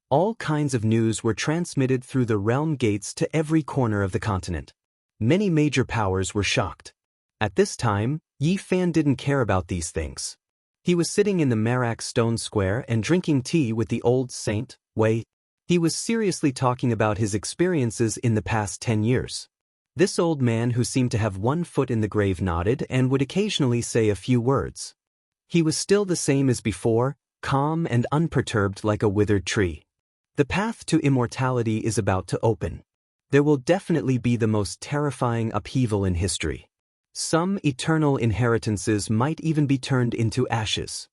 All kinds of news were transmitted through the realm gates to every corner of the continent. Many major powers were shocked. At this time, Yi Fan didn't care about these things. He was sitting in the Marak Stone Square and drinking tea with the old saint, Wei. He was seriously talking about his experiences in the past 10 years. This old man who seemed to have one foot in the grave nodded and would occasionally say a few words. He was still the same as before, calm and unperturbed like a withered tree. The path to immortality is about to open. There will definitely be the most terrifying upheaval in history. Some eternal inheritances might even be turned into ashes.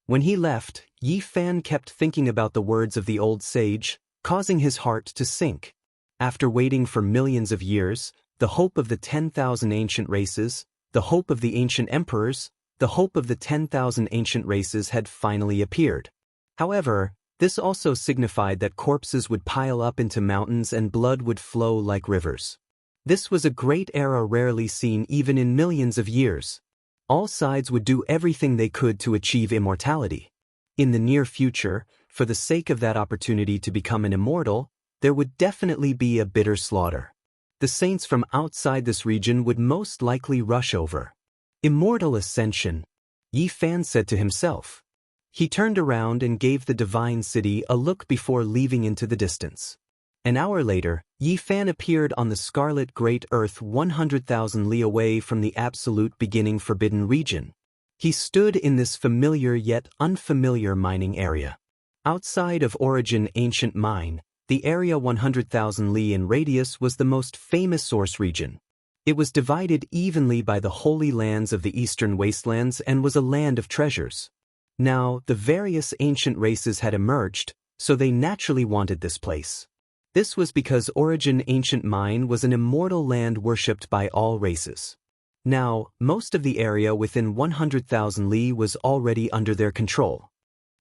When he left, Yi Fan kept thinking about the words of the old sage, causing his heart to sink. After waiting for millions of years, the hope of the 10,000 ancient races, the hope of the ancient emperors, the hope of the 10,000 ancient races had finally appeared. However, this also signified that corpses would pile up into mountains and blood would flow like rivers. This was a great era rarely seen even in millions of years. All sides would do everything they could to achieve immortality. In the near future, for the sake of that opportunity to become an immortal, there would definitely be a bitter slaughter. The saints from outside this region would most likely rush over. Immortal ascension, Yi Fan said to himself. He turned around and gave the divine city a look before leaving into the distance. An hour later, Yi Fan appeared on the scarlet great earth 100,000 li away from the absolute beginning forbidden region. He stood in this familiar yet unfamiliar mining area. Outside of Origin Ancient Mine, the area 100,000 li in radius was the most famous source region. It was divided evenly by the holy lands of the eastern wastelands and was a land of treasures. Now, the various ancient races had emerged, so they naturally wanted this place. This was because Origin Ancient Mine was an immortal land worshipped by all races. Now, most of the area within 100,000 li was already under their control.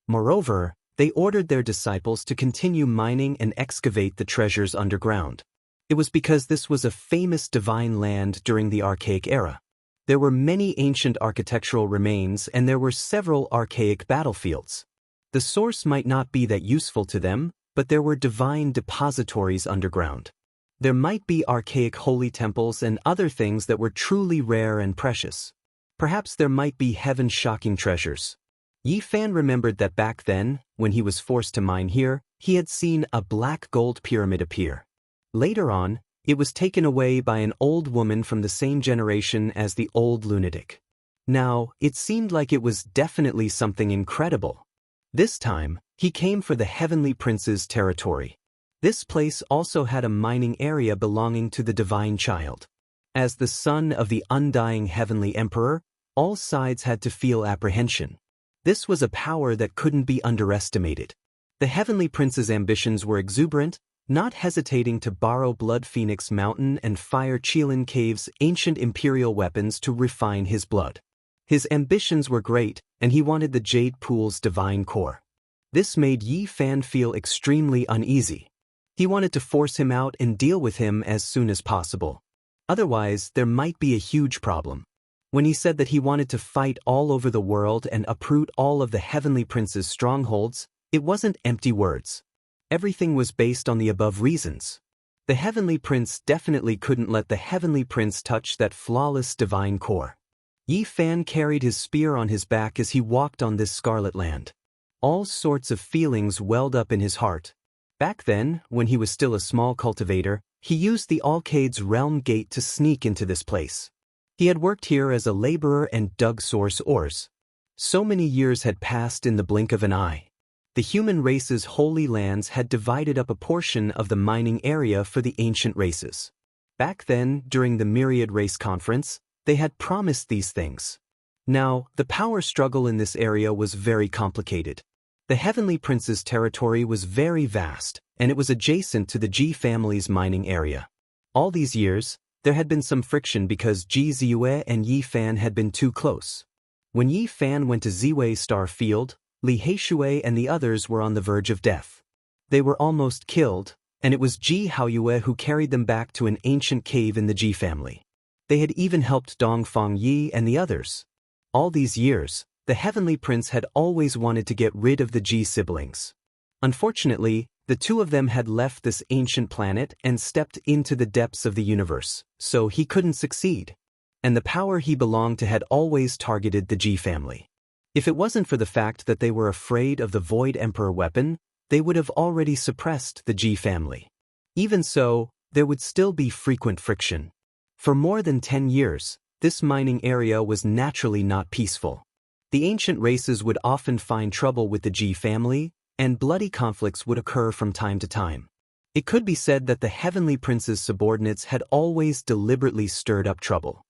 Moreover, they ordered their disciples to continue mining and excavate the treasures underground. It was because this was a famous divine land during the Archaic era. There were many ancient architectural remains and there were several archaic battlefields. The source might not be that useful to them, but there were divine depositories underground. There might be archaic holy temples and other things that were truly rare and precious. Perhaps there might be heaven-shocking treasures. Yi Fan remembered that back then, when he was forced to mine here, he had seen a black gold pyramid appear. Later on, it was taken away by an old woman from the same generation as the old lunatic. Now, it seemed like it was definitely something incredible. This time, he came for the Heavenly Prince's territory. This place also had a mining area belonging to the Divine Child. As the son of the undying Heavenly Emperor, all sides had to feel apprehension. This was a power that couldn't be underestimated. The Heavenly Prince's ambitions were exuberant, not hesitating to borrow Blood Phoenix Mountain and Fire Qilin Cave's ancient imperial weapons to refine his blood. His ambitions were great, and he wanted the Jade Pool's divine core. This made Yi Fan feel extremely uneasy. He wanted to force him out and deal with him as soon as possible. Otherwise, there might be a huge problem. When he said that he wanted to fight all over the world and uproot all of the Heavenly Prince's strongholds, it wasn't empty words. Everything was based on the above reasons. The Heavenly Prince definitely couldn't let the Heavenly Prince touch that flawless divine core. Yi Fan carried his spear on his back as he walked on this scarlet land. All sorts of feelings welled up in his heart. Back then, when he was still a small cultivator, he used the Alcade's realm gate to sneak into this place. He had worked here as a laborer and dug source ores. So many years had passed in the blink of an eye. The human race's holy lands had divided up a portion of the mining area for the ancient races. Back then, during the Myriad Race Conference, they had promised these things. Now, the power struggle in this area was very complicated. The Heavenly Prince's territory was very vast, and it was adjacent to the Ji family's mining area. All these years, there had been some friction because Ji Ziyue and Yi Fan had been too close. When Yi Fan went to Ziwei Star Field, Li Heishui and the others were on the verge of death. They were almost killed, and it was Ji Haoyue who carried them back to an ancient cave in the Ji family. They had even helped Dongfang Yi and the others. All these years, the Heavenly Prince had always wanted to get rid of the Ji siblings. Unfortunately, the two of them had left this ancient planet and stepped into the depths of the universe, so he couldn't succeed. And the power he belonged to had always targeted the Ji family. If it wasn't for the fact that they were afraid of the Void Emperor weapon, they would have already suppressed the Ji family. Even so, there would still be frequent friction. For more than 10 years, this mining area was naturally not peaceful. The ancient races would often find trouble with the Ji family, and bloody conflicts would occur from time to time. It could be said that the Heavenly Prince's subordinates had always deliberately stirred up trouble.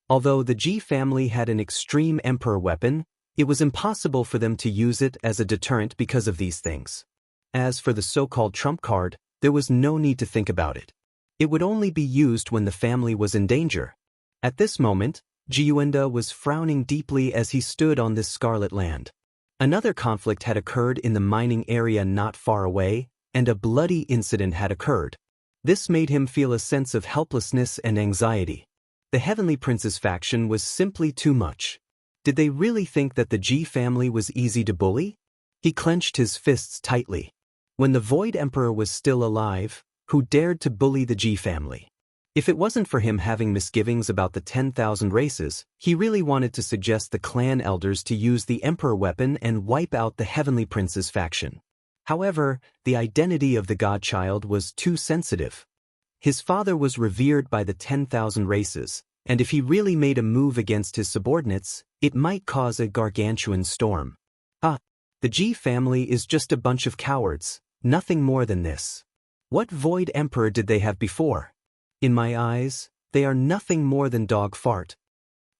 Although the Ji family had an extreme emperor weapon, it was impossible for them to use it as a deterrent because of these things. As for the so-called trump card, there was no need to think about it. It would only be used when the family was in danger. At this moment, Jiuenda was frowning deeply as he stood on this scarlet land. Another conflict had occurred in the mining area not far away, and a bloody incident had occurred. This made him feel a sense of helplessness and anxiety. The Heavenly Prince's faction was simply too much. Did they really think that the Ji family was easy to bully? He clenched his fists tightly. When the Void Emperor was still alive, who dared to bully the Ji family? If it wasn't for him having misgivings about the 10,000 races, he really wanted to suggest the clan elders to use the Emperor weapon and wipe out the Heavenly Prince's faction. However, the identity of the godchild was too sensitive. His father was revered by the 10,000 races, and if he really made a move against his subordinates, it might cause a gargantuan storm. The Ji family is just a bunch of cowards, nothing more than this. What Void Emperor did they have before? In my eyes, they are nothing more than dog fart.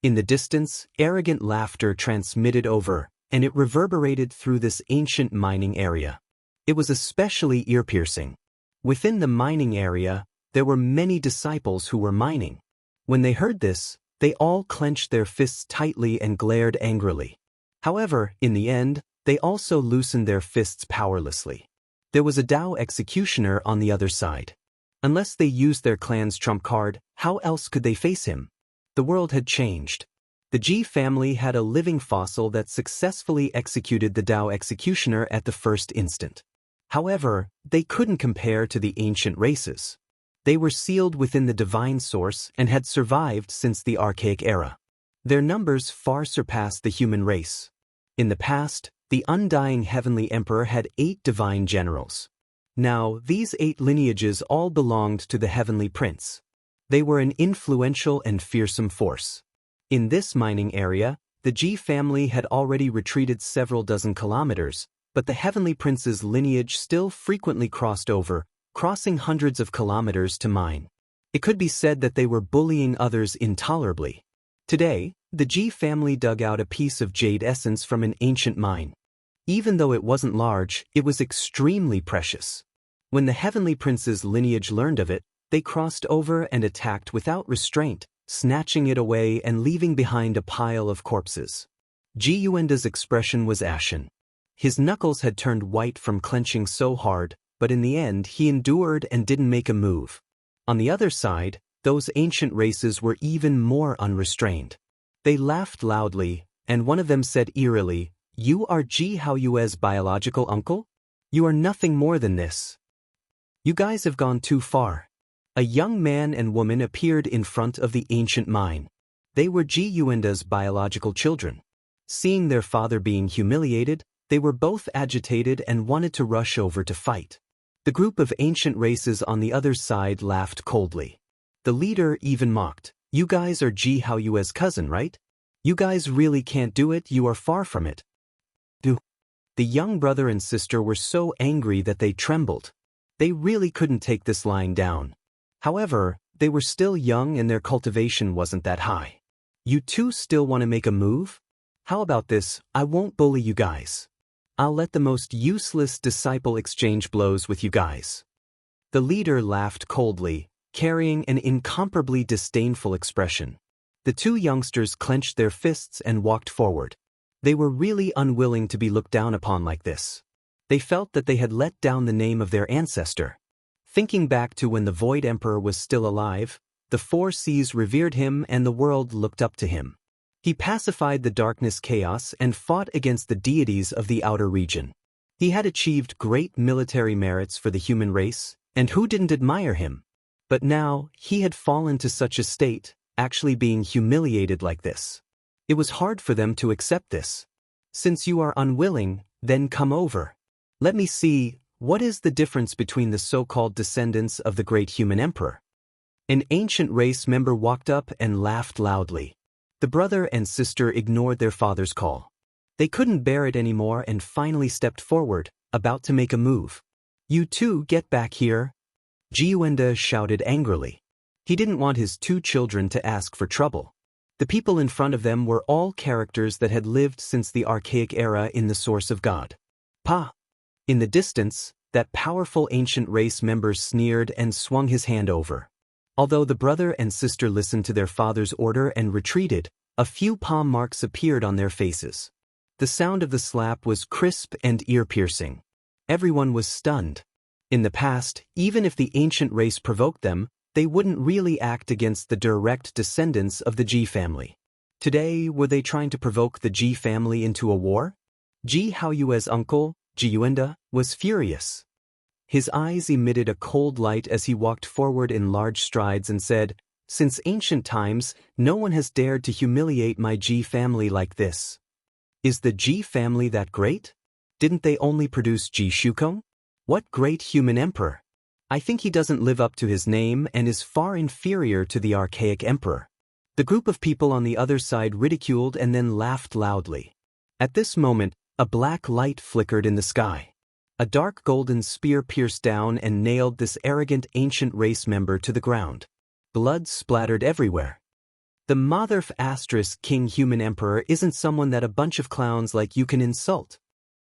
In the distance, arrogant laughter transmitted over, and it reverberated through this ancient mining area. It was especially ear-piercing. Within the mining area, there were many disciples who were mining. When they heard this, they all clenched their fists tightly and glared angrily. However, in the end, they also loosened their fists powerlessly. There was a Dao executioner on the other side. Unless they used their clan's trump card, how else could they face him? The world had changed. The Ji family had a living fossil that successfully executed the Dao executioner at the first instant. However, they couldn't compare to the ancient races. They were sealed within the divine source and had survived since the archaic era. Their numbers far surpassed the human race. In the past, the undying Heavenly Emperor had 8 divine generals. Now, these 8 lineages all belonged to the Heavenly Prince. They were an influential and fearsome force. In this mining area, the Ji family had already retreated several dozen kilometers, but the Heavenly Prince's lineage still frequently crossed over, crossing hundreds of kilometers to mine. It could be said that they were bullying others intolerably. Today, the Ji family dug out a piece of jade essence from an ancient mine. Even though it wasn't large, it was extremely precious. When the Heavenly Prince's lineage learned of it, they crossed over and attacked without restraint, snatching it away and leaving behind a pile of corpses. Xianxia's expression was ashen. His knuckles had turned white from clenching so hard, but in the end he endured and didn't make a move. On the other side, those ancient races were even more unrestrained. They laughed loudly, and one of them said eerily, "You are Xianxia's biological uncle? You are nothing more than this. You guys have gone too far." A young man and woman appeared in front of the ancient mine. They were Xianxia's biological children. Seeing their father being humiliated, they were both agitated and wanted to rush over to fight. The group of ancient races on the other side laughed coldly. The leader even mocked, "You guys are Xianxia's cousin, right? You guys really can't do it, you are far from it." The young brother and sister were so angry that they trembled. They really couldn't take this lying down. However, they were still young and their cultivation wasn't that high. "You two still want to make a move? How about this, I won't bully you guys. I'll let the most useless disciple exchange blows with you guys." The leader laughed coldly, carrying an incomparably disdainful expression. The two youngsters clenched their fists and walked forward. They were really unwilling to be looked down upon like this. They felt that they had let down the name of their ancestor. Thinking back to when the Void Emperor was still alive, the four seas revered him and the world looked up to him. He pacified the darkness chaos and fought against the deities of the outer region. He had achieved great military merits for the human race, and who didn't admire him? But now, he had fallen to such a state, actually being humiliated like this. It was hard for them to accept this. "Since you are unwilling, then come over. Let me see, what is the difference between the so-called descendants of the great human emperor?" An ancient race member walked up and laughed loudly. The brother and sister ignored their father's call. They couldn't bear it anymore and finally stepped forward, about to make a move. "You two get back here!" Xianxia shouted angrily. He didn't want his two children to ask for trouble. The people in front of them were all characters that had lived since the archaic era in the Source of God. "Pa!" In the distance, that powerful ancient race member sneered and swung his hand over. Although the brother and sister listened to their father's order and retreated, a few palm marks appeared on their faces. The sound of the slap was crisp and ear-piercing. Everyone was stunned. In the past, even if the ancient race provoked them, they wouldn't really act against the direct descendants of the Ji family. Today, were they trying to provoke the Ji family into a war? Xianxia's uncle, Xianxia, was furious. His eyes emitted a cold light as he walked forward in large strides and said, "Since ancient times, no one has dared to humiliate my Ji family like this. Is the Ji family that great? Didn't they only produce Ji Shukong? What great human emperor? I think he doesn't live up to his name and is far inferior to the archaic emperor." The group of people on the other side ridiculed and then laughed loudly. At this moment, a black light flickered in the sky. A dark golden spear pierced down and nailed this arrogant ancient race member to the ground. Blood splattered everywhere. The Motherf *King Human Emperor isn't someone that a bunch of clowns like you can insult.